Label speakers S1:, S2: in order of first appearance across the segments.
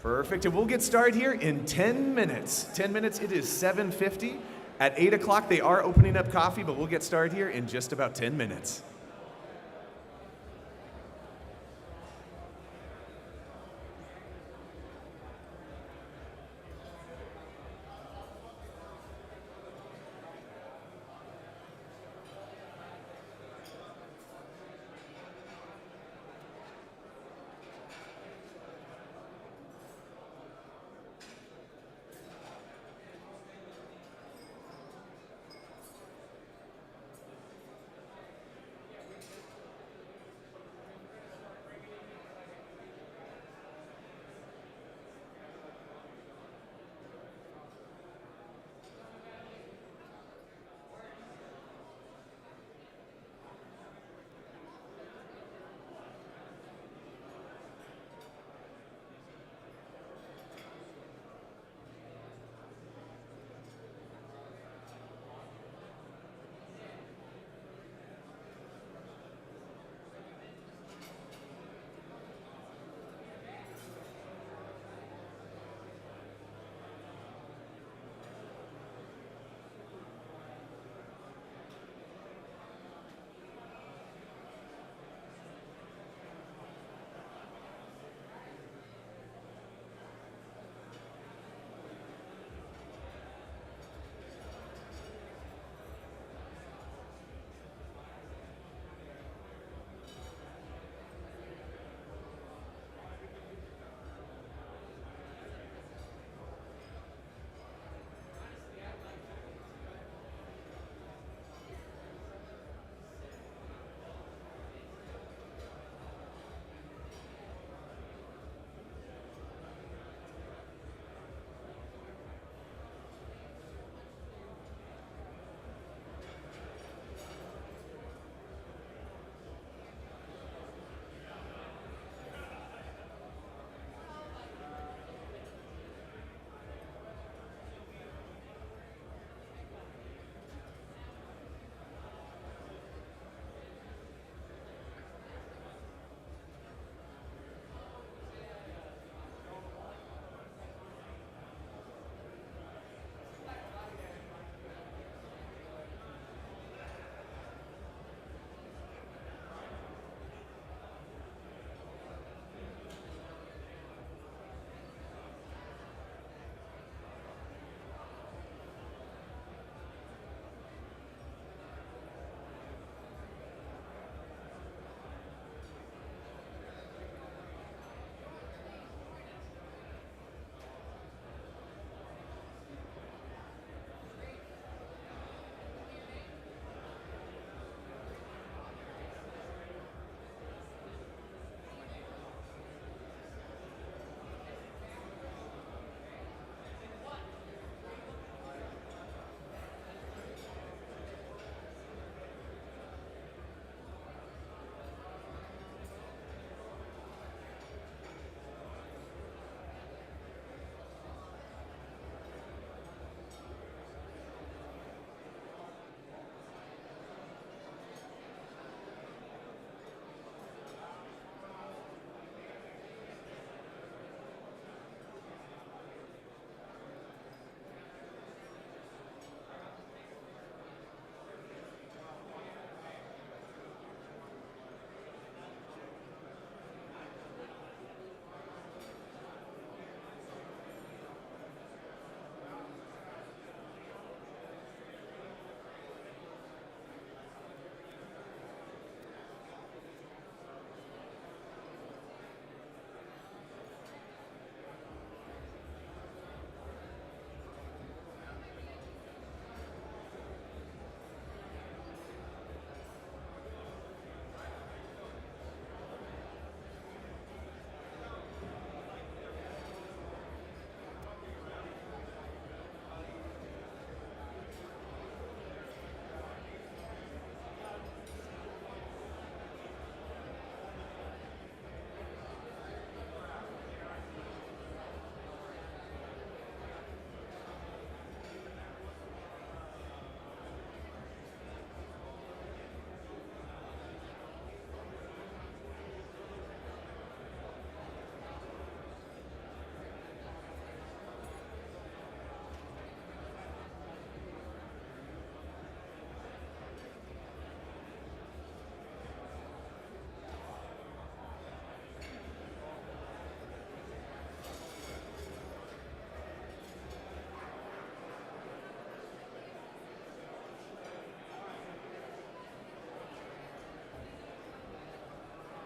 S1: Perfect, and we'll get started here in 10 minutes. 10 minutes, it is 7:50. At 8 o'clock, they are opening up coffee, but we'll get started here in just about 10 minutes.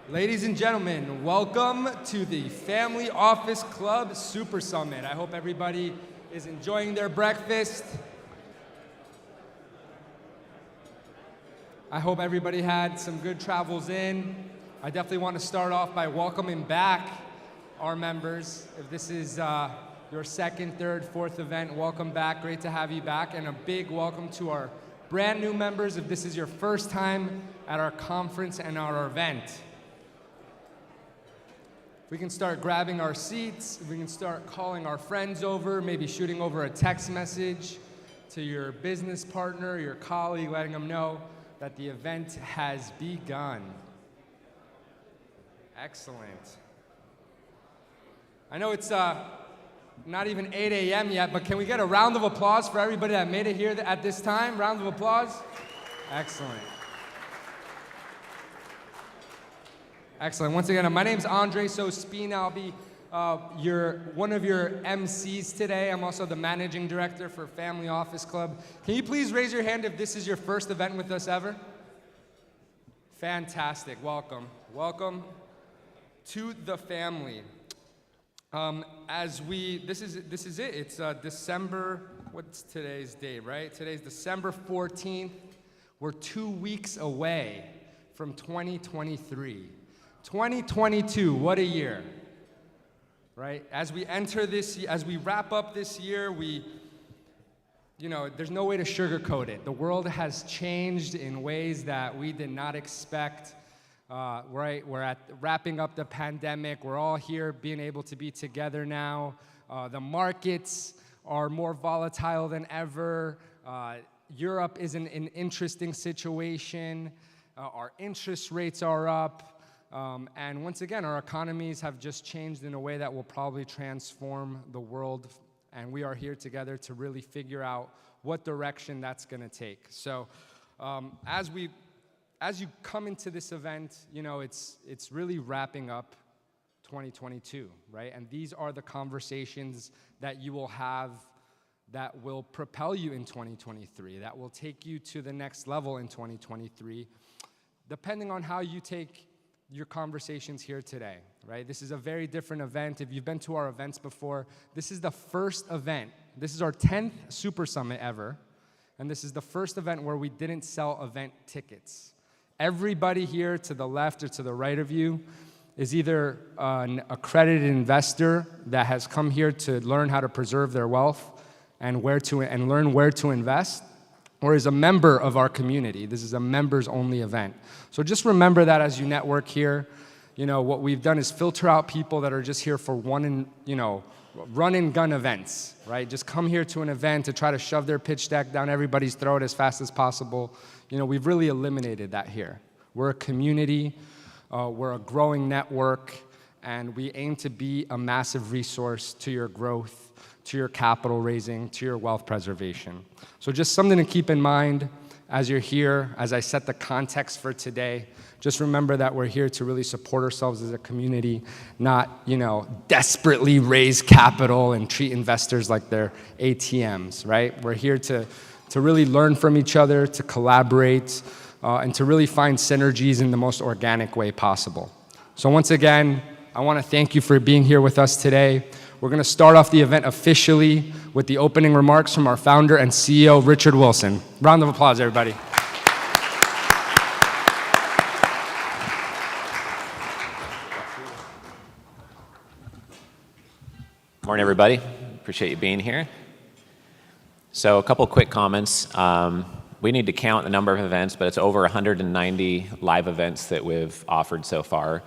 S2: Ladies and gentlemen, welcome to the Family Office Club Super Summit. I hope everybody is enjoying their breakfast. I hope everybody had some good travels in. I definitely want to start off by welcoming back our members. If this is your second, third, fourth event, welcome back. Great to have you back. And a big welcome to our brand new members if this is your first time at our conference and our event. If we can start grabbing our seats, if we can start calling our friends over, maybe shooting over a text message to your business partner, your colleague, letting them know that the event has begun. Excellent. I know it's not even 8 a.m. yet, but can we get a round of applause for everybody that made it here at this time? Round of applause. Excellent. Excellent. Once again, my name's Andre Sospina. I'll be one of your MCs today. I'm also the managing director for Family Office Club. Can you please raise your hand if this is your first event with us ever? Fantastic. Welcome. Welcome to the family. This is it. It's December, what's today's date, right? Today's December 14th. We're 2 weeks away from 2023. 2022, what a year, right? As we enter this, as we wrap up this year, there's no way to sugarcoat it. The world has changed in ways that we did not expect. Right, we're wrapping up the pandemic. We're all here being able to be together now. The markets are more volatile than ever. Europe is in an interesting situation. Our interest rates are up. And once again, our economies have just changed in a way that will probably transform the world. And we are here together to really figure out what direction that's going to take. So as you come into this event, it's really wrapping up 2022, right? And these are the conversations that you will have that will propel you in 2023, that will take you to the next level in 2023, depending on how you take your conversations here today, right? This is a very different event. If you've been to our events before, this is the first event. This is our 10th Super Summit ever, and this is the first event where we didn't sell event tickets. Everybody here to the left or to the right of you is either an accredited investor that has come here to learn how to preserve their wealth and learn where to invest, or is a member of our community. This is a members-only event. So just remember that as you network here. What we've done is filter out people that are just here for run-and-gun events, right? Just come here to an event to try to shove their pitch deck down everybody's throat as fast as possible. We've really eliminated that here. We're a community, we're a growing network, and we aim to be a massive resource to your growth, to your capital raising, to your wealth preservation. So just something to keep in mind as you're here, as I set the context for today. Just remember that we're here to really support ourselves as a community, not, desperately raise capital and treat investors like they're ATMs, right? We're here to really learn from each other, to collaborate, and to really find synergies in the most organic way possible. So once again, I want to thank you for being here with us today. We're going to start off the event officially with the opening remarks from our founder and CEO, Richard Wilson. Round of applause, everybody.
S3: Morning, everybody. Appreciate you being here. So a couple quick comments. We need to count the number of events, but it's over 190 live events that we've offered so far.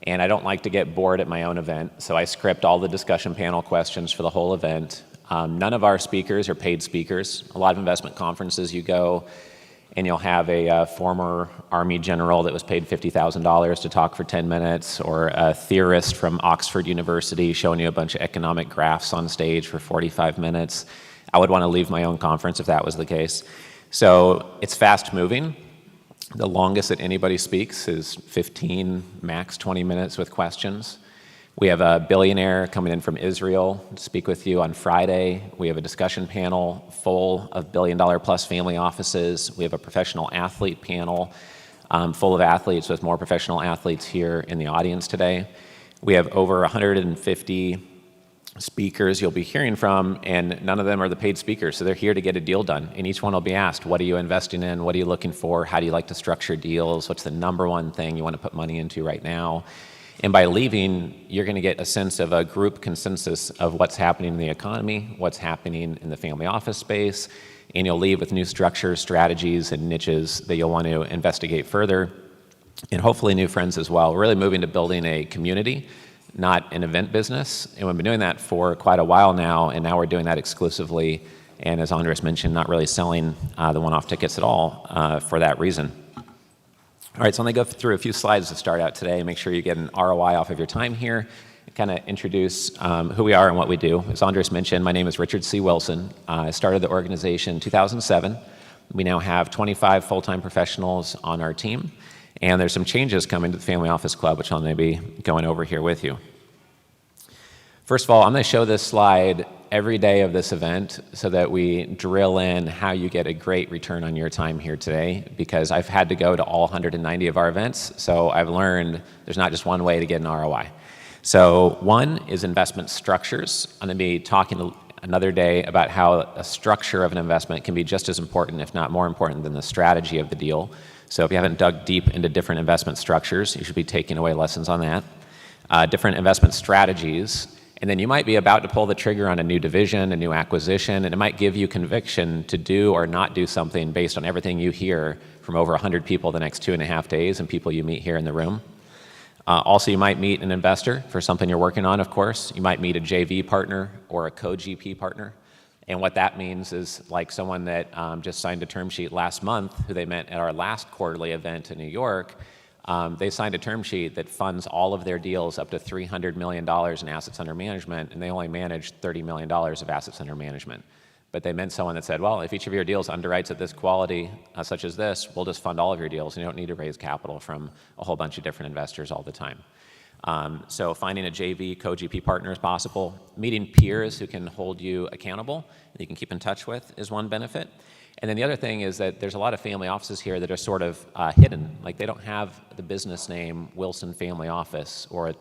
S3: And I don't like to get bored at my own event, so I script all the discussion panel questions for the whole event. None of our speakers are paid speakers. A lot of investment conferences you go, and you'll have a former Army general that was paid $50,000 to talk for 10 minutes, or a theorist from Oxford University showing you a bunch of economic graphs on stage for 45 minutes. I would want to leave my own conference if that was the case. So it's fast moving. The longest that anybody speaks is 15, max 20 minutes with questions. We have a billionaire coming in from Israel to speak with you on Friday. We have a discussion panel full of billion-dollar-plus family offices. We have a professional athlete panel. full of athletes, with more professional athletes here in the audience today. We have over 150 speakers you'll be hearing from, and none of them are the paid speakers, so they're here to get a deal done. And each one will be asked, what are you investing in? What are you looking for? How do you like to structure deals? What's the number one thing you want to put money into right now? And by leaving, you're going to get a sense of a group consensus of what's happening in the economy, what's happening in the family office space, and you'll leave with new structures, strategies, and niches that you'll want to investigate further, and hopefully new friends as well. We're really moving to building a community, not an event business, and we've been doing that for quite a while now, and now we're doing that exclusively, and as Andres mentioned, not really selling the one-off tickets at all for that reason. All right, so I'm going to go through a few slides to start out today, make sure you get an ROI off of your time here, and kind of introduce who we are and what we do. As Andres mentioned, my name is Richard C. Wilson. I started the organization in 2007. We now have 25 full-time professionals on our team. And there's some changes coming to the Family Office Club, which I'm going to be going over here with you. First of all, I'm going to show this slide every day of this event so that we drill in how you get a great return on your time here today, because I've had to go to all 190 of our events, so I've learned there's not just one way to get an ROI. So one is investment structures. I'm going to be talking another day about how a structure of an investment can be just as important, if not more important, than the strategy of the deal. So if you haven't dug deep into different investment structures, you should be taking away lessons on that. Different investment strategies, and then you might be about to pull the trigger on a new division, a new acquisition, and it might give you conviction to do or not do something based on everything you hear from over 100 people the next 2.5 days and people you meet here in the room. Also, you might meet an investor for something you're working on, of course. You might meet a JV partner or a co-GP partner. And what that means is, like someone that just signed a term sheet last month, who they met at our last quarterly event in New York, they signed a term sheet that funds all of their deals up to $300 million in assets under management, and they only manage $30 million of assets under management. But they meant someone that said, well, if each of your deals underwrites at this quality, such as this, we'll just fund all of your deals, and you don't need to raise capital from a whole bunch of different investors all the time. So finding a JV, co-GP partner is possible. Meeting peers who can hold you accountable, that you can keep in touch with, is one benefit. And then the other thing is that there's a lot of family offices here that are sort of hidden. Like, they don't have the business name Wilson Family Office or a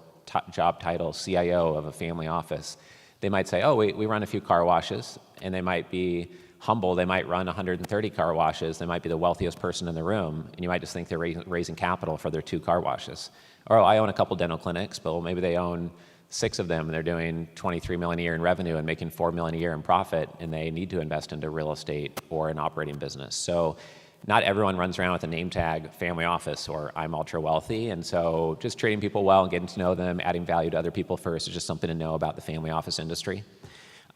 S3: job title CIO of a family office. They might say, oh, we run a few car washes, and they might be humble. They might run 130 car washes. They might be the wealthiest person in the room, and you might just think they're raising capital for their 2 car washes. Or, oh, I own a couple dental clinics, but well, maybe they own 6 of them, and they're doing $23 million a year in revenue and making $4 million a year in profit, and they need to invest into real estate or an operating business. So not everyone runs around with a name tag, family office, or I'm ultra wealthy, and so just treating people well and getting to know them, adding value to other people first is just something to know about the family office industry.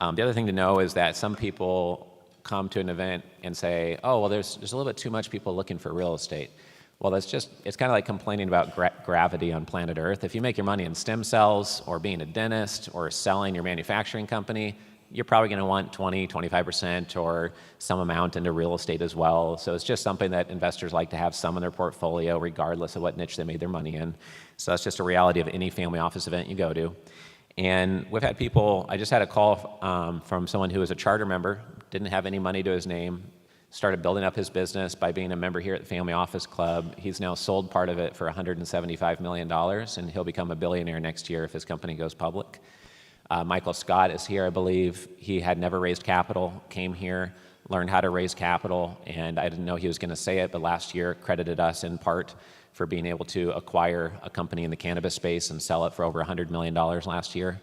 S3: The other thing to know is that some people come to an event and say, oh, well, there's a little bit too much people looking for real estate. Well, it's kind of like complaining about gravity on planet Earth. If you make your money in stem cells or being a dentist or selling your manufacturing company, you're probably going to want 20, 25% or some amount into real estate as well. So it's just something that investors like to have some in their portfolio regardless of what niche they made their money in. So that's just a reality of any family office event you go to. And we've had people, I just had a call from someone who was a charter member, didn't have any money to his name, started building up his business by being a member here at the Family Office Club. He's now sold part of it for $175 million, and he'll become a billionaire next year if his company goes public. Michael Scott is here, I believe. He had never raised capital, came here, learned how to raise capital, and I didn't know he was going to say it, but last year credited us in part for being able to acquire a company in the cannabis space and sell it for over $100 million last year.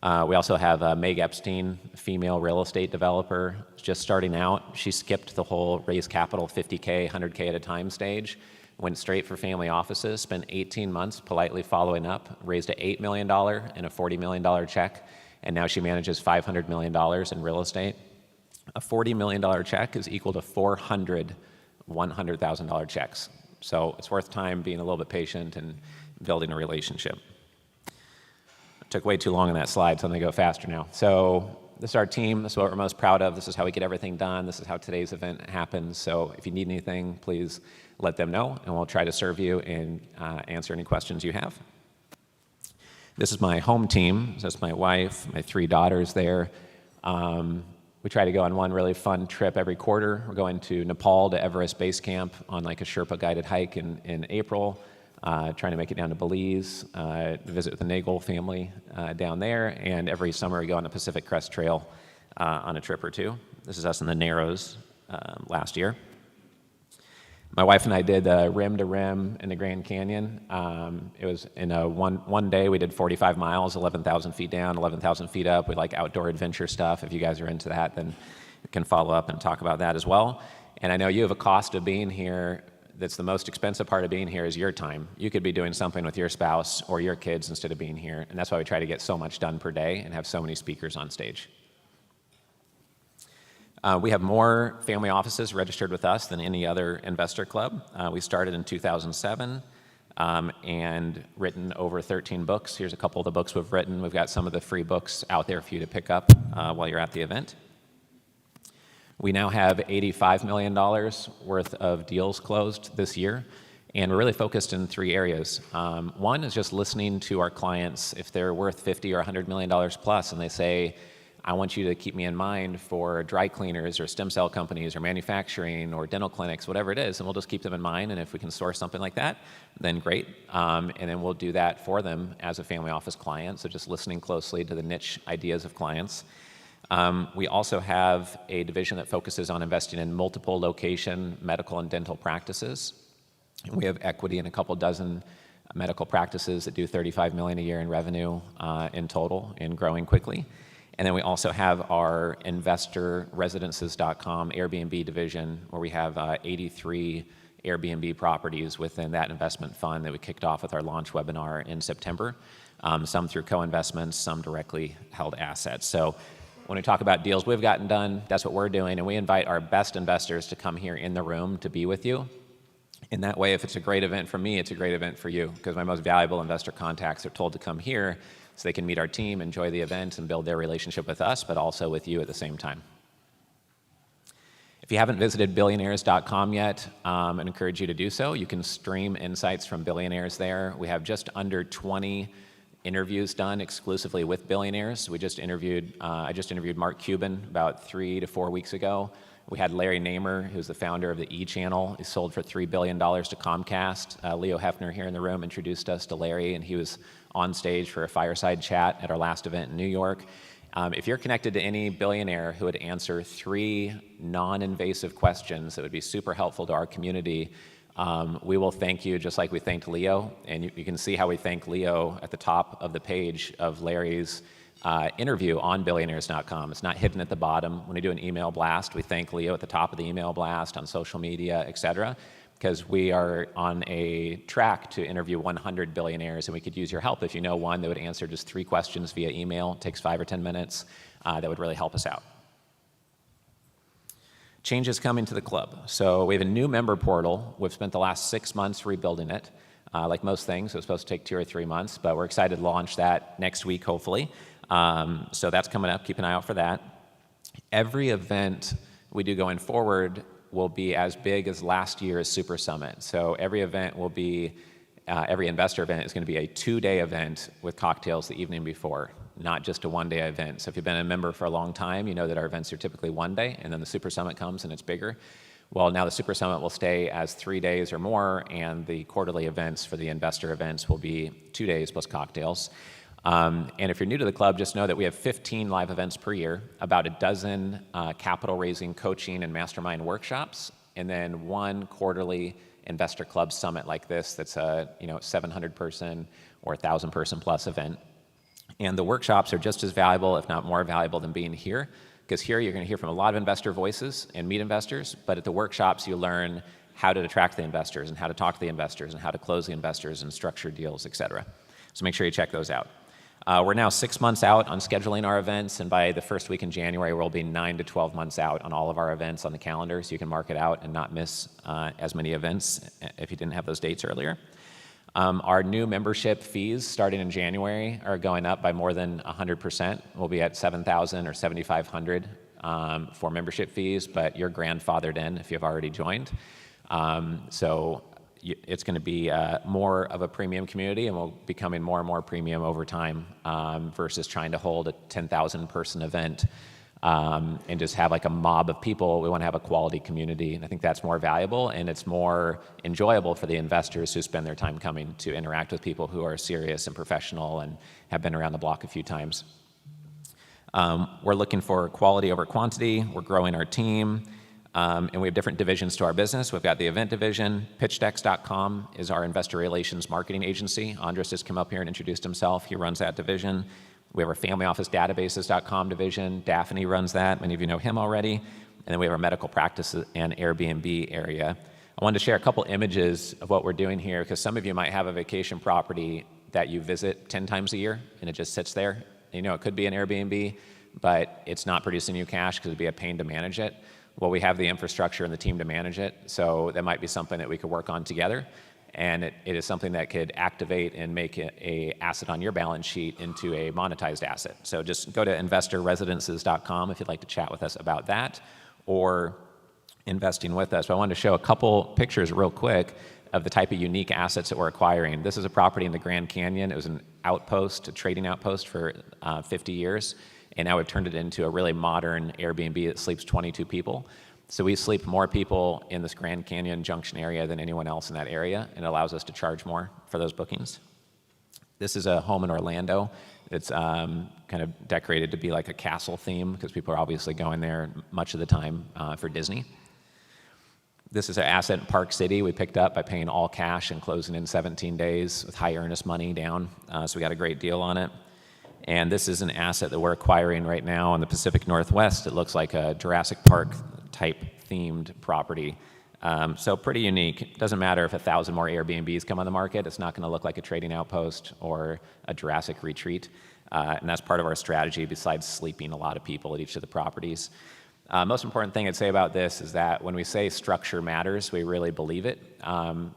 S3: We also have Meg Epstein, a female real estate developer, just starting out. She skipped the whole raise capital 50K, 100K at a time stage, went straight for family offices, spent 18 months politely following up, raised an $8 million and a $40 million check, and now she manages $500 million in real estate. A $40 million check is equal to 400 $100,000 checks. So it's worth time being a little bit patient and building a relationship. Took way too long on that slide, so I'm going to go faster now. So this is our team. This is what we're most proud of. This is how we get everything done. This is how today's event happens. So if you need anything, please let them know, and we'll try to serve you and answer any questions you have. This is my home team. So that's my wife, my 3 daughters there. We try to go on one really fun trip every quarter. We're going to Nepal to Everest Base Camp on like a Sherpa guided hike in April, trying to make it down to Belize, visit with the Nagel family down there, and every summer we go on the Pacific Crest Trail on a trip or two. This is us in the Narrows last year. My wife and I did rim to rim in the Grand Canyon. It was in one day we did 45 miles, 11,000 feet down, 11,000 feet up. We like outdoor adventure stuff. If you guys are into that, then we can follow up and talk about that as well. And I know you have a cost of being here. That's the most expensive part of being here is your time. You could be doing something with your spouse or your kids instead of being here. And that's why we try to get so much done per day and have so many speakers on stage. We have more family offices registered with us than any other investor club. We started in 2007 and written over 13 books. Here's a couple of the books we've written. We've got some of the free books out there for you to pick up while you're at the event. We now have $85 million worth of deals closed this year, and we're really focused in 3 areas. One is just listening to our clients. If they're worth $50 or $100 million plus and they say, I want you to keep me in mind for dry cleaners or stem cell companies or manufacturing or dental clinics, whatever it is, and we'll just keep them in mind, and if we can source something like that, then great. And then we'll do that for them as a family office client, so just listening closely to the niche ideas of clients. We also have a division that focuses on investing in multiple location medical and dental practices. We have equity in a couple dozen medical practices that do $35 million a year in revenue in total and growing quickly. And then we also have our investorresidences.com Airbnb division, where we have 83 Airbnb properties within that investment fund that we kicked off with our launch webinar in September, some through co-investments, some directly held assets. So when we talk about deals we've gotten done, that's what we're doing, and we invite our best investors to come here in the room to be with you. In that way, if it's a great event for me, it's a great event for you, because my most valuable investor contacts are told to come here so they can meet our team, enjoy the event, and build their relationship with us, but also with you at the same time. If you haven't visited billionaires.com yet, I encourage you to do so. You can stream insights from billionaires there. We have just under 20 interviews done exclusively with billionaires. I just interviewed Mark Cuban about 3 to 4 weeks ago. We had Larry Namer, who's the founder of the E! Channel. He sold for $3 billion to Comcast. Leo Hefner here in the room introduced us to Larry, and he was on stage for a fireside chat at our last event in New York. If you're connected to any billionaire who would answer 3 non-invasive questions that would be super helpful to our community, we will thank you just like we thanked Leo. And you can see how we thank Leo at the top of the page of Larry's interview on billionaires.com. It's not hidden at the bottom. When we do an email blast, we thank Leo at the top of the email blast, on social media, et cetera, because we are on a track to interview 100 billionaires, and we could use your help. If you know one that would answer just 3 questions via email, it takes 5 or 10 minutes, that would really help us out. Changes coming to the club. So we have a new member portal. We've spent the last 6 months rebuilding it. Like most things, it was supposed to take 2 or 3 months, but we're excited to launch that next week, hopefully. So that's coming up. Keep an eye out for that. Every event we do going forward will be as big as last year's Super Summit. So every event will be, every investor event is going to be a 2-day event with cocktails the evening before, not just a 1-day event. So if you've been a member for a long time, you know that our events are typically 1 day, and then the Super Summit comes and it's bigger. Well, now the Super Summit will stay as 3 days or more, and the quarterly events for the investor events will be 2 days plus cocktails. And if you're new to the club, just know that we have 15 live events per year, about a dozen capital raising, coaching, and mastermind workshops, and then 1 quarterly investor club summit like this that's a 700 person or 1,000 person plus event. And the workshops are just as valuable, if not more valuable, than being here, because here you're going to hear from a lot of investor voices and meet investors, but at the workshops you learn how to attract the investors and how to talk to the investors and how to close the investors and structure deals, et cetera. So make sure you check those out. We're now 6 months out on scheduling our events, and by the first week in January, we'll be 9 to 12 months out on all of our events on the calendar, so you can mark it out and not miss as many events if you didn't have those dates earlier. Our new membership fees starting in January are going up by more than 100%. We'll be at $7,000 or $7,500 for membership fees, but you're grandfathered in if you've already joined. So it's going to be more of a premium community, and we'll be becoming more and more premium over time versus trying to hold a 10,000 person event and just have like a mob of people. We want to have a quality community, and I think that's more valuable, and it's more enjoyable for the investors who spend their time coming to interact with people who are serious and professional and have been around the block a few times. We're looking for quality over quantity. We're growing our team, and we have different divisions to our business. We've got the event division. PitchDecks.com is our investor relations marketing agency. Andres just come up here and introduced himself. He runs that division. We have our family office databases.com division. Daphne runs that. Many of you know him already. And then we have our medical practice and Airbnb area. I wanted to share a couple images of what we're doing here because some of you might have a vacation property that you visit 10 times a year and it just sits there. You know, it could be an Airbnb, but it's not producing you cash because it'd be a pain to manage it. Well, we have the infrastructure and the team to manage it, so that might be something that we could work on together. And it is something that could activate and make it a asset on your balance sheet into a monetized asset. So just go to investorresidences.com if you'd like to chat with us about that or investing with us. But I wanted to show a couple pictures real quick of the type of unique assets that we're acquiring. This is a property in the Grand Canyon. It was an outpost, a trading outpost for 50 years. And now we've turned it into a really modern Airbnb that sleeps 22 people. So we sleep more people in this Grand Canyon Junction area than anyone else in that area, and it allows us to charge more for those bookings. This is a home in Orlando. It's kind of decorated to be like a castle theme because people are obviously going there much of the time for Disney. This is an asset in Park City we picked up by paying all cash and closing in 17 days with high earnest money down. So we got a great deal on it. And this is an asset that we're acquiring right now in the Pacific Northwest. It looks like a Jurassic Park type themed property. So pretty unique. It doesn't matter if 1,000 more Airbnbs come on the market. It's not going to look like a trading outpost or a Jurassic retreat. And that's part of our strategy besides sleeping a lot of people at each of the properties. Most important thing I'd say about this is that when we say structure matters, we really believe it.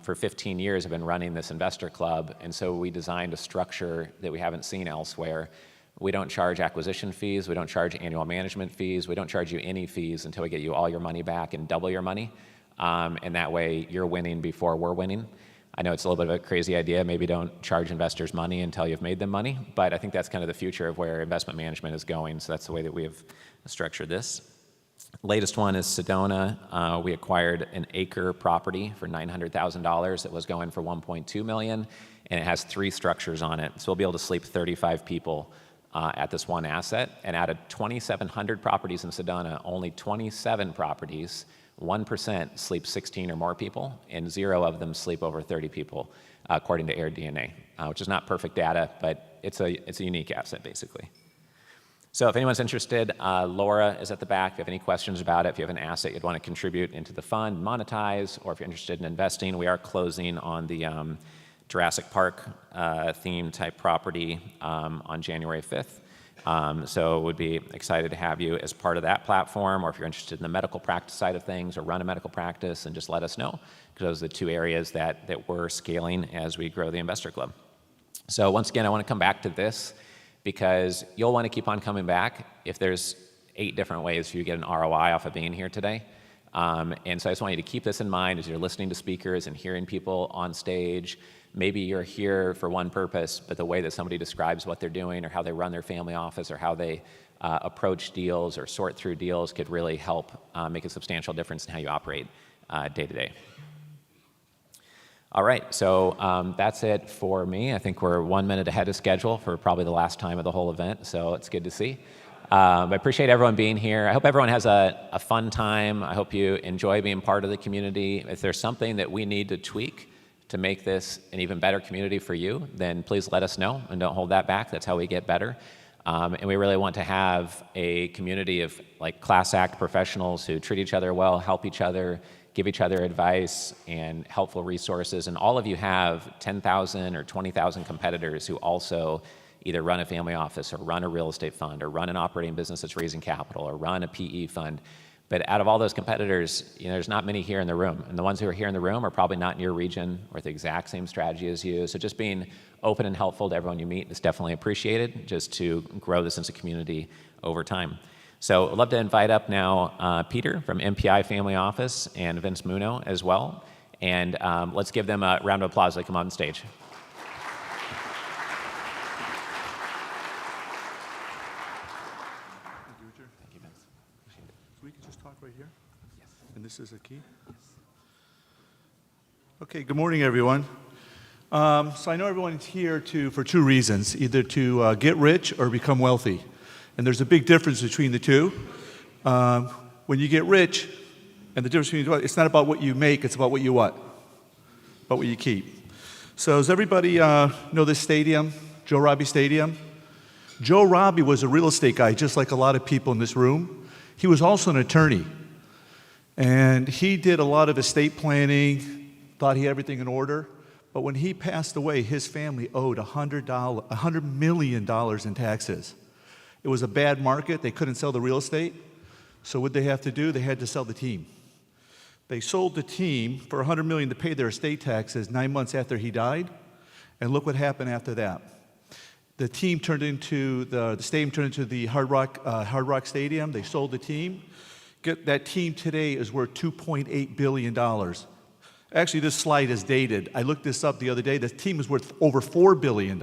S3: For 15 years, I've been running this investor club, and so we designed a structure that we haven't seen elsewhere. We don't charge acquisition fees. We don't charge annual management fees. We don't charge you any fees until we get you all your money back and double your money. And that way, you're winning before we're winning. I know it's a little bit of a crazy idea. Maybe don't charge investors money until you've made them money, but I think that's kind of the future of where investment management is going, so that's the way that we have structured this. Latest one is Sedona. We acquired an acre property for $900,000 that was going for $1.2 million, and it has 3 structures on it. So we'll be able to sleep 35 people at this one asset. And out of 2,700 properties in Sedona, only 27 properties, 1% sleep 16 or more people, and 0 of them sleep over 30 people, according to AirDNA, which is not perfect data, but it's a unique asset, basically. So if anyone's interested, Laura is at the back. If you have any questions about it, if you have an asset you'd want to contribute into the fund, monetize, or if you're interested in investing, we are closing on the Jurassic Park theme type property on January 5th. So we'd be excited to have you as part of that platform, or if you're interested in the medical practice side of things or run a medical practice, and just let us know, because those are the 2 areas that we're scaling as we grow the Investor Club. So once again, I want to come back to this, because you'll want to keep on coming back if there's 8 different ways for you to get an ROI off of being here today. And so I just want you to keep this in mind as you're listening to speakers and hearing people on stage. Maybe you're here for one purpose, but the way that somebody describes what they're doing or how they run their family office or how they approach deals or sort through deals could really help make a substantial difference in how you operate day to day. All right, so that's it for me. I think we're 1 minute ahead of schedule for probably the last time of the whole event, so it's good to see. I appreciate everyone being here. I hope everyone has a fun time. I hope you enjoy being part of the community. If there's something that we need to tweak to make this an even better community for you, then please let us know and don't hold that back. That's how we get better. And we really want to have a community of like class act professionals who treat each other well, help each other, give each other advice and helpful resources. And all of you have 10,000 or 20,000 competitors who also either run a family office or run a real estate fund or run an operating business that's raising capital or run a PE fund. But out of all those competitors, there's not many here in the room. And the ones who are here in the room are probably not in your region or with the exact same strategy as you. So just being open and helpful to everyone you meet is definitely appreciated, just to grow this sense of community over time. So I'd love to invite up now Peter from MPI Family Office and Vince Muno as well. And let's give them a round of applause as they come on stage. Thank you, Vince.
S4: And this is a key? Okay, good morning, everyone. So I know everyone's here for two reasons, either to get rich or become wealthy. And there's a big difference between the two. When you get rich, and the difference between it's not about what you make, it's about what you what? About what you keep. So does everybody know this stadium, Joe Robbie Stadium? Joe Robbie was a real estate guy, just like a lot of people in this room. He was also an attorney. And he did a lot of estate planning, thought he had everything in order. But when he passed away, his family owed $100 million in taxes. It was a bad market. They couldn't sell the real estate. So what they have to do? They had to sell the team. They sold the team for $100 million to pay their estate taxes 9 months after he died. And look what happened after that. The team turned into, the stadium turned into the Hard Rock Stadium. They sold the team. That team today is worth $2.8 billion. Actually, this slide is dated. I looked this up the other day. The team is worth over $4 billion.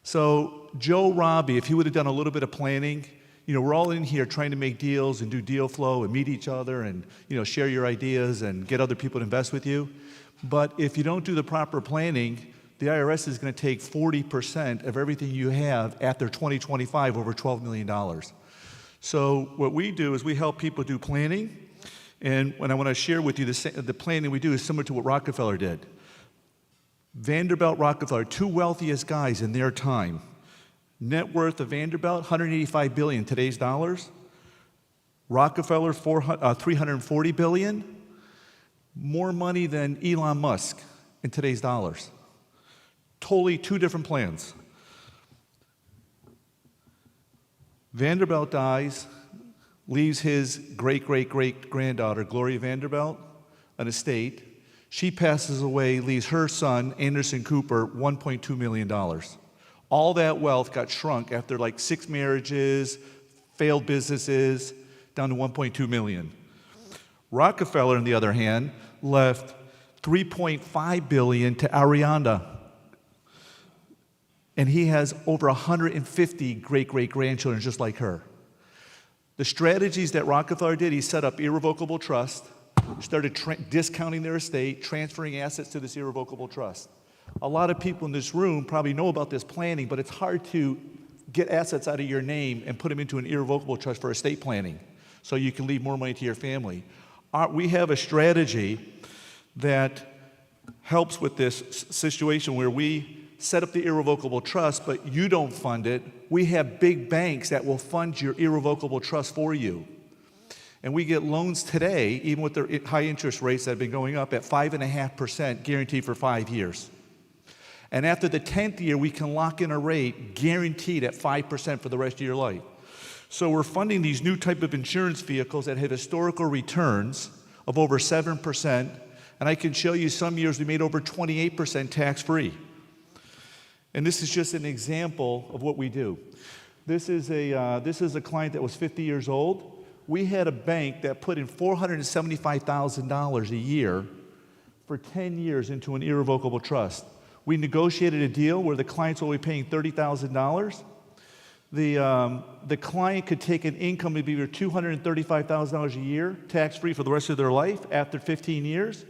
S4: So Joe Robbie, if he would have done a little bit of planning, we're all in here trying to make deals and do deal flow and meet each other and, share your ideas and get other people to invest with you. But if you don't do the proper planning, the IRS is going to take 40% of everything you have after 2025, over $12 million. So what we do is we help people do planning. And what I want to share with you, the planning we do is similar to what Rockefeller did. Vanderbilt, Rockefeller, two wealthiest guys in their time. Net worth of Vanderbilt, $185 billion, today's dollars. Rockefeller, $340 billion. More money than Elon Musk in today's dollars. Totally two different plans. Vanderbilt dies, leaves his great-great-great-granddaughter, Gloria Vanderbilt, an estate. She passes away, leaves her son, Anderson Cooper, $1.2 million. All that wealth got shrunk after like 6 marriages, failed businesses, down to $1.2 million. Rockefeller, on the other hand, left $3.5 billion to Arianna. And he has over 150 great-great-grandchildren just like her. The strategies that Rockefeller did, he set up irrevocable trust, started discounting their estate, transferring assets to this irrevocable trust. A lot of people in this room probably know about this planning, but it's hard to get assets out of your name and put them into an irrevocable trust for estate planning so you can leave more money to your family. We have a strategy that helps with this situation where we set up the irrevocable trust, but you don't fund it. We have big banks that will fund your irrevocable trust for you. And we get loans today, even with the high interest rates that have been going up, at 5.5% guaranteed for 5 years. And after the 10th year, we can lock in a rate guaranteed at 5% for the rest of your life. So we're funding these new type of insurance vehicles that have historical returns of over 7%. And I can show you some years we made over 28% tax-free. And this is just an example of what we do. This is a client that was 50 years old. We had a bank that put in $475,000 a year for 10 years into an irrevocable trust. We negotiated a deal where the client's only paying $30,000. The client could take an income of either $235,000 a year, tax-free for the rest of their life after 15 years.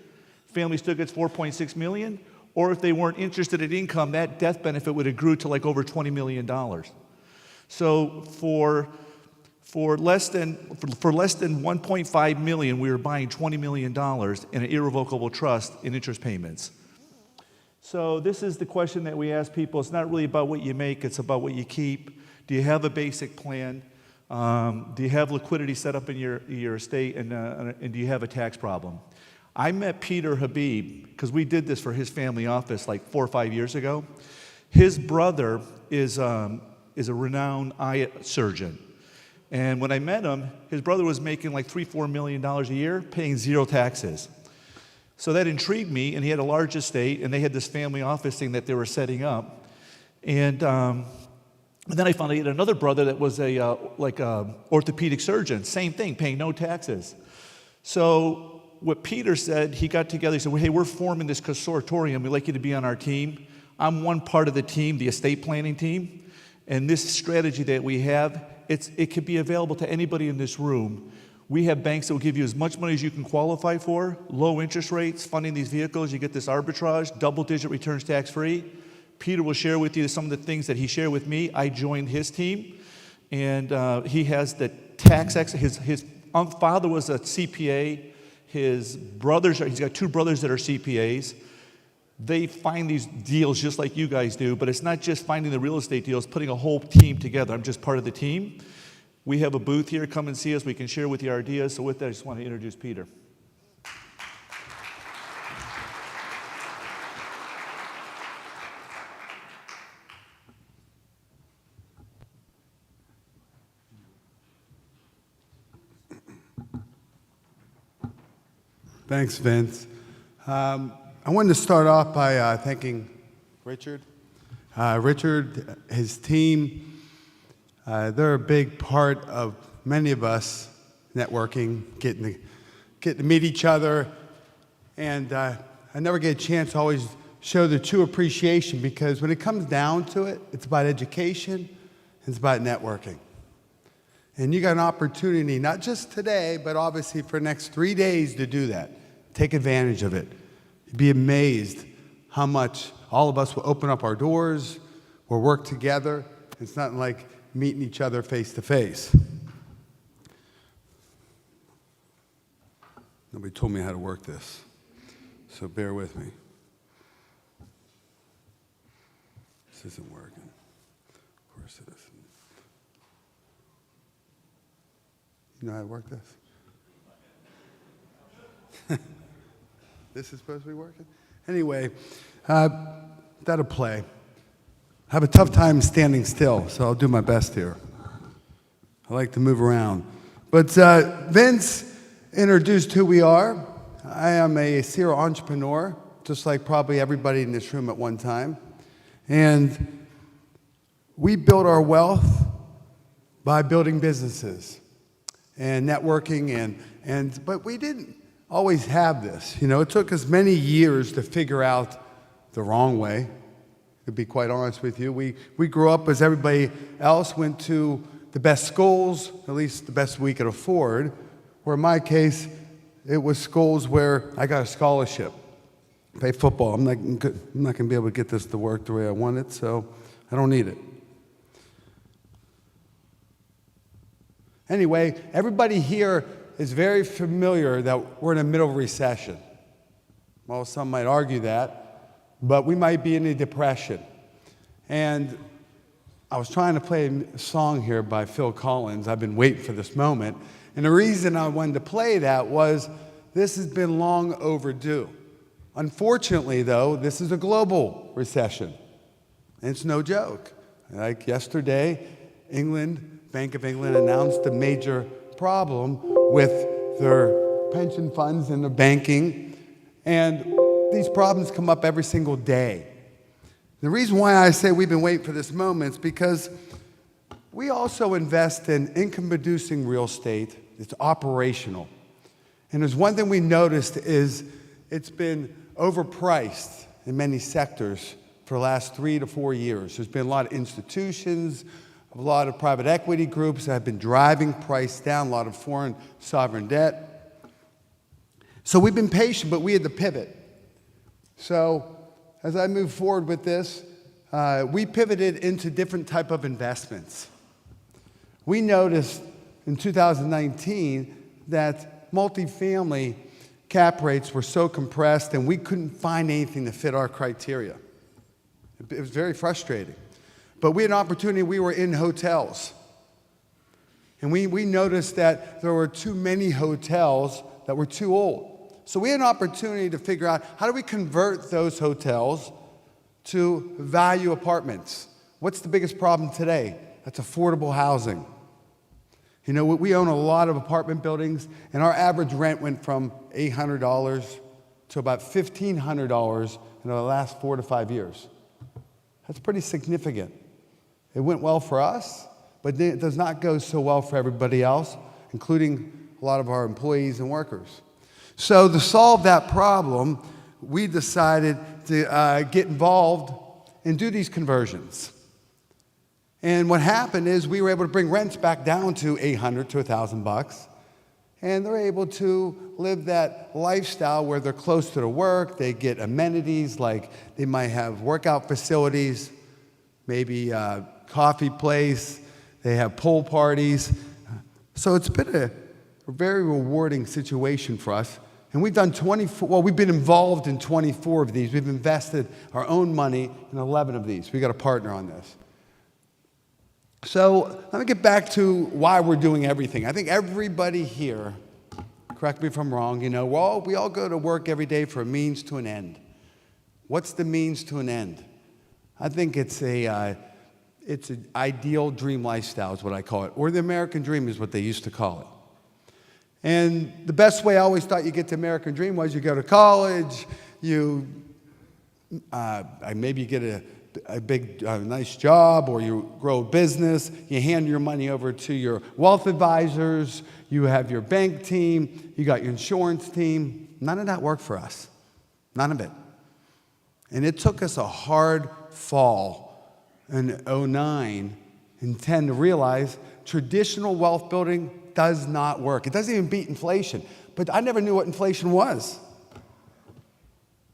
S4: Family still gets $4.6 million. Or if they weren't interested in income, that death benefit would have grew to like over $20 million. So for less than $1.5 million, we were buying $20 million in an irrevocable trust in interest payments. So this is the question that we ask people. It's not really about what you make, it's about what you keep. Do you have a basic plan? Do you have liquidity set up in your estate? And do you have a tax problem? I met Peter Habib because we did this for his family office like 4 or 5 years ago. His brother is a renowned eye surgeon. And when I met him, his brother was making like $3-4 million a year, paying 0 taxes. So that intrigued me, and he had a large estate, and they had this family office thing that they were setting up. And then I found out he had another brother that was a orthopedic surgeon, same thing, paying no taxes. So what Peter said, he got together, he said, well, hey, we're forming this consortium. We'd like you to be on our team. I'm one part of the team, the estate planning team. And this strategy that we have, it could be available to anybody in this room. We have banks that will give you as much money as you can qualify for, low interest rates, funding these vehicles. You get this arbitrage, double-digit returns tax-free. Peter will share with you some of the things that he shared with me. I joined his team, and he has the tax his father was a CPA. His brothers, he's got 2 brothers that are CPAs. They find these deals just like you guys do, but it's not just finding the real estate deals, putting a whole team together. I'm just part of the team. We have a booth here. Come and see us. We can share with you our ideas. So with that, I just want to introduce Peter.
S5: Thanks, Vince. I wanted to start off by thanking Richard. Richard, his team, they're a big part of many of us networking, getting to meet each other. And I never get a chance to always show the true appreciation, because when it comes down to it, it's about education, it's about networking. And you got an opportunity, not just today, but obviously for the next 3 days to do that. Take advantage of it. You'd be amazed how much all of us will open up our doors, we'll work together. It's not like meeting each other face to face. Nobody told me how to work this, so bear with me. This isn't working. Of course it isn't. You know how to work this? This is supposed to be working? Anyway, that'll play. I have a tough time standing still, so I'll do my best here. I like to move around. But Vince introduced who we are. I am a serial entrepreneur, just like probably everybody in this room at one time. And we build our wealth by building businesses and networking, but we didn't always have this. You know, it took us many years to figure out the wrong way, to be quite honest with you. We grew up as everybody else, went to the best schools, at least the best we could afford, where in my case, it was schools where I got a scholarship. Play football. I'm not going to be able to get this to work the way I want it, so I don't need it. Anyway, everybody here is very familiar that we're in the middle of a recession. Well, some might argue that, but we might be in a depression. And I was trying to play a song here by Phil Collins. I've been waiting for this moment. And the reason I wanted to play that was this has been long overdue. Unfortunately, though, this is a global recession. And it's no joke. Like yesterday, Bank of England announced a major problem with their pension funds and their banking. And these problems come up every single day. The reason why I say we've been waiting for this moment is because we also invest in income-producing real estate. It's operational. And there's one thing we noticed is it's been overpriced in many sectors for the last 3 to 4 years. There's been a lot of institutions, a lot of private equity groups that have been driving price down, a lot of foreign sovereign debt. So we've been patient, but we had to pivot. So as I move forward with this, we pivoted into different type of investments. We noticed in 2019 that multifamily cap rates were so compressed and we couldn't find anything to fit our criteria. It was very frustrating. But we had an opportunity. We were in hotels. And we noticed that there were too many hotels that were too old. So we had an opportunity to figure out how do we convert those hotels to value apartments. What's the biggest problem today? That's affordable housing. You know, we own a lot of apartment buildings, and our average rent went from $800 to about $1,500 in the last 4 to 5 years. That's pretty significant. It went well for us, but it does not go so well for everybody else, including a lot of our employees and workers. So to solve that problem, we decided to get involved and do these conversions. And what happened is we were able to bring rents back down to $800 to $1,000. and they're able to live that lifestyle where they're close to the work. They get amenities like they might have workout facilities, maybe a coffee place. They have pool parties. So it's been a very rewarding situation for us. And we've done we've been involved in 24 of these. We've invested our own money in 11 of these. We got a partner on this. So let me get back to why we're doing everything. I think everybody here, correct me if I'm wrong, we all go to work every day for a means to an end. What's the means to an end? I think it's an ideal dream lifestyle is what I call it, or the American dream is what they used to call it. And the best way I always thought you get the American dream was you go to college, maybe you get a big, nice job, or you grow a business, you hand your money over to your wealth advisors, you have your bank team, you got your insurance team. None of that worked for us. None of it. And it took us a hard fall in 09 and 10 to realize traditional wealth building does not work. It doesn't even beat inflation. But I never knew what inflation was.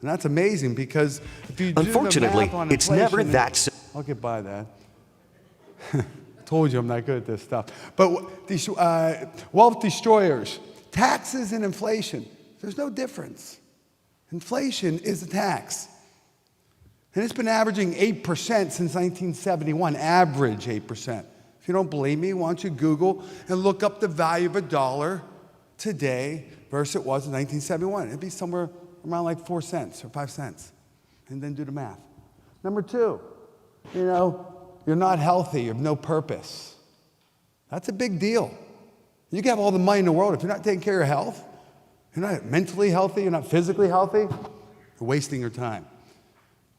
S5: And that's amazing because if you do
S6: Unfortunately,
S5: the math on
S6: it's never
S5: inflation,
S6: that
S5: I'll get by that. Told you I'm not good at this stuff. But these wealth destroyers, taxes and inflation, there's no difference. Inflation is a tax. And it's been averaging 8% since 1971, average 8%. If you don't believe me, why don't you Google and look up the value of a dollar today versus it was in 1971. It'd be somewhere around like 4 cents or 5 cents. And then do the math. Number two, you're not healthy, you have no purpose. That's a big deal. You can have all the money in the world. If you're not taking care of your health, you're not mentally healthy, you're not physically healthy, you're wasting your time.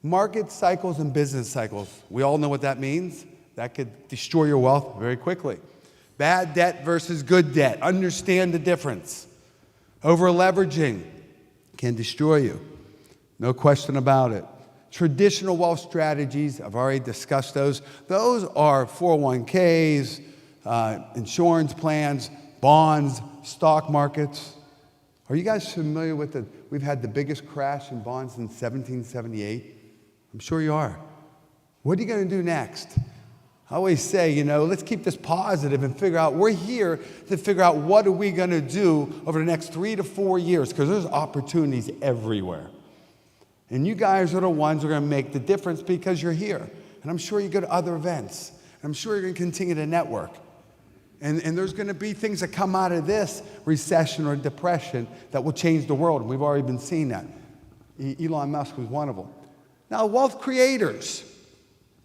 S5: Market cycles and business cycles, we all know what that means. That could destroy your wealth very quickly. Bad debt versus good debt. Understand the difference. Over-leveraging can destroy you. No question about it. Traditional wealth strategies, I've already discussed those. Those are 401ks, insurance plans, bonds, stock markets. Are you guys familiar with we've had the biggest crash in bonds since 1778? I'm sure you are. What are you going to do next? I always say, let's keep this positive and figure out, we're here to figure out what are we going to do over the next 3 to 4 years, because there's opportunities everywhere. And you guys are the ones who are going to make the difference because you're here. And I'm sure you go to other events. I'm sure you're going to continue to network. And there's going to be things that come out of this recession or depression that will change the world. And we've already been seeing that. Elon Musk was one of them. Now, wealth creators.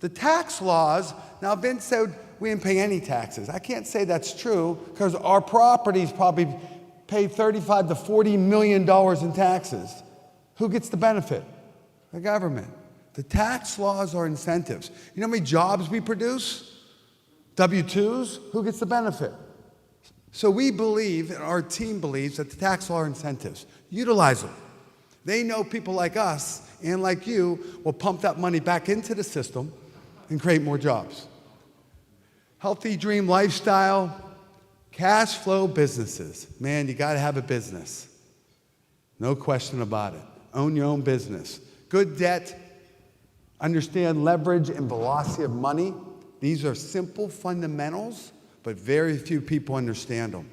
S5: The tax laws, now Vince said we didn't pay any taxes. I can't say that's true because our properties probably pay $35 to $40 million in taxes. Who gets the benefit? The government. The tax laws are incentives. You know how many jobs we produce? W-2s? Who gets the benefit? So we believe, and our team believes, that the tax law are incentives. Utilize them. They know people like us and like you will pump that money back into the system and create more jobs. Healthy dream lifestyle, cash flow businesses. Man, you got to have a business. No question about it. Own your own business. Good debt. Understand leverage and velocity of money. These are simple fundamentals, but very few people understand them.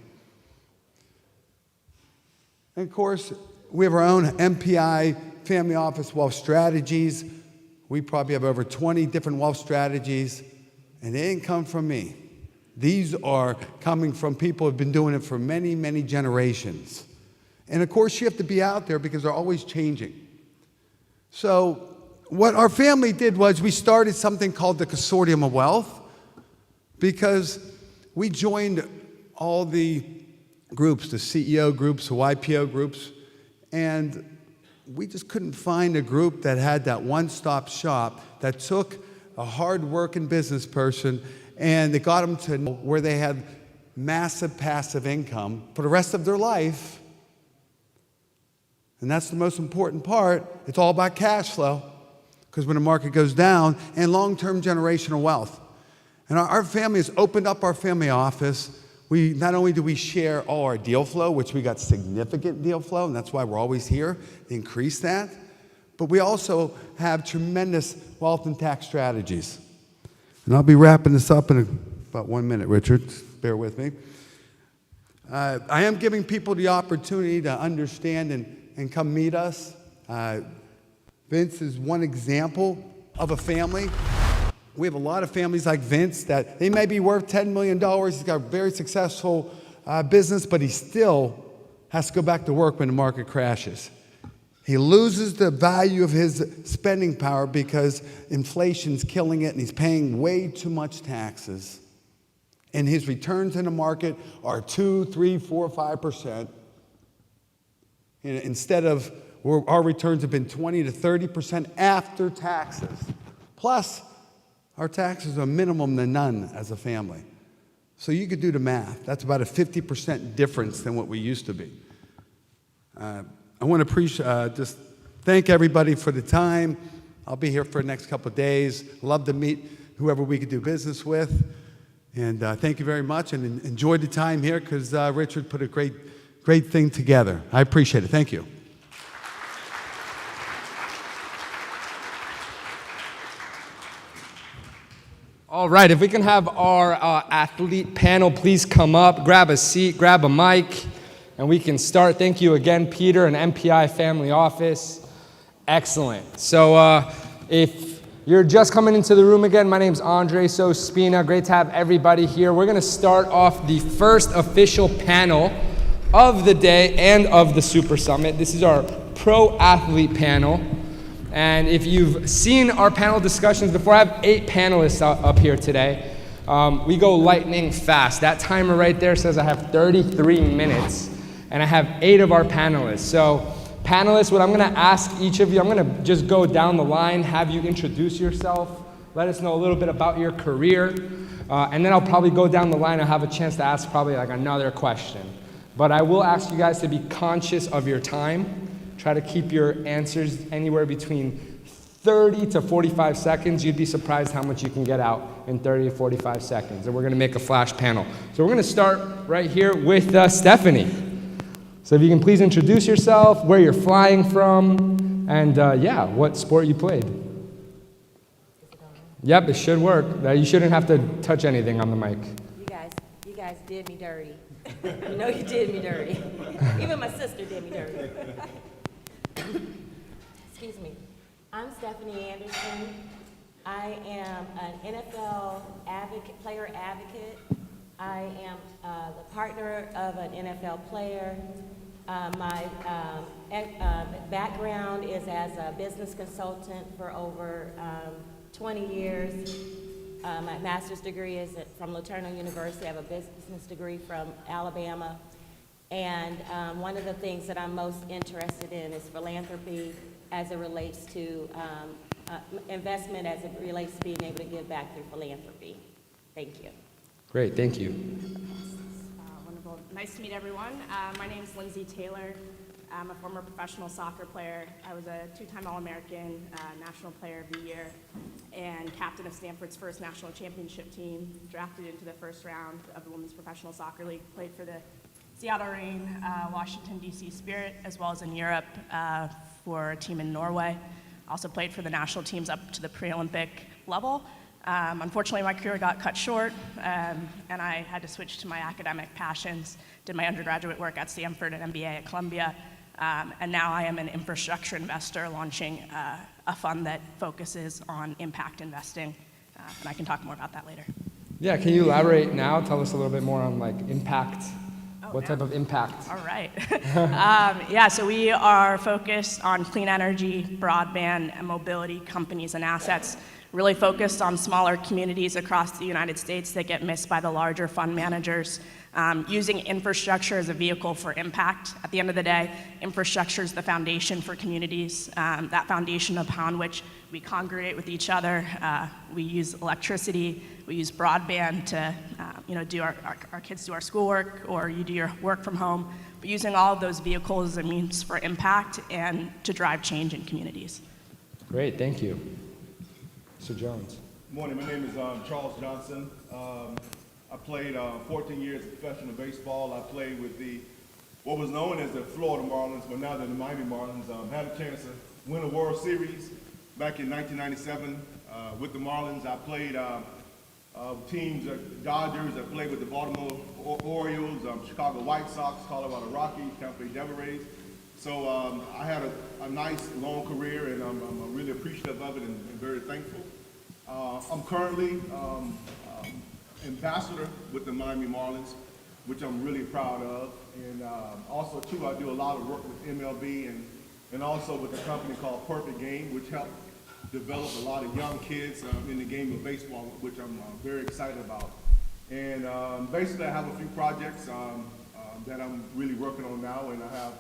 S5: And of course, we have our own MPI, Family Office Wealth Strategies. We probably have over 20 different wealth strategies, and they didn't come from me. These are coming from people who have been doing it for many, many generations. And of course, you have to be out there because they're always changing. So what our family did was we started something called the Consortium of Wealth because we joined all the groups, the CEO groups, the YPO groups, and we just couldn't find a group that had that one-stop shop that took a hard-working business person and they got them to where they had massive passive income for the rest of their life. And that's the most important part. It's all about cash flow because when the market goes down, and long-term generational wealth. And our family has opened up our family office. Not only do we share all our deal flow, which we got significant deal flow, and that's why we're always here to increase that, but we also have tremendous wealth and tax strategies. And I'll be wrapping this up in about 1 minute, Richard. Bear with me. I am giving people the opportunity to understand and come meet us. Vince is one example of a family. We have a lot of families like Vince that they may be worth $10 million. He's got a very successful business, but he still has to go back to work when the market crashes. He loses the value of his spending power because inflation's killing it and he's paying way too much taxes. And his returns in the market are 2, 3, 4, 5%. Instead of our returns have been 20 to 30% after taxes. Plus, our taxes are minimum to none as a family. So you could do the math. That's about a 50% difference than what we used to be. I want to just thank everybody for the time. I'll be here for the next couple of days. Love to meet whoever we could do business with. And thank you very much, and enjoyed the time here because Richard put a great thing together. I appreciate it. Thank you.
S2: All right, if we can have our athlete panel please come up, grab a seat, grab a mic, and we can start. Thank you again, Peter and MPI Family Office. Excellent. So if you're just coming into the room again, my name's Andre Sospina. Great to have everybody here. We're gonna start off the first official panel of the day and of the Super Summit. This is our pro athlete panel. And if you've seen our panel discussions before, I have 8 panelists up here today. We go lightning fast. That timer right there says I have 33 minutes, and I have 8 of our panelists. So panelists, what I'm gonna ask each of you, I'm gonna just go down the line, have you introduce yourself, let us know a little bit about your career, and then I'll probably go down the line and have a chance to ask probably like another question. But I will ask you guys to be conscious of your time. Try to keep your answers anywhere between 30 to 45 seconds. You'd be surprised how much you can get out in 30 to 45 seconds. And we're gonna make a flash panel. So we're gonna start right here with Stephanie. So if you can please introduce yourself, where you're flying from, and yeah, what sport you played. Yep, it should work. You shouldn't have to touch anything on the mic.
S6: You guys did me dirty. You know you did me dirty. Even my sister did me dirty. Excuse me. I'm Stephanie Anderson. I am an NFL player advocate. I am the partner of an NFL player. My background is as a business consultant for over 20 years. My master's degree is from LeTourneau University. I have a business degree from Alabama. And one of the things that I'm most interested in is philanthropy as it relates to investment, as it relates to being able to give back through philanthropy. Thank you.
S2: Great, thank you.
S7: Wonderful. Nice to meet everyone. My name is Lindsay Taylor. I'm a former professional soccer player. I was a 2-time All-American, National Player of the Year, and captain of Stanford's first national championship team, drafted into the first round of the Women's Professional Soccer League, played for the Seattle Reign, Washington, D.C. Spirit, as well as in Europe for a team in Norway. Also played for the national teams up to the pre-Olympic level. Unfortunately, my career got cut short, and I had to switch to my academic passions. Did my undergraduate work at Stanford and MBA at Columbia, and now I am an infrastructure investor launching a fund that focuses on impact investing, and I can talk more about that later.
S2: Yeah, can you elaborate now? Tell us a little bit more on like impact. What type of impact?
S7: All right. Yeah, so we are focused on clean energy, broadband, and mobility companies and assets, really focused on smaller communities across the United States that get missed by the larger fund managers, using infrastructure as a vehicle for impact. At the end of the day, infrastructure is the foundation for communities, that foundation upon which we congregate with each other. We use electricity, we use broadband to do our kids do our schoolwork, or you do your work from home, but using all of those vehicles as a means for impact and to drive change in communities.
S2: Great, thank you. Mr. Jones.
S8: Good morning, my name is Charles Johnson. I played 14 years of professional baseball. I played with what was known as the Florida Marlins, but now they're the Miami Marlins. Had a chance to win a World Series back in 1997 with the Marlins. I played teams, Dodgers. I played with the Baltimore Orioles, Chicago White Sox, Colorado Rockies, Tampa Bay Devil Rays. So I had a nice long career, and I'm really appreciative of it and very thankful. I'm currently ambassador with the Miami Marlins, which I'm really proud of. And also, too, I do a lot of work with MLB and also with a company called Perfect Game, which helped develop a lot of young kids in the game of baseball, which I'm very excited about. And basically, I have a few projects that I'm really working on now, and I have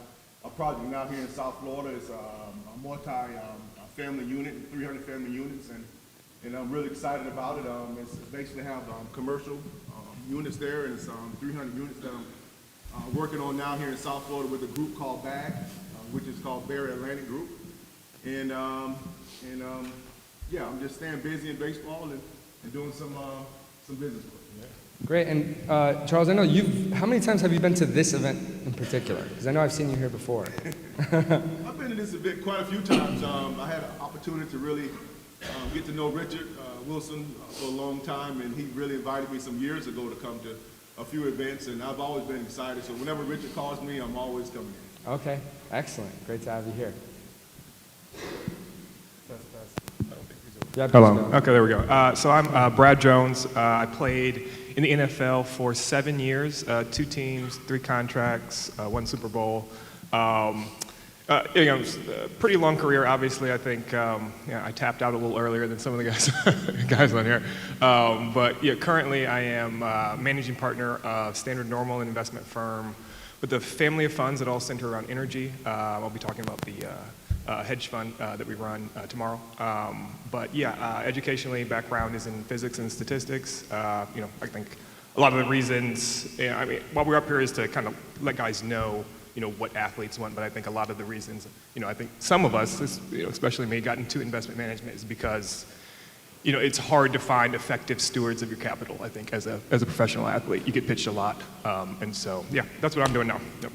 S8: a project now here in South Florida. It's a multi-family unit, 300 family units, and I'm really excited about it. It's basically have commercial units there, and it's 300 units that I'm working on now here in South Florida with a group called BAG, which is called Barry Atlantic Group. And yeah, I'm just staying busy in baseball and doing some business work.
S2: Great. And Charles, I know how many times have you been to this event in particular? Because I know I've seen you here before.
S8: I've been to this event quite a few times. I had an opportunity to really get to know Richard Wilson for a long time, and he really invited me some years ago to come to a few events, and I've always been excited. So whenever Richard calls me, I'm always coming in.
S2: Okay, excellent. Great to have you here.
S9: Hello. Okay, there we go. So I'm Brad Jones. I played in the NFL for 7 years, 2 teams, 3 contracts, 1 Super Bowl. Pretty long career, obviously. I think I tapped out a little earlier than some of the guys on here. But yeah, currently I am managing partner of Standard Normal, an investment firm with a family of funds that all center around energy. I'll be talking about the hedge fund that we run tomorrow. But yeah, educationally, background is in physics and statistics. I think a lot of the reasons, while we're up here is to kind of let guys know, what athletes want, but I think a lot of the reasons, I think some of us, especially me, got into investment management is because, it's hard to find effective stewards of your capital. I think as a professional athlete, you get pitched a lot. And so, yeah, that's what I'm doing now. Yep.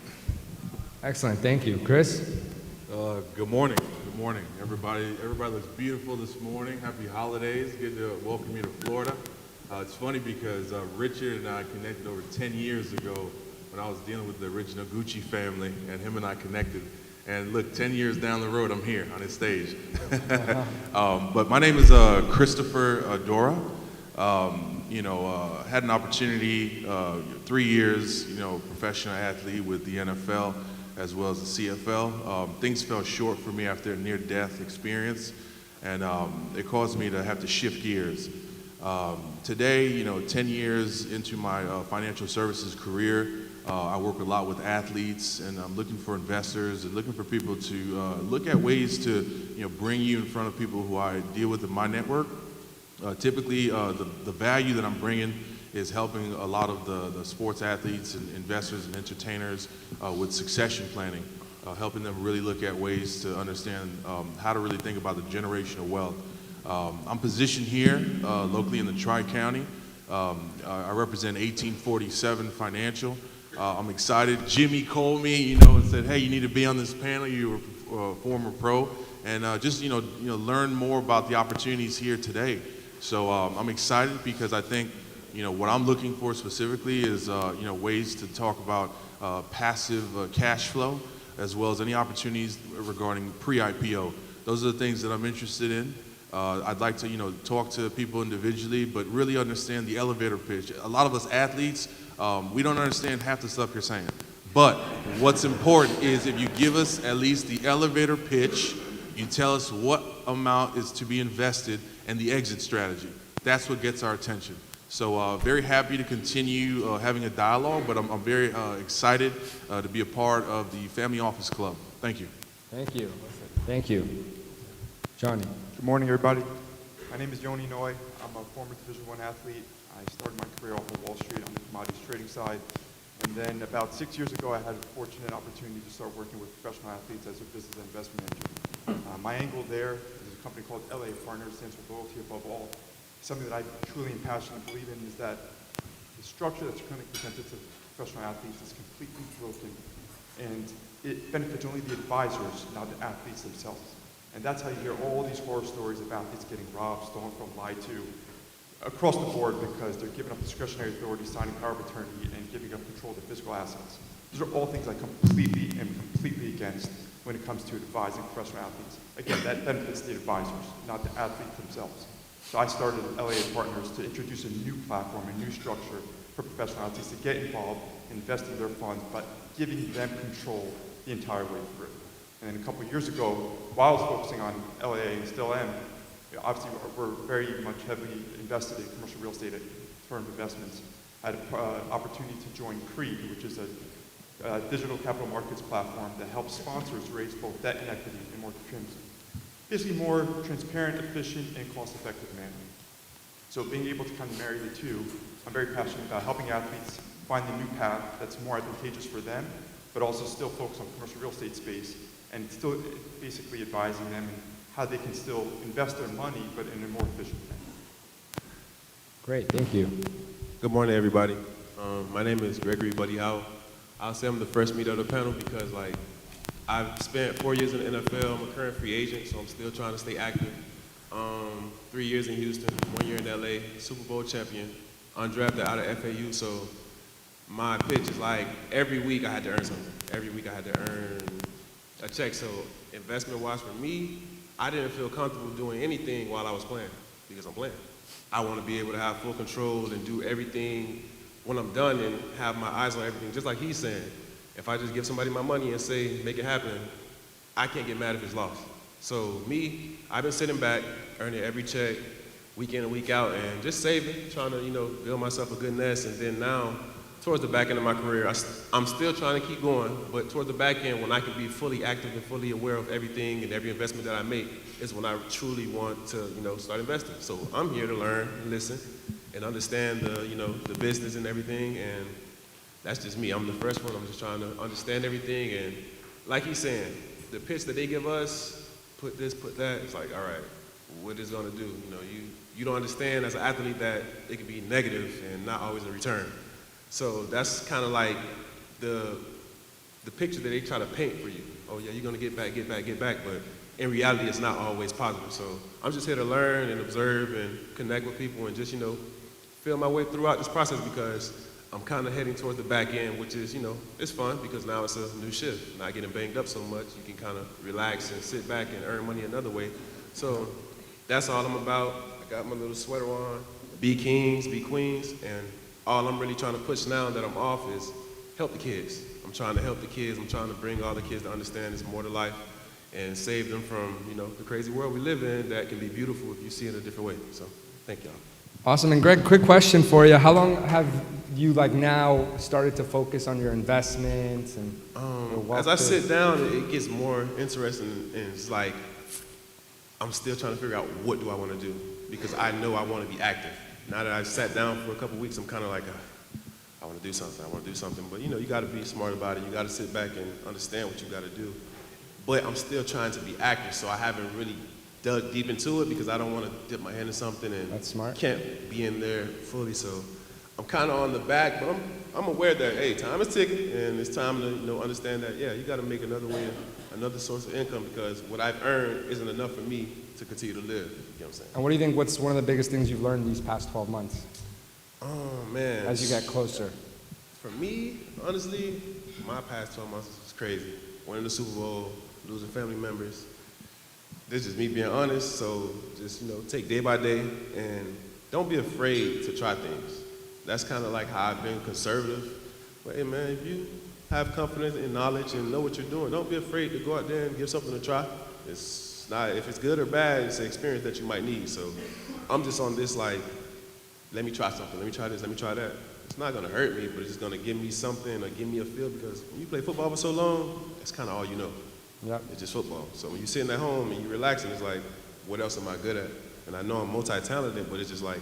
S2: Excellent, thank you. Chris?
S10: Good morning. Good morning, everybody. Everybody looks beautiful this morning. Happy holidays. Good to welcome you to Florida. It's funny because Richard and I connected over 10 years ago when I was dealing with the original Gucci family, and him and I connected. And look, 10 years down the road, I'm here on this stage. But my name is Christopher Dora. Had an opportunity, 3 years, professional athlete with the NFL as well as the CFL. Things fell short for me after a near-death experience, and it caused me to have to shift gears. Today, 10 years into my financial services career, I work a lot with athletes, and I'm looking for investors and looking for people to look at ways to bring you in front of people who I deal with in my network. Typically, the value that I'm bringing is helping a lot of the sports athletes and investors and entertainers with succession planning, helping them really look at ways to understand how to really think about the generational wealth. I'm positioned here locally in the Tri-County. I represent 1847 Financial. I'm excited. Jimmy called me, and said, "Hey, you need to be on this panel. You were a former pro, and just learn more about the opportunities here today." So I'm excited because I think what I'm looking for specifically is ways to talk about passive cash flow as well as any opportunities regarding pre-IPO. Those are the things that I'm interested in. I'd like to talk to people individually, but really understand the elevator pitch. A lot of us athletes, we don't understand half the stuff you're saying. But what's important is if you give us at least the elevator pitch, you tell us what amount is to be invested and the exit strategy. That's what gets our attention. So very happy to continue having a dialogue, but I'm very excited to be a part of the Family Office Club. Thank you.
S2: Thank you. Thank you. Johnny.
S11: Good morning, everybody. My name is Yoni Noy. I'm a former Division I athlete. I started my career off of Wall Street on the commodities trading side. And then about 6 years ago, I had a fortunate opportunity to start working with professional athletes as a business and investment manager. My angle there is a company called LA Partners, stands for Loyalty Above All. Something that I truly and passionately believe in is that the the structure that's currently presented to professional athletes is completely broken, and it benefits only the advisors, not the athletes themselves. And that's how you hear all these horror stories of athletes getting robbed, stolen from, lied to, across the board, because they're giving up discretionary authority, signing power of attorney, and giving up control of their physical assets. These are all things I completely against when it comes to advising professional athletes. Again, that benefits the advisors, not the athletes themselves. So I started LAA Partners to introduce a new platform, a new structure for professional athletes to get involved, investing their funds, but giving them control the entire way through. And then a couple of years ago, while I was focusing on LAA and still am, obviously we're very much heavily invested in commercial real estate firm investments. I had an opportunity to join Creed, which is a digital capital markets platform that helps sponsors raise both debt and equity in more basically more transparent, efficient, and cost-effective manner. So being able to kind of marry the two, I'm very passionate about helping athletes find the new path that's more advantageous for them, but also still focus on commercial real estate space and still basically advising them in how they can still invest their money, but in a more efficient manner.
S2: Great, thank you.
S12: Good morning, everybody. My name is Gregory Buddy Howell. I'll say I'm the first meet of the panel because, like, I've spent 4 years in the NFL. I'm a current free agent, so I'm still trying to stay active. 3 years in Houston, 1 year in LA, Super Bowl champion, undrafted out of FAU. So my pitch is like every week I had to earn something. Every week I had to earn a check. So investment-wise for me, I didn't feel comfortable doing anything while I was playing because I'm playing. I want to be able to have full control and do everything when I'm done and have my eyes on everything, just like he's saying. If I just give somebody my money and say, make it happen, I can't get mad if it's lost. So me, I've been sitting back, earning every check, week in and week out, and just saving, trying to, build myself a good nest. And then now, towards the back end of my career, I'm still trying to keep going, but towards the back end, when I can be fully active and fully aware of everything and every investment that I make, is when I truly want to, start investing. So I'm here to learn and listen and understand the business and everything, and that's just me. I'm the first one. I'm just trying to understand everything, and like he's saying, the pitch that they give us, put this, put that, it's like, all right, what is it gonna do? You don't understand as an athlete that it can be negative and not always a return. So that's kind of like the picture that they try to paint for you. Oh yeah, you're gonna get back, but in reality, it's not always positive. So I'm just here to learn and observe and connect with people and just, feel my way throughout this process because I'm kind of heading towards the back end, which is, it's fun because now it's a new shift. Not getting banged up so much, you can kind of relax and sit back and earn money another way. So that's all I'm about. I got my little sweater on, be kings, be queens, and all I'm really trying to push now that I'm off is help the kids. I'm trying to help the kids. I'm trying to bring all the kids to understand there's more to life and save them from, the crazy world we live in that can be beautiful if you see it a different way. So thank y'all.
S2: Awesome, and Greg, quick question for you. How long have you now started to focus on your investments and your wealth?
S12: As I sit down, it gets more interesting, and it's like I'm still trying to figure out what do I want to do because I know I want to be active. Now that I've sat down for a couple weeks, I'm kind of like, I want to do something. But you got to be smart about it. You got to sit back and understand what you got to do. But I'm still trying to be active, so I haven't really dug deep into it because I don't want to dip my hand in something and
S2: that's smart.
S12: Can't be in there fully. So I'm kind of on the back, but I'm aware that, hey, time is ticking, and it's time to understand that, yeah, you got to make another way, another source of income because what I've earned isn't enough for me to continue to live. You know what I'm saying?
S2: And what do you think? What's one of the biggest things you've learned these past 12 months?
S12: Oh man!
S2: As you get closer.
S12: For me, honestly, my past 12 months was crazy. Winning the Super Bowl, losing family members. This is me being honest, so just, take day by day and don't be afraid to try things. That's kind of like how I've been conservative. But hey man, if you have confidence and knowledge and know what you're doing, don't be afraid to go out there and give something a try. It's not, if it's good or bad, it's an experience that you might need. So I'm just on this like, let me try something, let me try this, let me try that. It's not gonna hurt me, but it's just gonna give me something or give me a feel because when you play football for so long, that's kind of all you know.
S2: Yep.
S12: It's just football. So when you're sitting at home and you're relaxing, it's like, what else am I good at? And I know I'm multi-talented, but it's just like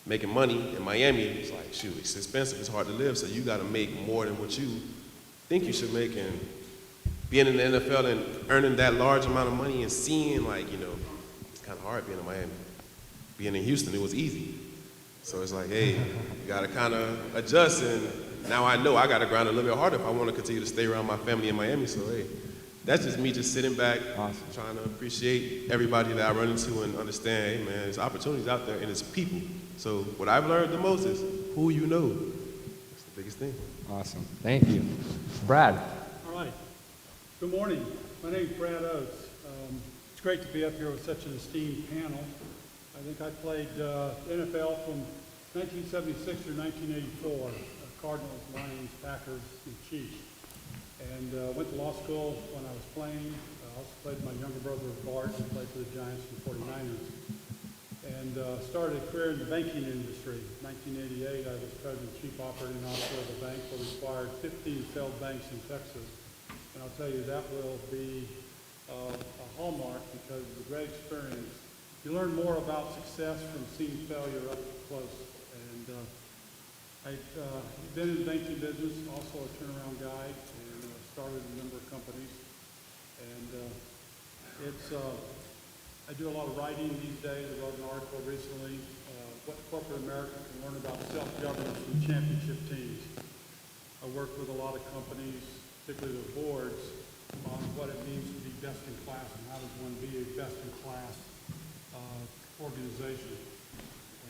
S12: making money in Miami. It's like, shoot, it's expensive, it's hard to live, so you got to make more than what you think you should make. And being in the NFL and earning that large amount of money and seeing, like, it's kind of hard being in Miami. Being in Houston, it was easy. So it's like, hey, you gotta kind of adjust, and now I know I gotta grind a little bit harder if I want to continue to stay around my family in Miami. So hey, that's just me just sitting back, trying to appreciate everybody that I run into and understand, hey man, there's opportunities out there and it's people. So what I've learned the most is who you know. That's the biggest thing.
S2: Awesome. Thank you. Brad.
S13: All right. Good morning. My name is Brad Oates. It's great to be up here with such an esteemed panel. I think I played NFL from 1976 through 1984, Cardinals, Lions, Packers, and Chiefs. And went to law school when I was playing. I also played with my younger brother, Bart, who played for the Giants and 49ers. And started a career in the banking industry. In 1988, I was president and chief operating officer of a bank that acquired 15 failed banks in Texas. And I'll tell you, that will be a hallmark because of the great experience. You learn more about success from seeing failure up close. And I've been in the banking business, also a turnaround guy, and started a number of companies. And I do a lot of writing these days. I wrote an article recently, what corporate America can learn about self-governance from championship teams. I work with a lot of companies, particularly the boards, on what it means to be best in class and how does one be a best in class organization.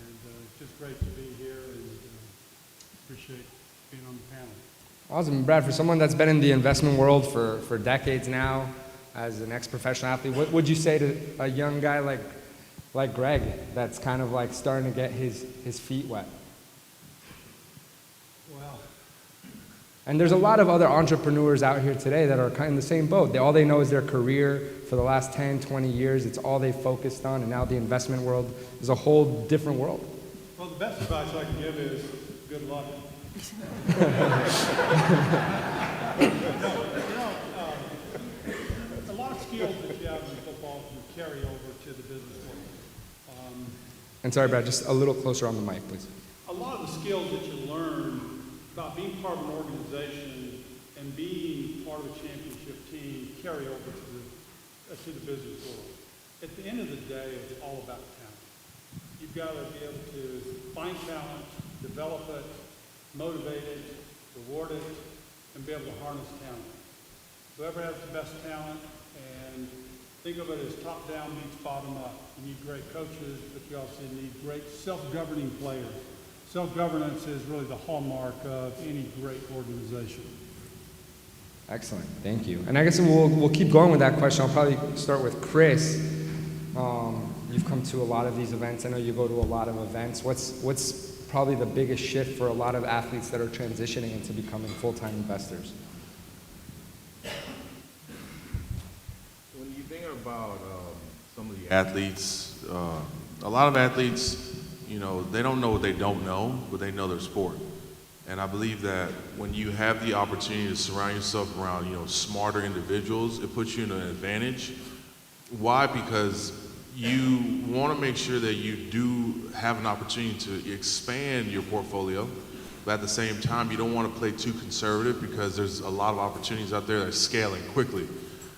S13: And it's just great to be here and appreciate being on the panel.
S2: Awesome. Brad, for someone that's been in the investment world for decades now, as an ex-professional athlete, what would you say to a young guy like Greg that's kind of like starting to get his feet wet?
S13: Well,
S2: and there's a lot of other entrepreneurs out here today that are kind of in the same boat. All they know is their career for the last 10, 20 years. It's all they focused on, and now the investment world is a whole different world.
S13: well, the best advice I can give is good luck. A lot of skills that you have in football can carry over to the business world.
S2: And sorry, Brad, just a little closer on the mic, please.
S13: A lot of the skills that you learn about being part of an organization and being part of a championship team carry over to the business world. At the end of the day, it's all about talent. You've got to be able to find talent, develop it, motivate it, reward it, and be able to harness talent. Whoever has the best talent, and think of it as top-down meets bottom-up. You need great coaches, but you also need great self-governing players. Self-governance is really the hallmark of any great organization.
S2: Excellent, thank you. And I guess we'll keep going with that question. I'll probably start with Chris. You've come to a lot of these events. I know you go to a lot of events. What's probably the biggest shift for a lot of athletes that are transitioning into becoming full-time investors?
S10: When you think about some of the athletes, a lot of athletes, you know, they don't know what they don't know, but they know their sport. And I believe that when you have the opportunity to surround yourself around, you know, smarter individuals, it puts you in an advantage. Why? Because you want to make sure that you do have an opportunity to expand your portfolio, but at the same time, you don't want to play too conservative because there's a lot of opportunities out there that are scaling quickly.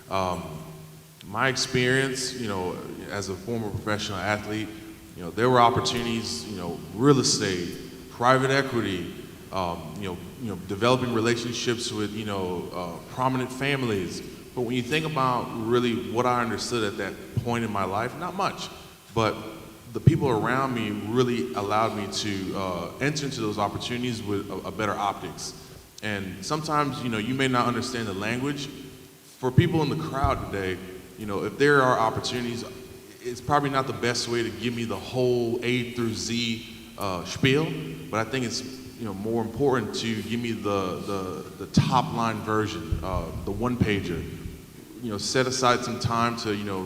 S10: My experience, you know, as a former professional athlete, you know, there were opportunities, you know, real estate, private equity, you know, developing relationships with, you know, prominent families. But when you think about really what I understood at that point in my life, not much, but the people around me really allowed me to enter into those opportunities with a better optics. And sometimes, you know, you may not understand the language. For people in the crowd today, you know, if there are opportunities, it's probably not the best way to give me the whole A through Z spiel, but I think it's, you know, more important to give me the top line version, the one pager. You know, set aside some time to, you know,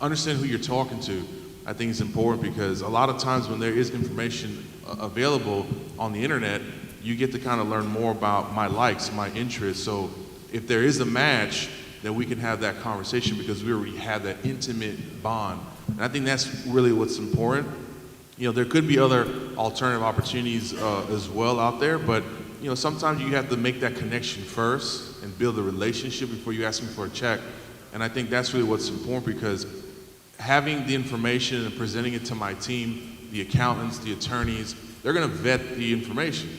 S10: understand who you're talking to. I think it's important because a lot of times when there is information available on the internet, you get to kind of learn more about my likes, my interests. So if there is a match, then we can have that conversation because we already have that intimate bond. And I think that's really what's important. You know, there could be other alternative opportunities as well out there, but you know, sometimes you have to make that connection first and build a relationship before you ask me for a check. And I think that's really what's important because having the information and presenting it to my team the accountants, the attorneys, they're going to vet the information.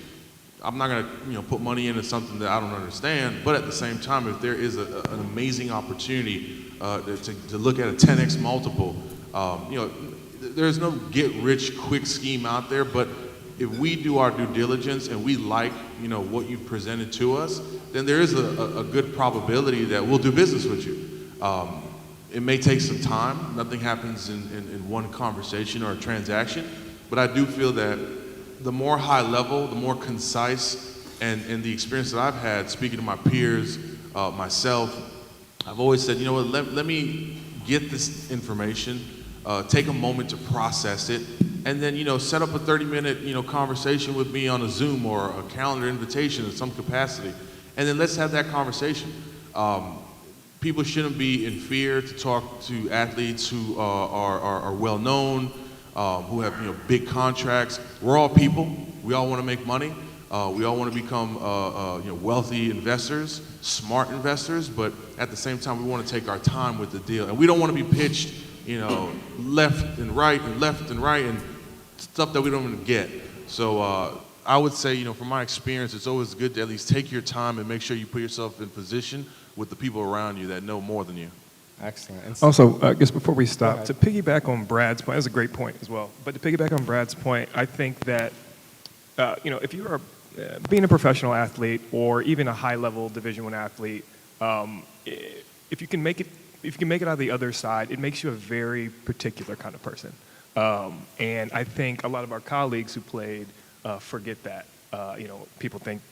S10: I'm not going to put money into something that I don't understand, but at the same time, if there is an amazing opportunity to look at a 10x multiple, there's no get-rich-quick scheme out there, but if we do our due diligence and we like what you've presented to us, then there is a good probability that we'll do business with you. It may take some time. Nothing happens in one conversation or a transaction, but I do feel that the more high level, the more concise, and the experience that I've had speaking to my peers, myself, I've always said, let me get this information, take a moment to process it, and then, set up a 30-minute, conversation with me on a Zoom or a calendar invitation in some capacity, and then let's have that conversation. People shouldn't be in fear to talk to athletes who are well-known, who have big contracts. We're all people. We all want to make money. We all want to become wealthy investors, smart investors. But at the same time, we want to take our time with the deal, and we don't want to be pitched, left and right and stuff that we don't even get. So I would say, from my experience, it's always good to at least take your time and make sure you put yourself in position with the people around you that know more than you.
S2: Excellent. And
S9: Also, I guess before we stop, to piggyback on Brad's point, that's a great point as well. But to piggyback on Brad's point, I think that, if you are being a professional athlete or even a high-level Division I athlete, if you can make it out of the other side, it makes you a very particular kind of person. And I think a lot of our colleagues who played forget that. People think,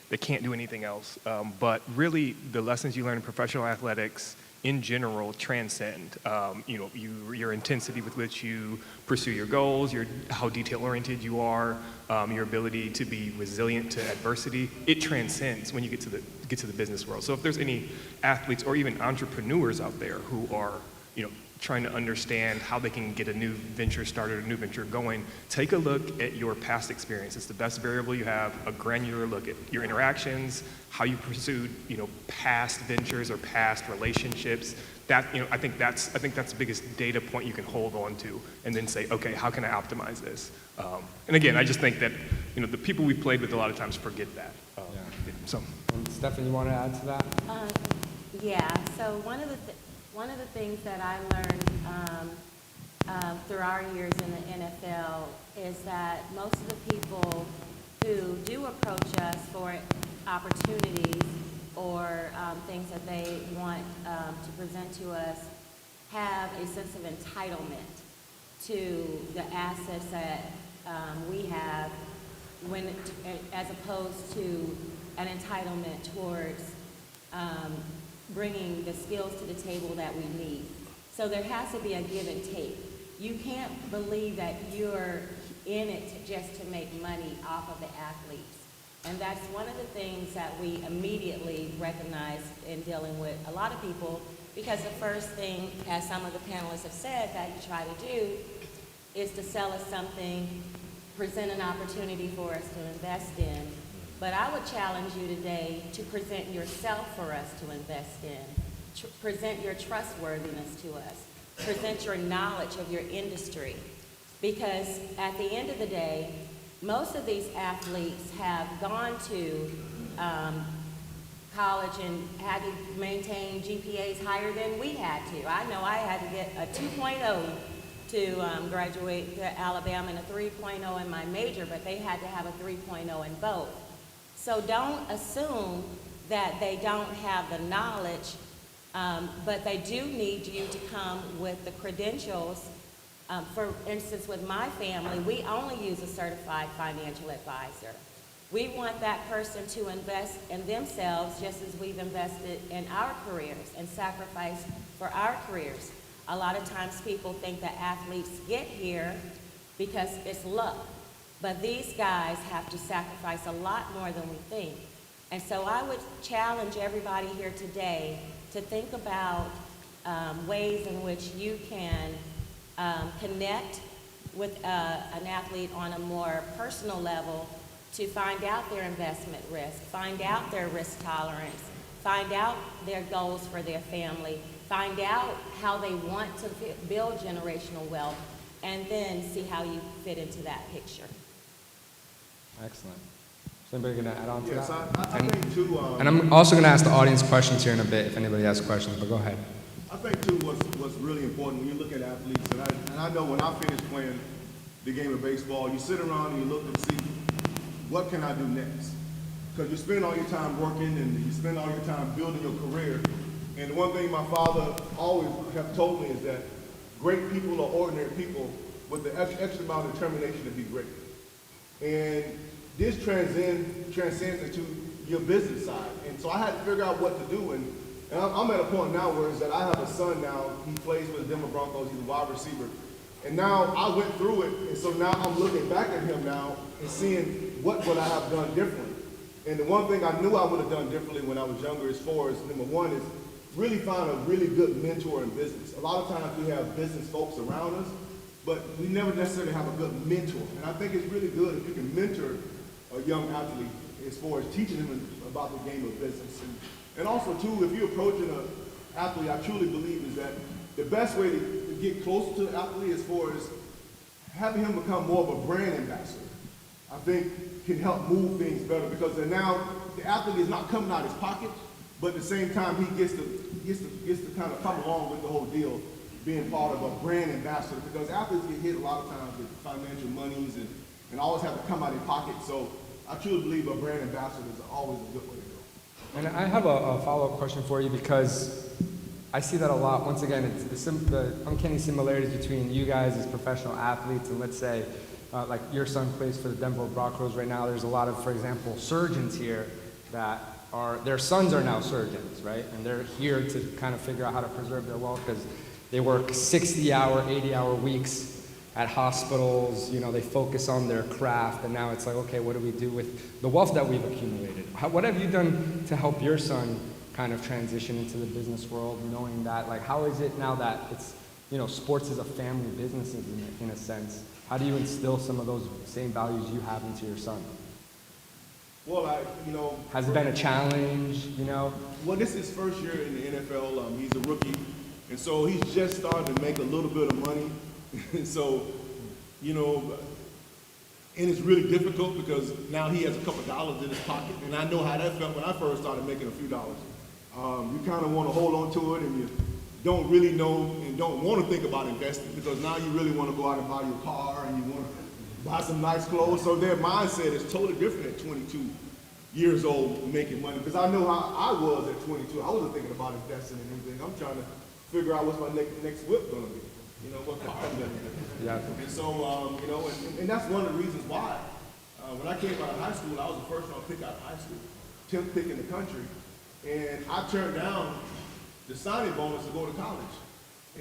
S9: they can't do anything else. But really, the lessons you learn in professional athletics in general transcend, your intensity with which you pursue your goals, how detail-oriented you are, your ability to be resilient to adversity. It transcends when you get to the business world. So if there's any athletes or even entrepreneurs out there who are, trying to understand how they can get a new venture started, a new venture going, take a look at your past experience. It's the best variable you have, a granular look at your interactions, how you pursued, past ventures or past relationships. That, I think that's the biggest data point you can hold on to, and then say, okay, how can I optimize this? And again, I just think that, the people we played with a lot of times forget that. So,
S2: Stephanie, you want to add to that?
S6: Yeah. So one of the things that I learned through our years in the NFL is that most of the people who do approach us for opportunities or things that they want to present to us have a sense of entitlement to the assets that we have, as opposed to an entitlement towards bringing the skills to the table that we need. So there has to be a give and take. You can't believe that you're in it just to make money off of the athletes. And that's one of the things that we immediately recognize in dealing with a lot of people, because the first thing, as some of the panelists have said, that you try to do is to sell us something, present an opportunity for us to invest in. But I would challenge you today to present yourself for us to invest in. Present your trustworthiness to us. Present your knowledge of your industry. Because at the end of the day, most of these athletes have gone to college and had to maintain GPAs higher than we had to. I know I had to get a 2.0 to graduate to Alabama and a 3.0 in my major, but they had to have a 3.0 in both. So don't assume that they don't have the knowledge, but they do need you to come with the credentials. For instance, with my family, we only use a certified financial advisor. We want that person to invest in themselves just as we've invested in our careers and sacrificed for our careers. A lot of times people think that athletes get here because it's luck. But these guys have to sacrifice a lot more than we think. And so I would challenge everybody here today to think about ways in which you can connect with an athlete on a more personal level to find out their investment risk, find out their risk tolerance, find out their goals for their family, find out how they want to build generational wealth, and then see how you fit into that picture.
S2: Excellent. Is anybody going to add on to
S8: Yes,
S2: that?
S8: I think too.
S2: And I'm also going to ask the audience questions here in a bit if anybody has questions, but go ahead.
S8: I think too what's really important when you look at athletes, and I know when I finished playing the game of baseball, you sit around and you look and see, what can I do next? Because you spend all your time working and you spend all your time building your career. And the one thing my father always have told me is that great people are ordinary people with the extra amount of determination to be great. And this transcends into your business side. And so I had to figure out what to do. And I'm at a point now where it's that I have a son now. He plays with the Denver Broncos. He's a wide receiver. And now I went through it, and so now I'm looking back at him now and seeing what would I have done differently. And the one thing I knew I would have done differently when I was younger as far as, number one, is really find a really good mentor in business. A lot of times we have business folks around us, but we never necessarily have a good mentor. And I think it's really good if you can mentor a young athlete as far as teaching him about the game of business. And also, too, if you're approaching an athlete, I truly believe is that the best way to get closer to the athlete as far as having him become more of a brand ambassador, I think can help move things better, because then now the athlete is not coming out of his pocket, but at the same time he gets to kind of come along with the whole deal, being part of a brand ambassador, because athletes get hit a lot of times with financial monies and always have to come out of their pocket. So I truly believe a brand ambassador is always a good way to go.
S2: And I have a follow-up question for you, because I see that a lot. Once again, it's the uncanny similarities between you guys as professional athletes and, let's say, like your son plays for the Denver Broncos right now. There's a lot of, for example, surgeons here that their sons are now surgeons, right? And they're here to kind of figure out how to preserve their wealth because they work 60-hour, 80-hour weeks at hospitals. You know, they focus on their craft, and now it's like, okay, what do we do with the wealth that we've accumulated? What have you done to help your son kind of transition into the business world, knowing that, like, how is it now that it's, you know, sports is a family business in a sense? How do you instill some of those same values you have into your son?
S8: Well,
S2: has it been a challenge, you know?
S8: Well, this is his first year in the NFL. He's a rookie, and so he's just starting to make a little bit of money. And so, you know, and it's really difficult because now he has a couple dollars in his pocket, and I know how that felt when I first started making a few dollars. You kind of want to hold on to it, and you don't really know and don't want to think about investing, because now you really want to go out and buy your car and you want to buy some nice clothes. So their mindset is totally different at 22 years old making money, because I know how I was at 22. I wasn't thinking about investing in anything. I'm trying to figure out what's my next whip going to be. You know, what car I'm going to get.
S2: Yeah.
S8: And so, you know, and that's one of the reasons why. When I came out of high school, I was the first round pick out of high school, 10th pick in the country. And I turned down the signing bonus to go to college.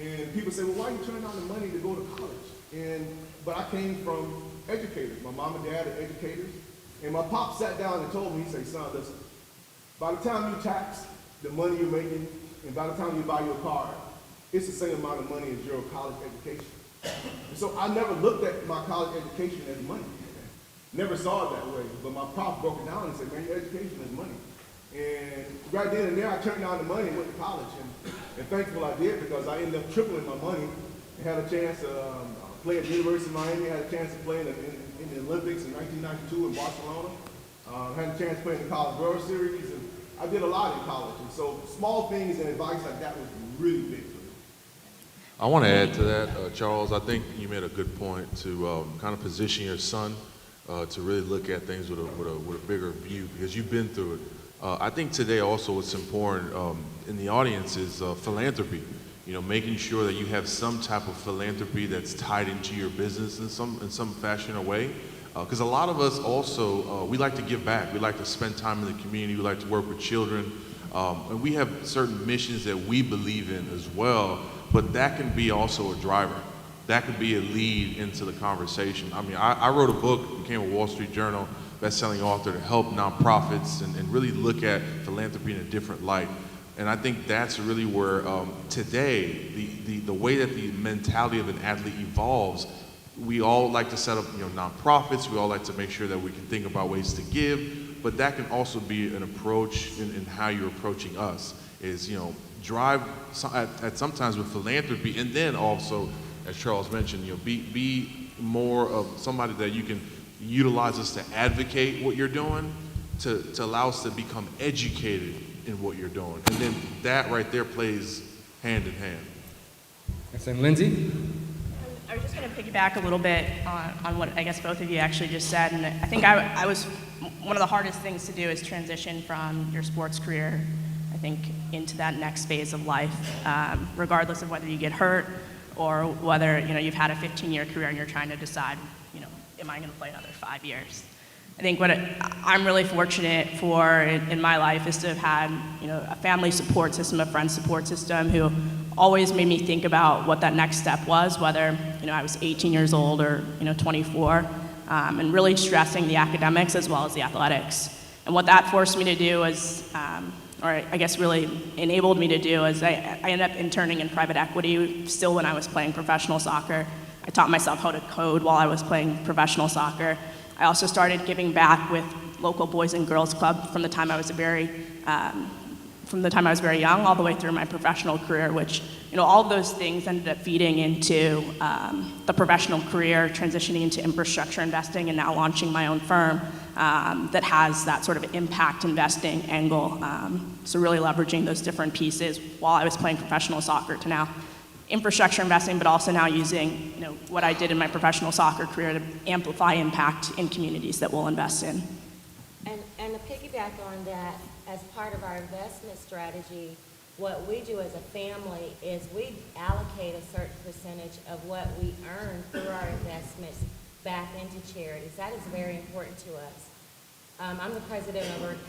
S8: And people say, well, why you turn down the money to go to college? But I came from educators. My mom and dad are educators. And my pop sat down and told me, he said, son, listen, by the time you tax the money you're making, and by the time you buy your car, it's the same amount of money as your college education. And so I never looked at my college education as money. Never saw it that way. But my pop broke it down and said, man, your education is money. And right then and there, I turned down the money and went to college. And thankful I did, because I ended up tripling my money. I had a chance to play at the University of Miami. I had a chance to play in the Olympics in 1992 in Barcelona. Had a chance to play in the College World Series. And I did a lot in college. And so small things and advice like that was really big for me.
S10: I want to add to that, Charles. I think you made a good point to kind of position your son to really look at things with a bigger view, because you've been through it. I think today also what's important in the audience is philanthropy. You know, making sure that you have some type of philanthropy that's tied into your business in some fashion or way. Because a lot of us also, we like to give back. We like to spend time in the community. We like to work with children. And we have certain missions that we believe in as well, but that can be also a driver. That could be a lead into the conversation. I mean, I wrote a book, became a Wall Street Journal best-selling author, to help nonprofits and really look at philanthropy in a different light. And I think that's really where today, the way that the mentality of an athlete evolves, we all like to set up nonprofits, we all like to make sure that we can think about ways to give, but that can also be an approach in how you're approaching us, is drive at sometimes with philanthropy, and then also as Charles mentioned, be more of somebody that you can utilize us to advocate what you're doing, to allow us to become educated in what you're doing. And then that right there plays hand in hand.
S2: Excellent. Lindsay?
S7: I was just going to piggyback a little bit on what I guess both of you actually just said. And I think I was, one of the hardest things to do is transition from your sports career, I think, into that next phase of life, regardless of whether you get hurt or whether, you've had a 15-year career and you're trying to decide, am I going to play another 5 years? I think what I'm really fortunate for in my life is to have had, a family support system, a friend support system who always made me think about what that next step was, whether, I was 18 years old or, 24, and really stressing the academics as well as the athletics. And what that forced me to do is, or I guess really enabled me to do, is I ended up interning in private equity still when I was playing professional soccer. I taught myself how to code while I was playing professional soccer. I also started giving back with local Boys and Girls Club from the time I was very young all the way through my professional career, which, all of those things ended up feeding into the professional career, transitioning into infrastructure investing, and now launching my own firm that has that sort of impact investing angle. So really leveraging those different pieces while I was playing professional soccer to now infrastructure investing, but also now using what I did in my professional soccer career to amplify impact in communities that we'll invest in.
S6: And to piggyback on that, as part of our investment strategy, what we do as a family is we allocate a certain percentage of what we earn through our investments back into charities. That is very important to us. I'm the president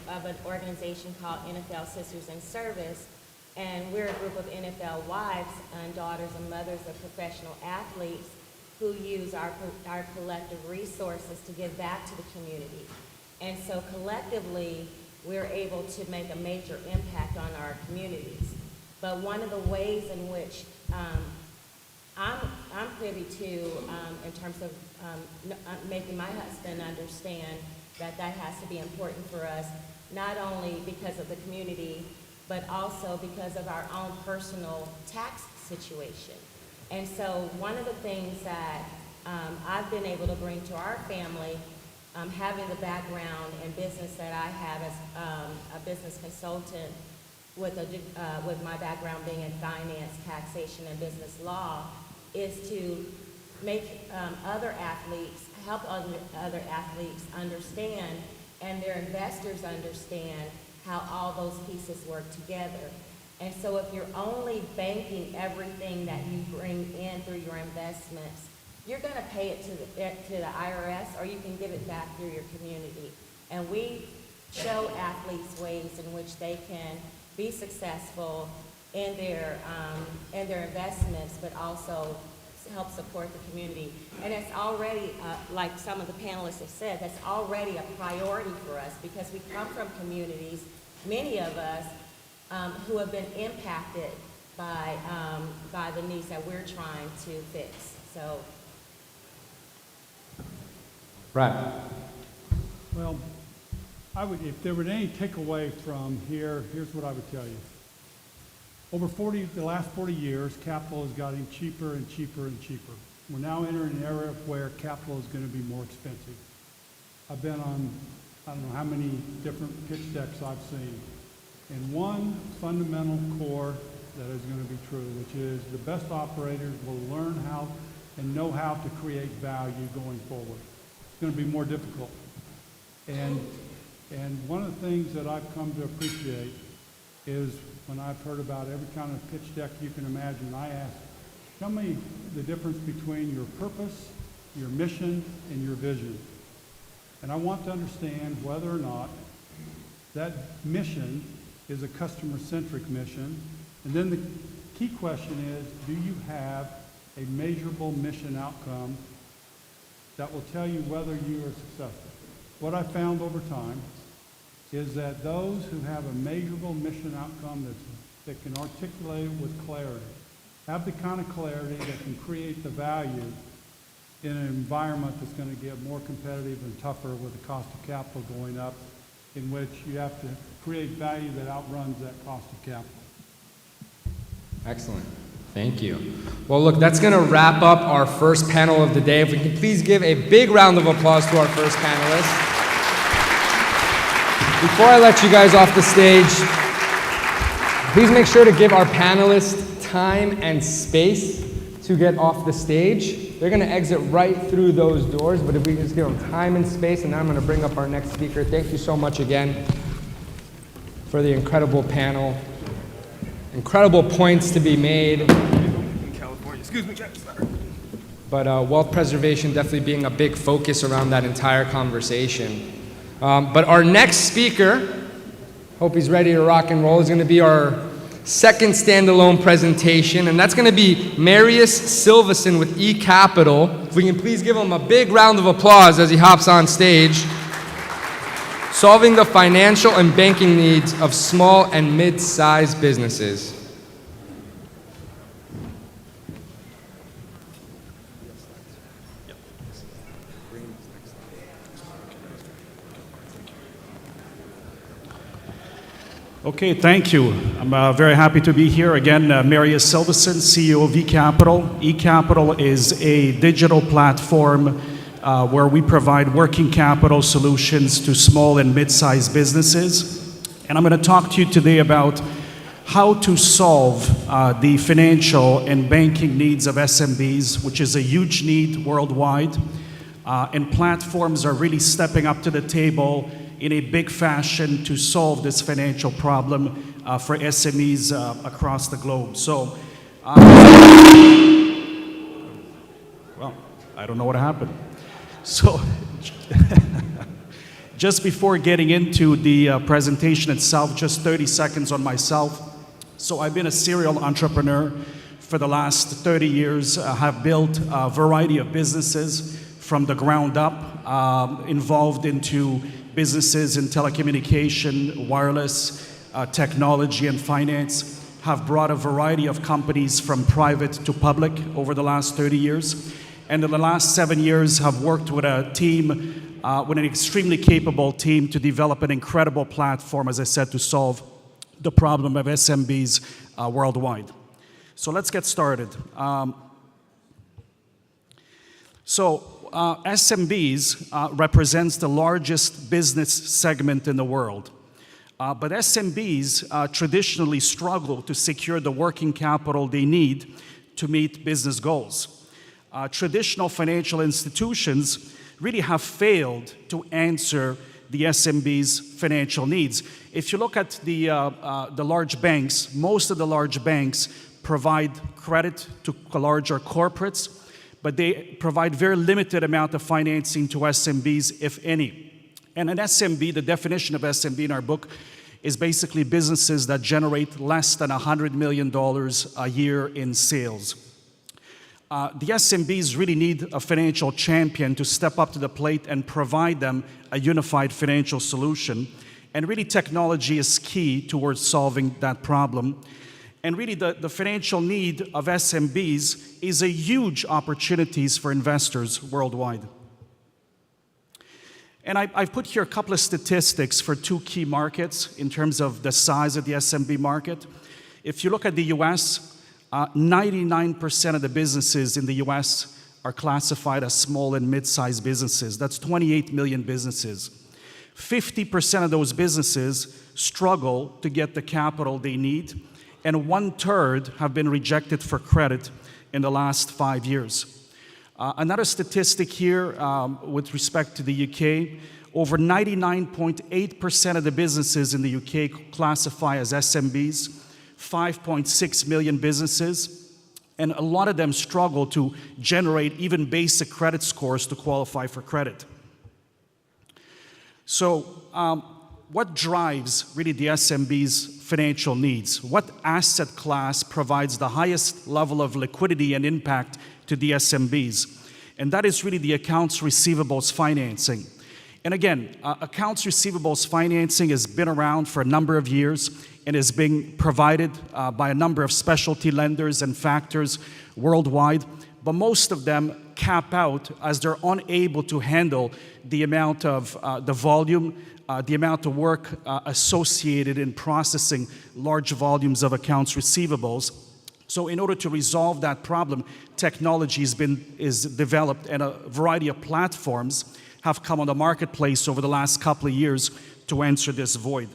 S6: of an organization called NFL Sisters in Service, and we're a group of NFL wives and daughters and mothers of professional athletes who use our collective resources to give back to the community. And so collectively, we're able to make a major impact on our communities. But one of the ways in which I'm privy to, in terms of making my husband understand that has to be important for us, not only because of the community, but also because of our own personal tax situation. And so one of the things that I've been able to bring to our family, having the background and business that I have as a business consultant with my background being in finance, taxation, and business law, is to make help other athletes understand, and their investors understand, how all those pieces work together. And so if you're only banking everything that you bring in through your investments, you're going to pay it to the IRS, or you can give it back through your community. And we show athletes ways in which they can be successful in their investments, but also help support the community. And it's already, like some of the panelists have said, that's already a priority for us, because we come from communities, many of us, who have been impacted by the needs that we're trying to fix. So.
S2: Right.
S13: Well, if there were any takeaway from here, here's what I would tell you. Over the last 40 years, capital is getting cheaper and cheaper and cheaper. We're now entering an era where capital is going to be more expensive. I've been on, I don't know how many different pitch decks I've seen. And one fundamental core that is going to be true, which is the best operators will learn how and know how to create value going forward. It's going to be more difficult. And one of the things that I've come to appreciate is when I've heard about every kind of pitch deck you can imagine, I ask, tell me the difference between your purpose, your mission, and your vision. And I want to understand whether or not that mission is a customer-centric mission. And then the key question is, do you have a measurable mission outcome that will tell you whether you are successful? What I found over time is that those who have a measurable mission outcome that can articulate it with clarity, have the kind of clarity that can create the value in an environment that's going to get more competitive and tougher with the cost of capital going up, in which you have to create value that outruns that cost of capital.
S2: Excellent. Thank you. Well, look, that's going to wrap up our first panel of the day. If we can please give a big round of applause to our first panelists. Before I let you guys off the stage, please make sure to give our panelists time and space to get off the stage. They're going to exit right through those doors, but if we can just give them time and space, and then I'm going to bring up our next speaker. Thank you so much again for the incredible panel. Incredible points to be made.
S9: In California. Excuse me, Jack. Sorry.
S2: But wealth preservation definitely being a big focus around that entire conversation. But our next speaker, hope he's ready to rock and roll, is going to be our second standalone presentation, and that's going to be Marius Silverson with eCapital. If we can please give him a big round of applause as he hops on stage. Solving the financial and banking needs of small and mid-sized businesses.
S14: Okay, thank you. I'm very happy to be here. Again, Marius Silverson, CEO of eCapital. eCapital is a digital platform where we provide working capital solutions to small and mid-sized businesses. And I'm going to talk to you today about how to solve the financial and banking needs of SMBs, which is a huge need worldwide. And platforms are really stepping up to the table in a big fashion to solve this financial problem for SMEs across the globe. So, well, I don't know what happened. So, just before getting into the presentation itself, just 30 seconds on myself. So I've been a serial entrepreneur for the last 30 years. I have built a variety of businesses from the ground up, involved into businesses in telecommunication, wireless, technology, and finance. Have brought a variety of companies from private to public over the last 30 years. And in the last 7 years, have worked with a team, with an extremely capable team to develop an incredible platform, as I said, to solve the problem of SMBs worldwide. So let's get started. SMBs represents the largest business segment in the world. But SMBs traditionally struggle to secure the working capital they need to meet business goals. Traditional financial institutions really have failed to answer the SMB's financial needs. If you look at the large banks, most of the large banks provide credit to larger corporates, but they provide very limited amount of financing to SMBs, if any. And an SMB, the definition of SMB in our book, is basically businesses that generate less than $100 million a year in sales. The SMBs really need a financial champion to step up to the plate and provide them a unified financial solution. And really technology is key towards solving that problem. And really the financial need of SMBs is a huge opportunities for investors worldwide. And I've put here a couple of statistics for two key markets in terms of the size of the SMB market. If you look at the US, 99% of the businesses in the US are classified as small and mid-sized businesses. That's 28 million businesses. 50% of those businesses struggle to get the capital they need, and 1/3 have been rejected for credit in the last 5 years. Another statistic here with respect to the UK, over 99.8% of the businesses in the UK classify as SMBs, 5.6 million businesses, and a lot of them struggle to generate even basic credit scores to qualify for credit. So what drives really the SMB's financial needs? What asset class provides the highest level of liquidity and impact to the SMBs? And that is really the accounts receivables financing. And again, accounts receivables financing has been around for a number of years and is being provided by a number of specialty lenders and factors worldwide, but most of them cap out as they're unable to handle the amount of the volume, the amount of work associated in processing large volumes of accounts receivables. So in order to resolve that problem, technology is developed, and a variety of platforms have come on the marketplace over the last couple of years to answer this void.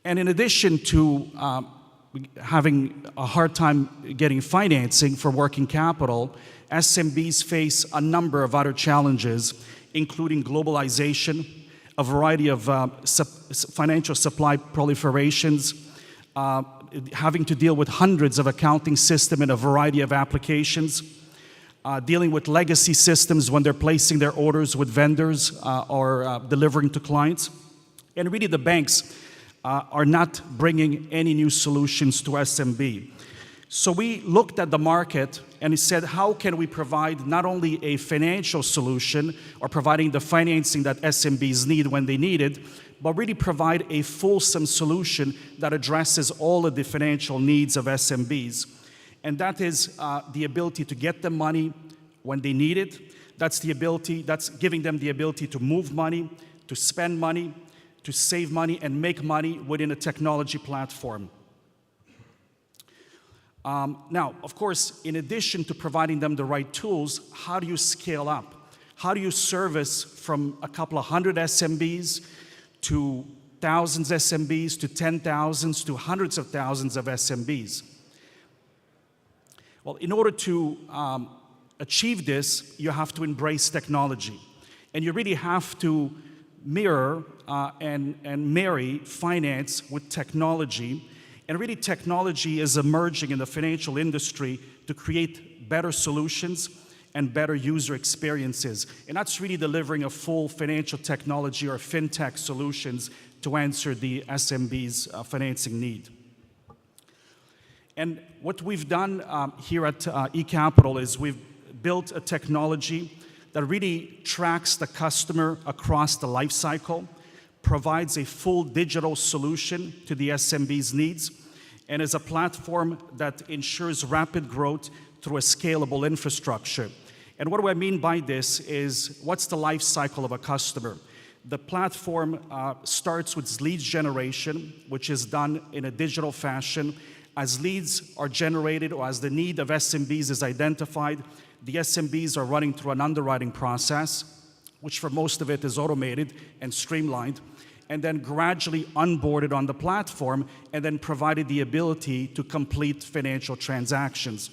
S14: And in addition to having a hard time getting financing for working capital, SMBs face a number of other challenges, including globalization, a variety of financial supply proliferations, having to deal with hundreds of accounting systems in a variety of applications, dealing with legacy systems when they're placing their orders with vendors or delivering to clients. And really the banks are not bringing any new solutions to SMB. So we looked at the market and we said, how can we provide not only a financial solution or providing the financing that SMBs need when they need it, but really provide a fulsome solution that addresses all of the financial needs of SMBs. And that is the ability to get them money when they need it. That's giving them the ability to move money, to spend money, to save money and make money within a technology platform. Now, of course, in addition to providing them the right tools, how do you scale up? How do you service from a couple of hundred SMBs to thousands of SMBs, to 10,000s, to hundreds of thousands of SMBs? Well, in order to achieve this, you have to embrace technology. And you really have to mirror and marry finance with technology. And really, technology is emerging in the financial industry to create better solutions and better user experiences. And that's really delivering a full financial technology or fintech solutions to answer the SMB's financing need. And what we've done here at eCapital is we've built a technology that really tracks the customer across the life cycle, provides a full digital solution to the SMB's needs, and is a platform that ensures rapid growth through a scalable infrastructure. And what do I mean by this is, what's the life cycle of a customer? The platform starts with leads generation, which is done in a digital fashion. As leads are generated or as the need of SMBs is identified, the SMBs are running through an underwriting process, which for most of it is automated and streamlined, and then gradually onboarded on the platform and then provided the ability to complete financial transactions.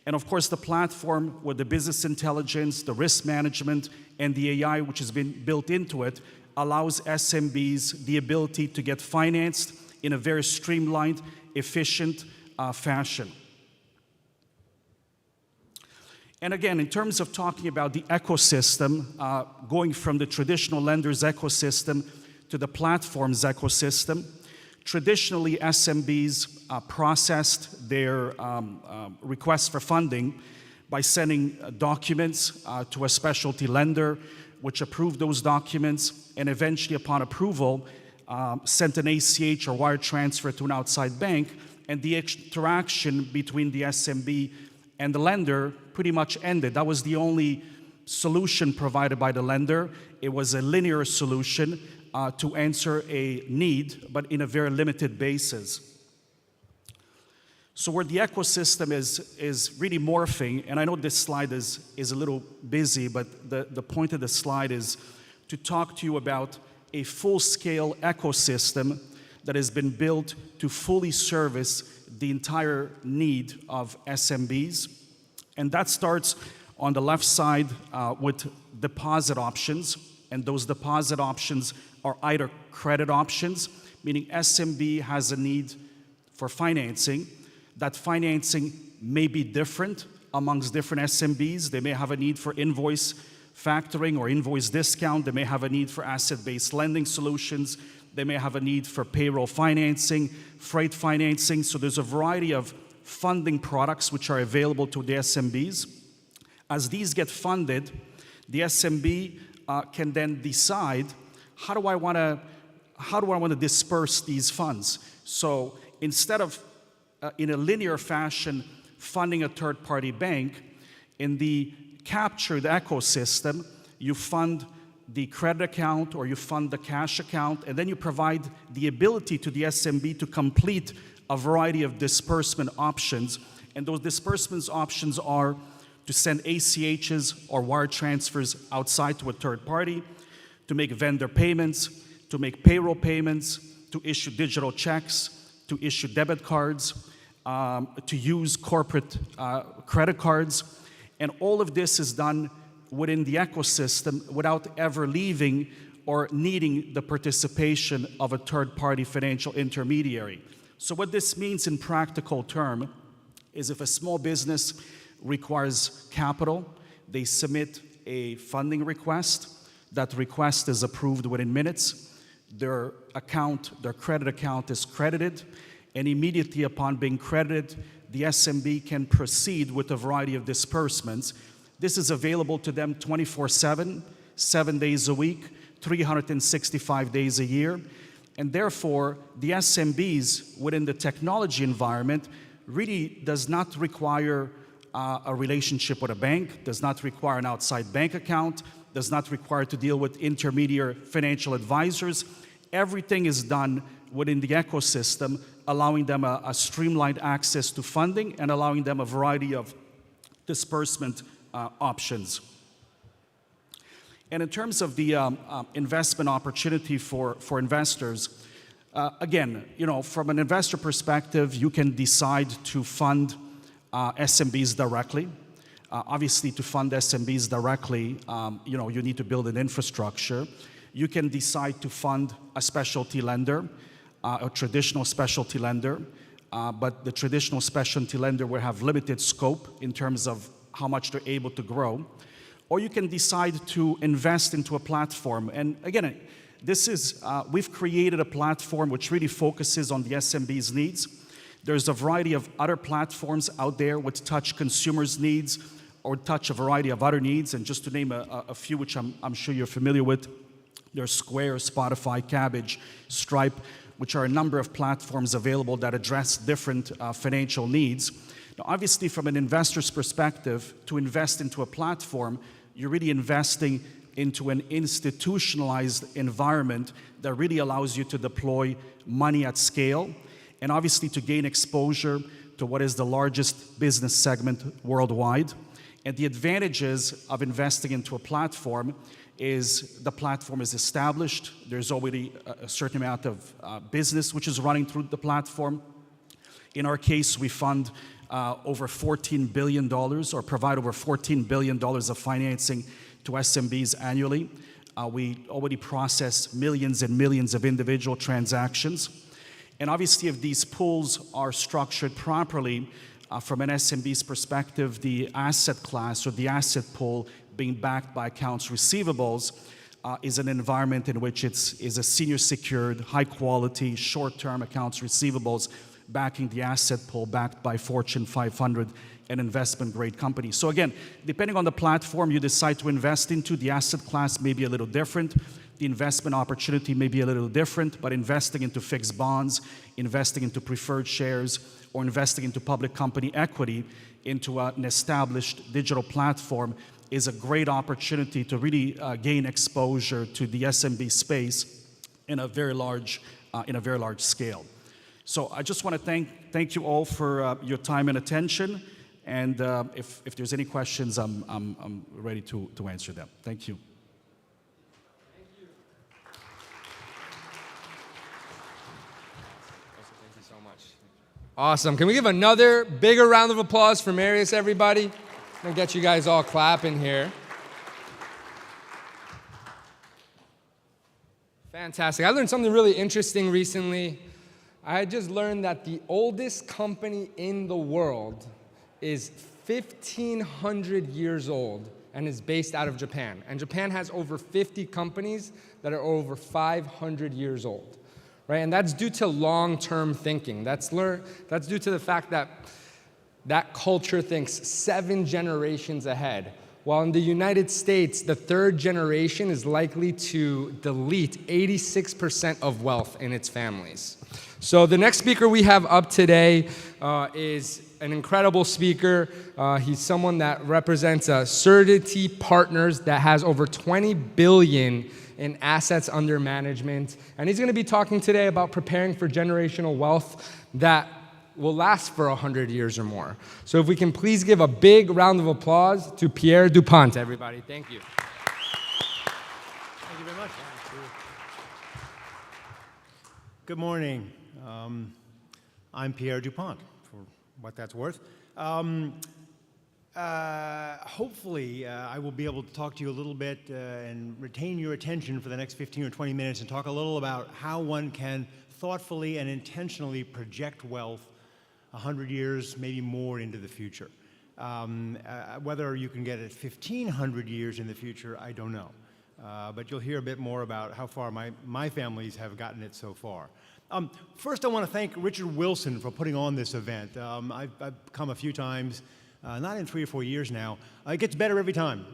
S14: And of course, the platform with the business intelligence, the risk management, and the AI which has been built into it allows SMBs the ability to get financed in a very streamlined, efficient fashion. And again, in terms of talking about the ecosystem, going from the traditional lender's ecosystem to the platform's ecosystem, traditionally SMBs processed their requests for funding by sending documents to a specialty lender, which approved those documents, and eventually upon approval, sent an ACH or wire transfer to an outside bank, and the interaction between the SMB and the lender pretty much ended. That was the only solution provided by the lender. It was a linear solution to answer a need, but in a very limited basis. So where the ecosystem is really morphing, and I know this slide is a little busy, but the point of the slide is to talk to you about a full-scale ecosystem that has been built to fully service the entire need of SMBs. And that starts on the left side with deposit options. And those deposit options are either credit options, meaning SMB has a need for financing. That financing may be different amongst different SMBs. They may have a need for invoice factoring or invoice discount. They may have a need for asset-based lending solutions. They may have a need for payroll financing, freight financing. So there's a variety of funding products which are available to the SMBs. As these get funded, the SMB can then decide, how do I want to disperse these funds? So instead of in a linear fashion funding a third-party bank, in the captured ecosystem, you fund the credit account or you fund the cash account, and then you provide the ability to the SMB to complete a variety of disbursement options. And those disbursement options are to send ACHs or wire transfers outside to a third party, to make vendor payments, to make payroll payments, to issue digital checks, to issue debit cards, to use corporate credit cards. And all of this is done within the ecosystem without ever leaving or needing the participation of a third-party financial intermediary. So what this means in practical terms is if a small business requires capital, they submit a funding request. That request is approved within minutes. Their credit account is credited, and immediately upon being credited, the SMB can proceed with a variety of disbursements. This is available to them 24/7, 7 days a week, 365 days a year. And therefore, the SMBs within the technology environment really does not require a relationship with a bank, does not require an outside bank account, does not require to deal with intermediary financial advisors. Everything is done within the ecosystem, allowing them a streamlined access to funding and allowing them a variety of disbursement options. And in terms of the investment opportunity for investors, again, from an investor perspective, you can decide to fund SMBs directly. Obviously, to fund SMBs directly, you need to build an infrastructure. You can decide to fund a specialty lender, a traditional specialty lender, but the traditional specialty lender will have limited scope in terms of how much they're able to grow. Or you can decide to invest into a platform. And again, we've created a platform which really focuses on the SMB's needs. There's a variety of other platforms out there which touch consumers' needs or touch a variety of other needs. And just to name a few, which I'm sure you're familiar with, there's Square, Spotify, Cabbage, Stripe, which are a number of platforms available that address different financial needs. Now, obviously, from an investor's perspective, to invest into a platform, you're really investing into an institutionalized environment that really allows you to deploy money at scale and obviously to gain exposure to what is the largest business segment worldwide. And the advantages of investing into a platform is the platform is established. There's already a certain amount of business which is running through the platform. In our case, we fund over $14 billion or provide over $14 billion of financing to SMBs annually. We already process millions and millions of individual transactions. And obviously, if these pools are structured properly, from an SMB's perspective, the asset class or the asset pool being backed by accounts receivables is an environment in which is a senior secured, high quality, short-term accounts receivables backing the asset pool backed by Fortune 500 and investment grade companies. So again, depending on the platform you decide to invest into, the asset class may be a little different. The investment opportunity may be a little different, but investing into fixed bonds, investing into preferred shares, or investing into public company equity into an established digital platform is a great opportunity to really gain exposure to the SMB space in a very large scale. So I just want to thank you all for your time and attention. And if there's any questions, I'm ready to answer them. Thank you.
S2: Thank you so much. Awesome. Can we give another bigger round of applause for Marius, everybody? I'm going to get you guys all clapping here. Fantastic. I learned something really interesting recently. I just learned that the oldest company in the world is 1,500 years old and is based out of Japan. And Japan has over 50 companies that are over 500 years old, right? And that's due to long-term thinking. That's due to the fact that that culture thinks 7 generations ahead. While in the United States, the 3rd generation is likely to delete 86% of wealth in its families. So the next speaker we have up today is an incredible speaker. He's someone that represents Certity Partners that has over 20 billion in assets under management. And he's going to be talking today about preparing for generational wealth that will last for 100 years or more. So if we can please give a big round of applause to Pierre Dupont, everybody. Thank you.
S15: Thank you very much. Good morning. I'm Pierre Dupont, for what that's worth. Hopefully, I will be able to talk to you a little bit and retain your attention for the next 15 or 20 minutes and talk a little about how one can thoughtfully and intentionally project wealth 100 years, maybe more into the future. Whether you can get it 1,500 years in the future, I don't know. But you'll hear a bit more about how far my families have gotten it so far. First, I want to thank Richard Wilson for putting on this event. I've come a few times, not in 3 or 4 years now. It gets better every time.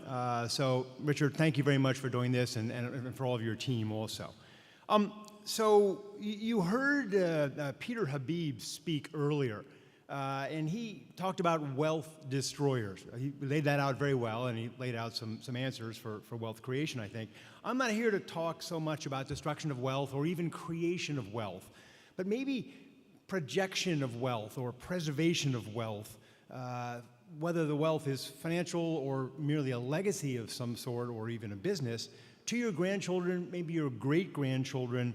S15: So, Richard, thank you very much for doing this and for all of your team also. So you heard Peter Habib speak earlier, and he talked about wealth destroyers. He laid that out very well, and he laid out some answers for wealth creation, I think. I'm not here to talk so much about destruction of wealth or even creation of wealth, but maybe projection of wealth or preservation of wealth, whether the wealth is financial or merely a legacy of some sort or even a business, to your grandchildren, maybe your great-grandchildren,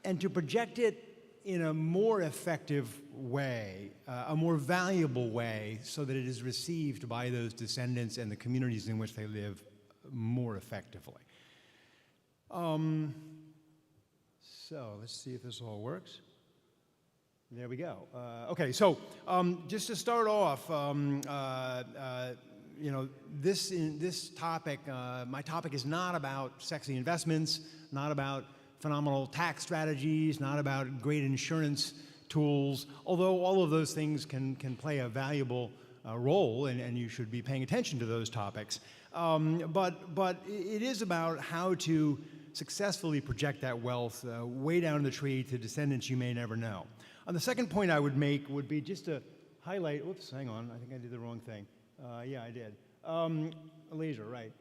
S15: and to project it in a more effective way, a more valuable way, so that it is received by those descendants and the communities in which they live more effectively. So let's see if this all works. There we go. Okay, so just to start off, you know, this topic, my topic is not about sexy investments, not about phenomenal tax strategies, not about great insurance tools, although all of those things can play a valuable role, and you should be paying attention to those topics. But it is about how to successfully project that wealth way down the tree to descendants you may never know. The second point I would make would be just to highlight, oops, hang on, I think I did the wrong thing. Yeah, I did. Laser, right.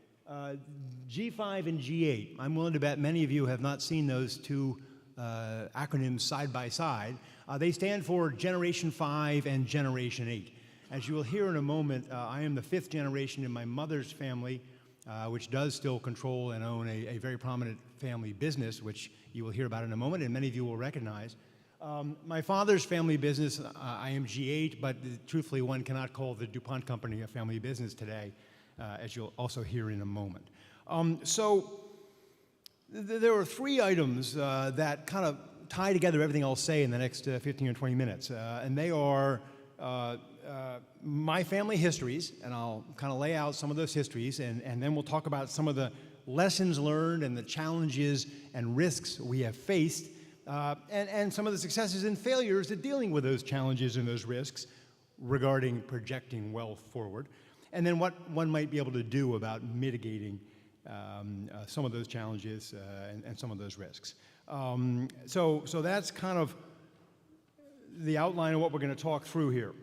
S15: G5 and G8. I'm willing to bet many of you have not seen those two acronyms side by side. They stand for Generation 5 and Generation 8. As you will hear in a moment, I am the 5th generation in my mother's family, which does still control and own a very prominent family business, which you will hear about in a moment, and many of you will recognize. My father's family business, I am G8, but truthfully, one cannot call the DuPont Company a family business today, as you'll also hear in a moment. So there are 3 items that kind of tie together everything I'll say in the next 15 or 20 minutes, and they are my family histories, and I'll kind of lay out some of those histories, and then we'll talk about some of the lessons learned and the challenges and risks we have faced, and some of the successes and failures at dealing with those challenges and those risks regarding projecting wealth forward, and then what one might be able to do about mitigating some of those challenges and some of those risks. So that's kind of the outline of what we're going to talk through here.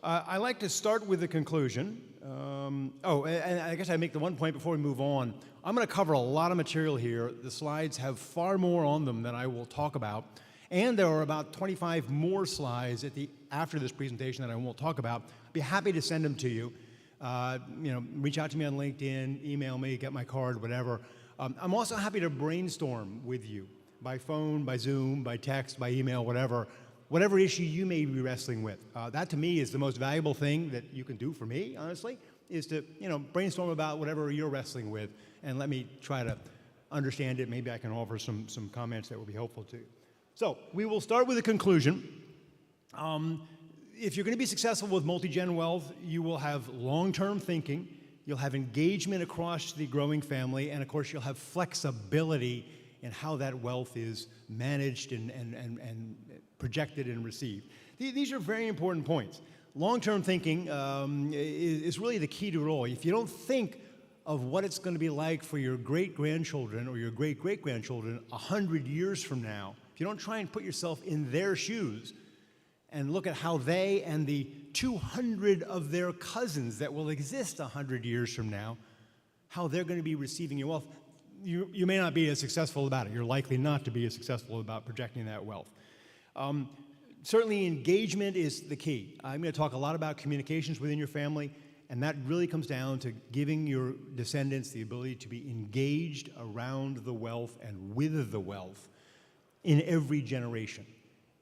S15: I like to start with the conclusion. And I guess I make the one point before we move on. I'm going to cover a lot of material here. The slides have far more on them than I will talk about. And there are about 25 more slides after this presentation that I won't talk about. I'd be happy to send them to you. Reach out to me on LinkedIn, email me, get my card, whatever. I'm also happy to brainstorm with you by phone, by Zoom, by text, by email, whatever issue you may be wrestling with. That to me is the most valuable thing that you can do for me, honestly, is to brainstorm about whatever you're wrestling with and let me try to understand it. Maybe I can offer some comments that will be helpful to you. So we will start with a conclusion. If you're going to be successful with multi-gen wealth, you will have long-term thinking, you'll have engagement across the growing family, and of course you'll have flexibility in how that wealth is managed and projected and received. These are very important points. Long-term thinking is really the key to it all. If you don't think of what it's going to be like for your great-grandchildren or your great-great-grandchildren 100 years from now, if you don't try and put yourself in their shoes and look at how they and the 200 of their cousins that will exist 100 years from now, how they're going to be receiving your wealth, you may not be as successful about it. You're likely not to be as successful about projecting that wealth. Certainly engagement is the key. I'm going to talk a lot about communications within your family, and that really comes down to giving your descendants the ability to be engaged around the wealth and with the wealth in every generation.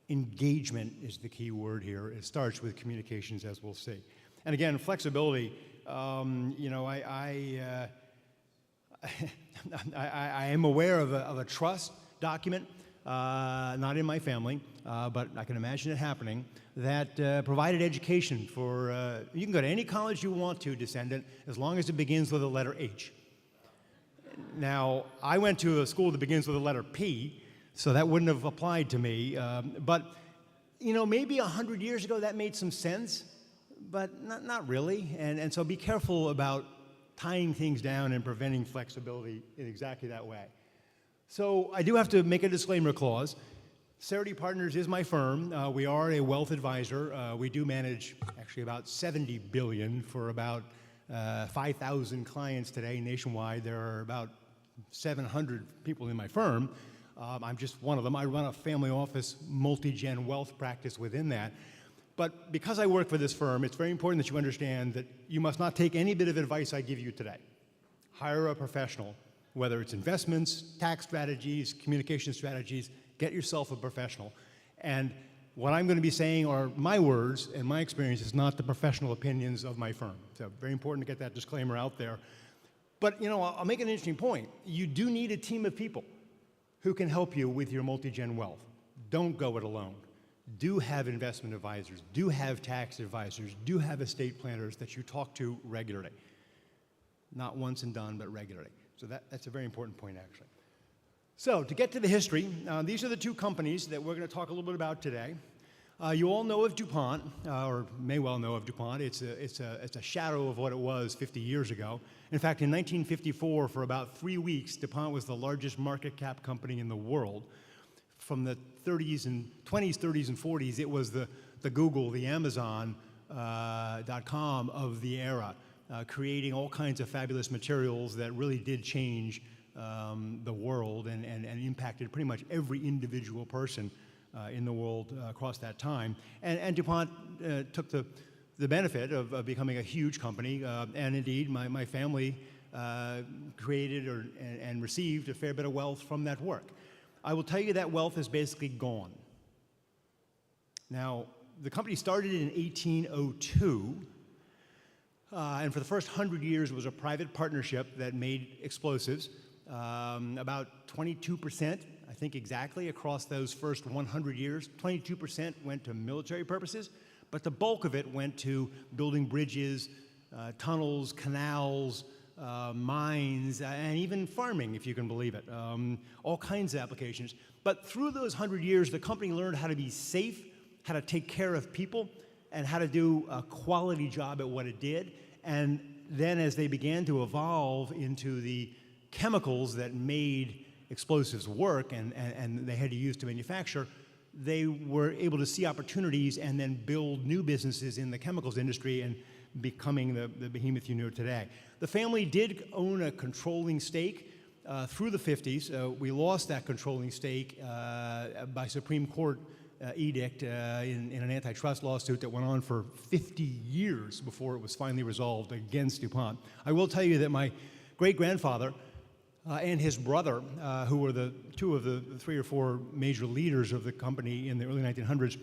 S15: Engagement is the key word here. It starts with communications, as we'll see. And again, flexibility, you know, I am aware of a trust document, not in my family, but I can imagine it happening, that provided education for, you can go to any college you want to, descendant, as long as it begins with the letter H. Now, I went to a school that begins with the letter P, so that wouldn't have applied to me. But, you know, maybe 100 years ago that made some sense, but not really. And so be careful about tying things down and preventing flexibility in exactly that way. So I do have to make a disclaimer clause. Cerity Partners is my firm. We are a wealth advisor. We do manage actually about $70 billion for about 5,000 clients today nationwide. There are about 700 people in my firm. I'm just one of them. I run a family office multi-gen wealth practice within that. But because I work for this firm, it's very important that you understand that you must not take any bit of advice I give you today. Hire a professional, whether it's investments, tax strategies, communication strategies. Get yourself a professional. And what I'm going to be saying are my words and my experiences, not the professional opinions of my firm. So very important to get that disclaimer out there. But, you know, I'll make an interesting point. You do need a team of people who can help you with your multi-gen wealth. Don't go it alone. Do have investment advisors, do have tax advisors, do have estate planners that you talk to regularly. Not once and done, but regularly. So that's a very important point, actually. So to get to the history, these are the two companies that we're going to talk a little bit about today. You all know of DuPont, or may well know of DuPont. It's a shadow of what it was 50 years ago. In fact, in 1954, for about 3 weeks, DuPont was the largest market cap company in the world. From the 20s, 30s, and 40s, it was the Google, the Amazon .com of the era, creating all kinds of fabulous materials that really did change the world and impacted pretty much every individual person in the world across that time. And DuPont took the benefit of becoming a huge company, and indeed my family created and received a fair bit of wealth from that work. I will tell you that wealth is basically gone. Now, the company started in 1802, and for the first 100 years it was a private partnership that made explosives. About 22%, I think exactly, across those first 100 years, 22% went to military purposes, but the bulk of it went to building bridges, tunnels, canals, mines, and even farming, if you can believe it. All kinds of applications. But through those 100 years, the company learned how to be safe, how to take care of people, and how to do a quality job at what it did. And then as they began to evolve into the chemicals that made explosives work and they had to use to manufacture, they were able to see opportunities and then build new businesses in the chemicals industry and becoming the behemoth you know today. The family did own a controlling stake through the 50s. We lost that controlling stake by Supreme Court edict in an antitrust lawsuit that went on for 50 years before it was finally resolved against DuPont. I will tell you that my great-grandfather and his brother, who were the two of the 3 or 4 major leaders of the company in the early 1900s,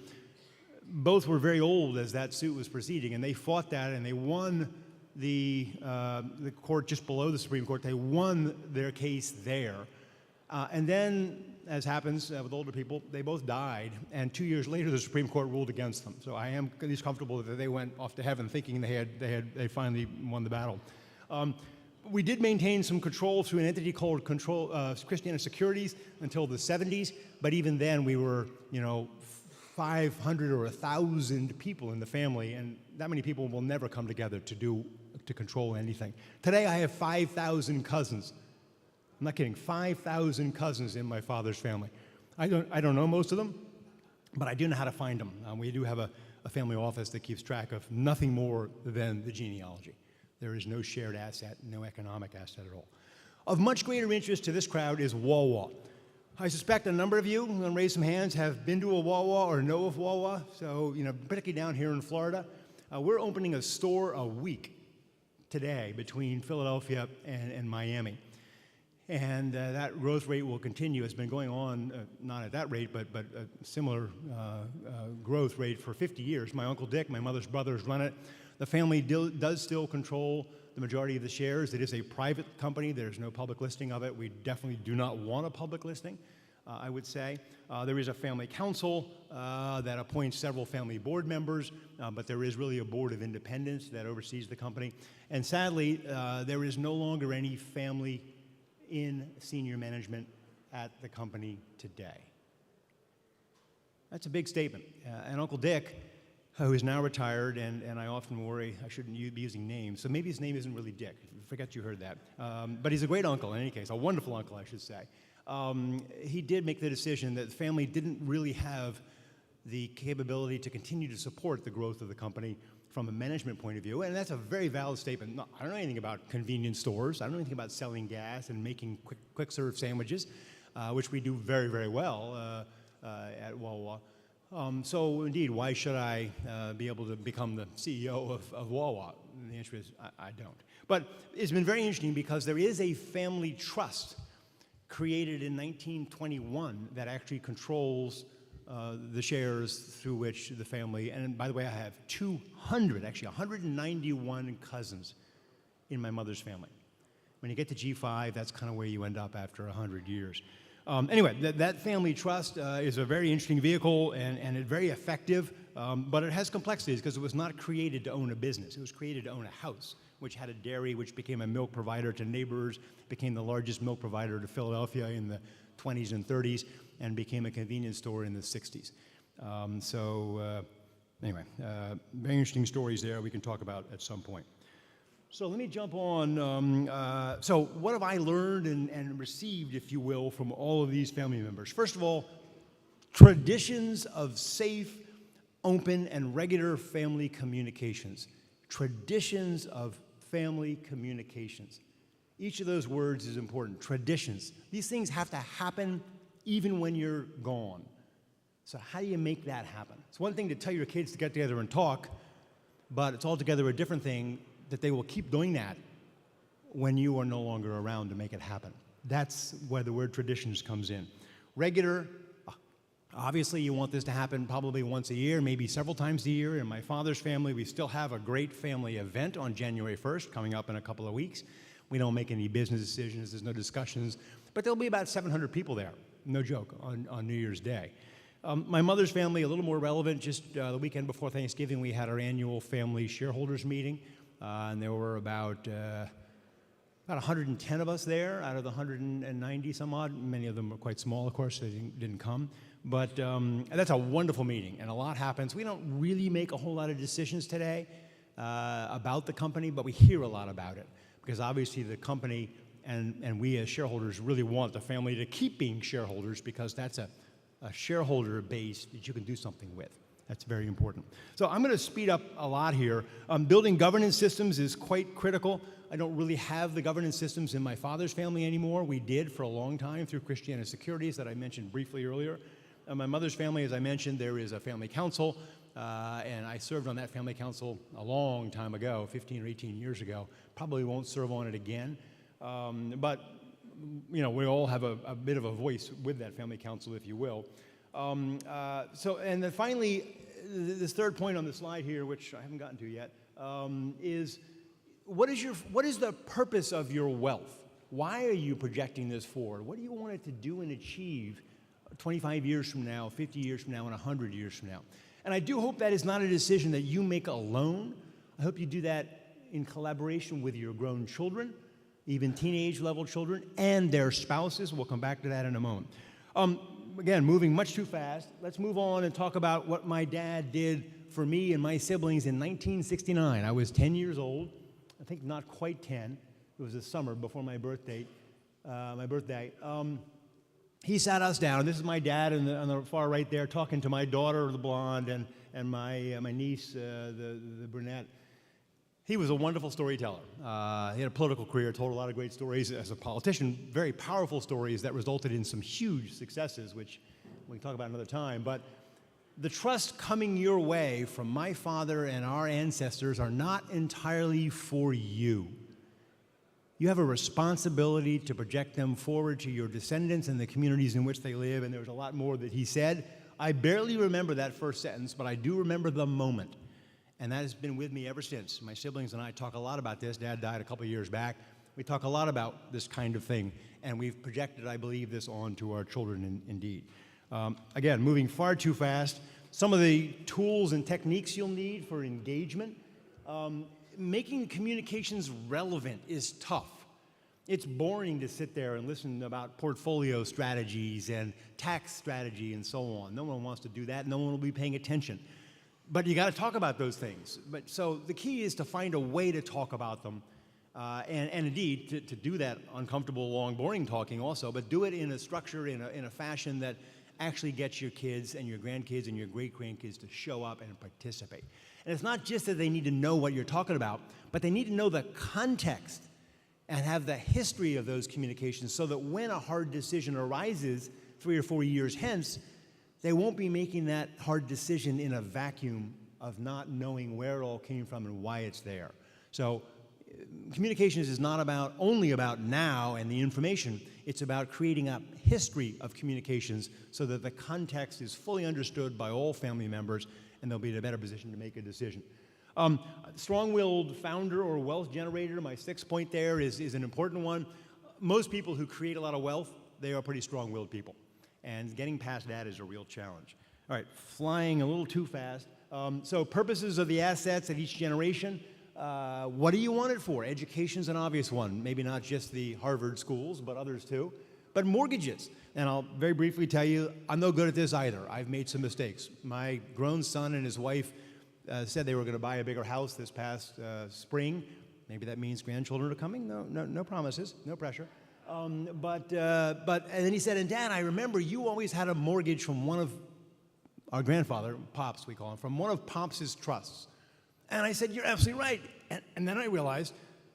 S15: both were very old as that suit was proceeding, and they fought that, and they won the court just below the Supreme Court. They won their case there. And then, as happens with older people, they both died, and 2 years later the Supreme Court ruled against them. So I am at least comfortable that they went off to heaven thinking they finally won the battle. We did maintain some control through an entity called Christiana Securities until the 70s, but even then we were, 500 or 1,000 people in the family, and that many people will never come together to control anything. Today I have 5,000 cousins. I'm not kidding, 5,000 cousins in my father's family. I don't know most of them, but I do know how to find them. We do have a family office that keeps track of nothing more than the genealogy. There is no shared asset, no economic asset at all. Of much greater interest to this crowd is Wawa. I suspect a number of you, I'm going to raise some hands, have been to a Wawa or know of Wawa. So, particularly down here in Florida, we're opening a store a week today between Philadelphia and Miami. And that growth rate will continue. It's been going on, not at that rate, but a similar growth rate for 50 years. My Uncle Dick, my mother's brothers run it. The family does still control the majority of the shares. It is a private company. There's no public listing of it. We definitely do not want a public listing, I would say. There is a family council that appoints several family board members, but there is really a board of independents that oversees the company. And sadly, there is no longer any family in senior management at the company today. That's a big statement. And Uncle Dick, who is now retired, and I often worry I shouldn't be using names, so maybe his name isn't really Dick. I forget you heard that. But he's a great uncle in any case, a wonderful uncle, I should say. He did make the decision that the family didn't really have the capability to continue to support the growth of the company from a management point of view, and that's a very valid statement. No, I don't know anything about convenience stores. I don't know anything about selling gas and making quick-serve sandwiches, which we do very, very well at Wawa. So indeed, why should I be able to become the CEO of Wawa? And the answer is I don't. But it's been very interesting because there is a family trust created in 1921 that actually controls the shares through which the family, and by the way, I have 191 cousins in my mother's family. When you get to G5, that's kind of where you end up after 100 years. Anyway, that family trust is a very interesting vehicle and it's very effective, but it has complexities because it was not created to own a business. It was created to own a house, which had a dairy, which became a milk provider to neighbors, became the largest milk provider to Philadelphia in the 20s and 30s, and became a convenience store in the 60s. Anyway, very interesting stories there we can talk about at some point. So let me jump on. So what have I learned and received, if you will, from all of these family members? First of all, traditions of safe, open, and regular family communications. Traditions of family communications. Each of those words is important. Traditions. These things have to happen even when you're gone. So how do you make that happen? It's one thing to tell your kids to get together and talk, but it's altogether a different thing that they will keep doing that when you are no longer around to make it happen. That's where the word traditions comes in. Regular, obviously you want this to happen probably once a year, maybe several times a year. In my father's family, we still have a great family event on January 1st coming up in a couple of weeks. We don't make any business decisions, there's no discussions, but there'll be about 700 people there, no joke, on New Year's Day. My mother's family, a little more relevant, just the weekend before Thanksgiving, we had our annual family shareholders meeting, and there were about 110 of us there out of the 190 some odd. Many of them were quite small, of course, so they didn't come. But that's a wonderful meeting, and a lot happens. We don't really make a whole lot of decisions today about the company, but we hear a lot about it, because obviously the company and we as shareholders really want the family to keep being shareholders, because that's a shareholder base that you can do something with. That's very important. So I'm going to speed up a lot here. Building governance systems is quite critical. I don't really have the governance systems in my father's family anymore. We did for a long time through Christiana Securities that I mentioned briefly earlier. My mother's family, as I mentioned, there is a family council, and I served on that family council a long time ago, 15 or 18 years ago. Probably won't serve on it again. But we all have a bit of a voice with that family council, if you will. And then finally, this third point on the slide here, which I haven't gotten to yet, is what is the purpose of your wealth? Why are you projecting this forward? What do you want it to do and achieve 25 years from now, 50 years from now, and 100 years from now? And I do hope that is not a decision that you make alone. I hope you do that in collaboration with your grown children, even teenage-level children, and their spouses. We'll come back to that in a moment. Again, moving much too fast, let's move on and talk about what my dad did for me and my siblings in 1969. I was 10 years old, I think not quite 10. It was the summer before my birthday. he sat us down. This is my dad on the far right there, talking to my daughter, the blonde, and my niece, the brunette. He was a wonderful storyteller. He had a political career, told a lot of great stories as a politician, very powerful stories that resulted in some huge successes, which we can talk about another time. But the trust coming your way from my father and our ancestors are not entirely for you. You have a responsibility to project them forward to your descendants and the communities in which they live, and there was a lot more that he said. I barely remember that first sentence, but I do remember the moment. And that has been with me ever since. My siblings and I talk a lot about this. Dad died a couple years back. We talk a lot about this kind of thing, and we've projected, I believe, this on to our children indeed. Again, moving far too fast. Some of the tools and techniques you'll need for engagement. Making communications relevant is tough. It's boring to sit there and listen about portfolio strategies and tax strategy and so on. No one wants to do that. No one will be paying attention. But you got to talk about those things. So the key is to find a way to talk about them, and indeed to do that uncomfortable, long, boring talking also, but do it in a structure, in a fashion that actually gets your kids and your grandkids and your great-grandkids to show up and participate. And it's not just that they need to know what you're talking about, but they need to know the context and have the history of those communications so that when a hard decision arises 3 or 4 years hence, they won't be making that hard decision in a vacuum of not knowing where it all came from and why it's there. So communications is not only about now and the information, it's about creating a history of communications so that the context is fully understood by all family members and they'll be in a better position to make a decision. Strong-willed founder or wealth generator, my 6th point there is an important one. Most people who create a lot of wealth, they are pretty strong-willed people. And getting past that is a real challenge. All right, flying a little too fast. So purposes of the assets at each generation, what do you want it for? Education's an obvious one. Maybe not just the Harvard schools, but others too. But mortgages, and I'll very briefly tell you, I'm no good at this either. I've made some mistakes. My grown son and his wife said they were going to buy a bigger house this past spring. Maybe that means grandchildren are coming. No promises, no pressure. But and then he said, and Dad, I remember you always had a mortgage from one of our grandfather, Pops we call him, from one of Pops' trusts. And I said, you're absolutely right. And then I realized,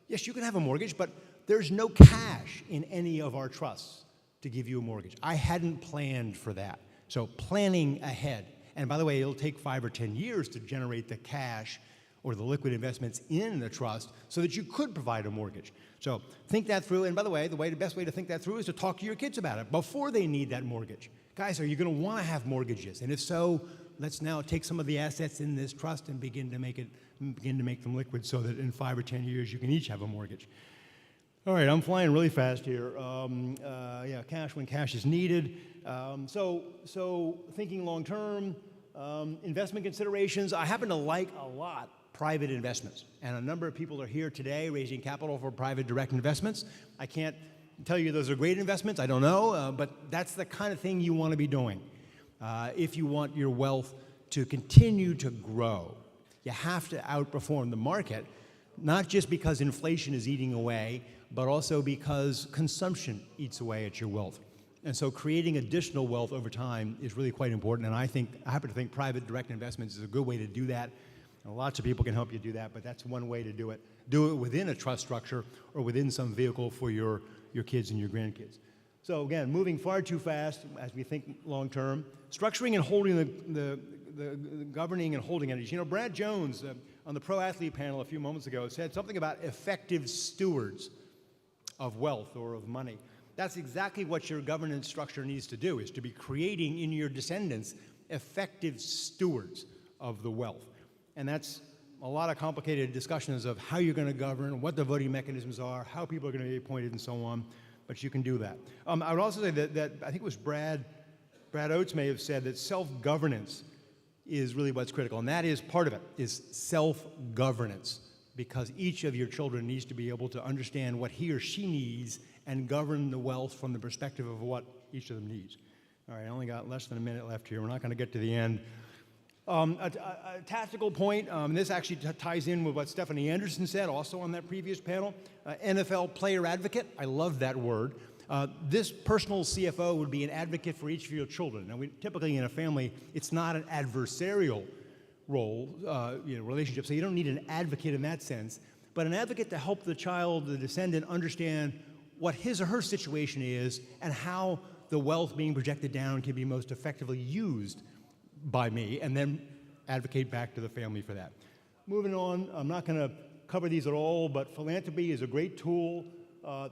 S15: yes, you can have a mortgage, but there's no cash in any of our trusts to give you a mortgage. I hadn't planned for that. So planning ahead. And by the way, it'll take 5 or 10 years to generate the cash or the liquid investments in the trust so that you could provide a mortgage. So think that through. And by the way, the best way to think that through is to talk to your kids about it before they need that mortgage. Guys, are you going to want to have mortgages? And if so, let's now take some of the assets in this trust and begin to make them liquid so that in 5 or 10 years you can each have a mortgage. All right, I'm flying really fast here. Cash when cash is needed. So thinking long term, investment considerations. I happen to like a lot private investments, and a number of people are here today raising capital for private direct investments. I can't tell you those are great investments. I don't know, but that's the kind of thing you want to be doing if you want your wealth to continue to grow. You have to outperform the market, not just because inflation is eating away, but also because consumption eats away at your wealth. And so creating additional wealth over time is really quite important, and I happen to think private direct investments is a good way to do that. And lots of people can help you do that, but that's one way to do it. Do it within a trust structure or within some vehicle for your kids and your grandkids. So again, moving far too fast as we think long term. Structuring and holding the governing and holding entities. You know, Brad Jones on the Pro Athlete panel a few moments ago said something about effective stewards of wealth or of money. That's exactly what your governance structure needs to do, is to be creating in your descendants effective stewards of the wealth. And that's a lot of complicated discussions of how you're going to govern, what the voting mechanisms are, how people are going to be appointed, and so on. But you can do that. I would also say that I think it was Brad Oates may have said that self-governance is really what's critical. And that is part of it, is self-governance. Because each of your children needs to be able to understand what he or she needs and govern the wealth from the perspective of what each of them needs. All right, I only got less than a minute left here. We're not going to get to the end. A tactical point, and this actually ties in with what Stephanie Anderson said also on that previous panel, NFL player advocate. I love that word. This personal CFO would be an advocate for each of your children. Now, typically in a family, it's not an adversarial role, relationship, so you don't need an advocate in that sense, but an advocate to help the child, the descendant, understand what his or her situation is and how the wealth being projected down can be most effectively used by me, and then advocate back to the family for that. Moving on, I'm not going to cover these at all, but philanthropy is a great tool.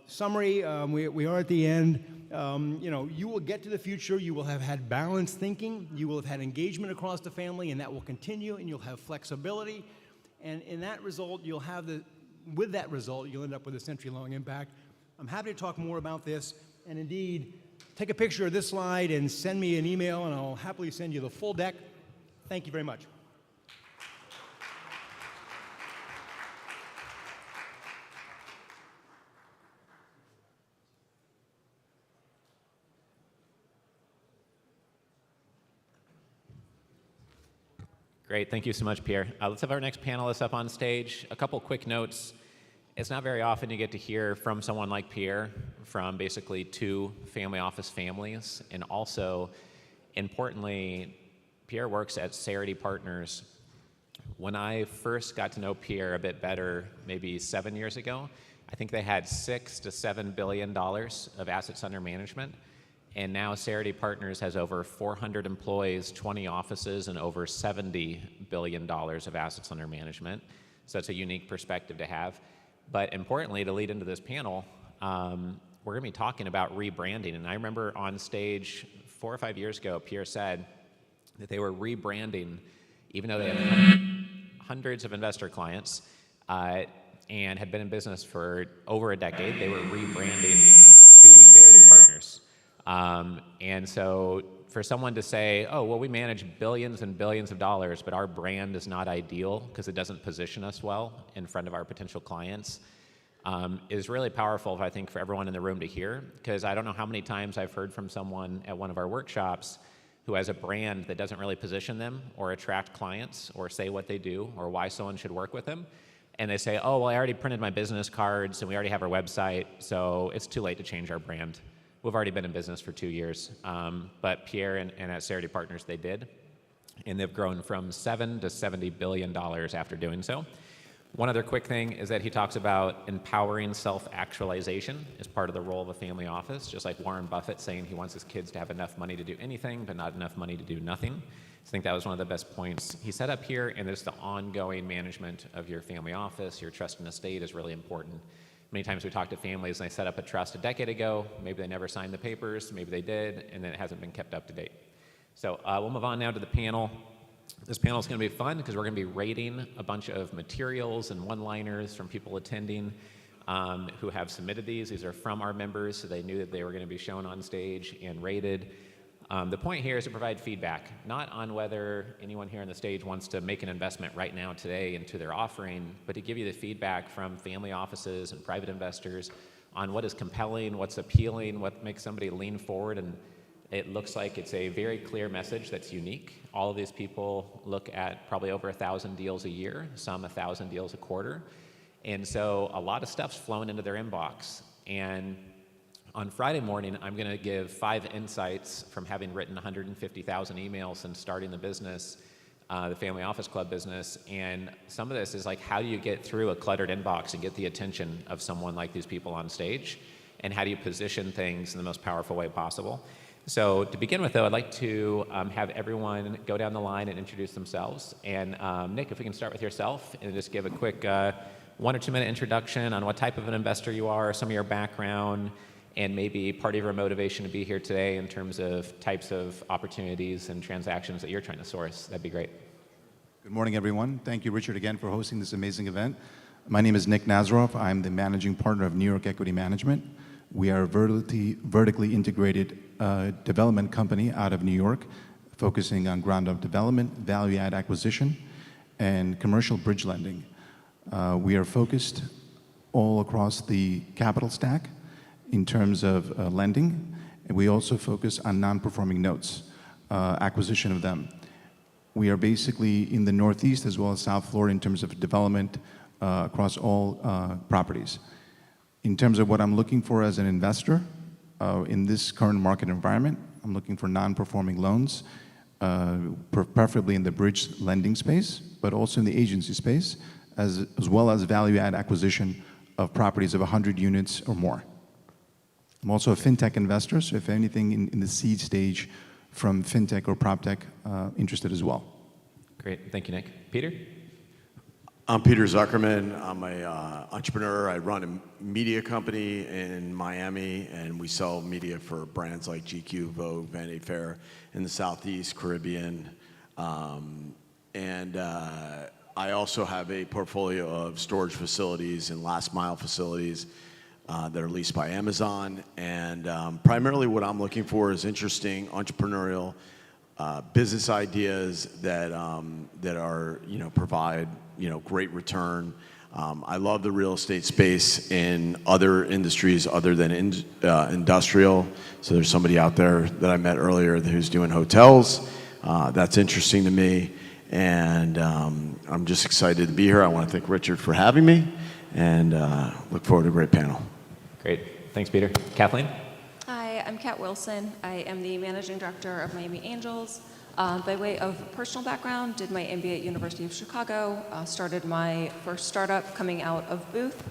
S15: Summary, we are at the end. You will get to the future. You will have had balanced thinking. You will have had engagement across the family, and that will continue, and you'll have flexibility. And in that result, with that result, you'll end up with a century-long impact. I'm happy to talk more about this, and indeed, take a picture of this slide and send me an email, and I'll happily send you the full deck. Thank you very much.
S3: Great, thank you so much, Pierre. Let's have our next panelist up on stage. A couple quick notes. It's not very often you get to hear from someone like Pierre from basically 2 family office families. And also, importantly, Pierre works at Cerity Partners. When I first got to know Pierre a bit better, maybe 7 years ago, I think they had $6 to $7 billion of assets under management. And now Cerity Partners has over 400 employees, 20 offices, and over $70 billion of assets under management. So that's a unique perspective to have. But importantly, to lead into this panel, we're going to be talking about rebranding. And I remember on stage 4 or 5 years ago, Pierre said that they were rebranding, even though they had hundreds of investor clients and had been in business for over a decade. They were rebranding to Cerity Partners. And so for someone to say, oh, well, we manage billions and billions of dollars, but our brand is not ideal because it doesn't position us well in front of our potential clients, is really powerful, I think, for everyone in the room to hear. Because I don't know how many times I've heard from someone at one of our workshops who has a brand that doesn't really position them or attract clients or say what they do or why someone should work with them. And they say, oh, well, I already printed my business cards and we already have our website, so it's too late to change our brand. We've already been in business for 2 years, but Pierre and at Cerity Partners, they did, and they've grown from $7 to $70 billion after doing so. One other quick thing is that he talks about empowering self-actualization as part of the role of a family office, just like Warren Buffett saying he wants his kids to have enough money to do anything, but not enough money to do nothing. I think that was one of the best points he set up here, and it's the ongoing management of your family office, your trust and estate is really important. Many times we talk to families and they set up a trust a decade ago, maybe they never signed the papers, maybe they did, and then it hasn't been kept up to date. So we'll move on now to the panel. This panel is going to be fun because we're going to be rating a bunch of materials and one-liners from people attending who have submitted these. These are from our members, so they knew that they were going to be shown on stage and rated. The point here is to provide feedback, not on whether anyone here on the stage wants to make an investment right now today into their offering, but to give you the feedback from family offices and private investors on what is compelling, what's appealing, what makes somebody lean forward. And it looks like it's a very clear message that's unique. All of these people look at probably over 1,000 deals a year, some 1,000 deals a quarter. And so a lot of stuff's flowing into their inbox. And on Friday morning, I'm going to give 5 insights from having written 150,000 emails since starting the business, the Family Office Club business. And some of this is like, how do you get through a cluttered inbox and get the attention of someone like these people on stage? And how do you position things in the most powerful way possible? So to begin with, though, I'd like to have everyone go down the line and introduce themselves. And Nick, if we can start with yourself and just give a quick 1 or 2 minute introduction on what type of an investor you are, some of your background, and maybe part of your motivation to be here today in terms of types of opportunities and transactions that you're trying to source. That'd be great.
S16: Good morning, everyone. Thank you, Richard, again for hosting this amazing event. My name is Nick Nazaroff. I'm the managing partner of New York Equity Management. We are a vertically integrated development company out of New York, focusing on ground-up development, value-add acquisition, and commercial bridge lending. We are focused all across the capital stack in terms of lending, and we also focus on non-performing notes, acquisition of them. We are basically in the Northeast as well as South Florida in terms of development across all properties. In terms of what I'm looking for as an investor, In this current market environment, I'm looking for non-performing loans, preferably in the bridge lending space, but also in the agency space, as well as value-add acquisition of properties of 100 units or more. I'm also a fintech investor, so if anything in the seed stage from fintech or proptech, interested as well.
S3: Great, thank you, Nick. Peter?
S17: I'm Peter Zuckerman. I'm an entrepreneur. I run a media company in Miami, and we sell media for brands like GQ, Vogue, Vanity Fair in the Southeast, Caribbean. I also have a portfolio of storage facilities and last mile facilities that are leased by Amazon. And primarily what I'm looking for is interesting entrepreneurial business ideas that are, provide, great return. I love the real estate space in other industries other than industrial. So there's somebody out there that I met earlier who's doing hotels. That's interesting to me. And I'm just excited to be here. I want to thank Richard for having me, and look forward to a great panel.
S3: Great. Thanks, Peter. Kathleen?
S18: Hi, I'm Kat Wilson. I am the Managing Director of Miami Angels. By way of personal background, did my MBA at University of Chicago, started my first startup coming out of Booth,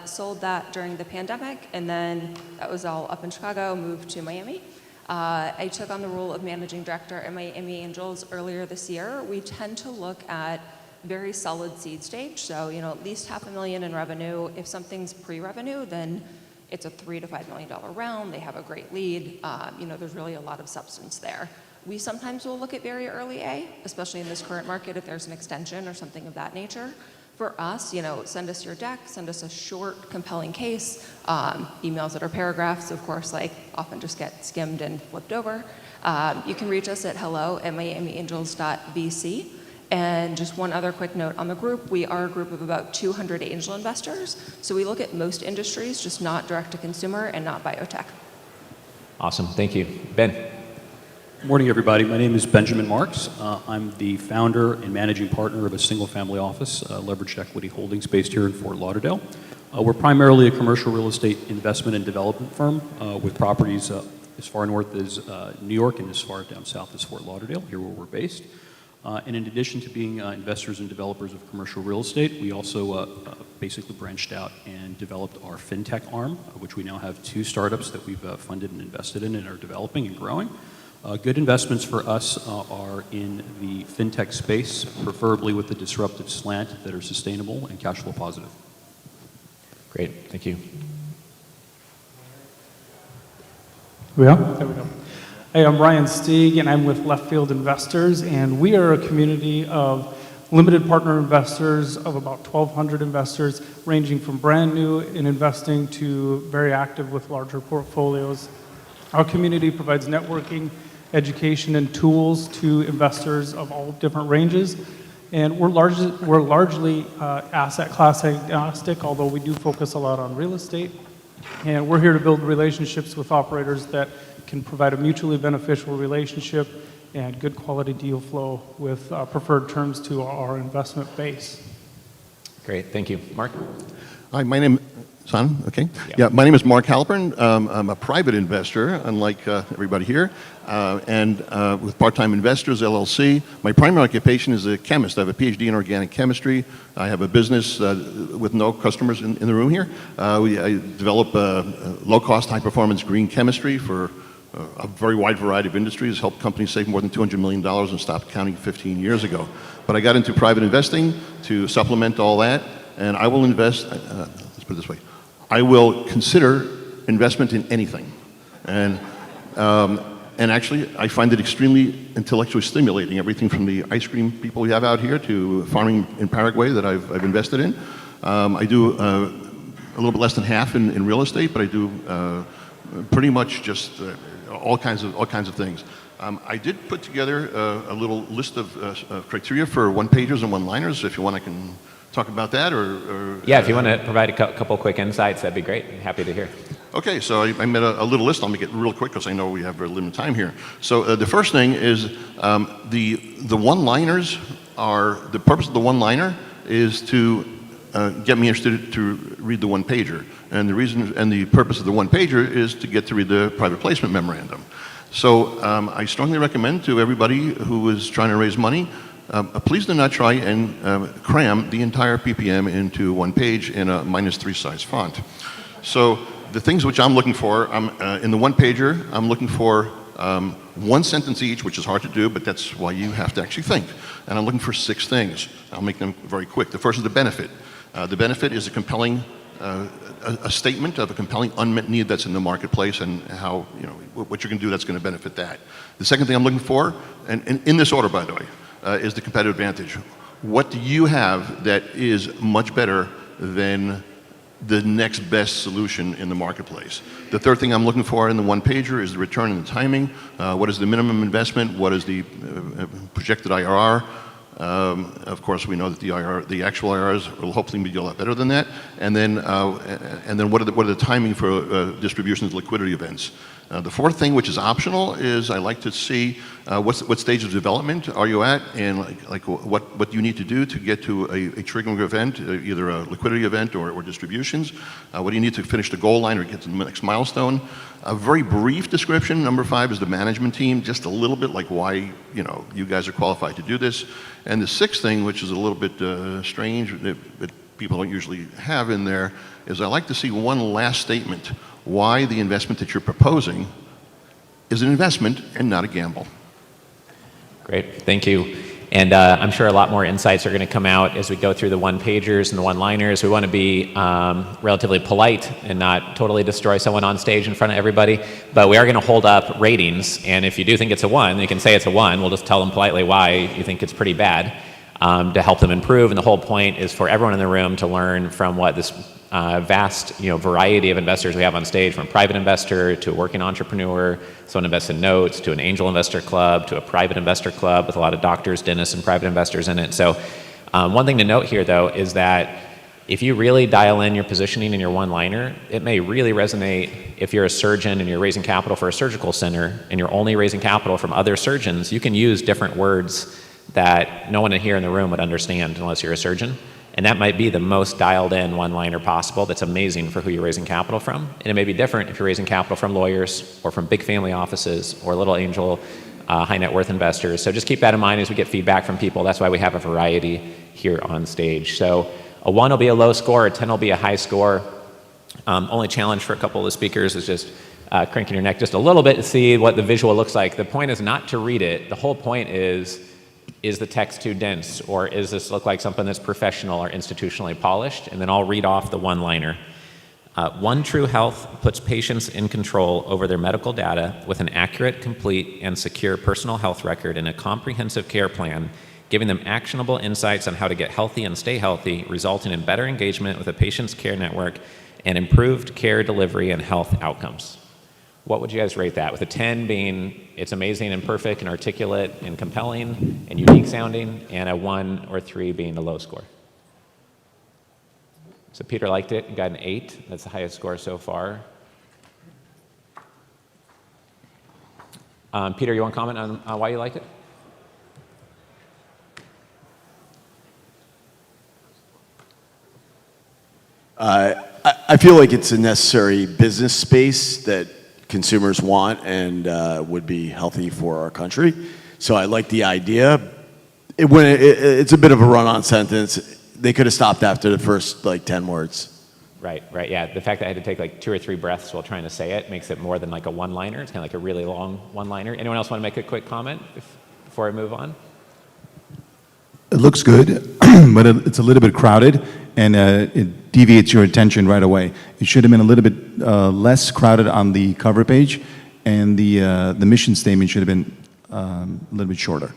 S18: sold that during the pandemic, and then that was all up in Chicago, moved to Miami. I took on the role of Managing Director at Miami Angels earlier this year. We tend to look at very solid seed stage, so at least $500,000 in revenue. If something's pre-revenue, then it's a $3 to $5 million round. They have a great lead. There's really a lot of substance there. We sometimes will look at very early A, especially in this current market if there's an extension or something of that nature. For us, send us your deck, send us a short, compelling case. Emails that are paragraphs, of course, often just get skimmed and flipped over. You can reach us at hello@miamiangels.vc. And just one other quick note on the group, we are a group of about 200 angel investors. So we look at most industries, just not direct to consumer and not biotech.
S3: Awesome, thank you. Ben?
S19: Morning, everybody. My name is Benjamin Marks. I'm the founder and managing partner of a single-family office, Leveraged Equity Holdings, based here in Fort Lauderdale. We're primarily a commercial real estate investment and development firm with properties as far north as New York and as far down south as Fort Lauderdale, here where we're based. And in addition to being investors and developers of commercial real estate, we also basically branched out and developed our fintech arm, which we now have 2 startups that we've funded and invested in and are developing and growing. Good investments for us are in the fintech space, preferably with the disruptive slant that are sustainable and cash flow positive.
S3: Great, thank you.
S20: There we go. Hey, I'm Ryan Stieg, and I'm with Left Field Investors, and we are a community of limited partner investors of about 1,200 investors, ranging from brand new in investing to very active with larger portfolios. Our community provides networking, education, and tools to investors of all different ranges. And we're largely asset class agnostic, although we do focus a lot on real estate. And we're here to build relationships with operators that can provide a mutually beneficial relationship and good quality deal flow with preferred terms to our investment base.
S3: Great, thank you. Mark?
S21: Hi, my name my name is Mark Halpern. I'm a private investor, unlike everybody here, and with Part-Time Investors, LLC. My primary occupation is a chemist. I have a PhD in organic chemistry. I have a business with no customers in the room here. I develop low-cost, high-performance green chemistry for a very wide variety of industries, helped companies save more than $200 million and stopped counting 15 years ago. But I got into private investing to supplement all that, and I will invest, let's put it this way, I will consider investment in anything. And actually, I find it extremely intellectually stimulating, everything from the ice cream people we have out here to farming in Paraguay that I've invested in. I do a little bit less than half in real estate, but I do pretty much just all kinds of things. I did put together a little list of criteria for one-pagers and one-liners. If you want, I can talk about that, or
S3: yeah, if you want to provide a couple quick insights, that'd be great. Happy to hear.
S21: Okay, so I made a little list. I'll make it real quick because I know we have very limited time here. So the first thing is the one-liners are, the purpose of the one-liner is to get me interested to read the one-pager. And the reason and the purpose of the one-pager is to get to read the private placement memorandum. So I strongly recommend to everybody who is trying to raise money, please do not try and cram the entire PPM into one page in a -3 size font. So the things which I'm looking for, in the one-pager, I'm looking for one sentence each, which is hard to do, but that's why you have to actually think. And I'm looking for 6 things. I'll make them very quick. The first is the benefit. The benefit is a compelling, a statement of a compelling unmet need that's in the marketplace and how, you know, what you're going to do that's going to benefit that. The second thing I'm looking for, and in this order, by the way, is the competitive advantage. What do you have that is much better than the next best solution in the marketplace? The third thing I'm looking for in the one-pager is the return and the timing. What is the minimum investment? What is the projected IRR? Of course, we know that the actual IRRs will hopefully be a lot better than that. And then what are the timing for distributions, liquidity events? The fourth thing, which is optional, is I like to see what stage of development are you at, and what you need to do to get to a triggering event, either a liquidity event or distributions. What do you need to finish the goal line or get to the next milestone? A very brief description. Number 5 is the management team, just a little bit like why you guys are qualified to do this. And the 6th thing, which is a little bit strange, but people don't usually have in there, is I like to see one last statement why the investment that you're proposing is an investment and not a gamble.
S3: Great, thank you. And I'm sure a lot more insights are going to come out as we go through the one-pagers and the one-liners. We want to be relatively polite and not totally destroy someone on stage in front of everybody, but we are going to hold up ratings, and if you do think it's a 1, you can say it's a 1. We'll just tell them politely why you think it's pretty bad to help them improve, and the whole point is for everyone in the room to learn from what this vast variety of investors we have on stage, from a private investor to a working entrepreneur, someone invests in notes, to an angel investor club, to a private investor club with a lot of doctors, dentists, and private investors in it. So one thing to note here, though, is that if you really dial in your positioning in your one-liner, it may really resonate if you're a surgeon and you're raising capital for a surgical center and you're only raising capital from other surgeons. You can use different words that no one here in the room would understand unless you're a surgeon. And that might be the most dialed in one-liner possible. That's amazing for who you're raising capital from. And it may be different if you're raising capital from lawyers or from big family offices or little angel high net worth investors. So just keep that in mind as we get feedback from people. That's why we have a variety here on stage. So a 1 will be a low score, a 10 will be a high score. Only challenge for a couple of the speakers is just cranking your neck just a little bit to see what the visual looks like. The point is not to read it. The whole point is the text too dense, or is this look like something that's professional or institutionally polished? And then I'll read off the one-liner. One True Health puts patients in control over their medical data with an accurate, complete, and secure personal health record and a comprehensive care plan, giving them actionable insights on how to get healthy and stay healthy, resulting in better engagement with a patient's care network and improved care delivery and health outcomes. What would you guys rate that? With a 10 being it's amazing and perfect and articulate and compelling and unique sounding, and a 1 or 3 being a low score. So Peter liked it, got an 8. That's the highest score so far. Peter, you want to comment on why you like it?
S17: I feel like it's a necessary business space that consumers want and would be healthy for our country. So I like the idea. It's a bit of a run-on sentence. They could have stopped after the first 10 words.
S3: Right, yeah. The fact that I had to take 2 or 3 breaths while trying to say it makes it more than a one-liner. It's kind of like a really long one-liner. Anyone else want to make a quick comment before I move on?
S16: It looks good, but it's a little bit crowded, and it deviates your attention right away. It should have been a little bit less crowded on the cover page, and the mission statement should have been a little bit shorter.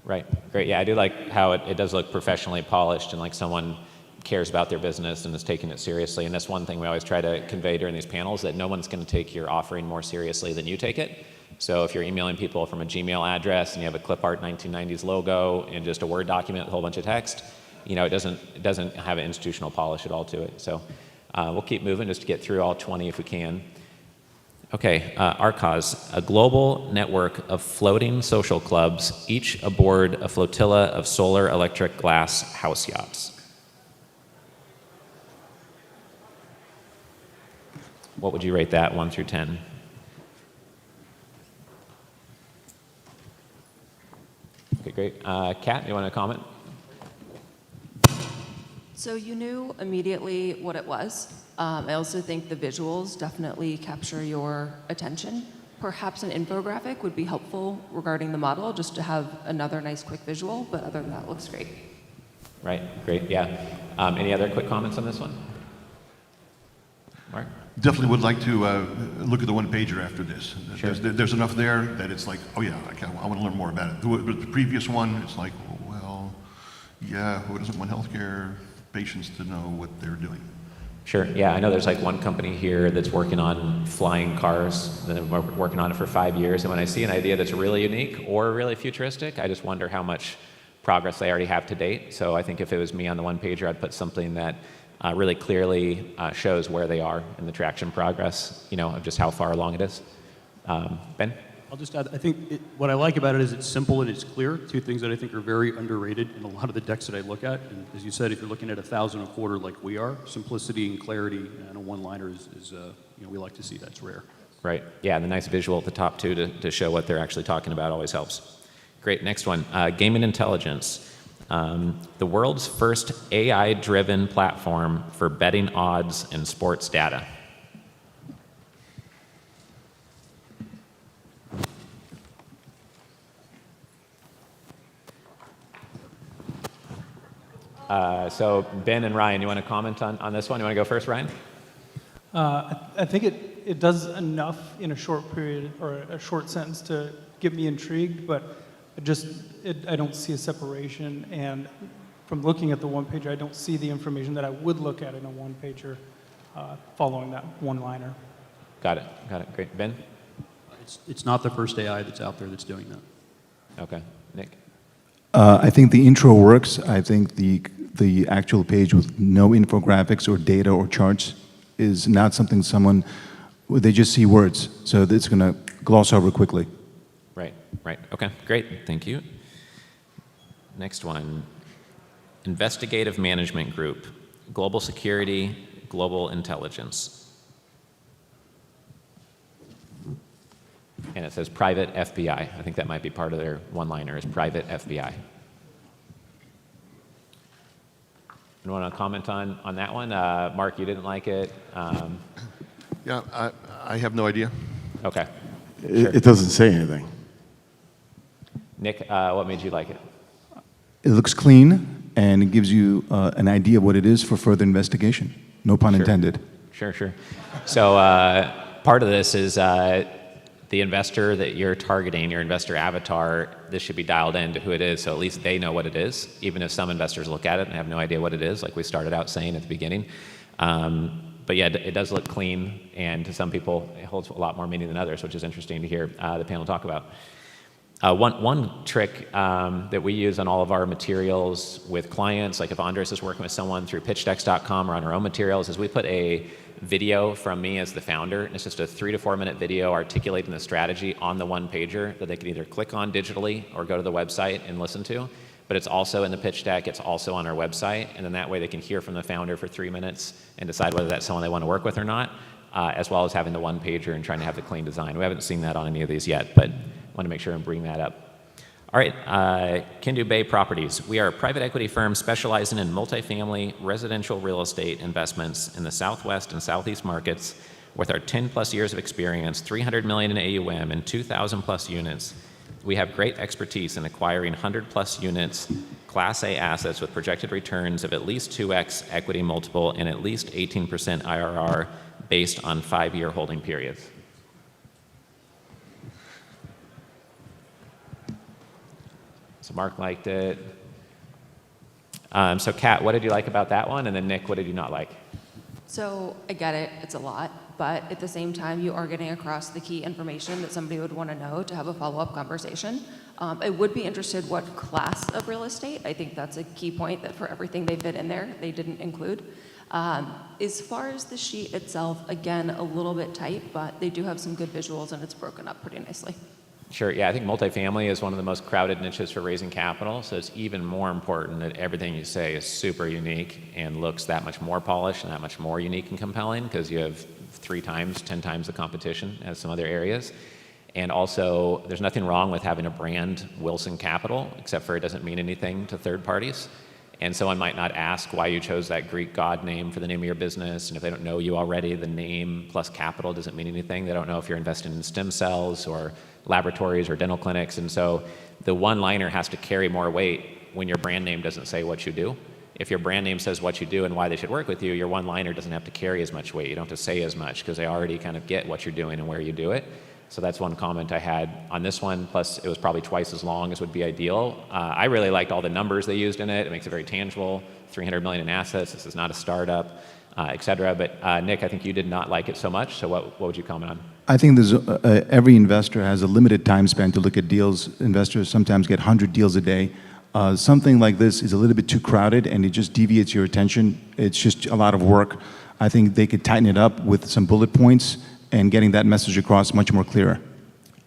S3: Right, great. Yeah, I do like how it does look professionally polished and like someone cares about their business and is taking it seriously. And that's one thing we always try to convey during these panels, that no one's going to take your offering more seriously than you take it. So if you're emailing people from a Gmail address and you have a clip art 1990s logo and just a Word document with a whole bunch of text, it doesn't have an institutional polish at all to it. So we'll keep moving just to get through all 20 if we can. Okay, ARCOS, a global network of floating social clubs, each aboard a flotilla of solar electric glass house yachts. What would you rate that, 1 through 10? Okay, great. Kat, you want to comment?
S18: So you knew immediately what it was. I also think the visuals definitely capture your attention. Perhaps an infographic would be helpful regarding the model, just to have another nice quick visual, but other than that, looks great.
S3: Right, great, yeah. Any other quick comments on this one? Mark?
S21: Definitely would like to look at the one-pager after this.
S3: Sure.
S21: There's enough there that it's like, oh yeah, I want to learn more about it. The previous one, it's like, well, yeah, who doesn't want healthcare patients to know what they're doing?
S3: Sure, yeah, I know there's like one company here that's working on flying cars, that have been working on it for 5 years, and when I see an idea that's really unique or really futuristic, I just wonder how much progress they already have to date. So I think if it was me on the one-pager, I'd put something that really clearly shows where they are in the traction progress, of just how far along it is. Ben?
S19: I'll just add, I think what I like about it is it's simple and it's clear. Two things that I think are very underrated in a lot of the decks that I look at. And as you said, if you're looking at 1,000 a quarter like we are, simplicity and clarity and a one-liner is we like to see. That's rare.
S3: Right, yeah, the nice visual at the top too to show what they're actually talking about always helps. Great, next one, Gaming Intelligence. The world's first AI-driven platform for betting odds and sports data. So Ben and Ryan, you want to comment on this one? You want to go first, Ryan?
S20: I think it does enough in a short period or a short sentence to get me intrigued, but I don't see a separation. And from looking at the one-pager, I don't see the information that I would look at in a one-pager following that one-liner.
S3: Got it, great. Ben?
S19: It's not the first AI that's out there that's doing that.
S3: Okay, Nick?
S16: I think the intro works. I think the actual page with no infographics or data or charts is not something they just see words, so it's going to gloss over quickly.
S3: Right, okay, great, thank you. Next one, Investigative Management Group, Global Security, Global Intelligence. And it says private FBI. I think that might be part of their one-liner is private FBI. Anyone want to comment on that one? Mark, you didn't like it.
S21: Yeah, I have no idea.
S3: Okay.
S17: It doesn't say anything.
S3: Nick, what made you like it?
S16: It looks clean, and it gives you an idea of what it is for further investigation. No pun intended.
S3: Sure. So part of this is the investor that you're targeting, your investor avatar, this should be dialed into who it is, so at least they know what it is, even if some investors look at it and have no idea what it is, like we started out saying at the beginning. But yeah, it does look clean, and to some people, it holds a lot more meaning than others, which is interesting to hear the panel talk about. One trick that we use on all of our materials with clients, like if Andres is working with someone through pitchdecks.com or on our own materials, is we put a video from me as the founder, and it's just a 3 to 4 minute video articulating the strategy on the one pager that they can either click on digitally or go to the website and listen to. But it's also in the pitch deck, it's also on our website, and then that way they can hear from the founder for 3 minutes and decide whether that's someone they want to work with or not, as well as having the one pager and trying to have the clean design. We haven't seen that on any of these yet, but want to make sure and bring that up. All right, Kendu Bay Properties. We are a private equity firm specializing in multifamily residential real estate investments in the Southwest and Southeast markets. With our 10 plus years of experience, 300 million in AUM and 2,000 plus units, we have great expertise in acquiring 100 plus units, Class A assets with projected returns of at least 2x equity multiple and at least 18% IRR based on 5-year holding periods. So Mark liked it. So Kat, what did you like about that one? And then Nick, what did you not like?
S18: So I get it, it's a lot, but at the same time, you are getting across the key information that somebody would want to know to have a follow-up conversation. I would be interested what class of real estate. I think that's a key point that for everything they fit in there, they didn't include. As far as the sheet itself, again, a little bit tight, but they do have some good visuals and it's broken up pretty nicely.
S3: Sure, yeah, I think multifamily is one of the most crowded niches for raising capital, so it's even more important that everything you say is super unique and looks that much more polished and that much more unique and compelling, because you have 3 times, 10 times the competition as some other areas. And also, there's nothing wrong with having a brand Wilson Capital, except for it doesn't mean anything to third parties. And someone might not ask why you chose that Greek god name for the name of your business. And if they don't know you already, the name plus capital doesn't mean anything. They don't know if you're investing in stem cells or laboratories or dental clinics. And so the one-liner has to carry more weight when your brand name doesn't say what you do. If your brand name says what you do and why they should work with you, your one-liner doesn't have to carry as much weight. You don't have to say as much because they already kind of get what you're doing and where you do it. So that's one comment I had on this one, plus it was probably twice as long as would be ideal. I really liked all the numbers they used in it. It makes it very tangible, 300 million in assets, this is not a startup, et cetera. But Nick, I think you did not like it so much, so what would you comment on?
S16: I think there's every investor has a limited time span to look at deals. Investors sometimes get 100 deals a day. Something like this is a little bit too crowded and it just deviates your attention. It's just a lot of work. I think they could tighten it up with some bullet points and getting that message across much more clearer.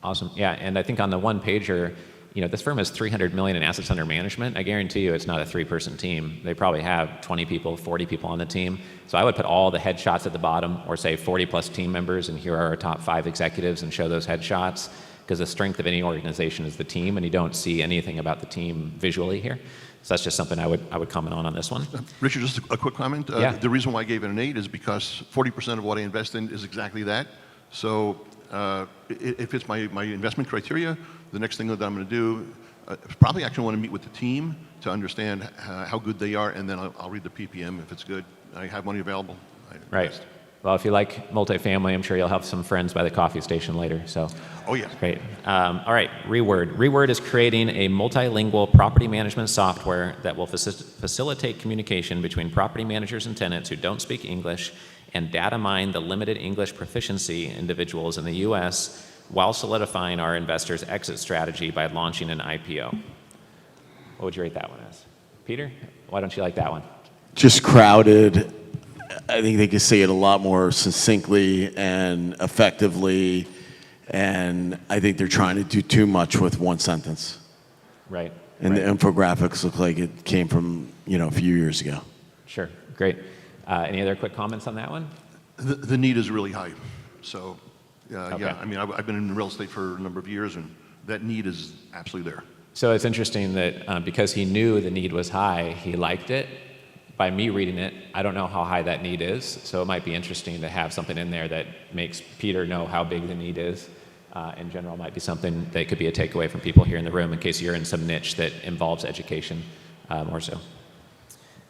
S3: Awesome. Yeah, and I think on the one pager, this firm has 300 million in assets under management. I guarantee you it's not a 3-person team. They probably have 20 people, 40 people on the team. So I would put all the headshots at the bottom, or say 40 plus team members, and here are our top 5 executives, and show those headshots, because the strength of any organization is the team, and you don't see anything about the team visually here. So that's just something I would comment on this one.
S21: Richard, just a quick comment.
S3: Yeah.
S21: The reason why I gave it an 8 is because 40% of what I invest in is exactly that. So it fits my investment criteria. The next thing that I'm going to do, probably actually want to meet with the team to understand how good they are, and then I'll read the PPM if it's good. I have money available.
S3: Right. Well, if you like multifamily, I'm sure you'll have some friends by the coffee station later. So.
S21: Oh yeah.
S3: Great. All right. Reword. Reword is creating a multilingual property management software that will facilitate communication between property managers and tenants who don't speak English, and data mine the limited English proficiency individuals in the U.S. while solidifying our investors' exit strategy by launching an IPO. What would you rate that one as? Peter, why don't you like that one?
S17: Just crowded. I think they could say it a lot more succinctly and effectively, and I think they're trying to do too much with one sentence.
S3: Right.
S17: And the infographics look like it came from, a few years ago.
S3: Sure. Great. Any other quick comments on that one?
S21: The need is really high. So,
S3: Okay.
S21: yeah, I mean, I've been in real estate for a number of years, and that need is absolutely there.
S3: So it's interesting that because he knew the need was high, he liked it. By me reading it, I don't know how high that need is, so it might be interesting to have something in there that makes Peter know how big the need is. In general, might be something that could be a takeaway from people here in the room in case you're in some niche that involves education more so.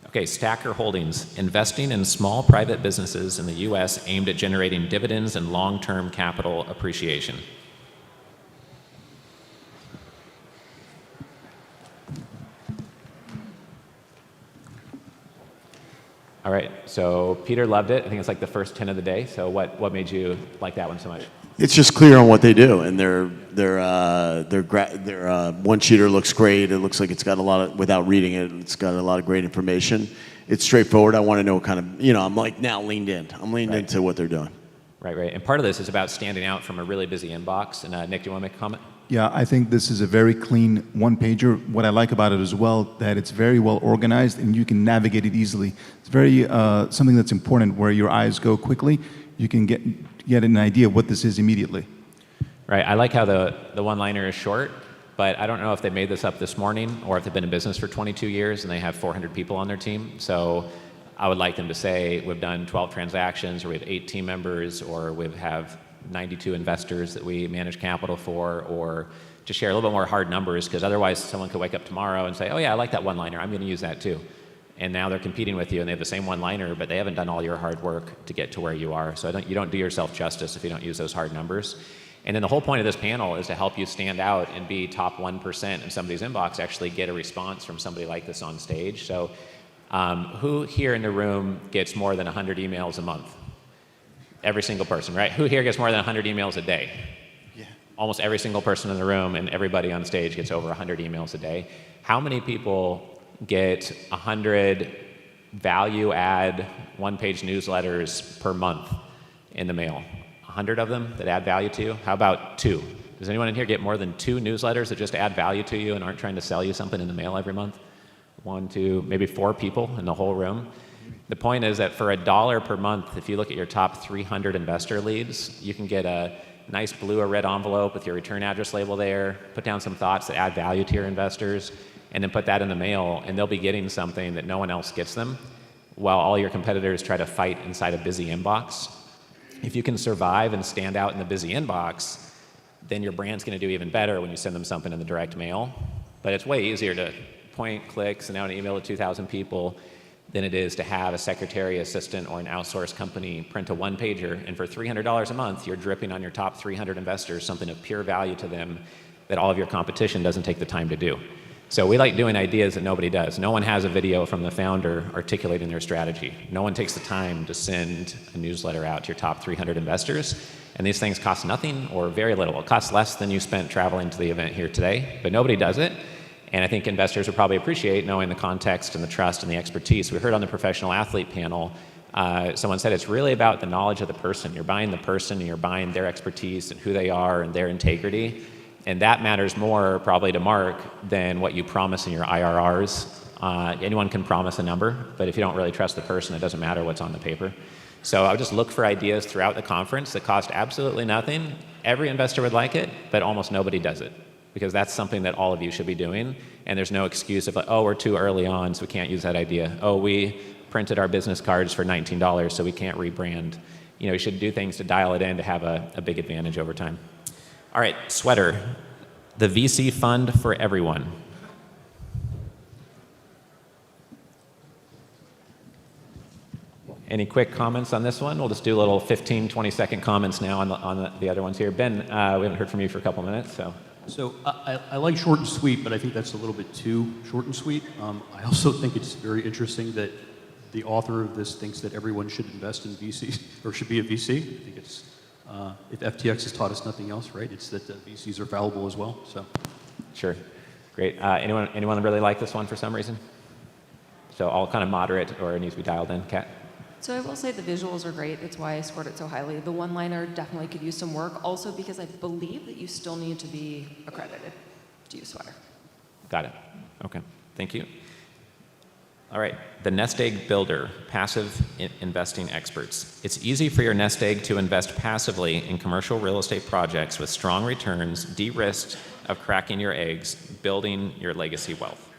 S3: Okay, Stacker Holdings, investing in small private businesses in the U.S. aimed at generating dividends and long-term capital appreciation. All right, so Peter loved it. I think it's like the first 10 of the day. So what made you like that one so much?
S17: It's just clear on what they do, and their one-sheeter looks great. It looks like it's got a lot of, without reading it, it's got a lot of great information. It's straightforward. I want to know kind of, I'm like now leaned in. I'm leaned into what they're doing.
S3: Right. And part of this is about standing out from a really busy inbox. And Nick, do you want to make a comment?
S16: Yeah, I think this is a very clean one-pager. What I like about it as well, that it's very well organized and you can navigate it easily. It's very something that's important where your eyes go quickly. You can get an idea of what this is immediately.
S3: Right. I like how the one-liner is short, but I don't know if they made this up this morning or if they've been in business for 22 years and they have 400 people on their team. So I would like them to say we've done 12 transactions, or we have 8 team members, or we have 92 investors that we manage capital for, or to share a little bit more hard numbers, because otherwise someone could wake up tomorrow and say, oh yeah, I like that one-liner, I'm going to use that too. And now they're competing with you and they have the same one-liner, but they haven't done all your hard work to get to where you are. So you don't do yourself justice if you don't use those hard numbers. And then the whole point of this panel is to help you stand out and be top 1% in somebody's inbox, actually get a response from somebody like this on stage. So who here in the room gets more than 100 emails a month? Every single person, right? Who here gets more than 100 emails a day? Yeah. Almost every single person in the room and everybody on stage gets over 100 emails a day. How many people get 100 value-add one-page newsletters per month in the mail? 100 of them that add value to you? How about 2? Does Does anyone in here get more than 2 newsletters that just add value to you and aren't trying to sell you something in the mail every month? 1, 2, maybe 4 people in the whole room. The point is that for $1 per month, if you look at your top 300 investor leads, you can get a nice blue or red envelope with your return address label there, put down some thoughts that add value to your investors, and then put that in the mail, and they'll be getting something that no one else gets them, while all your competitors try to fight inside a busy inbox. If you can survive and stand out in the busy inbox, then your brand's going to do even better when you send them something in the direct mail. But it's way easier to point, click, send out an email to 2,000 people than it is to have a secretary, assistant, or an outsourced company print a one-pager, and for $300 a month, you're dripping on your top 300 investors something of pure value to them that all of your competition doesn't take the time to do. So we like doing ideas that nobody does. No one has a video from the founder articulating their strategy. No one takes the time to send a newsletter out to your top 300 investors. And these things cost nothing or very little. It costs less than you spent traveling to the event here today, but nobody does it. And I think investors would probably appreciate knowing the context and the trust and the expertise. We heard on the professional athlete panel, someone said it's really about the knowledge of the person. You're buying the person and you're buying their expertise and who they are and their integrity. And that matters more probably to Mark than what you promise in your IRRs. Anyone can promise a number, but if you don't really trust the person, it doesn't matter what's on the paper. So I would just look for ideas throughout the conference that cost absolutely nothing. Every investor would like it, but almost nobody does it, because that's something that all of you should be doing. And there's no excuse of like, oh, we're too early on, so we can't use that idea. Oh, we printed our business cards for $19, so we can't rebrand. You know, you should do things to dial it in to have a big advantage over time. All right, sweater, the VC fund for everyone. Any quick comments on this one? We'll just do a little 15, 20-second comments now on the other ones here. Ben, we haven't heard from you for a couple minutes, so.
S19: So I like short and sweet, but I think that's a little bit too short and sweet. I also think it's very interesting that the author of this thinks that everyone should invest in VC or should be a VC. I think it's, if FTX has taught us nothing else, right, it's that VCs are fallible as well. So,
S3: sure, great. Anyone really like this one for some reason? So all kind of moderate, or it needs to be dialed in. Kat?
S18: So I will say the visuals are great. It's why I scored it so highly. The one-liner definitely could use some work. Also because I believe that you still need to be accredited to use Sweater.
S3: Got it. Okay. Thank you. All right. The Nest Egg Builder, passive investing experts. It's easy for your nest egg to invest passively in commercial real estate projects with strong returns, de-risked of cracking your eggs, building your legacy wealth.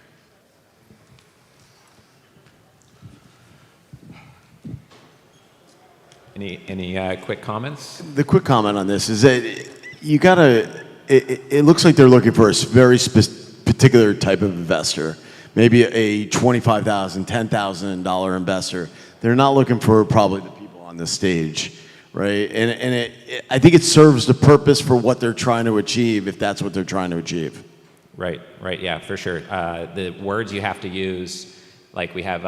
S3: Any quick comments?
S17: The quick comment on this is that you gotta, it looks like they're looking for a very particular type of investor, maybe a $25,000, $10,000 investor. They're not looking for probably the people on the stage, right? And I think it serves the purpose for what they're trying to achieve, if that's what they're trying to achieve.
S3: Right, yeah, for sure. The words you have to use, like we have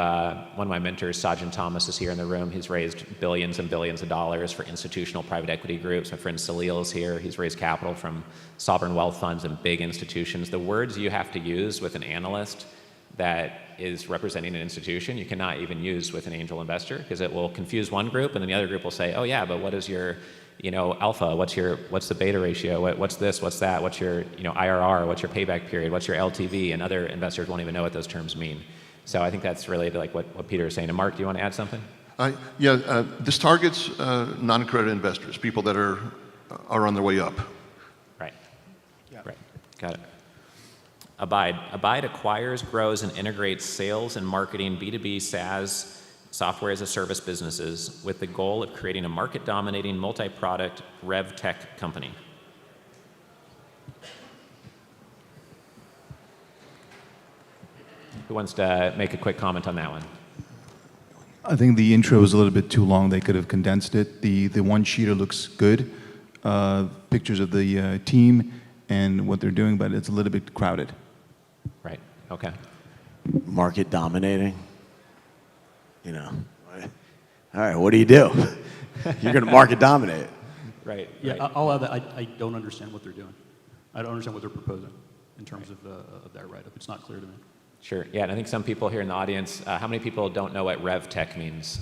S3: one of my mentors, Sajjan Thomas, is here in the room. He's raised billions and billions of dollars for institutional private equity groups. My friend Salil is here. He's raised capital from sovereign wealth funds and big institutions. The words you have to use with an analyst that is representing an institution, you cannot even use with an angel investor, because it will confuse one group, and then the other group will say, oh yeah, but what is your, alpha? What's the beta ratio? What's this? What's that? What's your, IRR? What's your payback period? What's your LTV? And other investors won't even know what those terms mean. So I think that's related to like what Peter is saying. And Mark, do you want to add something?
S21: This targets non-accredited investors, people that are on their way up.
S3: Right. Yeah. Right. Got it. Abide. Abide acquires, grows, and integrates sales and marketing B2B SaaS, software as a service businesses, with the goal of creating a market-dominating multi-product rev tech company. Who wants to make a quick comment on that one?
S16: I think the intro was a little bit too long. They could have condensed it. The one-sheeter looks good. Pictures of the team and what they're doing, but it's a little bit crowded.
S3: Right, okay.
S17: Market dominating? All right, what do? You're going to market dominate.
S3: Right.
S19: Yeah,
S3: right.
S19: I'll add that I don't understand what they're doing. I don't understand what they're proposing in terms of that write-up. It's not clear to me.
S3: Sure, yeah, and I think some people here in the audience, how many people don't know what rev tech means?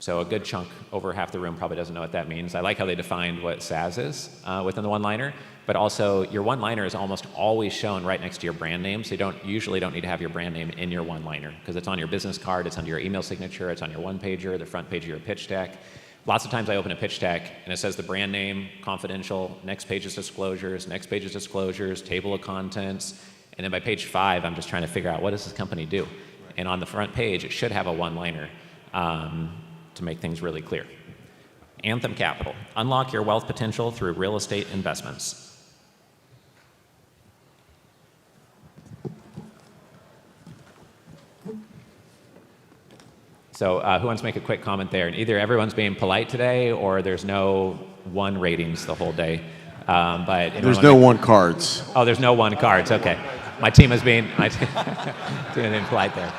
S3: So a good chunk, over half the room, probably doesn't know what that means. I like how they defined what SaaS is within the one-liner, but also your one-liner is almost always shown right next to your brand name, so you usually don't need to have your brand name in your one-liner, because it's on your business card, it's under your email signature, it's on your one-pager, the front page of your pitch deck. Lots of times I open a pitch deck and it says the brand name, confidential, next page is disclosures, next page is disclosures, table of contents, and then by page 5, I'm just trying to figure out what does this company do? And on the front page, it should have a one-liner to make things really clear. Anthem Capital, unlock your wealth potential through real estate investments. So who wants to make a quick comment there? And either everyone's being polite today or there's no one ratings the whole day. But
S17: There's no one cards.
S3: Oh, there's no one cards. Okay. My team is being polite there.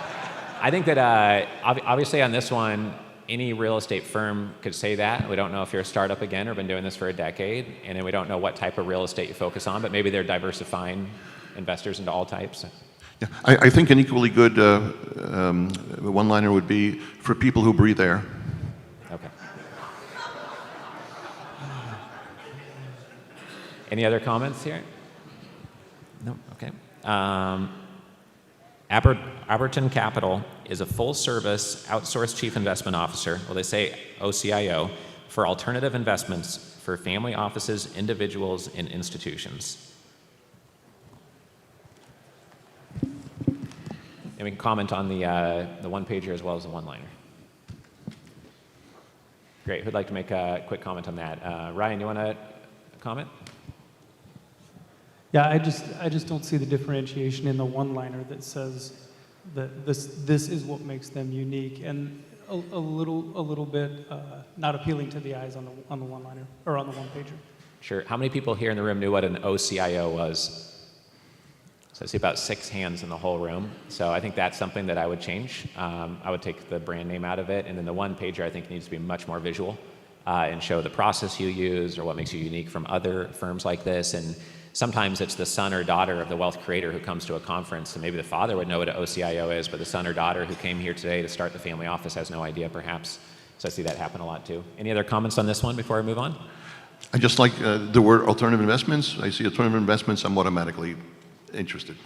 S3: I think that obviously on this one, any real estate firm could say that. We don't know if you're a startup again or been doing this for a decade, and then we don't know what type of real estate you focus on, but maybe they're diversifying investors into all types.
S21: Yeah, I think an equally good one-liner would be for people who breathe air.
S3: Okay. Any other comments here? No. Okay. Aberton Capital is a full-service outsourced chief investment officer, well, they say OCIO, for alternative investments for family offices, individuals, and institutions. And we can comment on the one-pager as well as the one-liner. Great. Who'd like to make a quick comment on that? Ryan, you want to comment?
S20: Yeah, I just don't see the differentiation in the one-liner that says that this is what makes them unique, and a little bit not appealing to the eyes on the one-liner or on the one-pager.
S3: Sure. How many people here in the room knew what an OCIO was? So I see about 6 hands in the whole room. So I think that's something that I would change. I would take the brand name out of it, and then the one-pager I think needs to be much more visual and show the process you use or what makes you unique from other firms like this. And sometimes it's the son or daughter of the wealth creator who comes to a conference, and maybe the father would know what an OCIO is, but the son or daughter who came here today to start the family office has no idea, perhaps. So I see that happen a lot too. Any other comments on this one before I move on?
S21: I just like the word alternative investments. I see alternative investments, I'm automatically interested.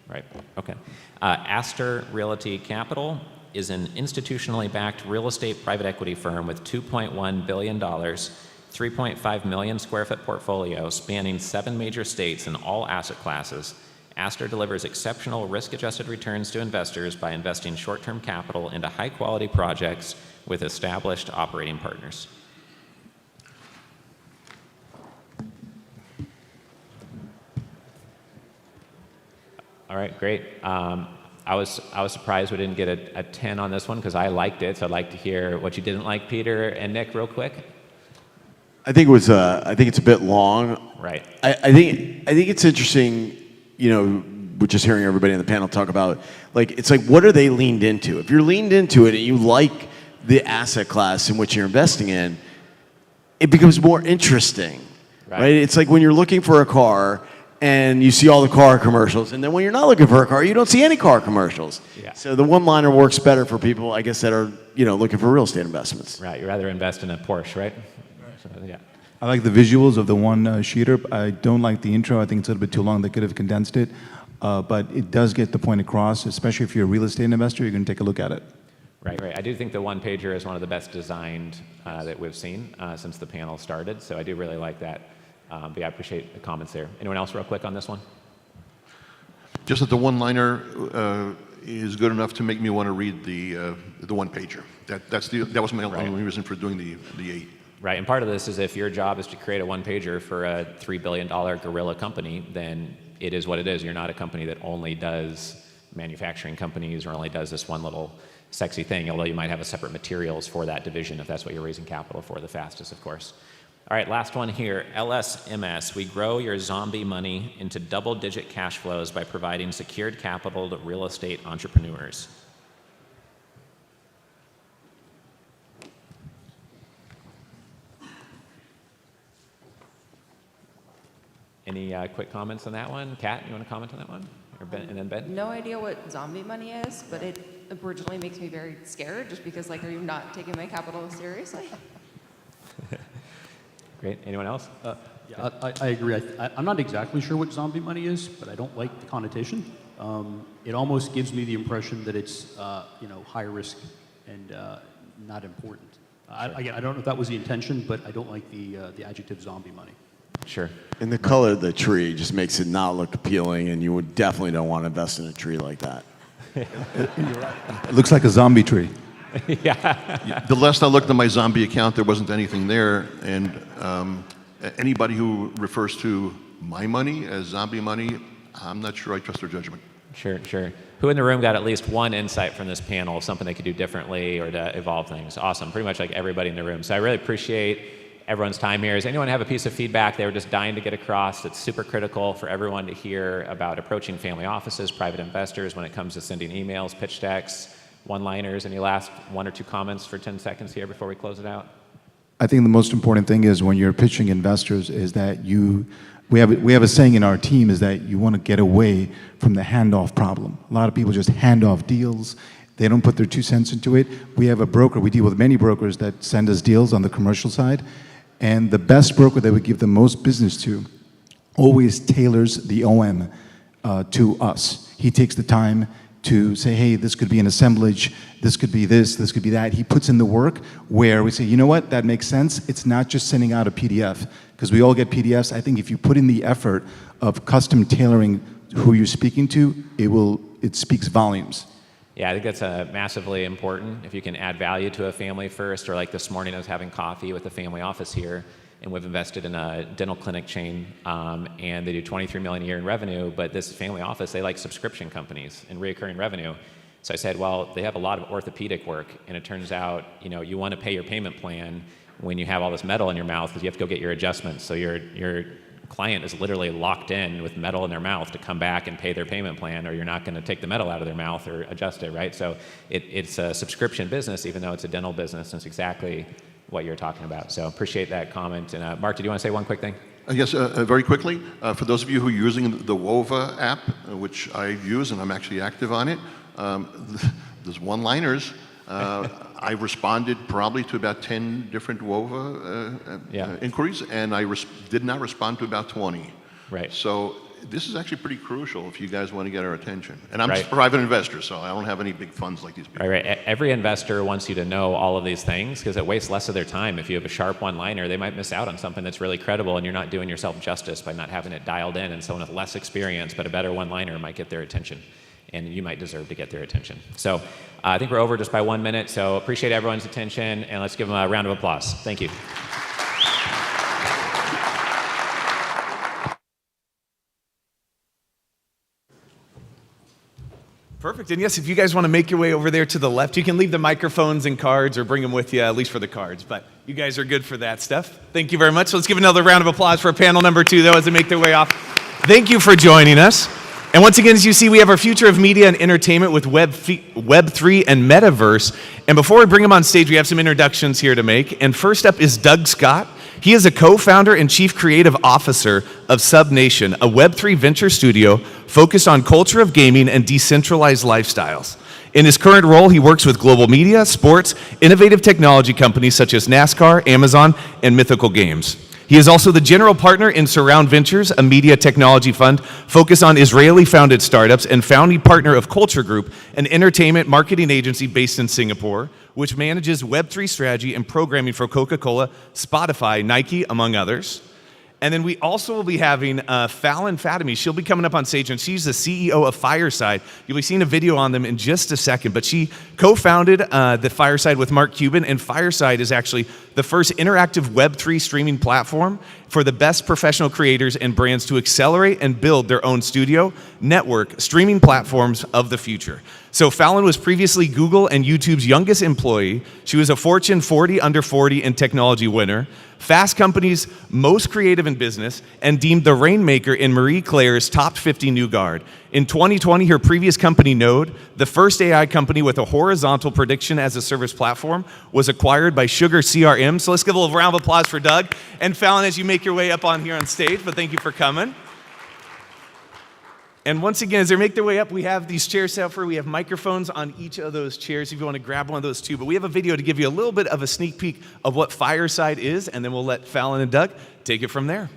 S3: Right. Okay. Astor Realty Capital is an institutionally backed real estate private equity firm with $2.1 billion, 3.5 million square foot portfolio spanning 7 major states in all asset classes. Astor delivers exceptional risk-adjusted returns to investors by investing short-term capital into high-quality projects with established operating partners. All right, great. I was surprised we didn't get a 10 on this one because I liked it. So I'd like to hear what you didn't like, Peter and Nick, real quick.
S17: I think it was. I think it's a bit long.
S3: Right.
S17: I think it's interesting. You know, we're just hearing everybody on the panel talk about it's like what are they leaned into? If you're leaned into it and you like the asset class in which you're investing in, it becomes more interesting, right? It's like when you're looking for a car and you see all the car commercials, and then when you're not looking for a car, you don't see any car commercials.
S3: Yeah.
S17: So the one-liner works better for people, I guess, that are looking for real estate investments.
S3: Right. You'd rather invest in a Porsche, right? So, yeah.
S16: I like the visuals of the one-sheeter. I don't like the intro. I think it's a little bit too long. They could have condensed it. But it does get the point across, especially if you're a real estate investor, you're going to take a look at it.
S3: Right, right. I do think the one-pager is one of the best designed that we've seen since the panel started. So I do really like that. But yeah, I appreciate the comments there. Anyone else real quick on this one?
S21: Just that the one-liner is good enough to make me want to read the one-pager. That was my only reason for doing the 8.
S3: Right, and part of this is if your job is to create a one-pager for a $3 billion gorilla company, then it is what it is. You're not a company that only does manufacturing companies or only does this one little sexy thing, although you might have a separate materials for that division if that's what you're raising capital for the fastest, of course. All right, last one here, LSMS. We grow your zombie money into double-digit cash flows by providing secured capital to real estate entrepreneurs. Any quick comments on that one? Kat, you want to comment on that one? Or Ben, and then Ben?
S18: No idea what zombie money is, but originally makes me very scared, just because like, are you not taking my capital seriously?
S3: Great. Anyone else?
S19: Yeah, I agree. I'm not exactly sure what zombie money is, but I don't like the connotation. It almost gives me the impression that it's high risk and not important. Again, I don't know if that was the intention, but I don't like the adjective zombie money.
S3: Sure.
S17: And the color of the tree just makes it not look appealing, and you would definitely don't want to invest in a tree like that.
S16: It looks like a zombie tree.
S3: Yeah.
S21: The last I looked at my zombie account, there wasn't anything there. And anybody who refers to my money as zombie money, I'm not sure I trust their judgment.
S3: Sure, sure. Who in the room got at least one insight from this panel, something they could do differently or to evolve things? Awesome. Pretty much like everybody in the room. So I really appreciate everyone's time here. Does anyone have a piece of feedback they were just dying to get across that's super critical for everyone to hear about approaching family offices, private investors when it comes to sending emails, pitch decks, one-liners? Any last 1 or 2 comments for 10 seconds here before we close it out?
S16: I think the most important thing is when you're pitching investors is that we have a saying in our team is that you want to get away from the handoff problem. A lot of people just hand off deals. They don't put their 2 cents into it. We have a broker. We deal with many brokers that send us deals on the commercial side. And the best broker that we give the most business to always tailors the OM to us. He takes the time to say, hey, this could be an assemblage, this could be this could be that. He puts in the work where we say, you know what, that makes sense. It's not just sending out a PDF, because we all get PDFs. I think if you put in the effort of custom tailoring who you're speaking to, it speaks volumes.
S3: Yeah, I think that's massively important. If you can add value to a family first, or like this morning I was having coffee with the family office here, and we've invested in a dental clinic chain, and they do $23 million a year in revenue, but this family office, they like subscription companies and recurring revenue. So I said, well, they have a lot of orthopedic work, and it turns out, you want to pay your payment plan when you have all this metal in your mouth, because you have to go get your adjustments. So your client is literally locked in with metal in their mouth to come back and pay their payment plan, or you're not going to take the metal out of their mouth or adjust it, right? So it's a subscription business, even though it's a dental business, and it's exactly what you're talking about. So appreciate that comment. And Mark, did you want to say one quick thing?
S21: Yes, very quickly. For those of you who are using the WOVA app, which I use and I'm actually active on it, there's one-liners. I responded probably to about 10 different WOVA inquiries, and I did not respond to about 20.
S3: Right.
S21: So this is actually pretty crucial if you guys want to get our attention. And I'm just a private investor, so I don't have any big funds like these people.
S3: Right. Every investor wants you to know all of these things because it wastes less of their time. If you have a sharp one-liner, they might miss out on something that's really credible, and you're not doing yourself justice by not having it dialed in, and someone with less experience but a better one-liner might get their attention, and you might deserve to get their attention. So I think we're over just by 1 minute, so appreciate everyone's attention, and let's give them a round of applause. Thank you.
S1: Perfect. And yes, if you guys want to make your way over there to the left, you can leave the microphones and cards or bring them with you, at least for the cards. But you guys are good for that stuff. Thank you very much. So let's give another round of applause for panel number 2, though, as they make their way off. Thank you for joining us. And once again, as you see, we have our future of media and entertainment with Web3 and Metaverse. And before we bring them on stage, we have some introductions here to make. And first up is Doug Scott. He is a co-founder and chief creative officer of SubNation, a Web3 venture studio focused on culture of gaming and decentralized lifestyles. In his current role, he works with global media, sports, innovative technology companies such as NASCAR, Amazon, and Mythical Games. He is also the general partner in Surround Ventures, a media technology fund focused on Israeli-founded startups, and founding partner of Culture Group, an entertainment marketing agency based in Singapore, which manages Web3 strategy and programming for Coca-Cola, Spotify, Nike, among others. And then we also will be having Fallon Fatemi. She'll be coming up on stage, and she's the CEO of Fireside. You'll be seeing a video on them in just a second, but she co-founded the Fireside with Mark Cuban, and Fireside is actually the first interactive Web3 streaming platform for the best professional creators and brands to accelerate and build their own studio, network, streaming platforms of the future. So Fallon was previously Google and YouTube's youngest employee. She was a Fortune 40 under 40 in technology winner, Fast Company's most creative in business, and deemed the rainmaker in Marie Claire's top 50 new guard. In 2020, her previous company, Node, the first AI company with a horizontal prediction as a service platform, was acquired by Sugar CRM. So let's give a little round of applause for Doug and Fallon as you make your way up on here on stage, but thank you for coming. And once again, as they make their way up, we have these chairs set up for you. We have microphones on each of those chairs if you want to grab one of those too. But we have a video to give you a little bit of a sneak peek of what Fireside is, and then we'll let Fallon and Doug take it from there.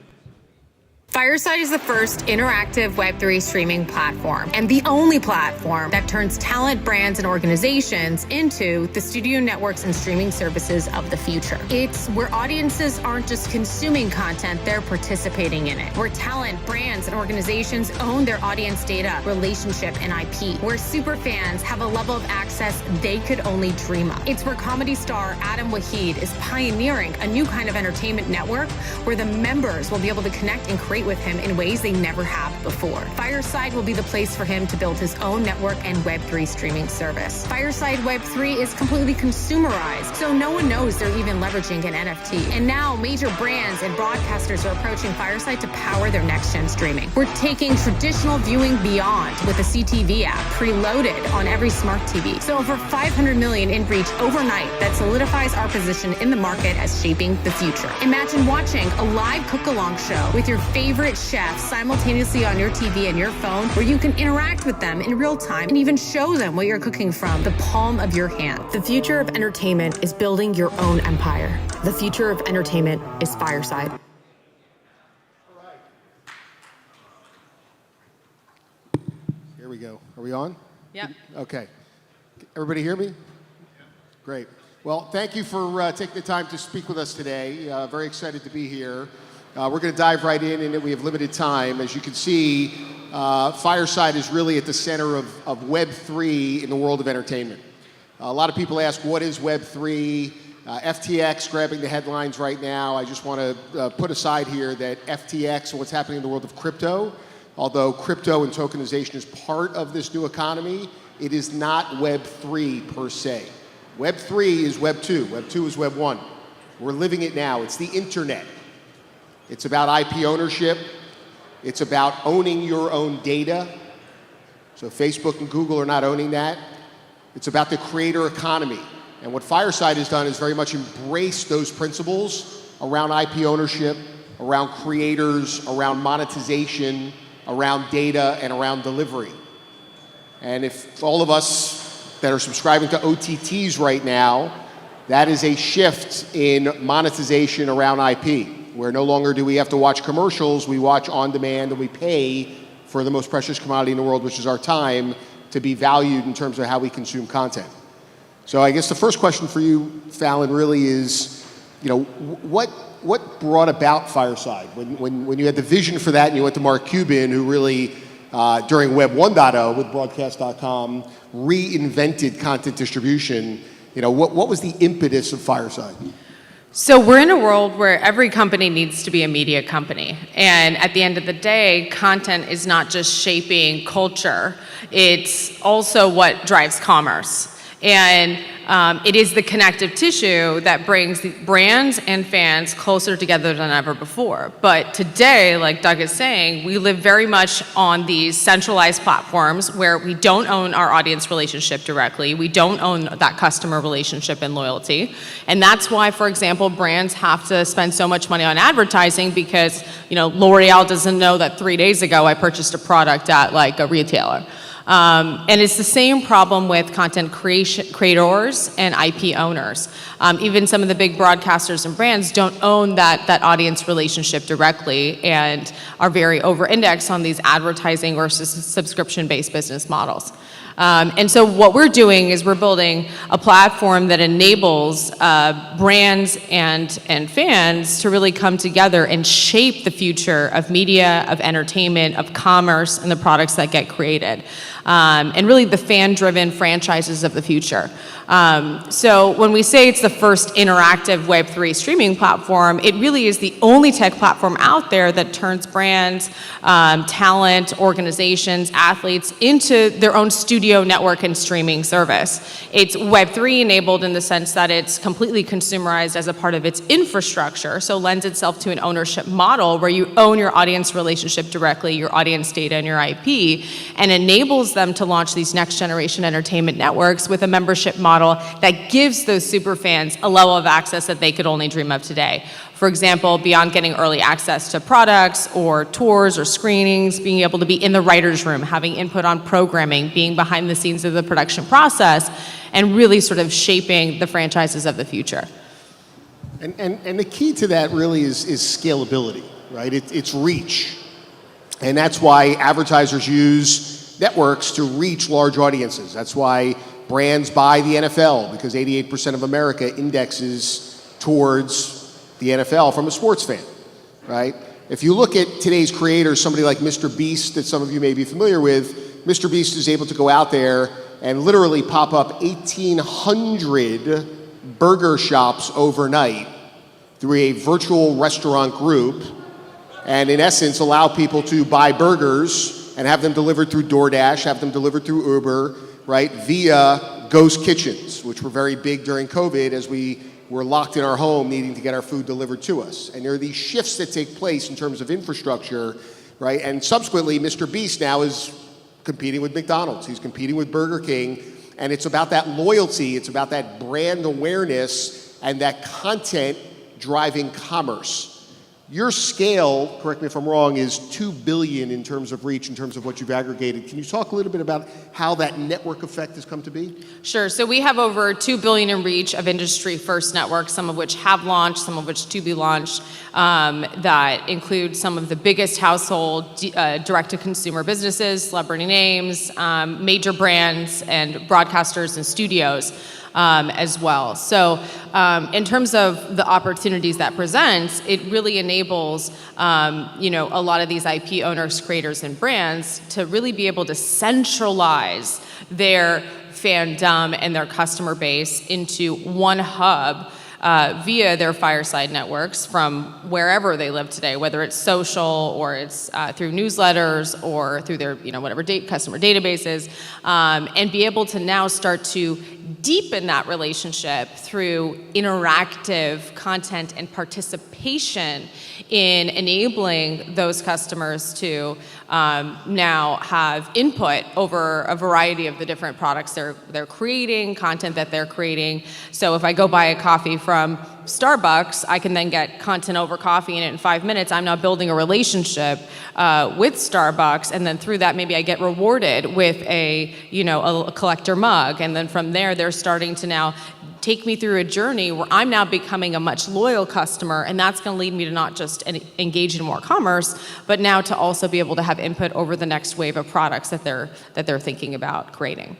S4: Fireside is the first interactive Web3 streaming platform and the only platform that turns talent, brands, and organizations into the studio networks and streaming services of the future. It's where audiences aren't just consuming content, they're participating in it. Where talent, brands, and organizations own their audience data, relationship, and IP. Where super fans have a level of access they could only dream of. It's where comedy star Adam Waheed is pioneering a new kind of entertainment network where the members will be able to connect and create with him in ways they never have before. Fireside will be the place for him to build his own network and Web3 streaming service. Fireside Web3 is completely consumerized, so no one knows they're even leveraging an NFT. And now major brands and broadcasters are approaching Fireside to power their next-gen streaming. We're taking traditional viewing beyond with the CTV app preloaded on every smart TV. So over 500 million in reach overnight that solidifies our position in the market as shaping the future. Imagine watching a live cook-along show with your favorite chefs simultaneously on your TV and your phone, where you can interact with them in real time and even show them what you're cooking from the palm of your hand. The future of entertainment is building your own empire. The future of entertainment is Fireside.
S22: Here we go. Are we on?
S23: Yep.
S22: Okay. Everybody hear me? Great. Well, thank you for taking the time to speak with us today. Very excited to be here. We're going to dive right in, and we have limited time. As you can see, Fireside is really at the center of Web3 in the world of entertainment. A lot of people ask, what is Web3? FTX grabbing the headlines right now. I just want to put aside here that FTX and what's happening in the world of crypto, although crypto and tokenization is part of this new economy, it is not Web3 per se. Web3 is Web2. Web2 is Web1. We're living it now. It's the internet. It's about IP ownership. It's about owning your own data. So Facebook and Google are not owning that. It's about the creator economy. And what Fireside has done is very much embrace those principles around IP ownership, around creators, around monetization, around data, and around delivery. And if all of us that are subscribing to OTTs right now, that is a shift in monetization around IP. Where no longer do we have to watch commercials, we watch on demand and we pay for the most precious commodity in the world, which is our time, to be valued in terms of how we consume content. So I guess the first question for you, Fallon, really is, what brought about Fireside? When you had the vision for that and you went to Mark Cuban, who really, during Web 1.0 with Broadcast.com, reinvented content distribution, what was the impetus of Fireside?
S23: So we're in a world where every company needs to be a media company. And at the end of the day, content is not just shaping culture, it's also what drives commerce. And it is the connective tissue that brings the brands and fans closer together than ever before. But today, like Doug is saying, we live very much on these centralized platforms where we don't own our audience relationship directly. We don't own that customer relationship and loyalty. And that's why, for example, brands have to spend so much money on advertising because, L'Oreal doesn't know that 3 days ago I purchased a product at like a retailer. And it's the same problem with content creators and IP owners. Even some of the big broadcasters and brands don't own that audience relationship directly and are very over-indexed on these advertising versus subscription-based business models. And so what we're doing is we're building a platform that enables brands and fans to really come together and shape the future of media, of entertainment, of commerce, and the products that get created. And really the fan-driven franchises of the future. So when we say it's the first interactive Web3 streaming platform, it really is the only tech platform out there that turns brands, talent, organizations, athletes into their own studio network and streaming service. It's Web3 enabled in the sense that it's completely consumerized as a part of its infrastructure, so lends itself to an ownership model where you own your audience relationship directly, your audience data and your IP, and enables enables them to launch these next generation entertainment networks with a membership model that gives those super fans a level of access that they could only dream of today. For example, beyond getting early access to products or tours or screenings, being able to be in the writer's room, having input on programming, being behind the scenes of the production process, and really sort of shaping the franchises of the future.
S22: And the key to that really is scalability, right? It's reach. And that's why advertisers use networks to reach large audiences. That's why brands buy the NFL, because 88% of America indexes towards the NFL from a sports fan, right? If you look at today's creators, somebody like Mr. Beast that some of you may be familiar with, Mr. Beast is able to go out there and literally pop up 1,800 burger shops overnight through a virtual restaurant group, and in essence allow people to buy burgers and have them delivered through DoorDash, have them delivered through Uber, right, via ghost kitchens, which were very big during COVID as we were locked in our home needing to get our food delivered to us. And there are these shifts that take place in terms of infrastructure, right? And subsequently, Mr. Beast now is competing with McDonald's. He's competing with Burger King. And it's about that loyalty, it's about that brand awareness and that content driving commerce. Your scale, correct me if I'm wrong, is 2 billion in terms of reach, in terms of what you've aggregated. Can you talk a little bit about how that network effect has come to be?
S23: Sure. So we have over 2 billion in reach of industry-first networks, some of which have launched, some of which to be launched, that include some of the biggest household direct-to-consumer businesses, celebrity names, major brands, and broadcasters and studios. As well. So in terms of the opportunities that presents, it really enables a lot of these IP owners, creators, and brands to really be able to centralize their fandom and their customer base into one hub via their fireside networks from wherever they live today, whether it's social or it's through newsletters or through their whatever customer databases, and be able to now start to deepen that relationship through interactive content and participation in enabling those customers to now have input over a variety of the different products they're creating, content that they're creating. So if I go buy a coffee from Starbucks, I can then get content over coffee, and in 5 minutes, I'm now building a relationship with Starbucks, and then through that, maybe I get rewarded with a collector mug, and then from there, they're starting to now take me through a journey where I'm now becoming a much loyal customer, and that's going to lead me to not just engage in more commerce, but now to also be able to have input over the next wave of products that they're thinking about creating.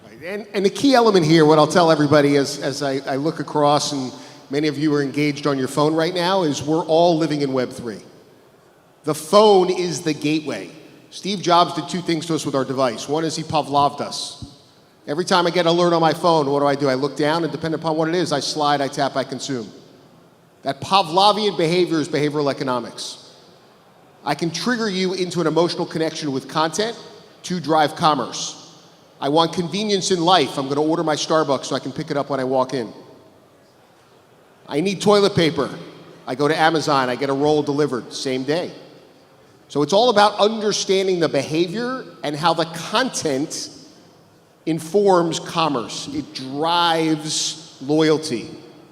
S22: Right. And the key element here, what I'll tell everybody as I look across, and many of you are engaged on your phone right now, is we're all living in Web 3. The phone is the gateway. Steve Jobs did 2 things to us with our device. One is he Pavloved us. Every time I get an alert on my phone, what do? I look down, and depending upon what it is, I slide, I tap, I consume. That Pavlovian behavior is behavioral economics. I can trigger you into an emotional connection with content to drive commerce. I want convenience in life. I'm going to order my Starbucks so I can pick it up when I walk in. I need toilet paper. I go to Amazon, I get a roll delivered, same day. So it's all about understanding the behavior and how the content informs commerce. It drives loyalty.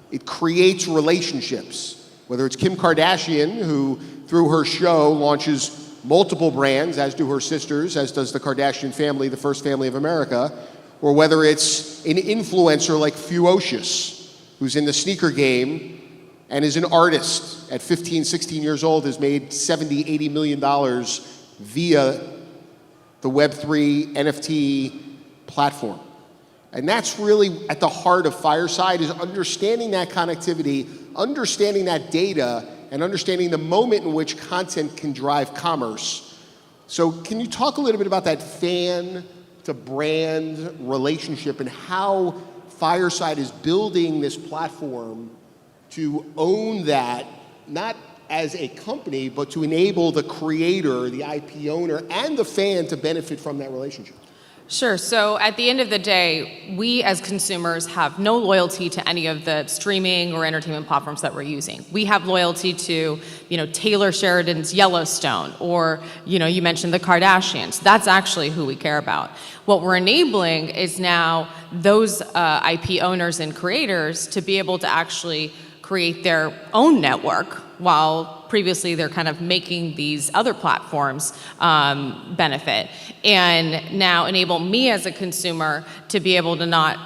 S22: It creates relationships. Whether it's Kim Kardashian, who through her show launches multiple brands, as do her sisters, as does the Kardashian family, the first family of America, or whether it's an influencer like Fuocious, who's in the sneaker game and is an artist at 15, 16 years old, has made $70, $80 million via the Web3 NFT platform. And that's really at the heart of Fireside, is understanding that connectivity, understanding that data, and understanding the moment in which content can drive commerce. So can you talk a little bit about that fan to brand relationship and how Fireside is building this platform to own that, not as a company, but to enable the creator, the IP owner, and the fan to benefit from that relationship?
S23: Sure. So at the end of the day, we as consumers have no loyalty to any of the streaming or entertainment platforms that we're using. We have loyalty to, Taylor Sheridan's Yellowstone, or, you mentioned the Kardashians. That's actually who we care about. What we're enabling is now those IP owners and creators to be able to actually create their own network, while previously they're kind of making these other platforms benefit, and now enable me as a consumer to be able to not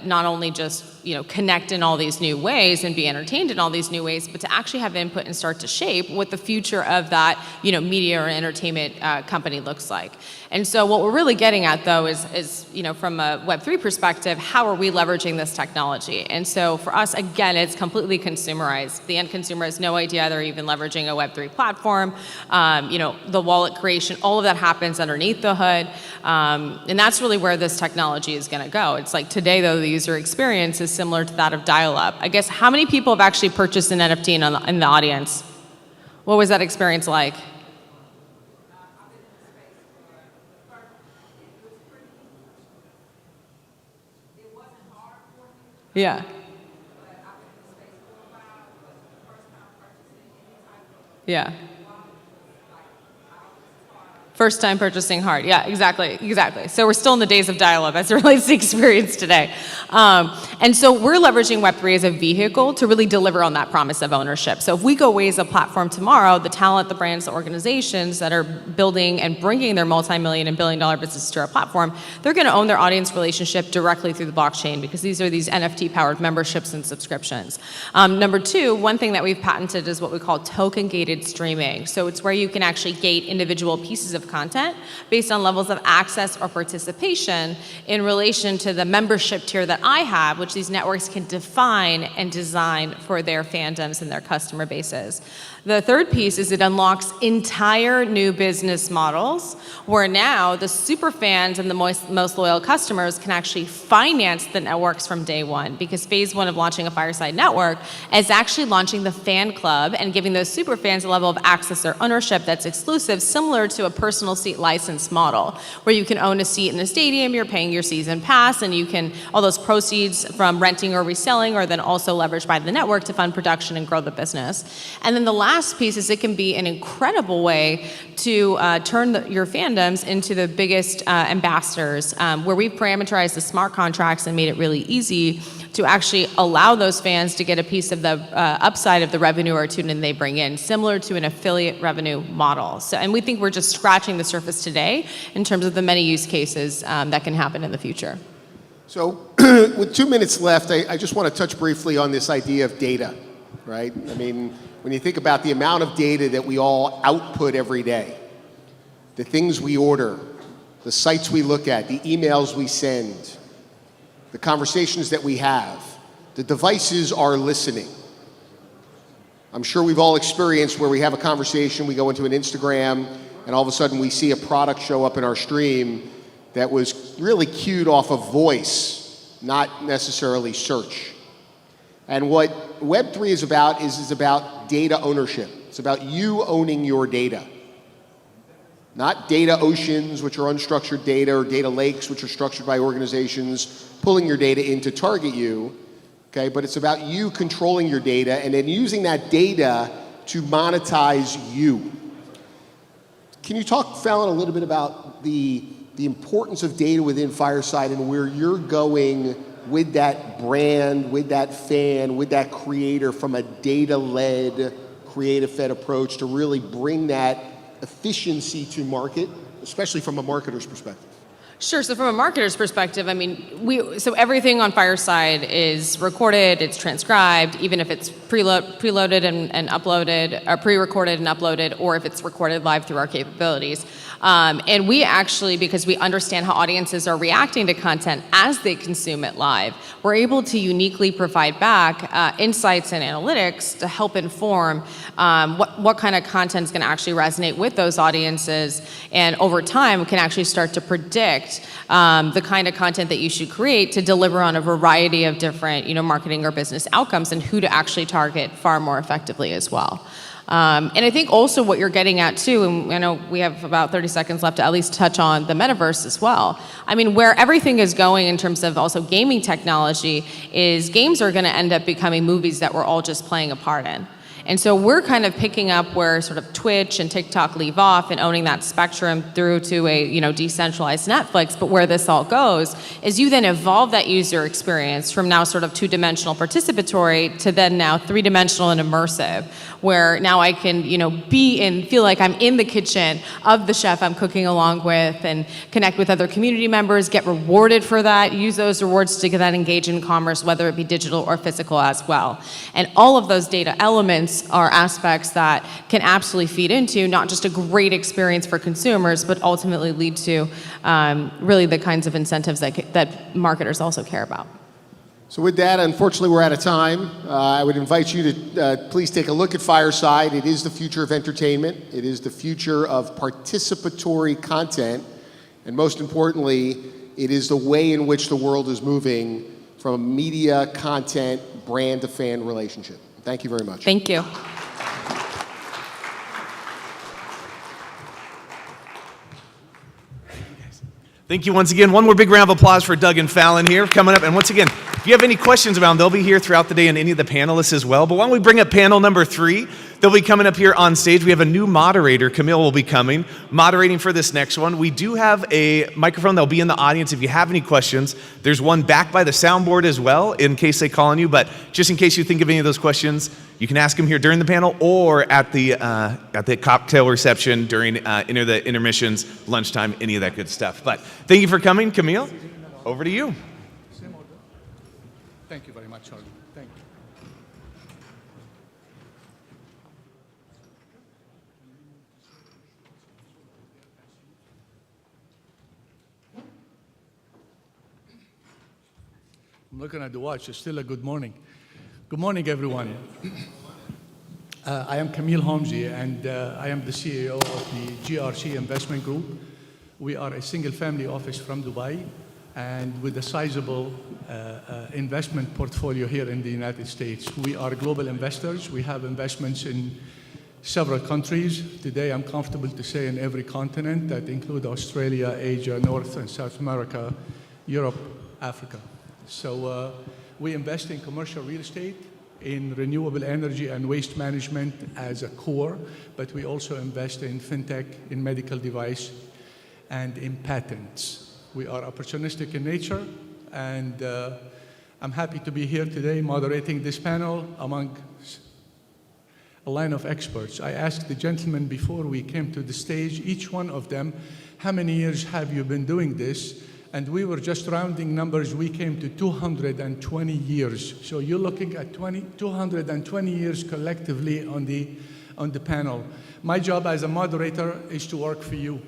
S23: only just connect in all these new ways and be entertained in all these new ways, but to actually have input and start to shape what the future of that media or entertainment company looks like. And so what we're really getting at, though, is from a Web3 perspective, how are we leveraging this technology? And so for us, again, it's completely consumerized. The end consumer has no idea they're even leveraging a Web3 platform. The wallet creation, all of that happens underneath the hood. And that's really where this technology is going to go. It's like today, though, the user experience is similar to that of dial-up. I guess, how many people have actually purchased an NFT in the audience? What was that experience like? Yeah. Yeah. First time purchasing hard. Yeah, exactly. So we're still in the days of dial-up as it relates to experience today. And so we're leveraging Web3 as a vehicle to really deliver on that promise of ownership. So if we go away as a platform tomorrow, the talent, the brands, the organizations that are building and bringing their multi-million and billion-dollar businesses to our platform, they're going to own their audience relationship directly through the blockchain, because these are these NFT-powered memberships and subscriptions. Number two, one thing that we've patented is what we call token-gated streaming. So it's where you can actually gate individual pieces of content based on levels of access or participation in relation to the membership tier that I have, which these networks can define and design for their fandoms and their customer bases. The third piece is it unlocks entire new business models where now the super fans and the most loyal customers can actually finance the networks from day one, because phase one of launching a Fireside network is actually launching the fan club and giving those super fans a level of access or ownership that's exclusive, similar to a personal seat license model, where you can own a seat in a stadium, you're paying your season pass, and you can, all those proceeds from renting or reselling are then also leveraged by the network to fund production and grow the business. And then the last piece is it can be an incredible way to turn your fandoms into the biggest ambassadors, where we've parameterized the smart contracts and made it really easy to actually allow those fans to get a piece of the upside of the revenue or tune-in they bring in, similar to an affiliate revenue model. So, and we think we're just scratching the surface today in terms of the many use cases that can happen in the future.
S22: So with 2 minutes left, I just want to touch briefly on this idea of data, right? I mean, when you think about the amount of data that we all output every day, the things we order, the sites we look at, the emails we send, the conversations that we have, the devices are listening. I'm sure we've all experienced where we have a conversation, we go into an Instagram, and all of a sudden we see a product show up in our stream that was really cued off of voice, not necessarily search. And what Web3 is about data ownership. It's about you owning your data. Not data oceans, which are unstructured data, or data lakes, which are structured by organizations, pulling your data in to target you, okay? But it's about you controlling your data and then using that data to monetize you. Can you talk, Fallon, a little bit about the importance of data within Fireside and where you're going with that brand, with that fan, with that creator from a data-led, creative-fed approach to really bring that efficiency to market, especially from a marketer's perspective?
S23: Sure. So from a marketer's perspective, I mean, so everything on Fireside is recorded, it's transcribed, even if it's preloaded and uploaded, or pre-recorded and uploaded, or if it's recorded live through our capabilities. And we actually, because we understand how audiences are reacting to content as they consume it live, we're able to uniquely provide back insights and analytics to help inform what kind of content is going to actually resonate with those audiences, and over time can actually start to predict the kind of content that you should create to deliver on a variety of different, marketing or business outcomes, and who to actually target far more effectively as well. And I think also what you're getting at too, and I know we have about 30 seconds left to at least touch on the metaverse as well. I mean, where everything is going in terms of also gaming technology is games are going to end up becoming movies that we're all just playing a part in. And so we're kind of picking up where sort of Twitch and TikTok leave off and owning that spectrum through to a decentralized Netflix. But where this all goes is you then evolve that user experience from now sort of two-dimensional participatory to then now three-dimensional and immersive, where now I can feel like I'm in the kitchen of the chef I'm cooking along with and connect with other community members, get rewarded for that, use those rewards to then engage in commerce, whether it be digital or physical as well. And all of those data elements are aspects that can absolutely feed into not just a great experience for consumers, but ultimately lead to really the kinds of incentives that marketers also care about.
S22: So with that, unfortunately, we're out of time. I would invite you to please take a look at Fireside. It is the future of entertainment. It is the future of participatory content. And most importantly, it is the way in which the world is moving from a media, content, brand to fan relationship. Thank you very much.
S23: Thank you.
S1: Thank you once again. One more big round of applause for Doug and Fallon here coming up. And once again, if you have any questions about them, they'll be here throughout the day and any of the panelists as well. But why don't we bring up panel number 3? They'll be coming up here on stage. We have a new moderator. Camille will be coming, moderating for this next one. We do have a microphone that'll be in the audience if you have any questions. There's one back by the soundboard as well in case they call on you. But just in case you think of any of those questions, you can ask them here during the panel or at the cocktail reception during the intermissions, lunchtime, any of that good stuff. But thank you for coming, Camille. Over to you.
S5: Thank you very much, Charlie. Thank you. I'm looking at the watch. It's still a good morning. Good morning, everyone. I am Camille Homji, and I am the CEO of the GRC Investment Group. We are a single-family office from Dubai, and with a sizable investment portfolio here in the United States. We are global investors. We have investments in several countries. Today, I'm comfortable to say in every continent that include Australia, Asia, North and South America, Europe, Africa. So we invest in commercial real estate, in renewable energy and waste management as a core, but we also invest in fintech, in medical device, and in patents. We are opportunistic in nature, and I'm happy to be here today moderating this panel among a line of experts. I asked the gentlemen before we came to the stage, each one of them, how many years have you been doing this? And we were just rounding numbers. We came to 220 years. So you're looking at 220 years collectively on the panel. My job as a moderator is to work for you.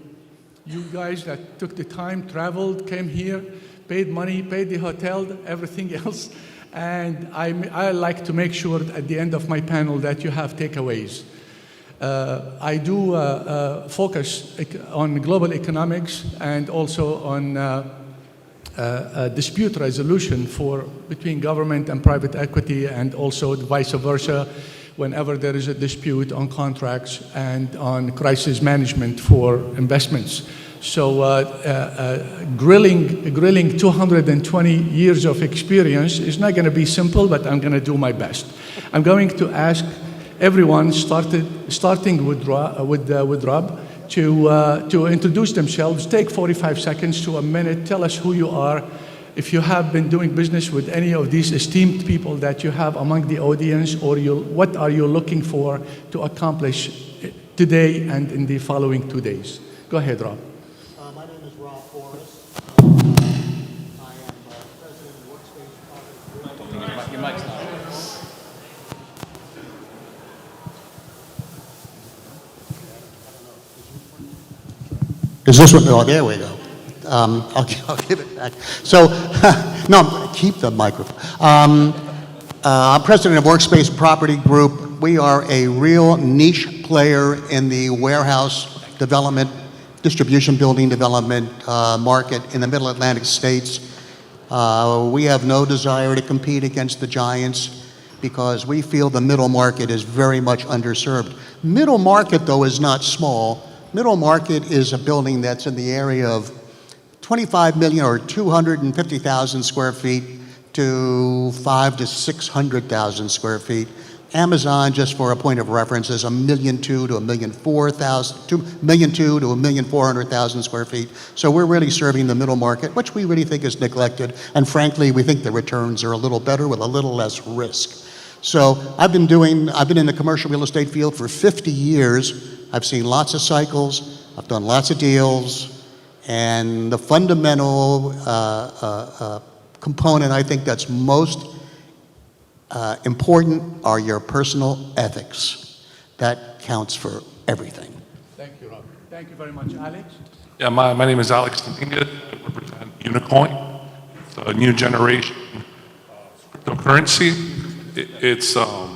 S5: You guys that took the time, traveled, came here, paid money, paid the hotel, everything else. And I like to make sure at the end of my panel that you have takeaways. I do focus on global economics and also on dispute resolution between government and private equity, and also vice versa whenever there is a dispute on contracts and on crisis management for investments. So grilling 220 years of experience is not going to be simple, but I'm going to do my best. I'm going to ask everyone, starting with Rob, to introduce themselves. Take 45 seconds to a minute. Tell us who you are. If you have been doing business with any of these esteemed people that you have among the audience, or what are you looking for to accomplish today and in the following 2 days? Go ahead, Rob.
S11: My name is Rob Forrest. I am president of Workspace Product Group. Your mic's not. Is this one? Oh, there we go. I'll give it back. So, no, keep the microphone. I'm president of Workspace Property Group. We are a real niche player in the warehouse development, distribution building development market in the Middle Atlantic states. We have no desire to compete against the giants. because we feel the middle market is very much underserved. Middle market, though, is not small. Middle market is a building that's in the area of 25 million or 250,000 square feet to 500,000 to 600,000 square feet. Amazon, just for a point of reference, is 1.2 million to 1.4 million square feet. So we're really serving the middle market, which we really think is neglected. And frankly, we think the returns are a little better with a little less risk. So I've been in the commercial real estate field for 50 years. I've seen lots of cycles. I've done lots of deals. And the fundamental component I think that's most important are your personal ethics. That counts for everything.
S5: Thank you, Rob. Thank you very much. Alex?
S8: Yeah, my name is Alex Dominguez. I represent Unicoin. It's a new generation cryptocurrency. It's a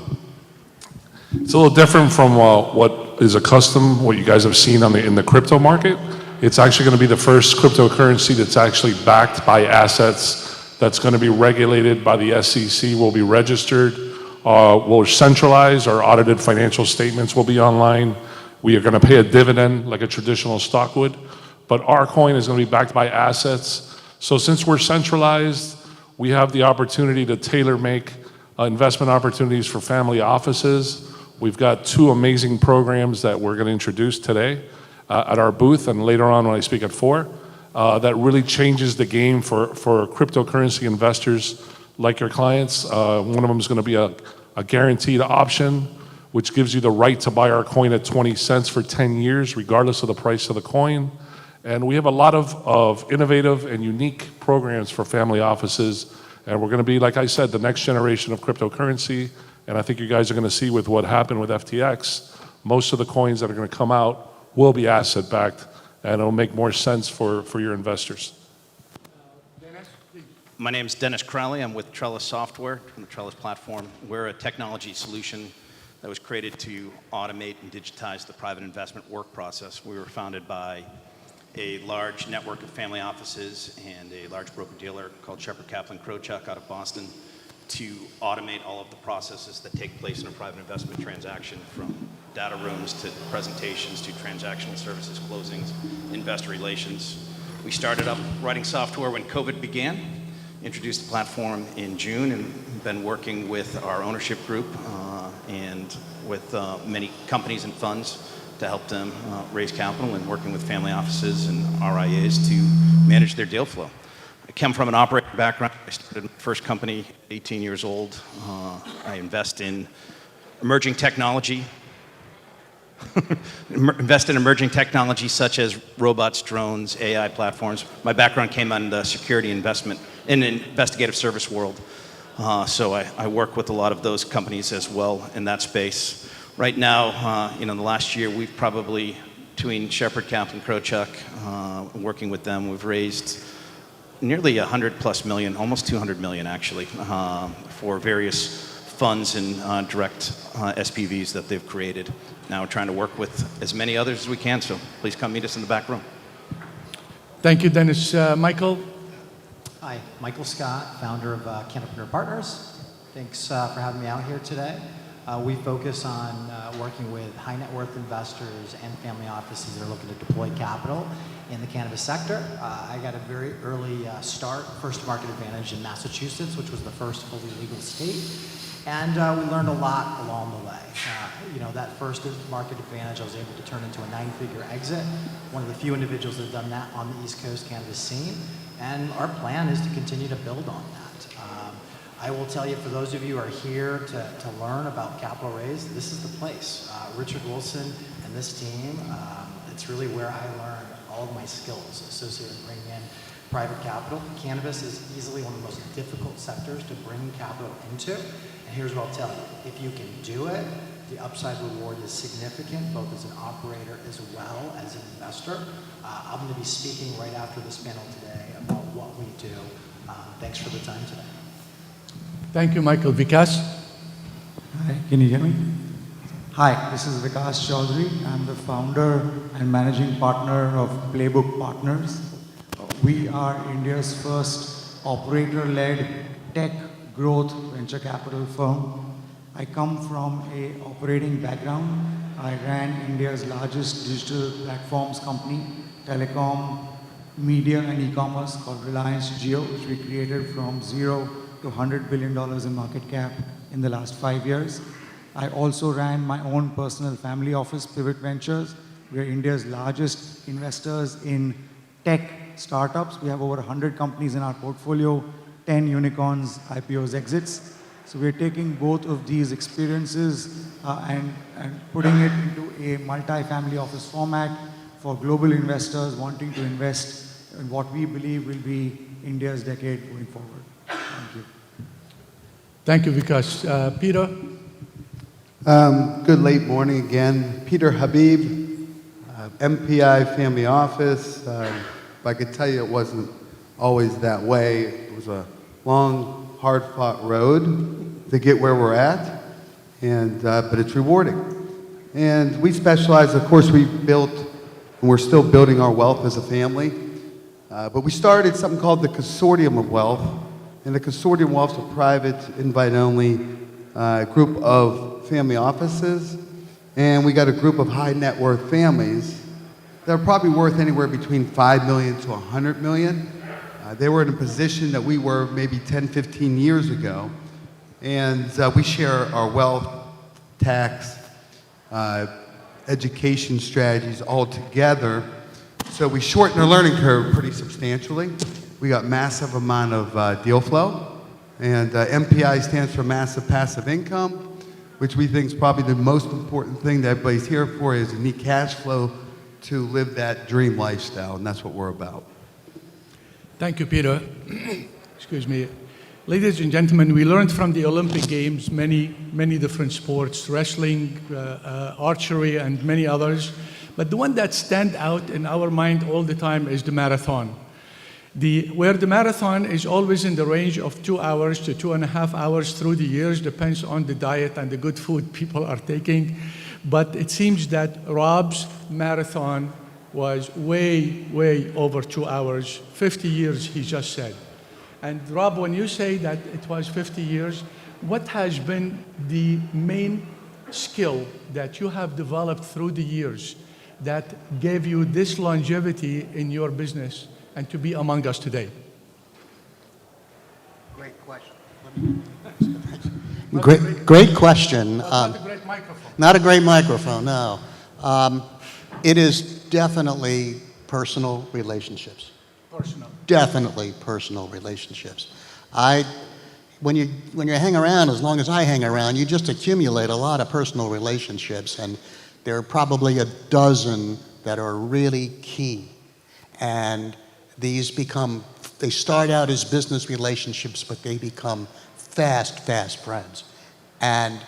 S8: little different from what is accustomed, what you guys have seen in the crypto market. It's actually going to be the first cryptocurrency that's actually backed by assets, that's going to be regulated by the SEC, will be registered, will centralize, our audited financial statements will be online. We are going to pay a dividend like a traditional stock would, but our coin is going to be backed by assets. So since we're centralized, we have the opportunity to tailor make investment opportunities for family offices. We've got 2 amazing programs that we're going to introduce today at our booth and later on when I speak at 4. That really changes the game for cryptocurrency investors like your clients. One of them is going to be a guaranteed option, which gives you the right to buy our coin at 20 cents for 10 years, regardless of the price of the coin. And we have a lot of innovative and unique programs for family offices. And we're going to be, like I said, the next generation of cryptocurrency. And I think you guys are going to see with what happened with FTX, most of the coins that are going to come out will be asset-backed. And it'll make more sense for your investors.
S10: My name is Dennis Crowley. I'm with Trellis Software from the Trellis platform. We're a technology solution that was created to automate and digitize the private investment work process. We were founded by a large network of family offices and a large broker-dealer called Shepherd Kaplan Krochuk out of Boston to automate all of the processes that take place in a private investment transaction, from data rooms to presentations to transactional services, closings, investor relations. We started up writing software when COVID began, introduced the platform in June, and been working with our ownership group and with many companies and funds to help them raise capital, and working with family offices and RIAs to manage their deal flow. I come from an operator background. I started my first company at 18 years old. I invest in emerging technology. Invest in emerging technology such as robots, drones, AI platforms. My background came on the security investment in the investigative service world. So I work with a lot of those companies as well in that space. Right now, in the last year, we've probably, between Shepherd Kaplan Krochuk, working with them, we've raised nearly $100+ million, almost $200 million actually, for various funds and direct SPVs that they've created. Now we're trying to work with as many others as we can, so please come meet us in the back room.
S5: Thank you, Dennis. Michael?
S12: Hi, Michael Scott, founder of Canopreneur Partners. Thanks for having me out here today. We focus on working with high net worth investors and family offices that are looking to deploy capital in the cannabis sector. I got a very early start, first market advantage in Massachusetts, which was the first fully legal state. And we learned a lot along the way. That first market advantage I was able to turn into a 9-figure exit. One of the few individuals that have done that on the East Coast cannabis scene. And our plan is to continue to build on that. I will tell you, for those of you who are here to learn about capital raise, this is the place. Richard Wilson and this team, it's really where I learned all of my skills associated with bringing in private capital. Cannabis is easily one of the most difficult sectors to bring capital into. And here's what I'll tell you. If you can do it, the upside reward is significant, both as an operator as well as an investor. I'm going to be speaking right after this panel today about what we do. Thanks for the time today.
S5: Thank you, Michael. Vikas?
S24: Hi, can you hear me? Hi, this is Vikas Chaudhary. I'm the founder and managing partner of Playbook Partners. We are India's first operator-led tech growth venture capital firm. I come from a operating background. I ran India's largest digital platforms company, telecom, media and e-commerce called Reliance Jio, which we created from $0 to $100 billion in market cap in the last 5 years. I also ran my own personal family office, Pivot Ventures. We are India's largest investors in tech startups. We have over 100 companies in our portfolio, 10 unicorns, IPOs, exits. So we're taking both of these experiences and putting it into a multi-family office format for global investors wanting to invest in what we believe will be India's decade going forward. Thank you.
S5: Thank you, Vikas. Peter?
S6: Good late morning again. Peter Habib, MPI Family Office. If I could tell you it wasn't always that way. It was a long, hard-fought road to get where we're at, but it's rewarding. And we specialize, of course, we built, and we're still building our wealth as a family, but we started something called the Consortium of Wealth, and the Consortium of Wealth is a private, invite-only group of family offices, and we got a group of high net worth families that are probably worth anywhere between $5 million to $100 million. They were in a position that we were maybe 10, 15 years ago. And we share our wealth, tax, education strategies all together. So we shorten our learning curve pretty substantially. We got massive amount of deal flow. And MPI stands for Massive Passive Income, which we think is probably the most important thing that everybody's here for, is you need cash flow to live that dream lifestyle. And that's what we're about.
S5: Thank you, Peter. Excuse me. Ladies and gentlemen, we learned from the Olympic Games many different sports, wrestling, archery, and many others. But the one that stands out in our mind all the time is the marathon. Where the marathon is always in the range of 2 hours to 2.5 hours through the years, depends on the diet and the good food people are taking. But it seems that Rob's marathon was way over 2 hours, 50 years, he just said. And Rob, when you say that it was 50 years, what has been the main skill that you have developed through the years that gave you this longevity in your business and to be among us today?
S11: Great question. Great question.
S5: Not a great microphone.
S11: Not a great microphone, no. It is definitely personal relationships.
S5: Personal.
S11: Definitely personal relationships. When you hang around, as long as I hang around, you just accumulate a lot of personal relationships, and there are probably a dozen that are really key. And these they start out as business relationships, but they become fast friends. And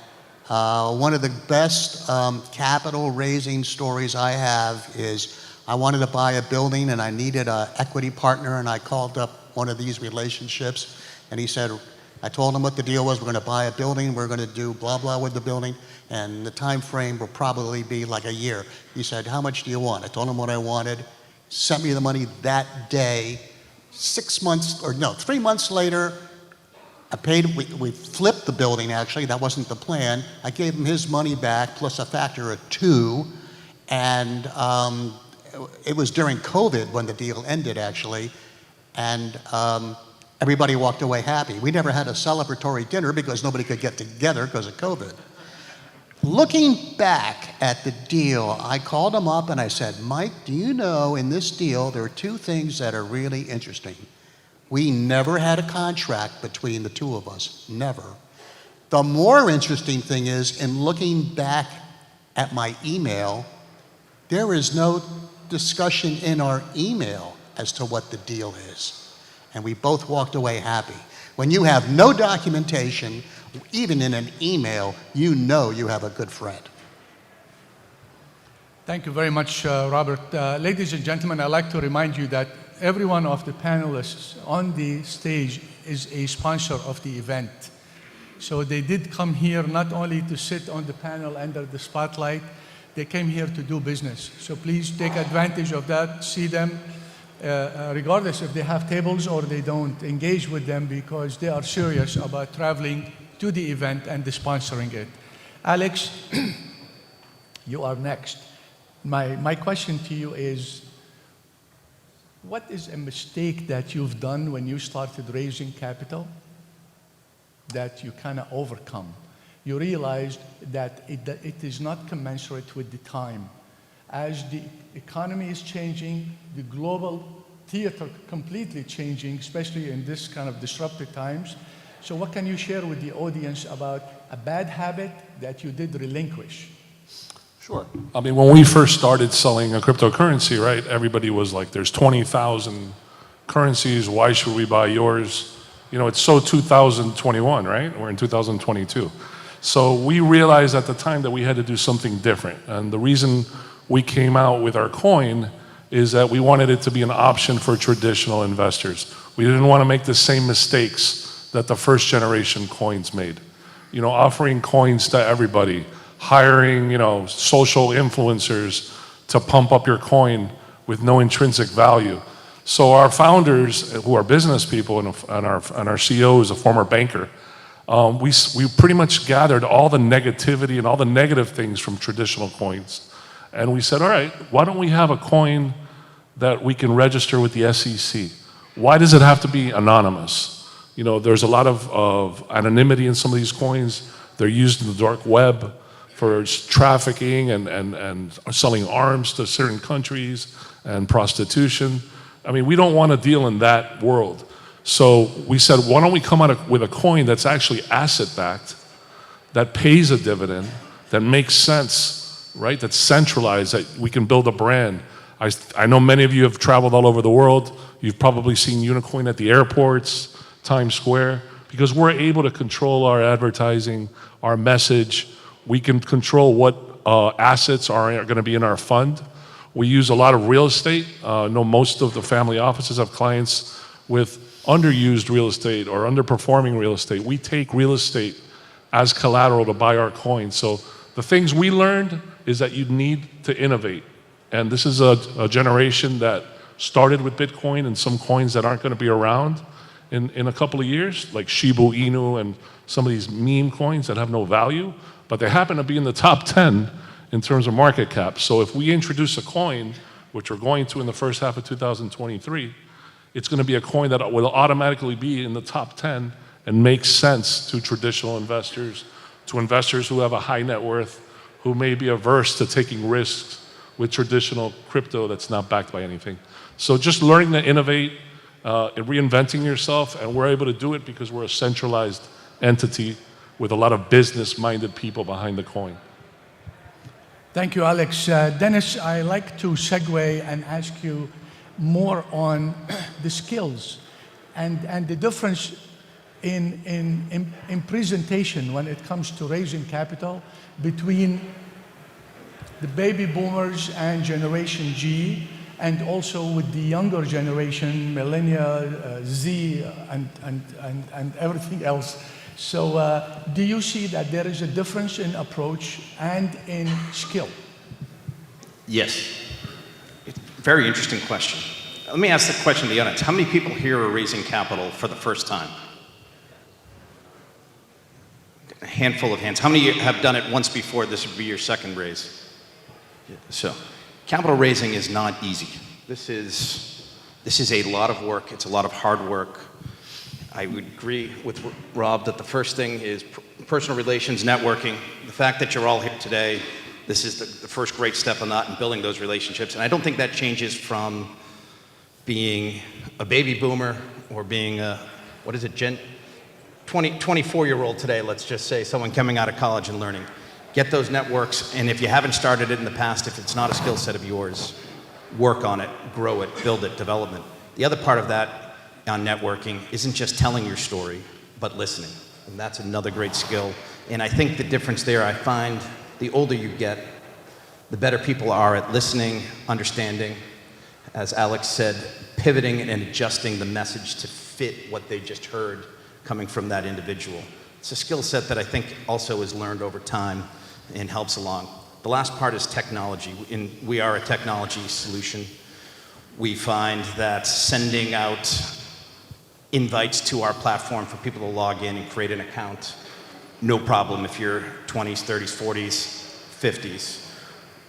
S11: one of the best capital raising stories I have is I wanted to buy a building and I needed an equity partner, and I called up one of these relationships, and he said, I told him what the deal was. We're going to buy a building, we're going to do blah blah with the building, and the time frame will probably be like a year. He said, how much do you want? I told him what I wanted, sent me the money that day. 3 months later, I paid, we flipped the building actually, that wasn't the plan. I gave him his money back plus a factor of 2, and it was during COVID when the deal ended actually, and everybody walked away happy. We never had a celebratory dinner because nobody could get together because of COVID. Looking back at the deal, I called him up and I said, Mike, do you know in this deal there are 2 things that are really interesting. We never had a contract between the 2 of us, never. The more interesting thing is, in looking back at my email, there is no discussion in our email as to what the deal is. And we both walked away happy. When you have no documentation, even in an email, you know you have a good friend.
S5: Thank you very much, Robert. Ladies and gentlemen, I'd like to remind you that every one of the panelists on the stage is a sponsor of the event. So they did come here not only to sit on the panel under the spotlight, they came here to do business. So please take advantage of that, see them, regardless if they have tables or they don't, engage with them because they are serious about traveling to the event and the sponsoring it. Alex, you are next. My question to you is, what is a mistake that you've done when you started raising capital that you kind of overcome? You realized that it is not commensurate with the time. As the economy is changing, the global theater completely changing, especially in this kind of disrupted times. So what can you share with the audience about a bad habit that you did relinquish?
S8: Sure. I mean, when we first started selling a cryptocurrency, right, everybody was like, there's 20,000 currencies, why should we buy yours? You know, it's so 2021, right? We're in 2022. So we realized at the time that we had to do something different. And the reason we came out with our coin is that we wanted it to be an option for traditional investors. We didn't want to make the same mistakes that the first generation coins made. You know, offering coins to everybody, hiring, you know, social influencers to pump up your coin with no intrinsic value. So our founders, who are business people, and our CEO is a former banker, we pretty much gathered all the negativity and all the negative things from traditional coins. And we said, all right, why don't we have a coin that we can register with the SEC? Why does it have to be anonymous? You know, there's a lot of anonymity in some of these coins. They're used in the dark web for trafficking and selling arms to certain countries and prostitution. I mean, we don't want to deal in that world. So we said, why don't we come out with a coin that's actually asset-backed, that pays a dividend, that makes sense, right? That's centralized, that we can build a brand. I know many of you have traveled all over the world. You've probably seen Unicoin at the airports, Times Square, because we're able to control our advertising, our message. We can control what assets are going to be in our fund. We use a lot of real estate. I know most of the family offices have clients with underused real estate or underperforming real estate. We take real estate as collateral to buy our coins. So the things we learned is that you need to innovate. And this is a generation that started with Bitcoin and some coins that aren't going to be around in a couple of years, like Shiba Inu and some of these meme coins that have no value, but they happen to be in the top 10 in terms of market cap. So if we introduce a coin, which we're going to in the first half of 2023, it's going to be a coin that will automatically be in the top 10 and make sense to traditional investors, to investors who have a high net worth, who may be averse to taking risks with traditional crypto that's not backed by anything. So just learning to innovate, reinventing yourself, and we're able to do it because we're a centralized entity with a lot of business-minded people behind the coin.
S5: Thank you, Alex. Dennis, I like to segue and ask you more on the skills and the difference in presentation when it comes to raising capital between the baby boomers and Generation G, and also with the younger generation, Millennial, Z, and everything else. So do you see that there is a difference in approach and in skill?
S10: Yes. Very interesting question. Let me ask the question to the audience. How many people here are raising capital for the first time? A handful of hands. How many have done it once before? This would be your second raise. So, capital raising is not easy. This is a lot of work. It's a lot of hard work. I would agree with Rob that the first thing is personal relations, networking. The fact that you're all here today, this is the first great step in that and building those relationships. And I don't think that changes from being a baby boomer or being a, 24-year-old today, let's just say, someone coming out of college and learning. Get those networks, and if you haven't started it in the past, if it's not a skill set of yours, work on it, grow it, build it, development. The other part of that on networking isn't just telling your story, but listening. And that's another great skill. And I think the difference there, I find the older you get, the better people are at listening, understanding, as Alex said, pivoting and adjusting the message to fit what they just heard coming from that individual. It's a skill set that I think also is learned over time and helps along. The last part is technology. We are a technology solution. We find that sending out invites to our platform for people to log in and create an account no problem if you're 20s, 30s, 40s, 50s.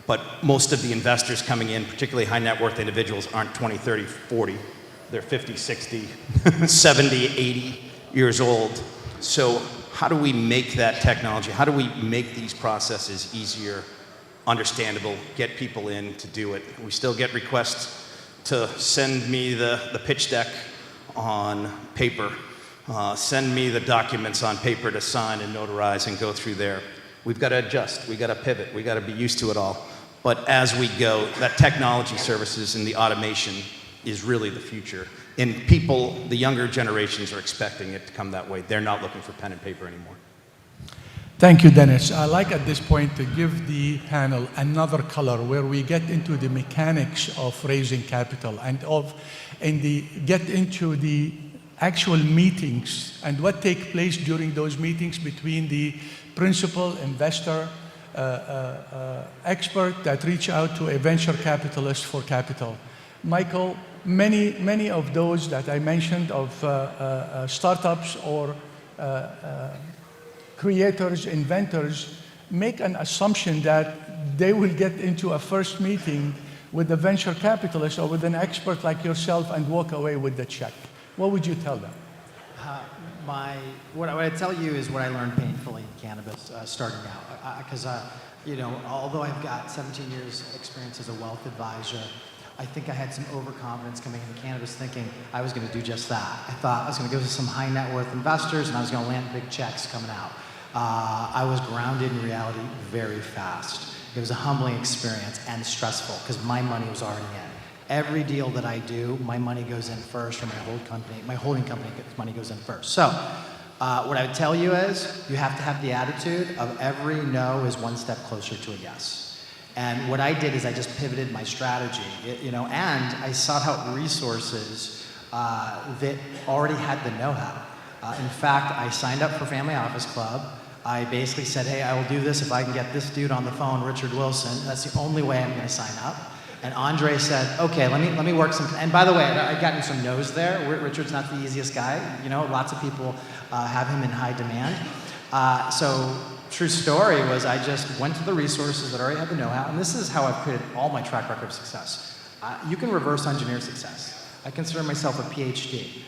S10: But most of the investors coming in, particularly high net worth individuals, aren't 20, 30, 40. They're 50, 60, 70, 80 years old. So how do we make that technology, how do we make these processes easier, understandable, get people in to do it? We still get requests to send me the pitch deck on paper, send me the documents on paper to sign and notarize and go through there. We've got to adjust, we've got to pivot, we've got to be used to it all. But as we go, that technology services and the automation is really the future. And people, the younger generations are expecting it to come that way. They're not looking for pen and paper anymore.
S5: Thank you, Dennis. I'd like at this point to give the panel another color where we get into the mechanics of raising capital get into the actual meetings and what takes place during those meetings between the principal investor expert that reach out to a venture capitalist for capital. Michael, many of those that I mentioned of startups or creators, inventors, make an assumption that they will get into a first meeting with a venture capitalist or with an expert like yourself and walk away with the check. What would you tell them?
S12: What I tell you is what I learned painfully in cannabis starting out. Because, although I've got 17 years experience as a wealth advisor, I think I had some overconfidence coming into cannabis thinking I was going to do just that. I thought I was going to go to some high net worth investors and I was going to land big checks coming out. I was grounded in reality very fast. It was a humbling experience and stressful because my money was already in. Every deal that I do, my money goes in first, or my holding company money goes in first. So what I would tell you is you have to have the attitude of every no is one step closer to a yes. And what I did is I just pivoted my strategy, and I sought out resources that already had the know-how. In fact, I signed up for Family Office Club. I basically said, hey, I will do this if I can get this dude on the phone, Richard Wilson. That's the only way I'm going to sign up. And Andre said, okay, let me work some, and by the way, I got in some no's there. Richard's not the easiest guy. Lots of people have him in high demand. So true story was I just went to the resources that already had the know-how, and this is how I've created all my track record of success. You can reverse engineer success. I consider myself a PhD,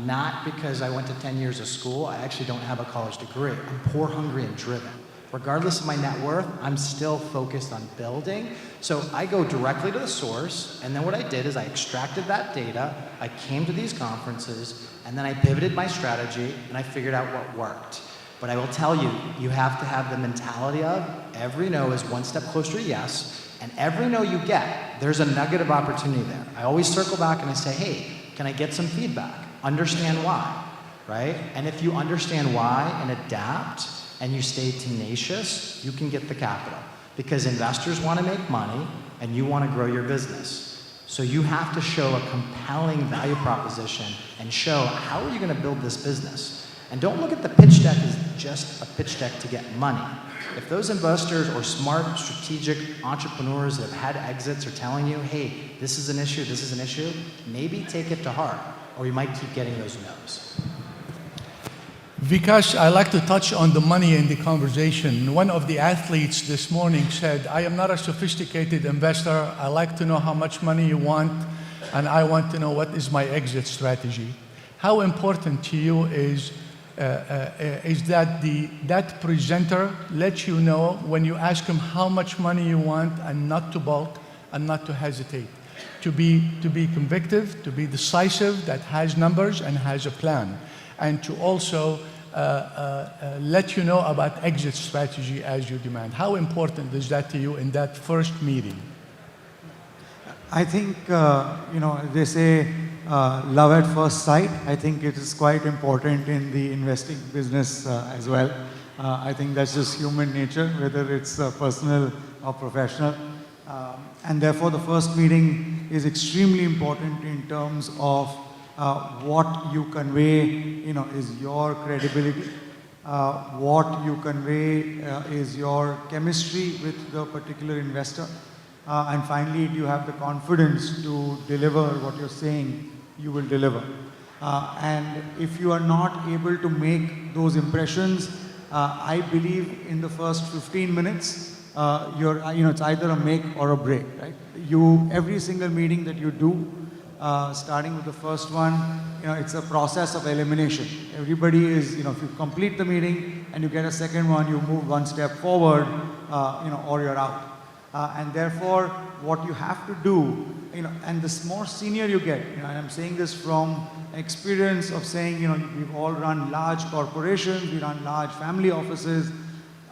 S12: not because I went to 10 years of school. I actually don't have a college degree. I'm poor, hungry, and driven. Regardless of my net worth, I'm still focused on building. So I go directly to the source, and then what I did is I extracted that data, I came to these conferences, and then I pivoted my strategy, and I figured out what worked. But I will tell you, you have to have the mentality of every no is one step closer to yes, and every no you get, there's a nugget of opportunity there. I always circle back and I say, hey, can I get some feedback? Understand why, right? And if you understand why and adapt, and you stay tenacious, you can get the capital. Because investors want to make money, and you want to grow your business. So you have to show a compelling value proposition and show how are you going to build this business. And don't look at the pitch deck as just a pitch deck to get money. If those investors or smart, strategic entrepreneurs that have had exits are telling you, hey, this is an issue, maybe take it to heart, or you might keep getting those no's.
S5: Vikash, I like to touch on the money in the conversation. One of the athletes this morning said, I am not a sophisticated investor. I like to know how much money you want, and I want to know what is my exit strategy. How important to you is that that presenter lets you know when you ask him how much money you want and not to balk and not to hesitate. To be convictive, to be decisive, that has numbers and has a plan. And to also let you know about exit strategy as you demand. How important is that to you in that first meeting?
S24: I think, they say love at first sight. I think it is quite important in the investing business as well. I think that's just human nature, whether it's personal or professional. And therefore, the first meeting is extremely important in terms of what you convey, is your credibility. What you convey is your chemistry with the particular investor. And finally, do you have the confidence to deliver what you're saying you will deliver? And if you are not able to make those impressions, I believe in the first 15 minutes, it's either a make or a break, right? Every single meeting that you do, starting with the first one, it's a process of elimination. Everybody is, if you complete the meeting and you get a second one, you move one step forward, or you're out. And therefore, what you have to do, and the more senior you get, and I'm saying this from experience of saying, we've all run large corporations, we run large family offices.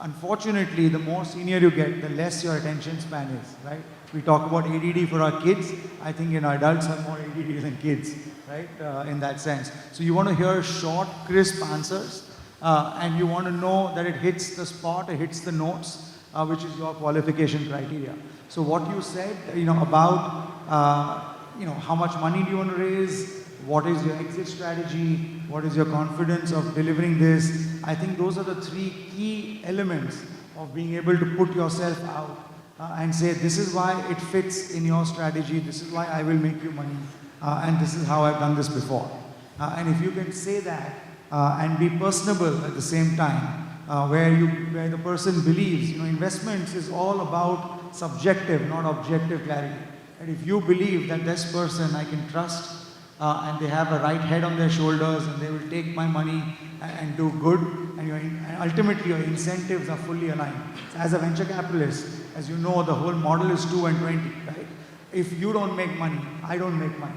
S24: Unfortunately, the more senior you get, the less your attention span is, right? We talk about ADD for our kids. I think, adults have more ADD than kids, right? In that sense. So you want to hear short, crisp answers, and you want to know that it hits the spot, it hits the notes, which is your qualification criteria. So what you said, about, how much money do you want to raise, what is your exit strategy, what is your confidence of delivering this, I think those are the three key elements of being able to put yourself out and say, this is why it fits in your strategy, this is why I will make you money, and this is how I've done this before. And if you can say that and be personable at the same time, where the person believes, investments is all about subjective, not objective clarity. And if you believe that this person I can trust, and they have a right head on their shoulders, and they will take my money and do good, and ultimately your incentives are fully aligned. As a venture capitalist, as you know, the whole model is 2 and 20, right? If you don't make money, I don't make money.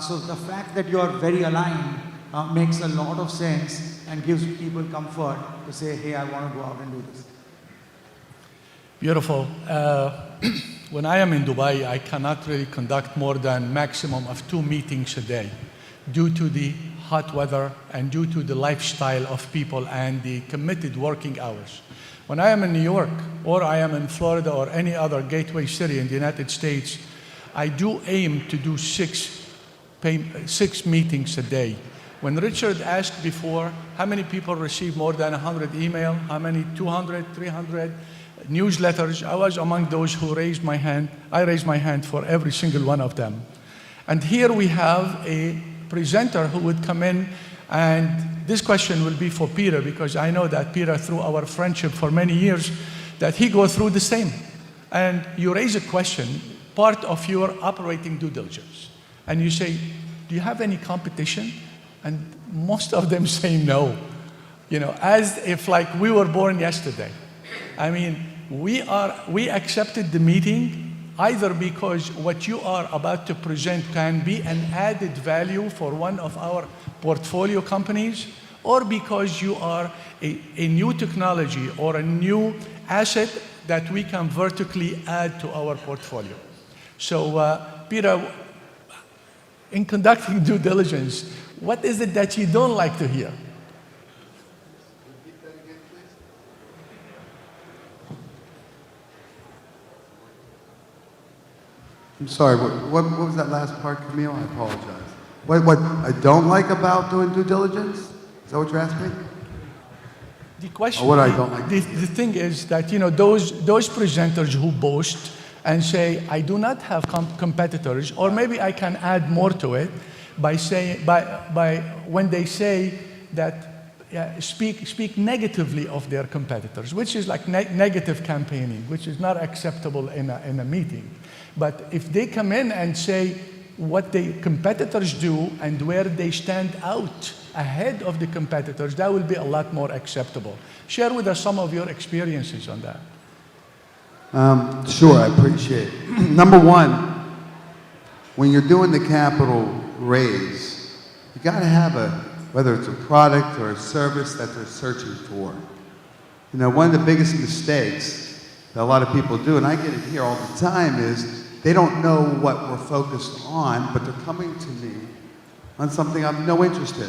S24: So the fact that you are very aligned makes a lot of sense and gives people comfort to say, hey, I want to go out and do this.
S5: Beautiful. When I am in Dubai, I cannot really conduct more than maximum of 2 meetings a day due to the hot weather and due to the lifestyle of people and the committed working hours. When I am in New York or I am in Florida or any other gateway city in the United States, I do aim to do 6 meetings a day. When Richard asked before, how many people receive more than 100 email, how many 200, 300 newsletters, I was among those who raised my hand. I raised my hand for every single one of them. And here we have a presenter who would come in, and this question will be for Peter, because I know that Peter, through our friendship for many years, that he goes through the same. And you raise a question, part of your operating due diligence. And you say, do you have any competition? And most of them say no. As if like we were born yesterday. I mean, we accepted the meeting either because what you are about to present can be an added value for one of our portfolio companies, or because you are a new technology or a new asset that we can vertically add to our portfolio. So, Peter, in conducting due diligence, what is it that you don't like to hear?
S6: I'm sorry, what was that last part, Camille? I apologize. What I don't like about doing due diligence? Is that what you're asking?
S5: The question,
S6: or what I don't like.
S5: The thing is that, those presenters who boast and say, I do not have competitors, or maybe I can add more to it by saying, when they say that, speak negatively of their competitors, which is like negative campaigning, which is not acceptable in a meeting. But if they come in and say what the competitors do and where they stand out ahead of the competitors, that will be a lot more acceptable. Share with us some of your experiences on that.
S6: Sure, I appreciate it. Number one, when you're doing the capital raise, you got to have whether it's a product or a service that they're searching for. One of the biggest mistakes that a lot of people do, and I get it here all the time, is they don't know what we're focused on, but they're coming to me on something I have no interest in.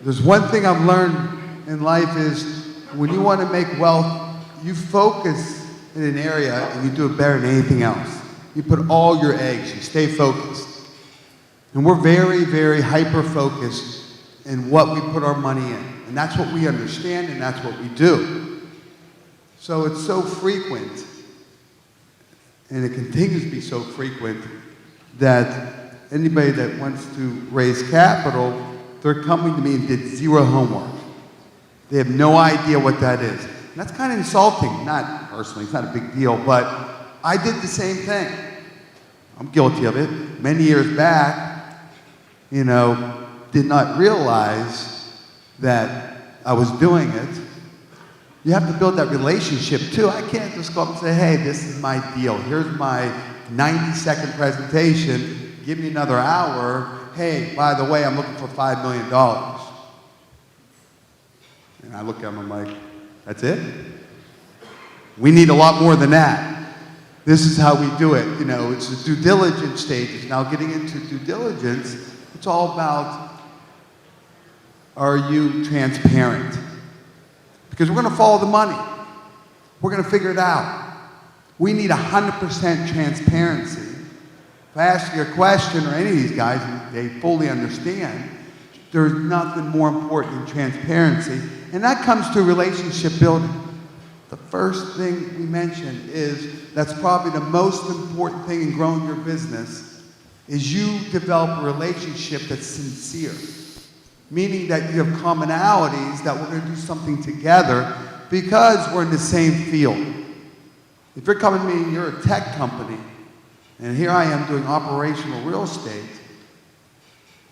S6: There's one thing I've learned in life is when you want to make wealth, you focus in an area and you do it better than anything else. You put all your eggs, you stay focused. And we're very, very hyper-focused in what we put our money in. And that's what we understand and that's what we do. So it's so frequent, and it continues to be so frequent, that anybody that wants to raise capital, they're coming to me and did zero homework. They have no idea what that is. And that's kind of insulting, not personally, it's not a big deal, but I did the same thing. I'm guilty of it. Many years back, you know, did not realize that I was doing it. You have to build that relationship too. I can't just go up and say, hey, this is my deal. Here's my 90-second presentation. Give me another hour. Hey, by the way, I'm looking for $5 million. And I look at him, I'm like, that's it? We need a lot more than that. This is how we do it. You know, it's the due diligence stages. Now getting into due diligence, it's all about, are you transparent? Because we're going to follow the money. We're going to figure it out. We need 100% transparency. If I ask you a question, or any of these guys, and they fully understand, there's nothing more important than transparency. And that comes to relationship building. The first thing we mentioned is that's probably the most important thing in growing your business is you develop a relationship that's sincere. Meaning that you have commonalities that we're going to do something together because we're in the same field. If you're coming to me and you're a tech company, and here I am doing operational real estate,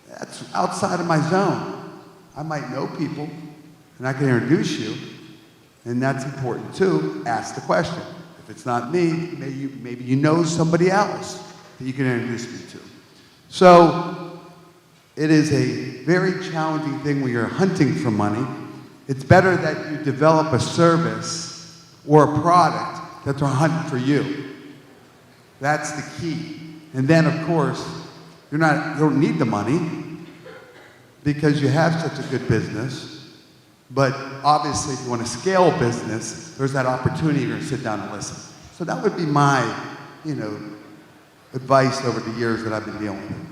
S6: that's outside of my zone. I might know people, and I can introduce you, and that's important too. Ask the question. If it's not me, maybe you know somebody else that you can introduce me to. So it is a very challenging thing when you're hunting for money. It's better that you develop a service or a product that they're hunting for you. That's the key. And then, of course, you don't need the money because you have such a good business. But obviously, if you want to scale a business, there's that opportunity you're going to sit down and listen. So that would be my, advice over the years that I've been dealing with.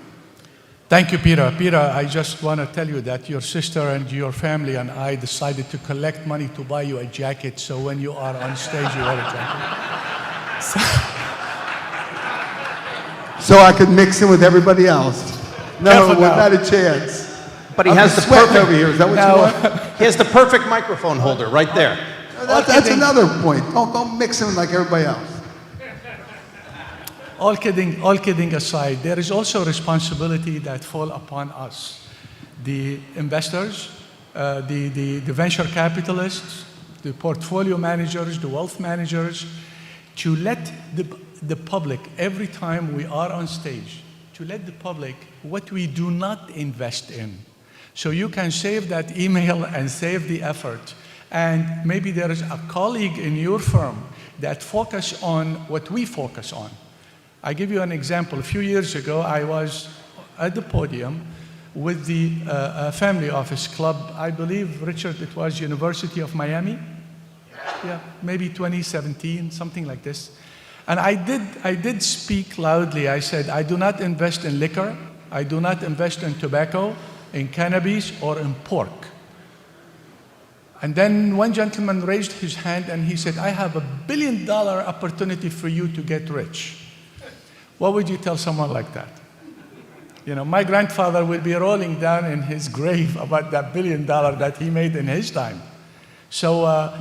S5: Thank you, Peter. Peter, I just want to tell you that your sister and your family and I decided to collect money to buy you a jacket, so when you are on stage, you wear a jacket.
S6: So I could mix in with everybody else. No, not a chance.
S10: But he has the perfect
S6: over here. Is that what you want?
S10: He has the perfect microphone holder right there.
S6: That's another point. Don't mix in like everybody else.
S5: All kidding aside, there is also responsibility that fall upon us, the investors, the venture capitalists, the portfolio managers, the wealth managers, to let the public, every time we are on stage, to let the public what we do not invest in. So you can save that email and save the effort. And maybe there is a colleague in your firm that focus on what we focus on. I give you an example. A few years ago, I was at the podium with the Family Office Club. I believe, Richard, it was University of Miami. Yeah, maybe 2017, something like this. And I did speak loudly. I said, I do not invest in liquor. I do not invest in tobacco, in cannabis, or in pork. And then one gentleman raised his hand and he said, I have $1 billion opportunity for you to get rich. What would you tell someone like that? My grandfather will be rolling down in his grave about that $1 billion that he made in his time. So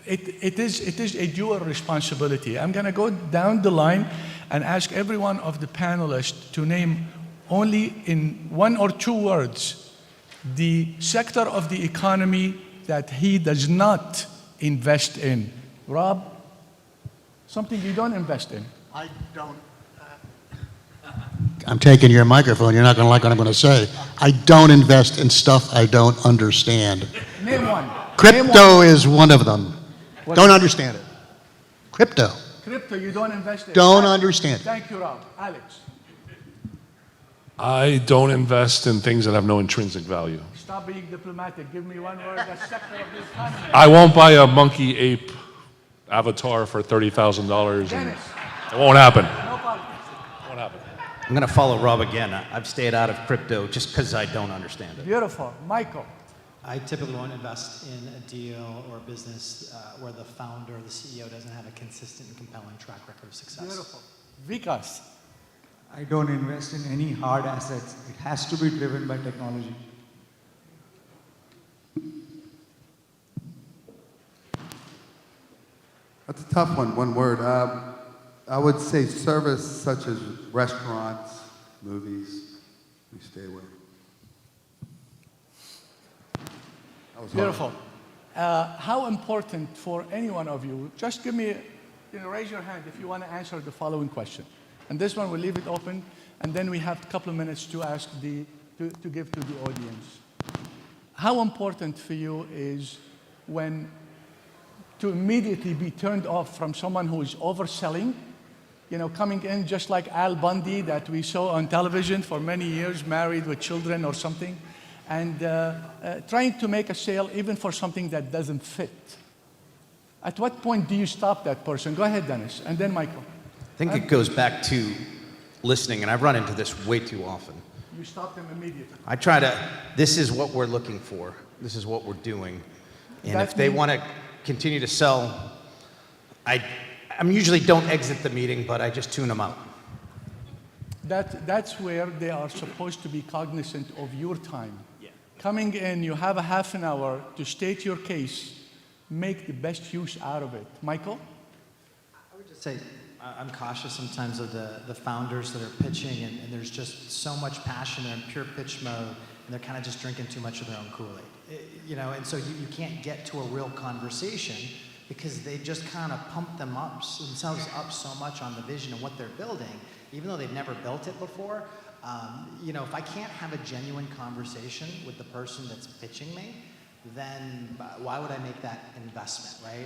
S5: it is a dual responsibility. I'm going to go down the line and ask every one of the panelists to name only in 1 or 2 words the sector of the economy that he does not invest in. Rob, something you don't invest in.
S11: I don't. I'm taking your microphone. You're not going to like what I'm going to say. I don't invest in stuff I don't understand.
S5: Name one.
S11: Crypto is one of them. Don't understand it. Crypto.
S5: Crypto, you don't invest in.
S11: Don't understand.
S5: Thank you, Rob. Alex.
S8: I don't invest in things that have no intrinsic value.
S5: Stop being diplomatic. Give me one word. The sector of the economy.
S8: I won't buy a monkey ape avatar for $30,000.
S5: Dennis.
S8: It won't happen.
S5: No problem.
S8: Won't happen.
S10: I'm going to follow Rob again. I've stayed out of crypto just because I don't understand it.
S5: Beautiful. Michael.
S12: I typically won't invest in a deal or a business where the founder or the CEO doesn't have a consistent and compelling track record of success.
S5: Beautiful. Vikas.
S24: I don't invest in any hard assets. It has to be driven by technology.
S6: That's a tough one, one word. I would say service such as restaurants, movies, we stay away. That was hard.
S5: Beautiful. How important for any one of you, just give me, raise your hand if you want to answer the following question. And this one, we'll leave it open, and then we have a couple of minutes to ask to give to the audience. How important for you is to immediately be turned off from someone who is overselling, coming in just like Al Bundy that we saw on television for many years, married with children or something, and trying to make a sale even for something that doesn't fit. At what point do you stop that person? Go ahead, Dennis, and then Michael.
S7: I think it goes back to listening, and I've run into this way too often.
S5: You stop them immediately.
S7: I try to, this is what we're looking for. This is what we're doing. And if they want to continue to sell, I usually don't exit the meeting, but I just tune them out.
S5: That's where they are supposed to be cognizant of your time. Coming in, you have a half an hour to state your case, make the best use out of it. Michael?
S12: I would just say I'm cautious sometimes of the founders that are pitching, and there's just so much passion. They're in pure pitch mode, and they're kind of just drinking too much of their own Kool-Aid. And so you can't get to a real conversation because they just kind of pump themselves up so much on the vision of what they're building, even though they've never built it before. If I can't have a genuine conversation with the person that's pitching me, then why would I make that investment, right?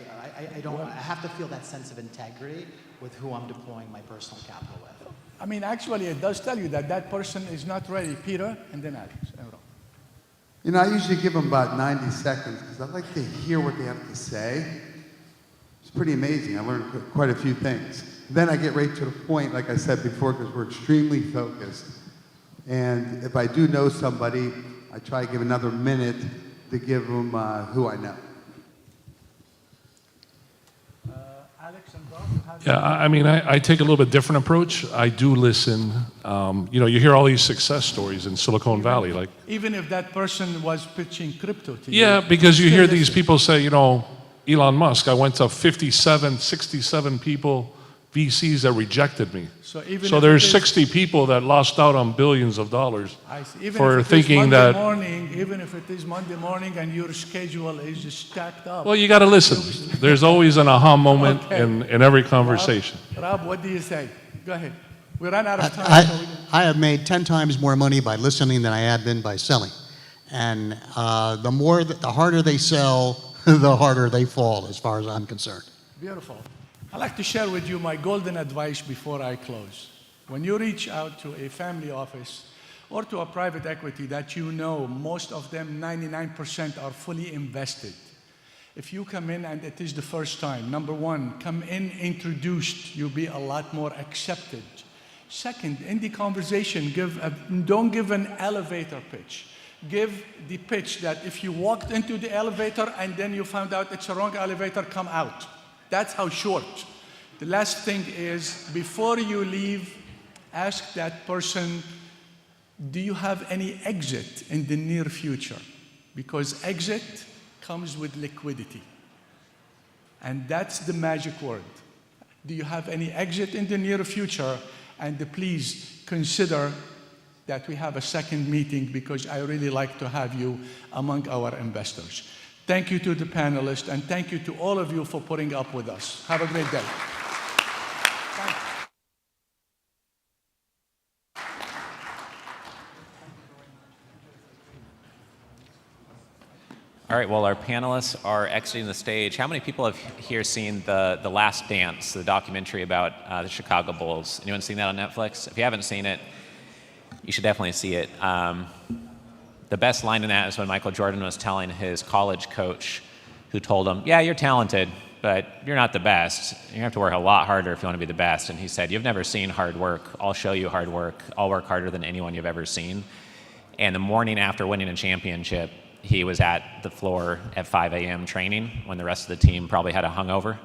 S12: I have to feel that sense of integrity with who I'm deploying my personal capital with.
S5: I mean, actually, it does tell you that that person is not ready. Peter, and then Alex.
S6: I usually give them about 90 seconds because I like to hear what they have to say. It's pretty amazing. I learned quite a few things. Then I get right to the point, like I said before, because we're extremely focused. And if I do know somebody, I try to give another minute to give them who I know.
S5: Alex and Bob?
S8: Yeah, I take a little bit different approach. I do listen. You hear all these success stories in Silicon Valley.
S5: Even if that person was pitching crypto to you.
S8: Yeah, because you hear these people say, Elon Musk, I went to 67 people, VCs that rejected me. So there's 60 people that lost out on billions of dollars for thinking that.
S5: Even if it is Monday morning and your schedule is just stacked up.
S8: Well, you got to listen. There's always an aha moment in every conversation.
S5: Rob, what do you say? Go ahead. We ran out of time.
S11: I have made 10 times more money by listening than I have been by selling. And the harder they sell, the harder they fall, as far as I'm concerned.
S5: Beautiful. I'd like to share with you my golden advice before I close. When you reach out to a family office or to a private equity that most of them, 99%, are fully invested. If you come in and it is the first time, number one, come in introduced, you'll be a lot more accepted. Second, in the conversation, don't give an elevator pitch. Give the pitch that if you walked into the elevator and then you found out it's a wrong elevator, come out. That's how short. The last thing is, before you leave, ask that person, do you have any exit in the near future? Because exit comes with liquidity. And that's the magic word. Do you have any exit in the near future? And please consider that we have a second meeting because I really like to have you among our investors. Thank you to the panelists, and thank you to all of you for putting up with us. Have a great day.
S3: All right, well, our panelists are exiting the stage. How many people have here seen The Last Dance, the documentary about the Chicago Bulls? Anyone seen that on Netflix? If you haven't seen it, you should definitely see it. The best line in that is when Michael Jordan was telling his college coach, who told him, yeah, you're talented, but you're not the best. You have to work a lot harder if you want to be the best. And he said, you've never seen hard work. I'll show you hard work. I'll work harder than anyone you've ever seen. And the morning after winning a championship, he was at the floor at 5 a.m. training when the rest of the team probably had a hangover.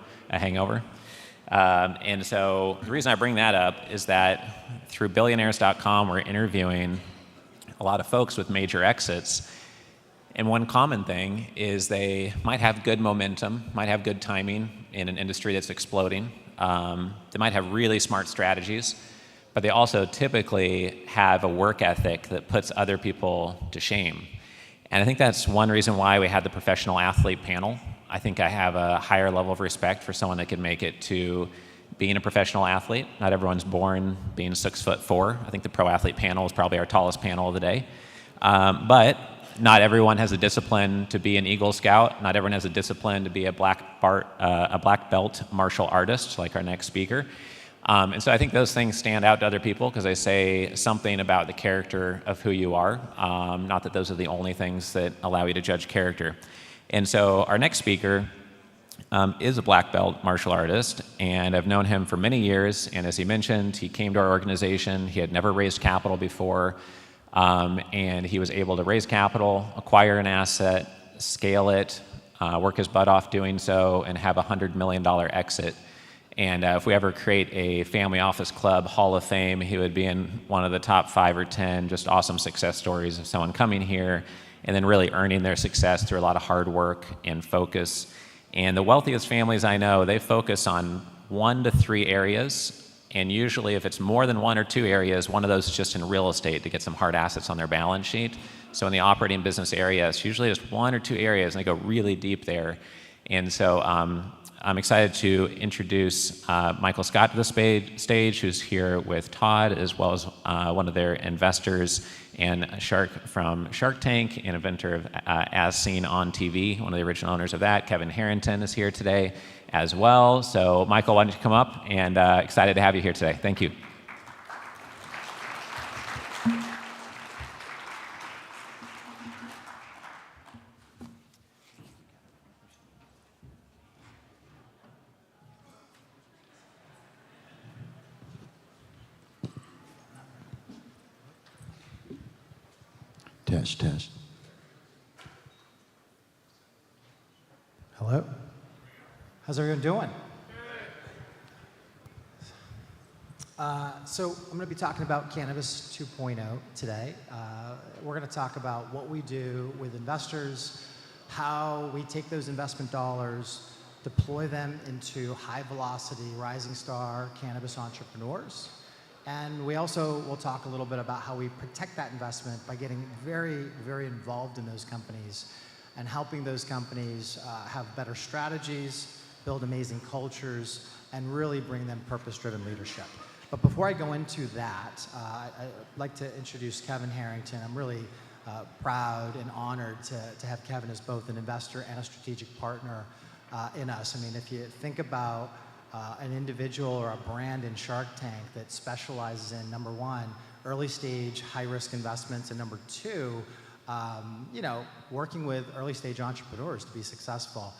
S3: And so the reason I bring that up is that through billionaires.com, we're interviewing a lot of folks with major exits. And one common thing is they might have good momentum, might have good timing in an industry that's exploding. They might have really smart strategies, but they also typically have a work ethic that puts other people to shame. And I think that's one reason why we had the professional athlete panel. I think I have a higher level of respect for someone that can make it to being a professional athlete. Not everyone's born being 6'4". I think the pro athlete panel is probably our tallest panel of the day. But not everyone has a discipline to be an Eagle Scout. Not everyone has a discipline to be a black belt martial artist like our next speaker. And so I think those things stand out to other people because they say something about the character of who you are. Not that those are the only things that allow you to judge character. And so our next speaker is a black belt martial artist, and I've known him for many years. And as he mentioned, he came to our organization. He had never raised capital before, and he was able to raise capital, acquire an asset, scale it, work his butt off doing so, and have a $100 million exit. And if we ever create a family office club hall of fame, he would be in one of the top 5 or 10 just awesome success stories of someone coming here and then really earning their success through a lot of hard work and focus. And the wealthiest families I know, they focus on 1 to 3 areas. And usually if it's more than 1 or 2 areas, one of those is just in real estate to get some hard assets on their balance sheet. So in the operating business area, it's usually just 1 or 2 areas, and they go really deep there. And so I'm excited to introduce Michael Scott to the stage, who's here with Todd, as well as one of their investors and Shark from Shark Tank, and inventor of As Seen on TV, one of the original owners of that. Kevin Harrington is here today as well. So Michael, why don't you come up, and excited to have you here today. Thank you.
S2: Test, test.
S12: Hello. How's everyone doing? So I'm going to be talking about Cannabis 2.0 today. We're going to talk about what we do with investors, how we take those investment dollars, deploy them into high velocity, rising star cannabis entrepreneurs. And we also will talk a little bit about how we protect that investment by getting very, very involved in those companies and helping those companies have better strategies, build amazing cultures, and really bring them purpose-driven leadership. But before I go into that, I'd like to introduce Kevin Harrington. I'm really proud and honored to have Kevin as both an investor and a strategic partner in us. I mean, if you think about an individual or a brand in Shark Tank that specializes in, number 1, early stage, high risk investments, and number 2, working with early stage entrepreneurs to be successful.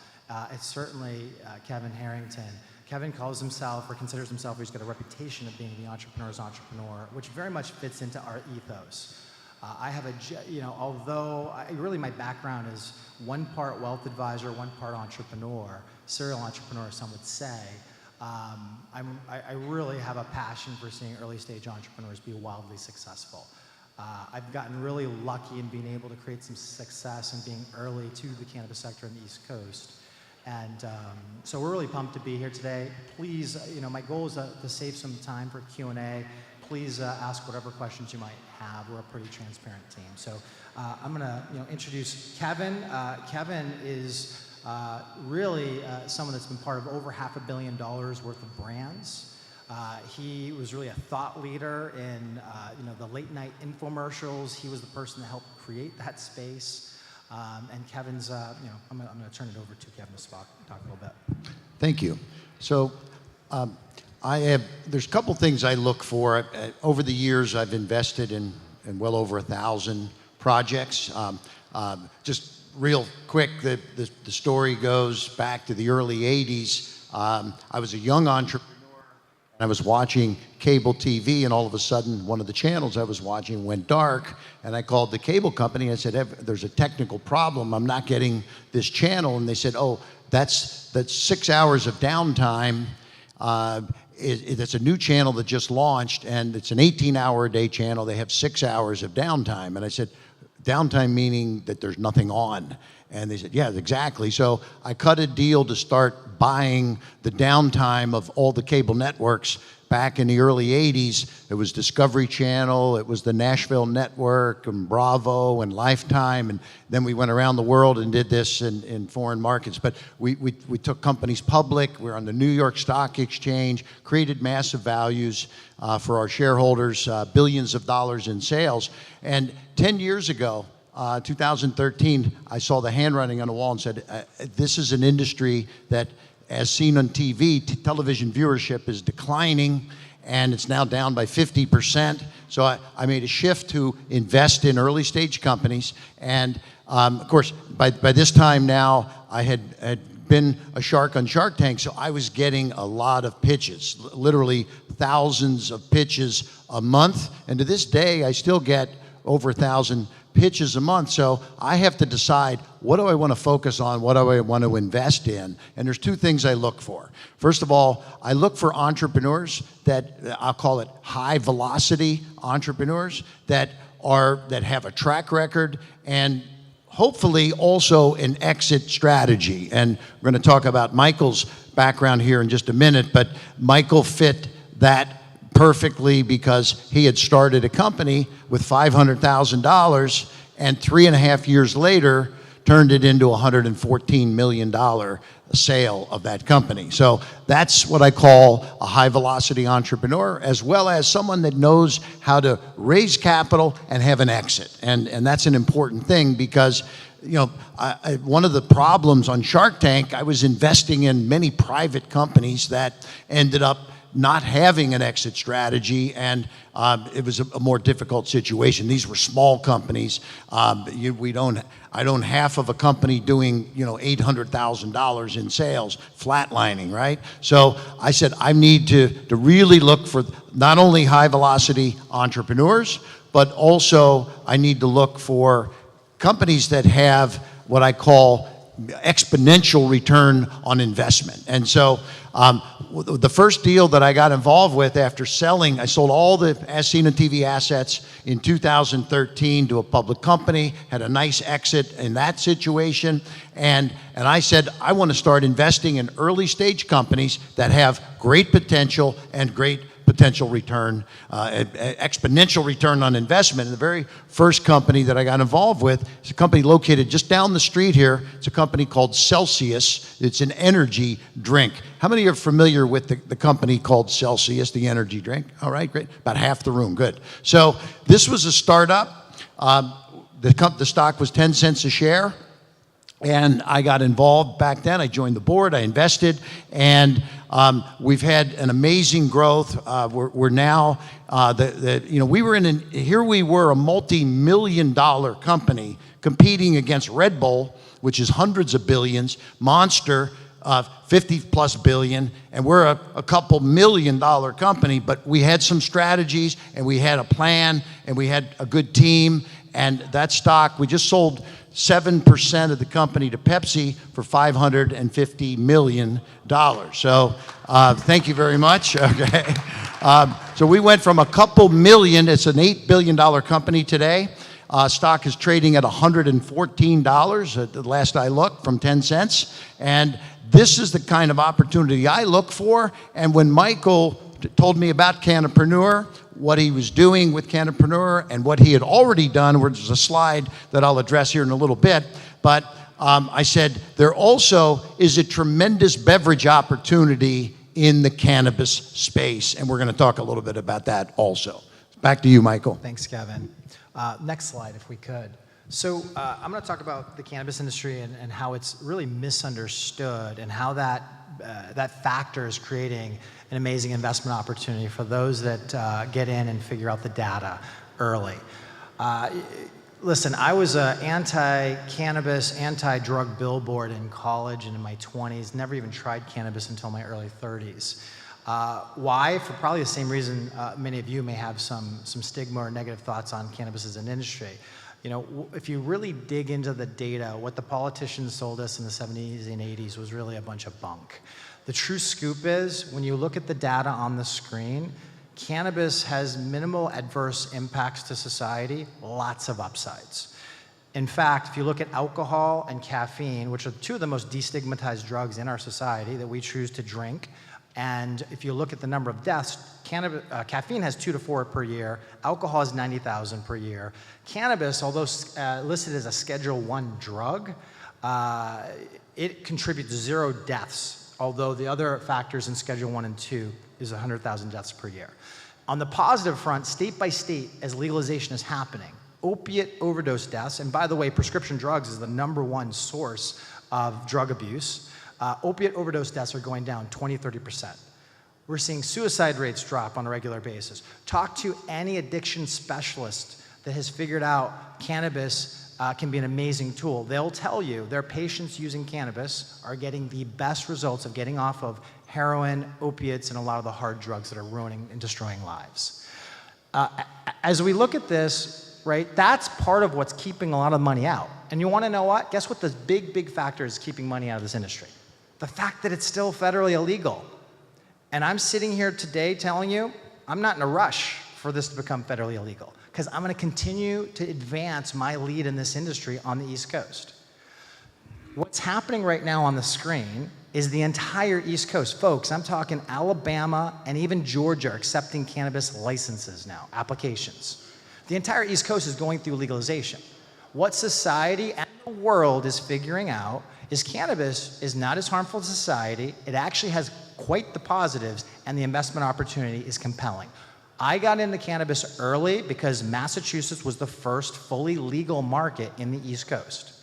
S12: It's certainly Kevin Harrington. Kevin calls himself or considers himself, he's got a reputation of being the entrepreneur's entrepreneur, which very much fits into our ethos. I have although really my background is 1 part wealth advisor, 1 part entrepreneur, serial entrepreneur, some would say. I really have a passion for seeing early stage entrepreneurs be wildly successful. I've gotten really lucky in being able to create some success and being early to the cannabis sector in the East Coast. And so we're really pumped to be here today. Please, my goal is to save some time for Q&A. Please ask whatever questions you might have. We're a pretty transparent team. So I'm going to introduce Kevin. Kevin is really someone that's been part of over $500 million worth of brands. He was really a thought leader in the late night infomercials. He was the person that helped create that space. And Kevin's, I'm going to turn it over to Kevin to talk a little bit.
S2: Thank you. So there's a couple things I look for. Over the years, I've invested in well over 1,000 projects. Just real quick, the story goes back to the early 80s. I was a young entrepreneur. I was watching cable TV, and all of a sudden, one of the channels I was watching went dark, and I called the cable company, and I said, there's a technical problem. I'm not getting this channel. And they said, oh, that's 6 hours of downtime. It's a new channel that just launched, and it's an 18-hour-a-day channel. They have 6 hours of downtime. And I said, Downtime meaning that there's nothing on. And they said, yeah, exactly. So I cut a deal to start buying the downtime of all the cable networks back in the early 80s. It was Discovery Channel, it was the Nashville Network, and Bravo, and Lifetime, and then we went around the world and did this in foreign markets. But we took companies public, we're on the New York Stock Exchange, created massive values for our shareholders, billions of dollars in sales. And 10 years ago, 2013, I saw the handwriting on the wall and said, this is an industry that, as seen on TV, television viewership is declining, and it's now down by 50%. So I made a shift to invest in early stage companies. And of course, by this time now, I had been a shark on Shark Tank, so I was getting a lot of pitches, literally thousands of pitches a month. And to this day, I still get over 1,000 pitches a month. So I have to decide, what do I want to focus on? What do I want to invest in? And there's two things I look for. First of all, I look for entrepreneurs that, I'll call it high velocity entrepreneurs that have a track record and hopefully also an exit strategy. And we're going to talk about Michael's background here in just a minute, but Michael fit that perfectly because he had started a company with $500,000 and 3.5 years later turned it into a $114 million sale of that company. So that's what I call a high velocity entrepreneur, as well as someone that knows how to raise capital and have an exit. And that's an important thing because, you know, one of the problems on Shark Tank, I was investing in many private companies that ended up not having an exit strategy, and it was a more difficult situation. These were small companies. I don't half of a company doing, you know, $800,000 in sales, flatlining, right? So I said, I need to really look for not only high velocity entrepreneurs, but also I need to look for companies that have what I call exponential return on investment. And so the first deal that I got involved with after selling, I sold all the As Seen on TV assets in 2013 to a public company, had a nice exit in that situation, and I said, I want to start investing in early stage companies that have great potential and great potential return, exponential return on investment. And the very first company that I got involved with is a company located just down the street here. It's a company called Celsius. It's an energy drink. How many are familiar with the company called Celsius, the energy drink? All right, great. About half the room, good. So this was a startup. The stock was 10 cents a share. And I got involved back then. I joined the board, I invested, and we've had an amazing growth. We're now, we were here we were a multi-million-dollar company competing against Red Bull, which is hundreds of billions, Monster, 50+ billion, and we're a couple $1 million company, but we had some strategies, and we had a plan, and we had a good team, and that stock, we just sold 7% of the company to Pepsi for $550 million. So thank you very much. Okay. So we went from a couple million, it's an $8 billion company today. Stock is trading at $114 at the last I looked, from 10 cents. And this is the kind of opportunity I look for. And when Michael told me about Canopreneur, what he was doing with Canopreneur and what he had already done, which is a slide that I'll address here in a little bit, but I said there also is a tremendous beverage opportunity in the cannabis space, and we're going to talk a little bit about that also. Back to you, Michael.
S12: Thanks, Kevin. Next slide, if we could. So I'm going to talk about the cannabis industry and how it's really misunderstood and how that factor is creating an amazing investment opportunity for those that get in and figure out the data early. Listen, I was an anti-cannabis, anti-drug billboard in college and in my 20s, never even tried cannabis until my early 30s. Why? For probably the same reason many of you may have some stigma or negative thoughts on cannabis as an industry. You know, if you really dig into the data, what the politicians sold us in the 70s and 80s was really a bunch of bunk. The true scoop is, when you look at the data on the screen, cannabis has minimal adverse impacts to society, lots of upsides. In fact, if you look at alcohol and caffeine, which are two of the most destigmatized drugs in our society that we choose to drink, and if you look at the number of deaths, caffeine has 2 to 4 per year, alcohol has 90,000 per year. Cannabis, although listed as a Schedule I drug, it contributes 0 deaths, although the other factors in Schedule I and II is 100,000 deaths per year. On the positive front, state by state, as legalization is happening, opiate overdose deaths, and by the way, prescription drugs is the #1 source of drug abuse. Opiate overdose deaths are going down 20, 30%. We're seeing suicide rates drop on a regular basis. Talk to any addiction specialist that has figured out cannabis can be an amazing tool. They'll tell you their patients using cannabis are getting the best results of getting off of heroin, opiates, and a lot of the hard drugs that are ruining and destroying lives. As we look at this, right, that's part of what's keeping a lot of money out. And you want to know what? Guess what the big factor is keeping money out of this industry? The fact that it's still federally illegal. And I'm sitting here today telling you, I'm not in a rush for this to become federally illegal, because I'm going to continue to advance my lead in this industry on the East Coast. What's happening right now on the screen is the entire East Coast. Folks, I'm talking Alabama and even Georgia are accepting cannabis licenses now, applications. The entire East Coast is going through legalization. What society and the world is figuring out is cannabis is not as harmful to society. It actually has quite the positives, and the investment opportunity is compelling. I got into cannabis early because Massachusetts was the first fully legal market in the East Coast.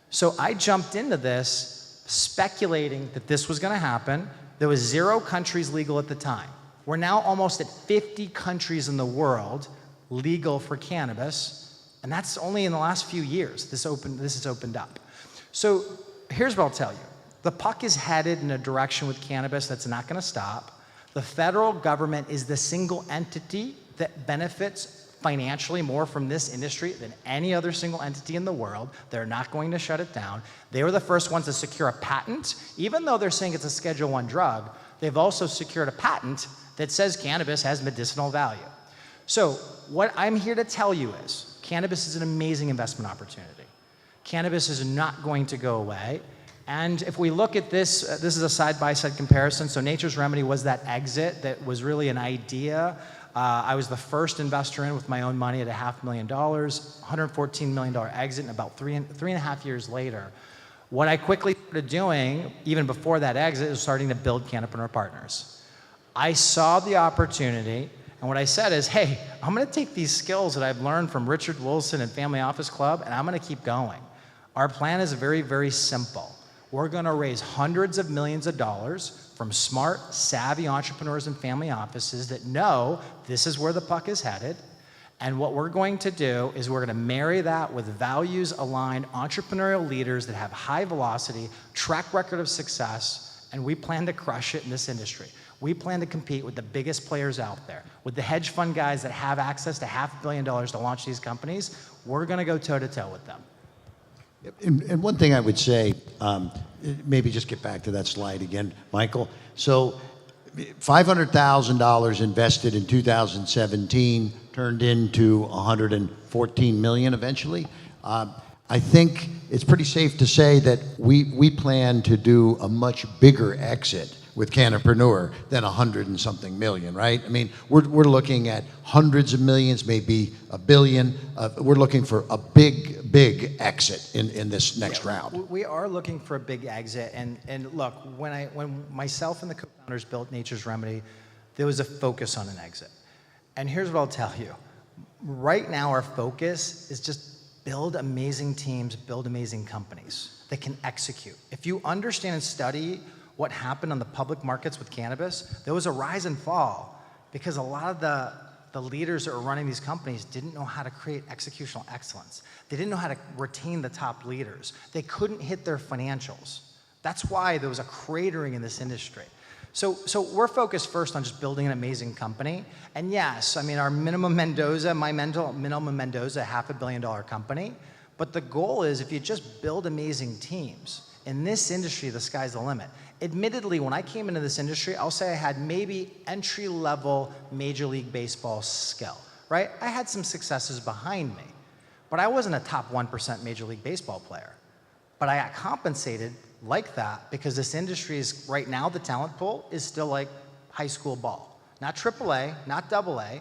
S12: So I jumped into this speculating that this was going to happen. There was 0 countries legal at the time. We're now almost at 50 countries in the world legal for cannabis, and that's only in the last few years this has opened up. So here's what I'll tell you. The puck is headed in a direction with cannabis that's not going to stop. The federal government is the single entity that benefits financially more from this industry than any other single entity in the world. They're not going to shut it down. They were the first ones to secure a patent. Even though they're saying it's a Schedule I drug, they've also secured a patent that says cannabis has medicinal value. So what I'm here to tell you is cannabis is an amazing investment opportunity. Cannabis is not going to go away. And if we look at this, this is a side-by-side comparison. So Nature's Remedy was that exit that was really an idea. I was the first investor in with my own money at $500,000, $114 million exit, and about three and a half years later, what I quickly started doing, even before that exit, is starting to build Cannapreneur Partners. I saw the opportunity, and what I said is, hey, I'm going to take these skills that I've learned from Richard Wilson and Family Office Club, and I'm going to keep going. Our plan is very, very simple. We're going to raise hundreds of millions of dollars from smart, savvy entrepreneurs and family offices that know this is where the puck is headed. And what we're going to do is we're going to marry that with values-aligned entrepreneurial leaders that have high velocity, track record of success, and we plan to crush it in this industry. We plan to compete with the biggest players out there. With the hedge fund guys that have access to $500 million to launch these companies, we're going to go toe-to-toe with them.
S2: And one thing I would say, maybe just get back to that slide again, Michael. So $500,000 invested in 2017 turned into $114 million eventually. I think it's pretty safe to say that we plan to do a much bigger exit with Cannapreneur than 100 and something million, right? I mean, we're looking at hundreds of millions, maybe $1 billion. We're looking for a big exit in this next round.
S12: We are looking for a big exit, and look, when myself and the co-founders built Nature's Remedy, there was a focus on an exit. And here's what I'll tell you. Right now, our focus is just build amazing teams, build amazing companies that can execute. If you understand and study what happened on the public markets with cannabis, there was a rise and fall because a lot of the leaders that were running these companies didn't know how to create executional excellence. They didn't know how to retain the top leaders. They couldn't hit their financials. That's why there was a cratering in this industry. So we're focused first on just building an amazing company. And yes, I mean, our minimum Mendoza, minimum Mendoza, $500 million company. But the goal is if you just build amazing teams, in this industry, the sky's the limit. Admittedly, when I came into this industry, I'll say I had maybe entry-level Major League Baseball skill, right? I had some successes behind me. but I wasn't a top 1% Major League Baseball player. But I got compensated like that because this industry is, right now, the talent pool is still like high school ball. Not AAA, not AA.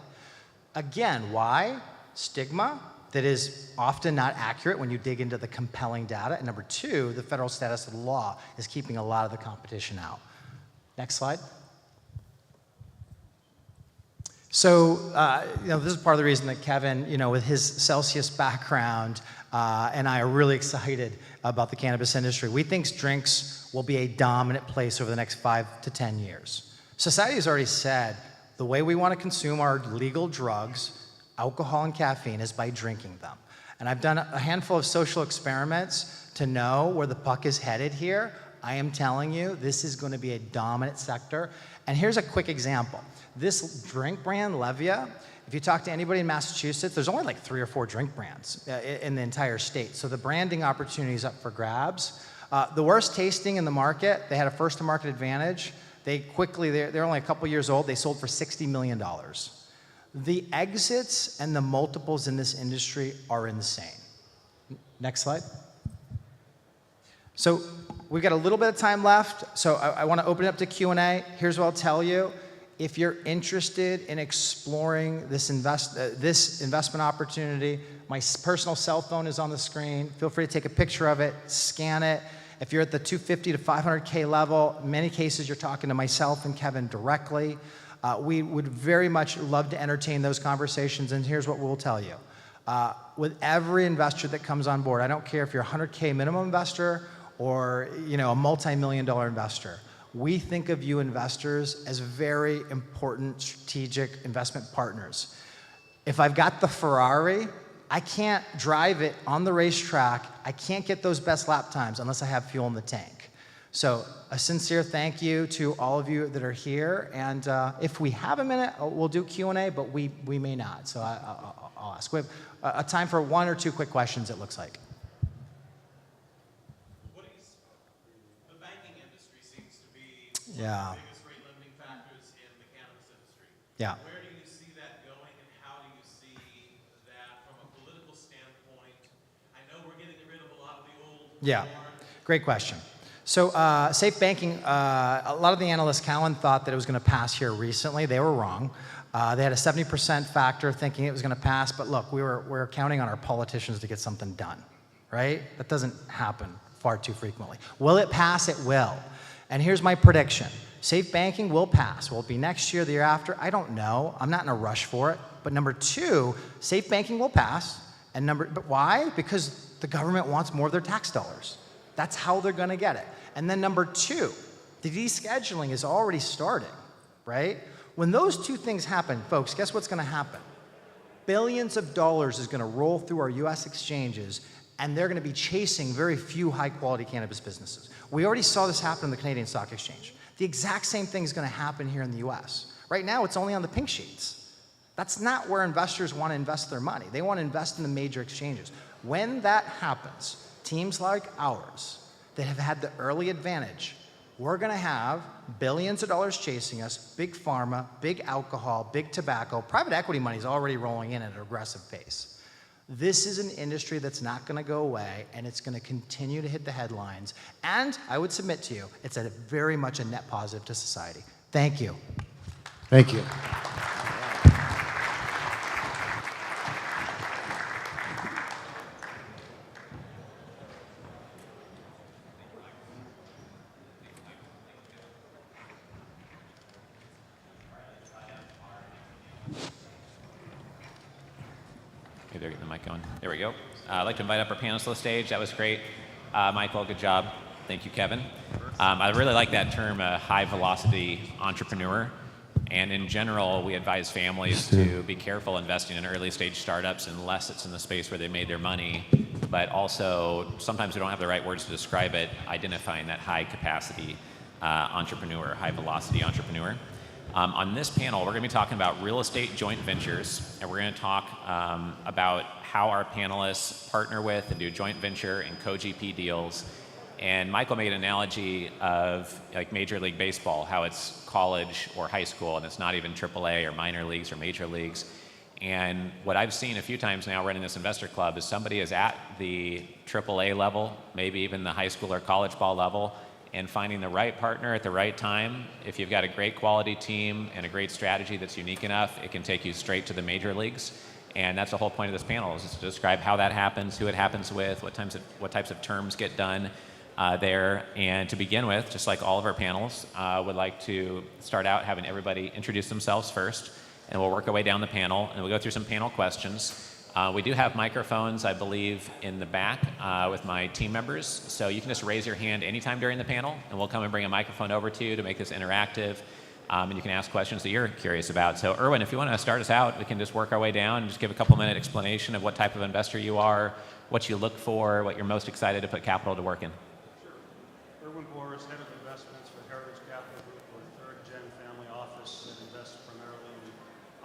S12: Again, why? Stigma that is often not accurate when you dig into the compelling data. And number two, the federal status of the law is keeping a lot of the competition out. Next slide. So, this is part of the reason that Kevin, with his Celsius background, and I are really excited about the cannabis industry. We think drinks will be a dominant place over the next 5 to 10 years. Society has already said the way we want to consume our legal drugs, alcohol and caffeine, is by drinking them. And I've done a handful of social experiments to know where the puck is headed here. I am telling you, this is going to be a dominant sector. And here's a quick example. This drink brand, Levia, if you talk to anybody in Massachusetts, there's only like 3 or 4 drink brands in the entire state. So the branding opportunity is up for grabs. The worst tasting in the market, they had a first to market advantage. They're only a couple years old, they sold for $60 million. The exits and the multiples in this industry are insane. Next slide. So we've got a little bit of time left, so I want to open it up to Q&A. Here's what I'll tell you. If you're interested in exploring this investment opportunity, my personal cell phone is on the screen. Feel free to take a picture of it, scan it. If you're at the 250 to 500K level, in many cases you're talking to myself and Kevin directly. We would very much love to entertain those conversations, and here's what we'll tell you. With every investor that comes on board, I don't care if you're a 100K minimum investor or a multi-million-dollar investor, we think of you investors as very important strategic investment partners. If I've got the Ferrari, I can't drive it on the racetrack. I can't get those best lap times unless I have fuel in the tank. So a sincere thank you to all of you that are here. And if we have a minute, we'll do Q&A, but we may not. So I'll ask. We have a time for 1 or 2 quick questions, it looks like. Yeah.
S1: The biggest rate limiting factors in the cannabis industry.
S12: Yeah.
S1: Where do you see that going, and how do you see that from a political standpoint? I know we're getting rid of a lot of the old.
S12: Yeah, great question. So safe banking, a lot of the analysts, Cowen, thought that it was going to pass here recently. They were wrong. They had a 70% factor thinking it was going to pass, but look, we're counting on our politicians to get something done, right? That doesn't happen far too frequently. Will it pass? It will. And here's my prediction. Safe banking will pass. Will it be next year, the year after? I don't know. I'm not in a rush for it. But number 2, safe banking will pass. But why? Because the government wants more of their tax dollars. That's how they're going to get it. And then number 2, the descheduling is already starting, right? When those 2 things happen, folks, guess what's going to happen? Billions of dollars is going to roll through our U.S. exchanges, and they're going to be chasing very few high-quality cannabis businesses. We already saw this happen in the Canadian Stock Exchange. The exact same thing is going to happen here in the U.S. Right now, it's only on the pink sheets. That's not where investors want to invest their money. They want to invest in the major exchanges. When that happens, teams like ours that have had the early advantage, we're going to have billions of dollars chasing us, big pharma, big alcohol, big tobacco. Private equity money is already rolling in at an aggressive pace. This is an industry that's not going to go away, and it's going to continue to hit the headlines. And I would submit to you, it's very much a net positive to society. Thank you.
S2: Thank you.
S3: Okay, they're getting the mic going. There we go. I'd like to invite up our panelists to the stage. That was great. Michael, good job. Thank you, Kevin. I really like that term, high-velocity entrepreneur. And in general, we advise families to be careful investing in early-stage startups unless it's in the space where they made their money. But also, sometimes we don't have the right words to describe it, identifying that high-capacity entrepreneur, high-velocity entrepreneur. On this panel, we're going to be talking about real estate joint ventures, and we're going to talk about how our panelists partner with and do joint venture and co-GP deals. And Michael made an analogy of like Major League Baseball, how it's college or high school, and it's not even AAA or minor leagues or major leagues. And what I've seen a few times now running this investor club is somebody is at the AAA level, maybe even the high school or college ball level, and finding the right partner at the right time. If you've got a great quality team and a great strategy that's unique enough, it can take you straight to the major leagues. And that's the whole point of this panel, is to describe how that happens, who it happens with, what types of terms get done there. And to begin with, just like all of our panels, would like to start out having everybody introduce themselves first, and we'll work our way down the panel, and we'll go through some panel questions. We do have microphones, I believe, in the back with my team members, so you can just raise your hand anytime during the panel, and we'll come and bring a microphone over to you to make this interactive, and you can ask questions that you're curious about. So Erwin, if you want to start us out, we can just work our way down and just give a couple-minute explanation of what type of investor you are, what you look for, what you're most excited to put capital to work in.
S9: Sure. Erwin Boris, Head of Investments for Heritage Capital Group. We're a third-gen family office that invests primarily in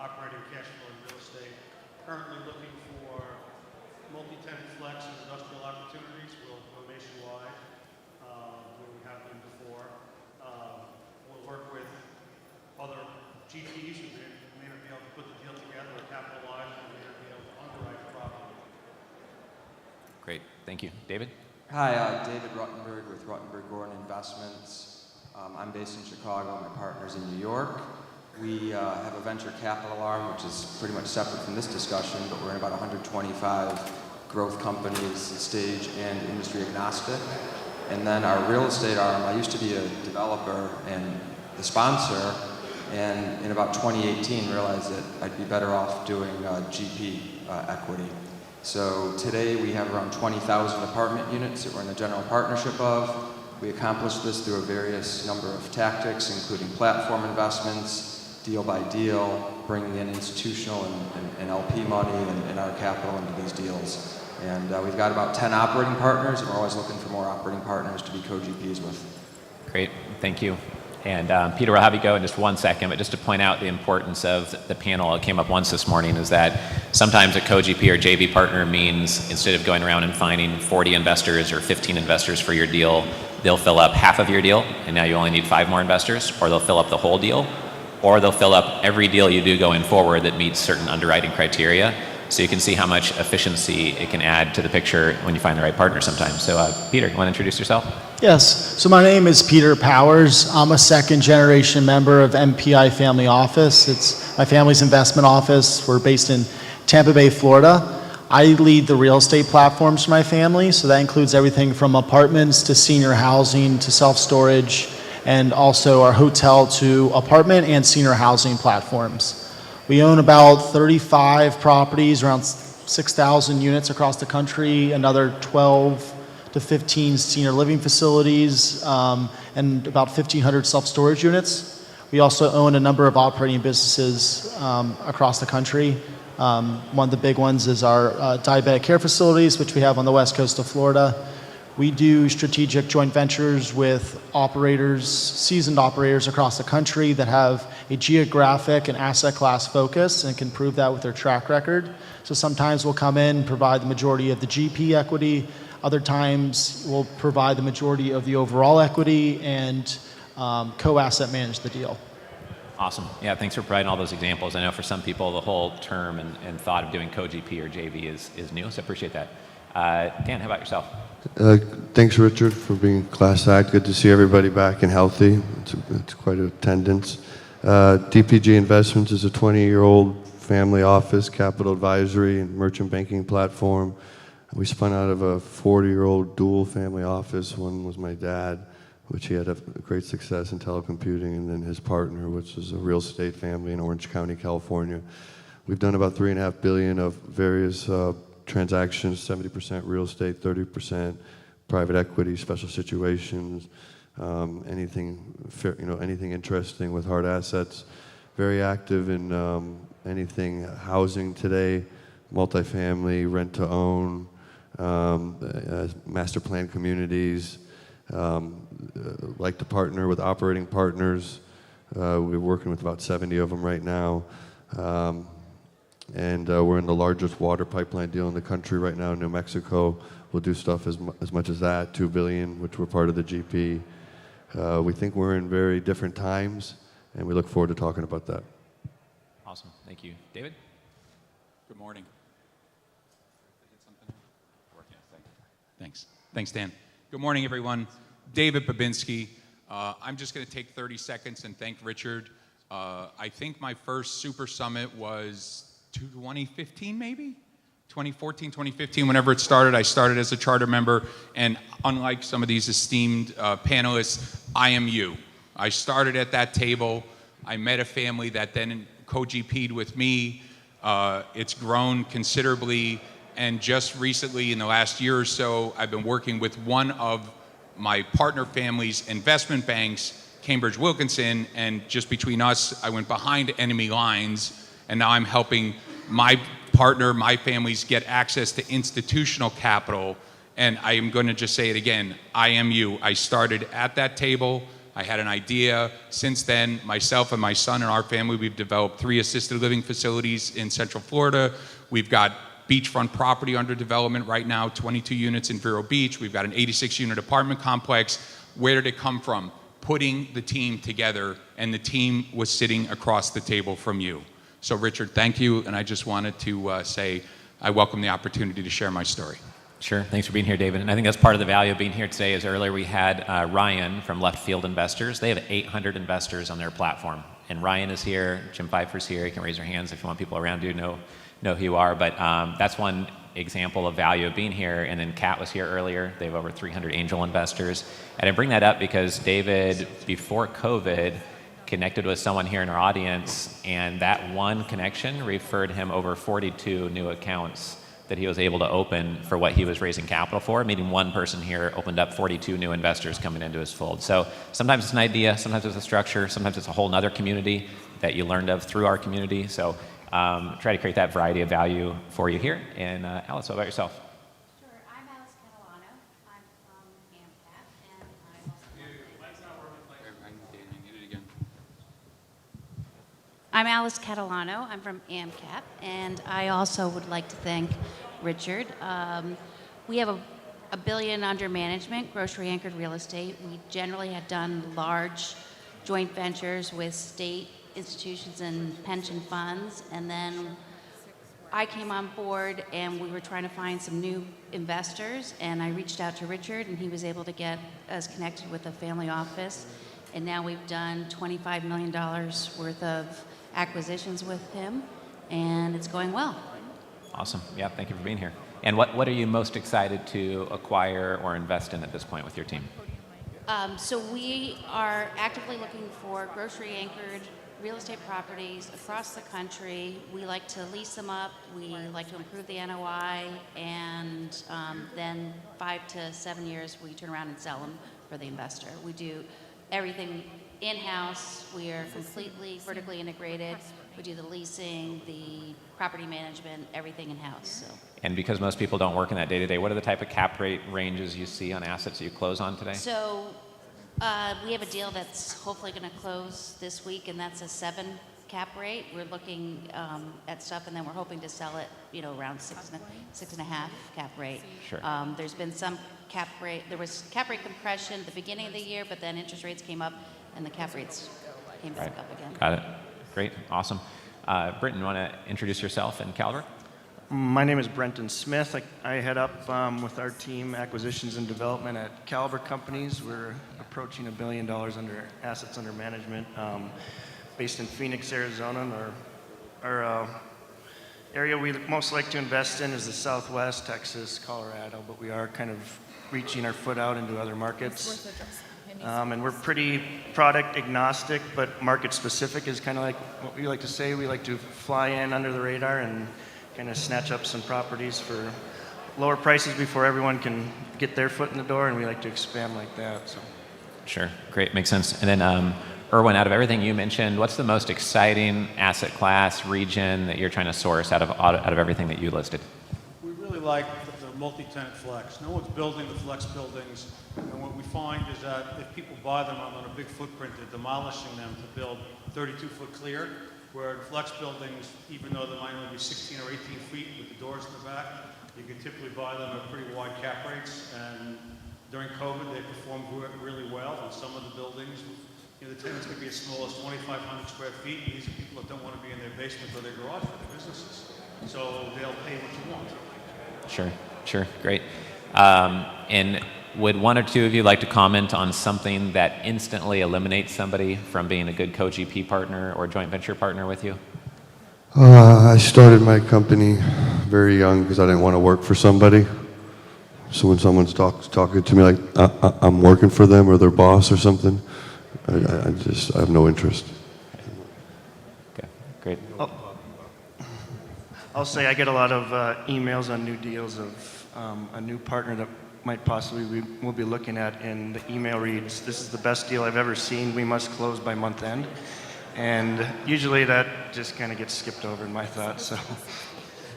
S9: operating cash flow and real estate. Currently looking for multi-tenant flex and industrial opportunities. We'll go nationwide, where we have been before. We'll work with other GPs who may not be able to put the deal together or capitalize, and may not be able to underwrite the property.
S3: Great, thank you. David?
S13: Hi, David Ruttenberg with Ruttenberg Gordon Investments. I'm based in Chicago. My partner's in New York. We have a venture capital arm, which is pretty much separate from this discussion, but we're in about 125 growth companies, stage and industry agnostic. And then our real estate arm, I used to be a developer and the sponsor, and in about 2018 realized that I'd be better off doing GP equity. So today we have around 20,000 apartment units that we're in the general partnership of. We accomplished this through a various number of tactics, including platform investments, deal by deal, bringing in institutional and LP money and our capital into these deals. And we've got about 10 operating partners, and we're always looking for more operating partners to be co-GPs with.
S3: Great, thank you. And Peter, I'll have you go in just 1 second, but just to point out the importance of the panel, it came up once this morning, is that sometimes a co-GP or JV partner means instead of going around and finding 40 investors or 15 investors for your deal, they'll fill up half of your deal, and now you only need 5 more investors, or they'll fill up the whole deal, or they'll fill up every deal you do going forward that meets certain underwriting criteria. So you can see how much efficiency it can add to the picture when you find the right partner sometimes. So Peter, you want to introduce yourself?
S14: Yes, so my name is Peter Powers. I'm a second generation member of MPI Family Office. It's my family's investment office. We're based in Tampa Bay, Florida. I lead the real estate platforms for my family, so that includes everything from apartments to senior housing to self-storage, and also our hotel to apartment and senior housing platforms. We own about 35 properties, around 6,000 units across the country, another 12 to 15 senior living facilities, and about 1,500 self-storage units. We also own a number of operating businesses across the country. One of the big ones is our diabetic care facilities, which we have on the west coast of Florida. We do strategic joint ventures with operators, seasoned operators across the country that have a geographic and asset class focus and can prove that with their track record. So sometimes we'll come in and provide the majority of the GP equity. Other times we'll provide the majority of the overall equity and co-asset manage the deal.
S3: Awesome. Yeah, thanks for providing all those examples. I know for some people the whole term and thought of doing co-GP or JV is new, so I appreciate that. Dan, how about yourself?
S15: Thanks, Richard, for being class act. Good to see everybody back and healthy. It's quite an attendance. DPG Investments is a 20-year-old family office, capital advisory, and merchant banking platform. We spun out of a 40-year-old dual family office. One was my dad, which he had a great success in telecommuting, and then his partner, which was a real estate family in Orange County, California. We've done about $3.5 billion of various transactions, 70% real estate, 30% private equity, special situations, anything interesting with hard assets. Very active in anything housing today, multifamily, rent to own, master plan communities. Like to partner with operating partners. We're working with about 70 of them right now. And we're in the largest water pipeline deal in the country right now in New Mexico. We'll do stuff as much as that, $2 billion, which we're part of the GP. We think we're in very different times, and we look forward to talking about that.
S3: Awesome. Thank you. David?
S17: Good morning. Thanks. Thanks, Dan. Good morning, everyone. David Babinski. I'm just going to take 30 seconds and thank Richard. I think my first Super Summit was 2015, maybe? 2014, 2015, whenever it started. I started as a charter member, and unlike some of these esteemed panelists, I am you. I started at that table. I met a family that then co-GP'd with me. It's grown considerably, and just recently, in the last year or so, I've been working with one of my partner family's investment banks, Cambridge Wilkinson, and just between us, I went behind enemy lines, and now I'm helping my partner, my families get access to institutional capital. And I am going to just say it again, I am you. I started at that table. I had an idea. Since then, myself and my son and our family, we've developed 3 assisted living facilities in Central Florida. We've got beachfront property under development right now, 22 units in Vero Beach. We've got an 86-unit apartment complex. Where did it come from? Putting the team together, and the team was sitting across the table from you. So Richard, thank you, and I just wanted to say I welcome the opportunity to share my story.
S3: Sure, thanks for being here, David. And I think that's part of the value of being here today is earlier we had Ryan from Left Field Investors. They have 800 investors on their platform. And Ryan is here, Jim Pfeiffer's here. You can raise your hands if you want people around you know who you are. But that's one example of value of being here. And then Kat was here earlier. They have over 300 angel investors. And I bring that up because David, before COVID, connected with someone here in our audience, and that one connection referred him over 42 new accounts that he was able to open for what he was raising capital for. Meeting one person here opened up 42 new investors coming into his fold. So sometimes it's an idea, sometimes it's a structure, sometimes it's a whole nother community that you learned of through our community. So try to create that variety of value for you here. And Alice, what about yourself?
S18: Sure, I'm Alice Catalano. I'm from AMCAP, and I'm Alice Catalano. I'm from AMCAP, and I also would like to thank Richard. We have a billion under management, grocery-anchored real estate. We generally had done large joint ventures with state institutions and pension funds, and then I came on board and we were trying to find some new investors, and I reached out to Richard, and he was able to get us connected with a family office, and now we've done $25 million worth of acquisitions with him, and it's going well.
S3: Awesome. Yeah, thank you for being here. And what are you most excited to acquire or invest in at this point with your team?
S18: So we are actively looking for grocery-anchored real estate properties across the country. We like to lease them up. We like to improve the NOI, and then 5 to 7 years we turn around and sell them for the investor. We do everything in-house. We are completely vertically integrated. We do the leasing, the property management, everything in-house. So.
S3: And because most people don't work in that day-to-day, what are the type of cap rate ranges you see on assets that you close on today?
S18: So we have a deal that's hopefully going to close this week, and that's a 7 cap rate. We're looking at stuff, and then we're hoping to sell it, around 6.5 cap rate.
S3: Sure.
S18: There's been some cap rate. There was cap rate compression at the beginning of the year, but then interest rates came up, and the cap rates came back up again.
S3: Got it. Great. Awesome. Britton, you want to introduce yourself and Caliber?
S19: My name is Brenton Smith. I head up with our team acquisitions and development at Caliber Companies. We're approaching $1 billion under assets under management, based in Phoenix, Arizona. And our area we most like to invest in is the Southwest, Texas, Colorado, but we are kind of reaching our foot out into other markets. And we're pretty product agnostic, but market specific is kind of like what we like to say. We like to fly in under the radar and kind of snatch up some properties for lower prices before everyone can get their foot in the door, and we like to expand like that. So.
S3: Sure. Great. Makes sense. And then, Erwin, out of everything you mentioned, what's the most exciting asset class, region that you're trying to source out of everything that you listed?
S9: We really like the multi-tenant flex. No one's building the flex buildings, and what we find is that if people buy them on a big footprint, they're demolishing them to build 32-foot clear, where in flex buildings, even though they might only be 16 or 18 feet with the doors in the back, you can typically buy them at pretty wide cap rates, and during COVID, they performed really well, and some of the buildings You know, the tenants could be as small as 2,500 square feet, and these are people that don't want to be in their basement or their garage for their businesses. So they'll pay what you want.
S3: Sure, great. And would one or two of you like to comment on something that instantly eliminates somebody from being a good co-GP partner or joint venture partner with you?
S15: I started my company very young because I didn't want to work for somebody. So when someone's talking to me like I'm working for them or their boss or something, I have no interest.
S3: Okay, great.
S19: I'll say I get a lot of emails on new deals of a new partner that might possibly we'll be looking at, and the email reads, "This is the best deal I've ever seen. We must close by month end." And usually that just kind of gets skipped over in my thoughts. So.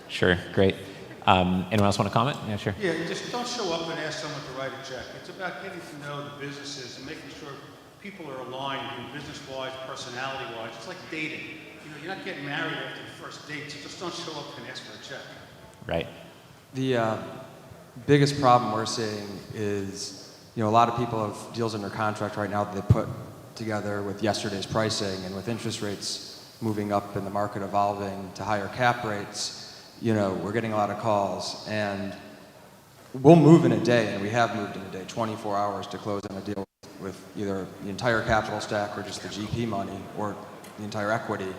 S3: Sure, great. Anyone else want to comment? Yeah, sure.
S9: Yeah, you just don't show up and ask someone to write a check. It's about getting to know the businesses and making sure people are aligned business-wise, personality-wise. It's like dating. You know, you're not getting married after the first date, so just don't show up and ask for a check.
S3: Right.
S13: The biggest problem we're seeing is, a lot of people have deals under contract right now that they put together with yesterday's pricing, and with interest rates moving up and the market evolving to higher cap rates, we're getting a lot of calls, and we'll move in a day, and we have moved in a day, 24 hours to close on a deal with either the entire capital stack or just the GP money or the entire equity.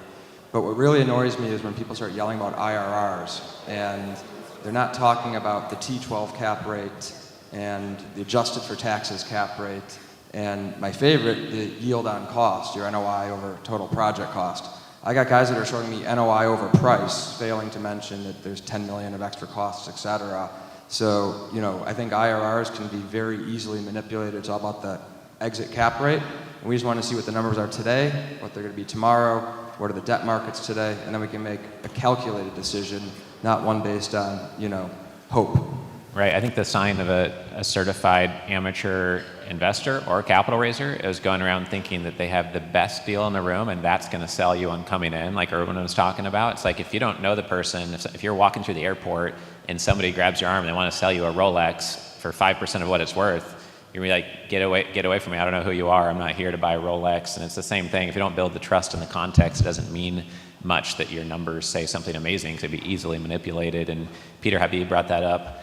S13: But what really annoys me is when people start yelling about IRRs, and they're not talking about the T12 cap rate and the adjusted for taxes cap rate, and my favorite, the yield on cost, your NOI over total project cost. I got guys that are showing me NOI over price, failing to mention that there's 10 million of extra costs, et cetera. So, I think IRRs can be very easily manipulated. It's all about the exit cap rate. And we just want to see what the numbers are today, what they're going to be tomorrow, what are the debt markets today, and then we can make a calculated decision, not one based on, hope.
S3: Right. I think the sign of a certified amateur investor or capital raiser is going around thinking that they have the best deal in the room and that's going to sell you on coming in, like Erwin was talking about. It's like if you don't know the person, if you're walking through the airport and somebody grabs your arm and they want to sell you a Rolex for 5% of what it's worth, you're going to be like, get away from me. I don't know who you are. I'm not here to buy a Rolex. And it's the same thing. If you don't build the trust in the context, it doesn't mean much that your numbers say something amazing because it'd be easily manipulated. And Peter Habib brought that up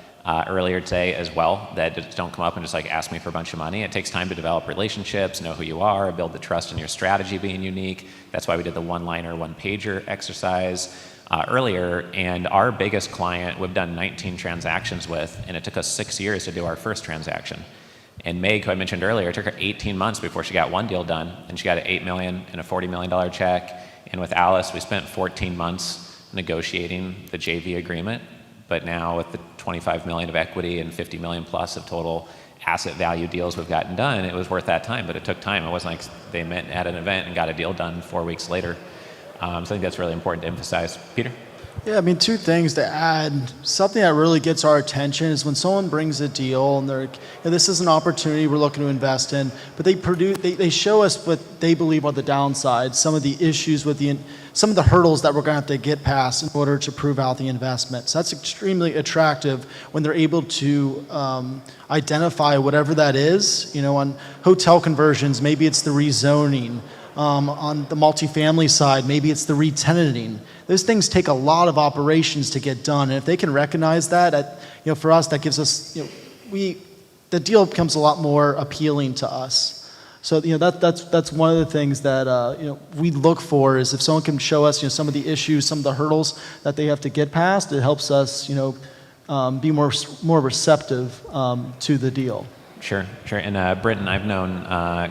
S3: earlier today as well, that just don't come up and just ask me for a bunch of money. It takes time to develop relationships, know who you are, build the trust in your strategy being unique. That's why we did the one-liner, one-pager exercise earlier. And our biggest client, we've done 19 transactions with, and it took us 6 years to do our first transaction. And Meg, who I mentioned earlier, it took her 18 months before she got one deal done, and she got an $8 million and a $40 million check. And with Alice, we spent 14 months negotiating the JV agreement. But now with the 25 million of equity and 50 million plus of total asset value deals we've gotten done, it was worth that time, but it took time. It wasn't like they met at an event and got a deal done 4 weeks later. So I think that's really important to emphasize. Peter?
S14: Yeah, two things to add. Something that really gets our attention is when someone brings a deal and they're, this is an opportunity we're looking to invest in, but they show us what they believe are the downsides, some of the issues with some of the hurdles that we're going to have to get past in order to prove out the investment. So that's extremely attractive when they're able to identify whatever that is. On hotel conversions, maybe it's the rezoning. On the multifamily side, maybe it's the re-tenanting. Those things take a lot of operations to get done, and if they can recognize that, for us, that gives us, the deal becomes a lot more appealing to us. So that's one of the things that we look for is if someone can show us some of the issues, some of the hurdles that they have to get past, it helps us be more receptive to the deal.
S3: Sure. And Britton, I've known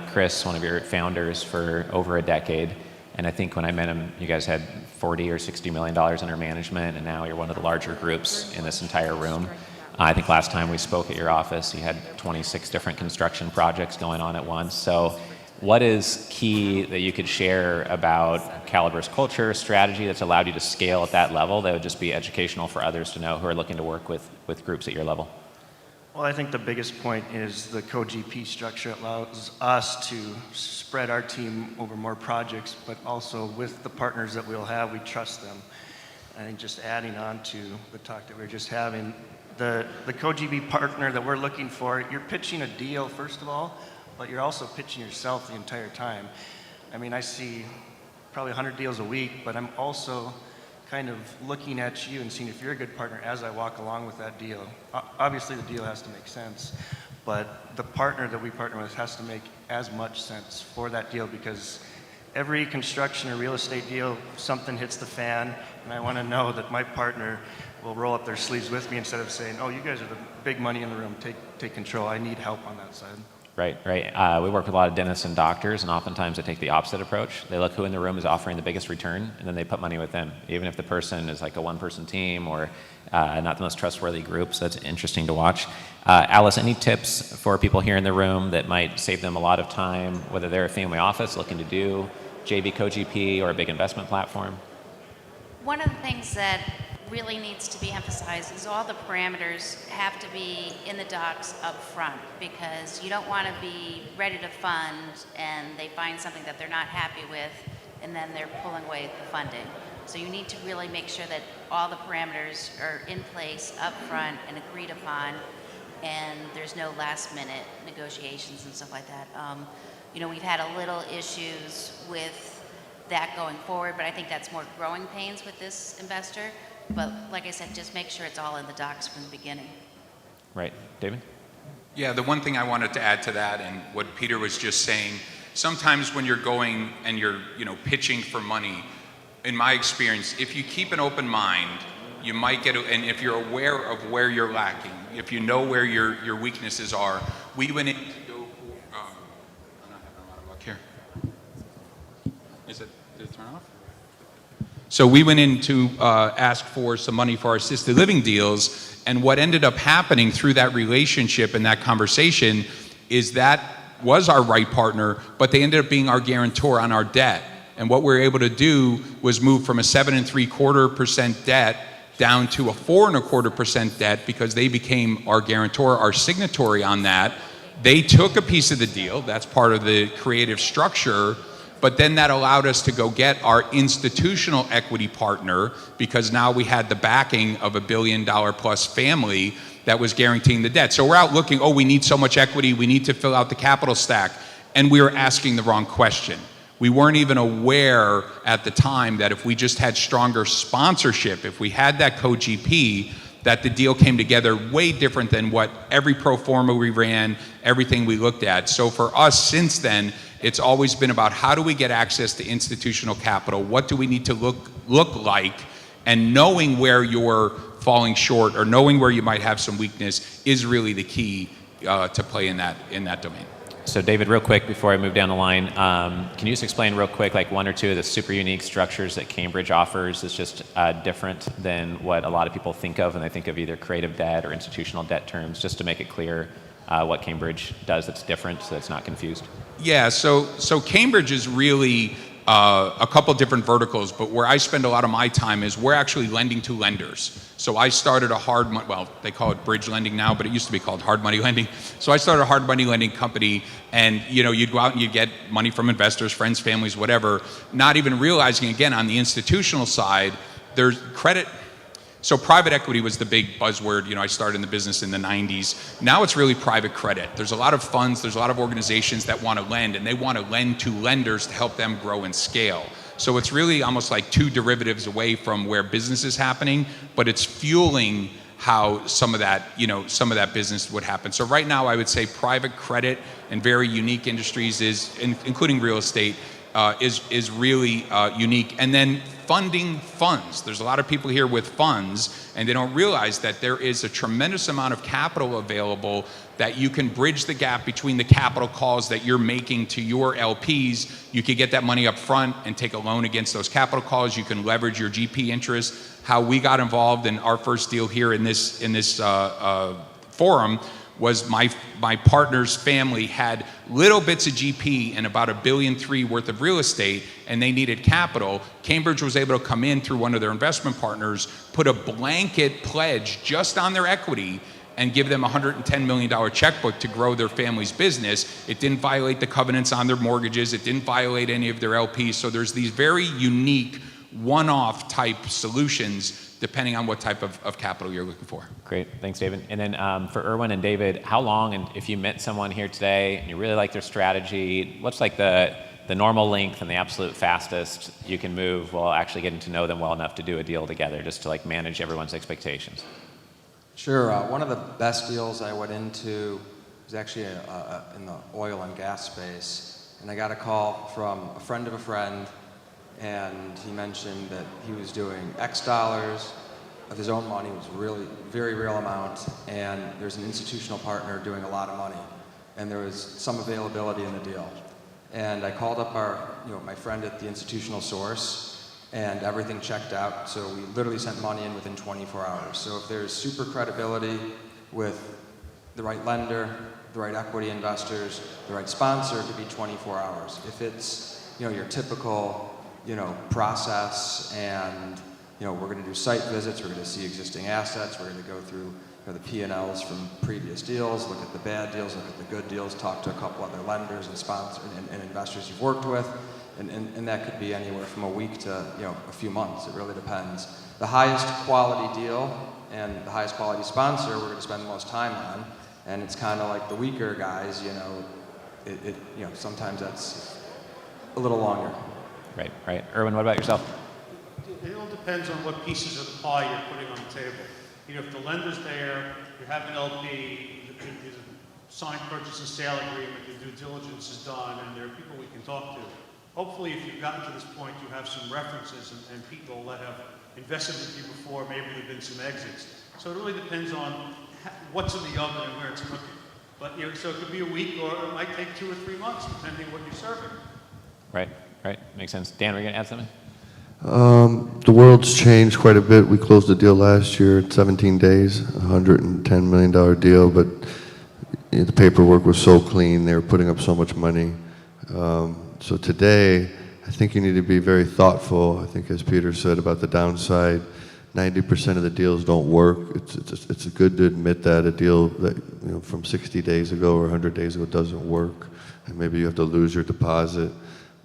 S3: Chris, one of your founders, for over a decade. And I think when I met him, you guys had $40 or $60 million under management, and now you're one of the larger groups in this entire room. I think last time we spoke at your office, you had 26 different construction projects going on at once. So what is key that you could share about Caliber's culture, strategy that's allowed you to scale at that level that would just be educational for others to know who are looking to work with groups at your level?
S19: Well, I think the biggest point is the co-GP structure allows us to spread our team over more projects, but also with the partners that we'll have, we trust them. I think just adding on to the talk that we were just having, the co-GP partner that we're looking for, you're pitching a deal, first of all, but you're also pitching yourself the entire time. I mean, I see probably 100 deals a week, but I'm also kind of looking at you and seeing if you're a good partner as I walk along with that deal. Obviously, the deal has to make sense, but the partner that we partner with has to make as much sense for that deal, because every construction or real estate deal, something hits the fan, and I want to know that my partner will roll up their sleeves with me instead of saying, oh, you guys are the big money in the room, take control. I need help on that side.
S3: Right. We work with a lot of dentists and doctors, and oftentimes they take the opposite approach. They look who in the room is offering the biggest return, and then they put money with them, even if the person is like a one-person team or not the most trustworthy group. So that's interesting to watch. Alice, any tips for people here in the room that might save them a lot of time, whether they're a family office looking to do JV Co-GP or a big investment platform?
S18: One of the things that really needs to be emphasized is all the parameters have to be in the docs up front, because you don't want to be ready to fund and they find something that they're not happy with and then they're pulling away the funding. So you need to really make sure that all the parameters are in place up front and agreed upon, and there's no last minute negotiations and stuff like that. We've had a little issues with that going forward, but I think that's more growing pains with this investor. But like I said, just make sure it's all in the docs from the beginning.
S3: Right. David?
S17: Yeah, the one thing I wanted to add to that, and what Peter was just saying, sometimes when you're going and you're pitching for money, in my experience, if you keep an open mind, you might get, and if you're aware of where you're lacking, if you know where your weaknesses are, we went in to go for, I'm not having a lot of luck here. Did it turn off? So we went in to ask for some money for our assisted living deals, and what ended up happening through that relationship and that conversation is that was our right partner, but they ended up being our guarantor on our debt. And what we were able to do was move from a 7.75% debt down to a 4.25% debt, because they became our guarantor, our signatory on that. They took a piece of the deal, that's part of the creative structure, but then that allowed us to go get our institutional equity partner, because now we had the backing of $1 billion plus family that was guaranteeing the debt. So we're out looking, we need so much equity, we need to fill out the capital stack. And we were asking the wrong question. We weren't even aware at the time that if we just had stronger sponsorship, if we had that co-GP, that the deal came together way different than what every pro forma we ran, everything we looked at. So for us since then, it's always been about how do we get access to institutional capital? What do we need to look like? And knowing where you're falling short or knowing where you might have some weakness is really the key to play in that domain.
S3: So David, real quick before I move down the line, can you just explain real quick like one or two of the super unique structures that Cambridge offers that's just different than what a lot of people think of when they think of either creative debt or institutional debt terms, just to make it clear what Cambridge does that's different so that's not confused?
S17: Yeah, so Cambridge is really a couple different verticals, but where I spend a lot of my time is we're actually lending to lenders. So I started they call it bridge lending now, but it used to be called hard money lending. So I started a hard money lending company, and you'd go out and you'd get money from investors, friends, families, whatever, not even realizing, again, on the institutional side, there's credit. So private equity was the big buzzword. I started in the business in the 90s. Now it's really private credit. There's a lot of funds, there's a lot of organizations that want to lend, and they want to lend to lenders to help them grow and scale. So it's really almost like two derivatives away from where business is happening, but it's fueling how some of that business would happen. So right now I would say private credit and very unique industries including real estate, is really unique. And then funding funds. There's a lot of people here with funds, and they don't realize that there is a tremendous amount of capital available that you can bridge the gap between the capital calls that you're making to your LPs. You could get that money up front and take a loan against those capital calls. You can leverage your GP interest. How we got involved in our first deal here in this forum was my partner's family had little bits of GP and about $1.3 billion worth of real estate, and they needed capital. Cambridge was able to come in through one of their investment partners, put a blanket pledge just on their equity, and give them a $110 million checkbook to grow their family's business. It didn't violate the covenants on their mortgages. It didn't violate any of their LPs. So there's these very unique one-off type solutions depending on what type of capital you're looking for.
S3: Great, thanks, David. And then for Erwin and David, how long, and if you met someone here today and you really like their strategy, what's like the normal length and the absolute fastest you can move while actually getting to know them well enough to do a deal together, just to like manage everyone's expectations?
S13: Sure. One of the best deals I went into was actually in the oil and gas space. And I got a call from a friend of a friend, and he mentioned that he was doing X dollars of his own money. It was really very real amount, and there's an institutional partner doing a lot of money, and there was some availability in the deal. And I called up my friend at the institutional source, and everything checked out. So we literally sent money in within 24 hours. So if there's super credibility with the right lender, the right equity investors, the right sponsor, it could be 24 hours. If it's your typical process, and we're going to do site visits, we're going to see existing assets, we're going to go through the P&Ls from previous deals, look at the bad deals, look at the good deals, talk to a couple other lenders and sponsors and investors you've worked with, and that could be anywhere from a week to a few months. It really depends. The highest quality deal and the highest quality sponsor we're going to spend the most time on, and it's kind of like the weaker guys. Sometimes that's a little longer.
S3: Right. Erwin, what about yourself?
S9: It all depends on what pieces of the pie you're putting on the table. If the lender's there, you have an LP, there's a signed purchase and sale agreement, the due diligence is done, and there are people we can talk to. Hopefully, if you've gotten to this point, you have some references and people that have invested with you before. Maybe there have been some exits. So it really depends on what's in the oven and where it's cooking. But so it could be a week, or it might take 2 or 3 months, depending on what you're serving.
S3: Right. Makes sense. Dan, were you going to add something?
S15: The world's changed quite a bit. We closed the deal last year at 17 days, $110 million deal, but the paperwork was so clean. They were putting up so much money. So today, I think you need to be very thoughtful. I think, as Peter said about the downside, 90% of the deals don't work. It's good to admit that a deal that from 60 days ago or 100 days ago doesn't work, and maybe you have to lose your deposit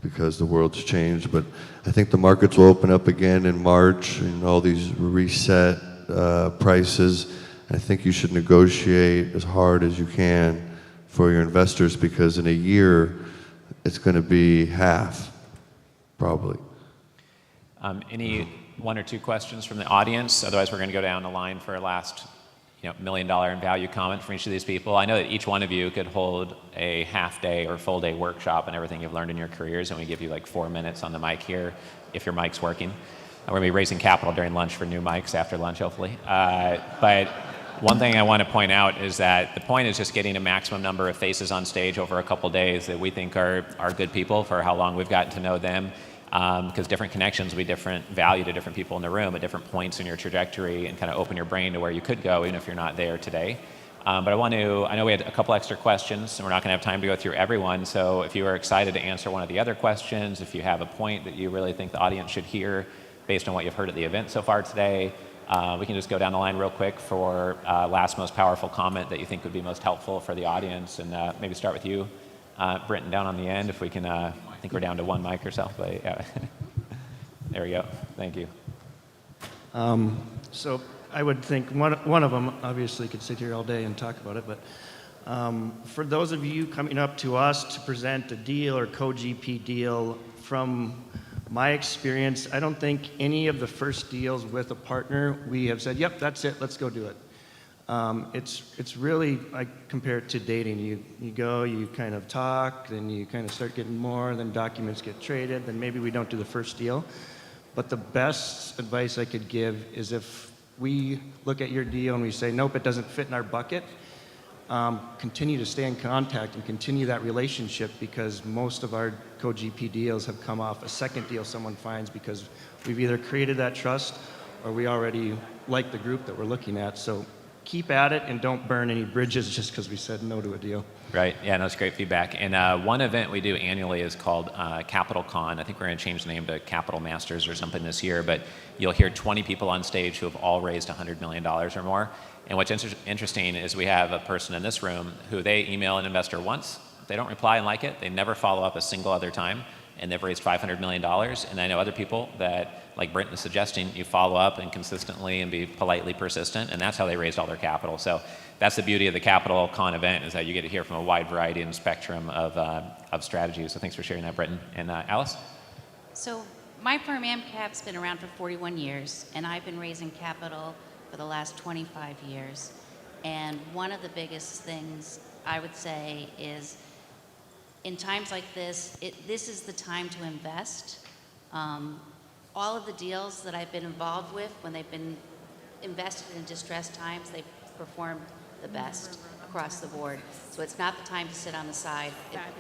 S15: because the world's changed. But I think the markets will open up again in March, and all these reset prices. I think you should negotiate as hard as you can for your investors, because in a year it's going to be half, probably.
S3: Any 1 or 2 questions from the audience? Otherwise, we're going to go down the line for a last $1 million in value comment from each of these people. I know that each one of you could hold a half-day or full-day workshop on everything you've learned in your careers, and we give you like 4 minutes on the mic here if your mic's working. We're going to be raising capital during lunch for new mics after lunch, hopefully. But one thing I want to point out is that the point is just getting a maximum number of faces on stage over a couple days that we think are good people for how long we've gotten to know them. Because different connections will be different value to different people in the room at different points in your trajectory, and kind of open your brain to where you could go even if you're not there today. But I know we had a couple extra questions, and we're not going to have time to go through everyone. So if you are excited to answer one of the other questions, if you have a point that you really think the audience should hear based on what you've heard at the event so far today, we can just go down the line real quick for last most powerful comment that you think would be most helpful for the audience, and maybe start with you, Brenton, down on the end, if we can. I think we're down to 1 mic or so, but yeah. There we go. Thank you.
S19: So I would think one of them, obviously could sit here all day and talk about it, but for those of you coming up to us to present a deal or co-GP deal, from my experience, I don't think any of the first deals with a partner, we have said, yep, that's it, let's go do it. It's really, I compare it to dating. You go, you kind of talk, then you kind of start getting more, then documents get traded, then maybe we don't do the first deal. But the best advice I could give is, if we look at your deal and we say, nope, it doesn't fit in our bucket, continue to stay in contact and continue that relationship, because most of our co-GP deals have come off a second deal someone finds, because we've either created that trust or we already like the group that we're looking at. So keep at it and don't burn any bridges just because we said no to a deal.
S3: Right. Yeah, no, that's great feedback. And one event we do annually is called Capital Con. I think we're going to change the name to Capital Masters or something this year, but you'll hear 20 people on stage who have all raised $100 million or more. And what's interesting is we have a person in this room who they email an investor once. If they don't reply and like it, they never follow up a single other time. and they've raised $500 million. And I know other people that, like Brenton is suggesting, you follow up and consistently and be politely persistent, and that's how they raised all their capital. So that's the beauty of the Capital Con event, is that you get to hear from a wide variety and spectrum of strategies. So thanks for sharing that, Brenton. And Alice?
S18: So my firm AMCAP's been around for 41 years, and I've been raising capital for the last 25 years. And one of the biggest things I would say is, in times like this, this is the time to invest. All of the deals that I've been involved with, when they've been invested in distressed times, they've performed the best across the board. So it's not the time to sit on the side.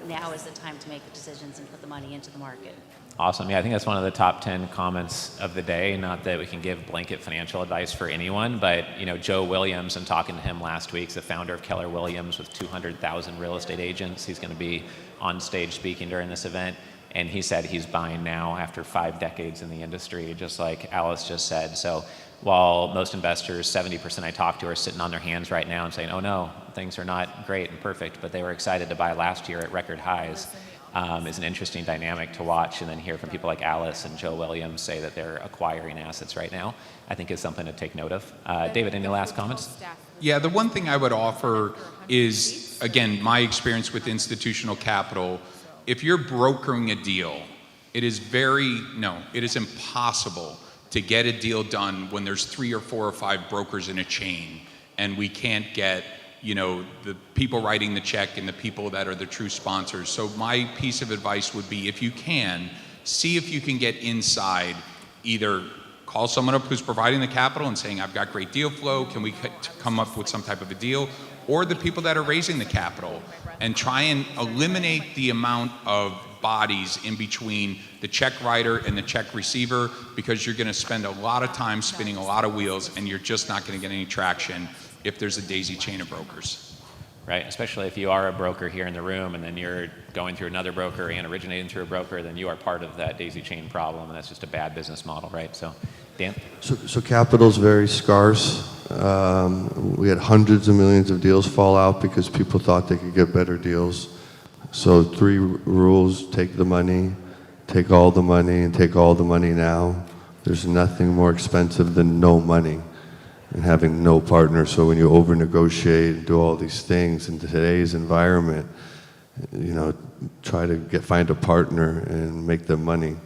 S18: Now is the time to make the decisions and put the money into the market.
S3: Awesome. Yeah, I think that's one of the top 10 comments of the day. Not that we can give blanket financial advice for anyone, but Joe Williams, and talking to him last week, is the founder of Keller Williams with 200,000 real estate agents. He's going to be on stage speaking during this event. And he said he's buying now after 5 decades in the industry, just like Alice just said. So while most investors, 70% I talk to, are sitting on their hands right now and saying, oh no, things are not great and perfect, but they were excited to buy last year at record highs, is an interesting dynamic to watch. And then hear from people like Alice and Joe Williams say that they're acquiring assets right now, I think is something to take note of. David, any last comments?
S17: Yeah, the one thing I would offer is, again, my experience with institutional capital. If you're brokering a deal, it is impossible to get a deal done when there's 3 or 4 or 5 brokers in a chain, and we can't get, the people writing the check and the people that are the true sponsors. So my piece of advice would be, if you can, see if you can get inside, either call someone up who's providing the capital and saying, I've got great deal flow, can we come up with some type of a deal? Or the people that are raising the capital, and try and eliminate the amount of bodies in between the check writer and the check receiver, because you're going to spend a lot of time spinning a lot of wheels, and you're just not going to get any traction if there's a daisy chain of brokers.
S3: Right, especially if you are a broker here in the room and then you're going through another broker and originating through a broker, then you are part of that daisy chain problem, and that's just a bad business model, right? So, Dan?
S15: So capital's very scarce. We had hundreds of millions of deals fall out because people thought they could get better deals. So 3 rules: take the money, take all the money, and take all the money now. There's nothing more expensive than no money and having no partner. So when you over-negotiate and do all these things in today's environment, try to find a partner and make them money.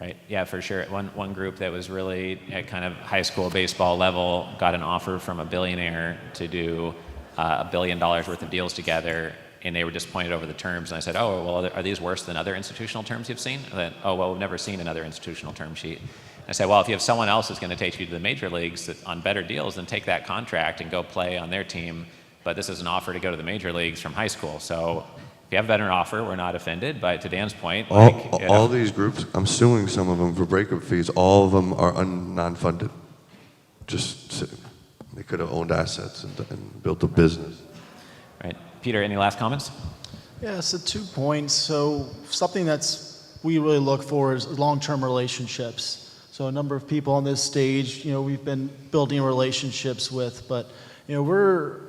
S3: Right, yeah, for sure. One group that was really at kind of high school baseball level got an offer from a billionaire to do $1 billion worth of deals together, and they were disappointed over the terms. And I said, oh, well, are these worse than other institutional terms you've seen? And then, oh, well, we've never seen another institutional term sheet. And I said, well, if you have someone else who's going to take you to the major leagues on better deals, then take that contract and go play on their team. But this is an offer to go to the major leagues from high school. So if you have a better offer, we're not offended. But to Dan's point,
S15: all these groups, I'm suing some of them for breakup fees. All of them are non-funded. They could have owned assets and built a business.
S3: Right. Peter, any last comments?
S14: Yeah, so 2 points. So something we really look for is long-term relationships. So a number of people on this stage, we've been building relationships with, but we're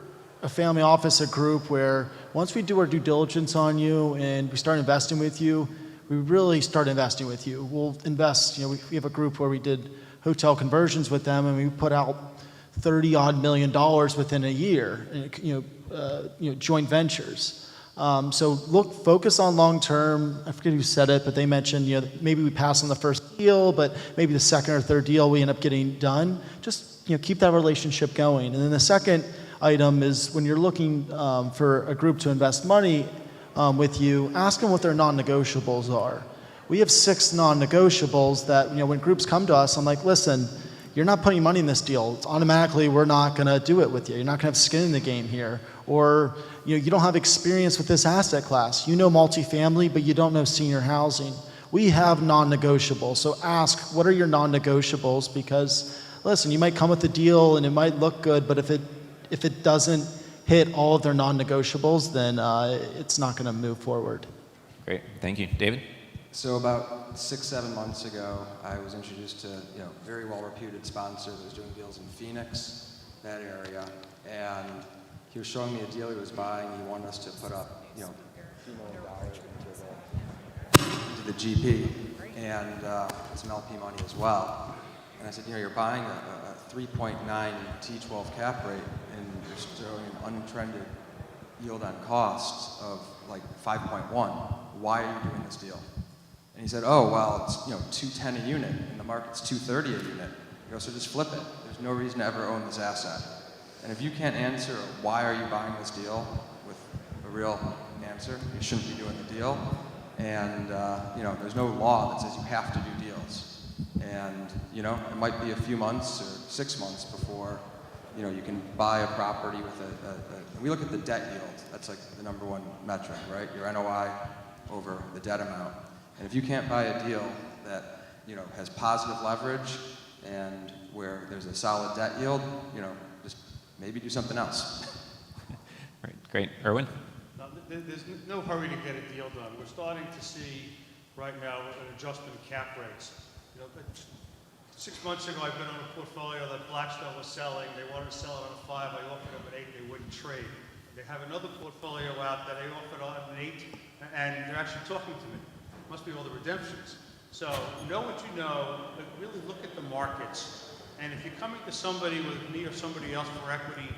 S14: a family office, a group where once we do our due diligence on you and we start investing with you, we really start investing with you. We'll invest, we have a group where we did hotel conversions with them, and we put out $30-odd million within a year, joint ventures. So focus on long-term. I forget who said it, but they mentioned, maybe we pass on the first deal, but maybe the second or third deal we end up getting done. Just, keep that relationship going. And then the second item is, when you're looking for a group to invest money with you, ask them what their non-negotiables are. We have 6 non-negotiables that, when groups come to us, I'm like, listen, you're not putting money in this deal. It's automatically, we're not going to do it with you. You're not going to have skin in the game here. Or you don't have experience with this asset class. You know multifamily, but you don't know senior housing. We have non-negotiables. So ask, what are your non-negotiables? Because, listen, you might come with a deal and it might look good, but if it doesn't hit all of their non-negotiables, then it's not going to move forward.
S3: Great. Thank you. David?
S13: So about 6-7 months ago, I was introduced to a very well-reputed sponsor that was doing deals in Phoenix, that area, and he was showing me a deal he was buying. He wanted us to put up, $2 million into the GP and some LP money as well. And I said, you know, you're buying a 3.9 T12 cap rate and you're showing an untrended yield on cost of like 5.1. Why are you doing this deal? And he said, oh, well, it's, you know, 210 a unit and the market's 230 a unit. You know, so just flip it. There's no reason to ever own this asset. And if you can't answer why are you buying this deal with a real answer, you shouldn't be doing the deal. And you know, there's no law that says you have to do deals. And you know, it might be a few months or 6 months before you know you can buy a property with we look at the debt yield. That's like the #1 metric, right? Your NOI over the debt amount. And if you can't buy a deal that you know has positive leverage and where there's a solid debt yield, you know, just maybe do something else.
S3: Great. Erwin?
S9: There's no hurry to get a deal done. We're starting to see right now an adjustment in cap rates. You know, 6 months ago, I've been on a portfolio that Blackstone was selling. They wanted to sell it on a 5. I offered them an 8. They wouldn't trade. They have another portfolio out that they offered on an 8, and they're actually talking to me. Must be all the redemptions. So know what you know, but really look at the markets. And if you're coming to somebody with me or somebody else for equity,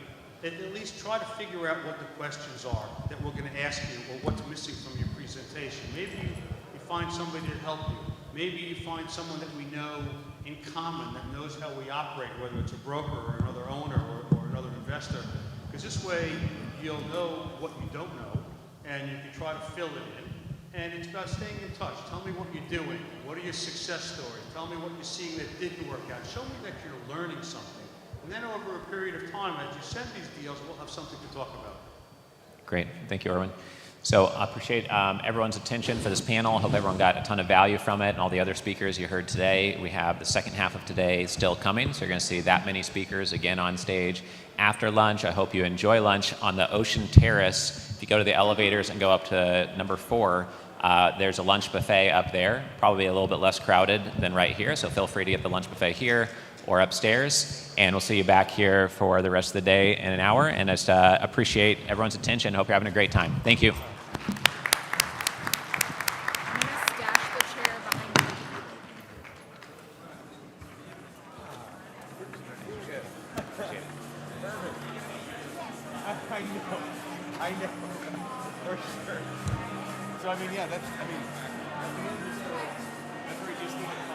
S9: at least try to figure out what the questions are that we're going to ask you or what's missing from your presentation. Maybe you find somebody to help you. Maybe you find someone that we know in common that knows how we operate, whether it's a broker or another owner or another investor. Because this way you'll know what you don't know and you can try to fill it in. And it's about staying in touch. Tell me what you're doing. What are your success stories? Tell me what you're seeing that didn't work out. Show me that you're learning something. And then over a period of time, as you send these deals, we'll have something to talk about.
S3: Great. Thank you, Erwin. So I appreciate everyone's attention for this panel. I hope everyone got a ton of value from it and all the other speakers you heard today. We have the second half of today still coming, so you're going to see that many speakers again on stage after lunch. I hope you enjoy lunch on the Ocean Terrace. If you go to the elevators and go up to number 4, there's a lunch buffet up there, probably a little bit less crowded than right here, so feel free to get the lunch buffet here or upstairs, and we'll see you back here for the rest of the day in an hour, and just appreciate everyone's attention. Hope you're having a great time. Thank you.
S1: I know, for sure. So I mean, yeah, that's where you just need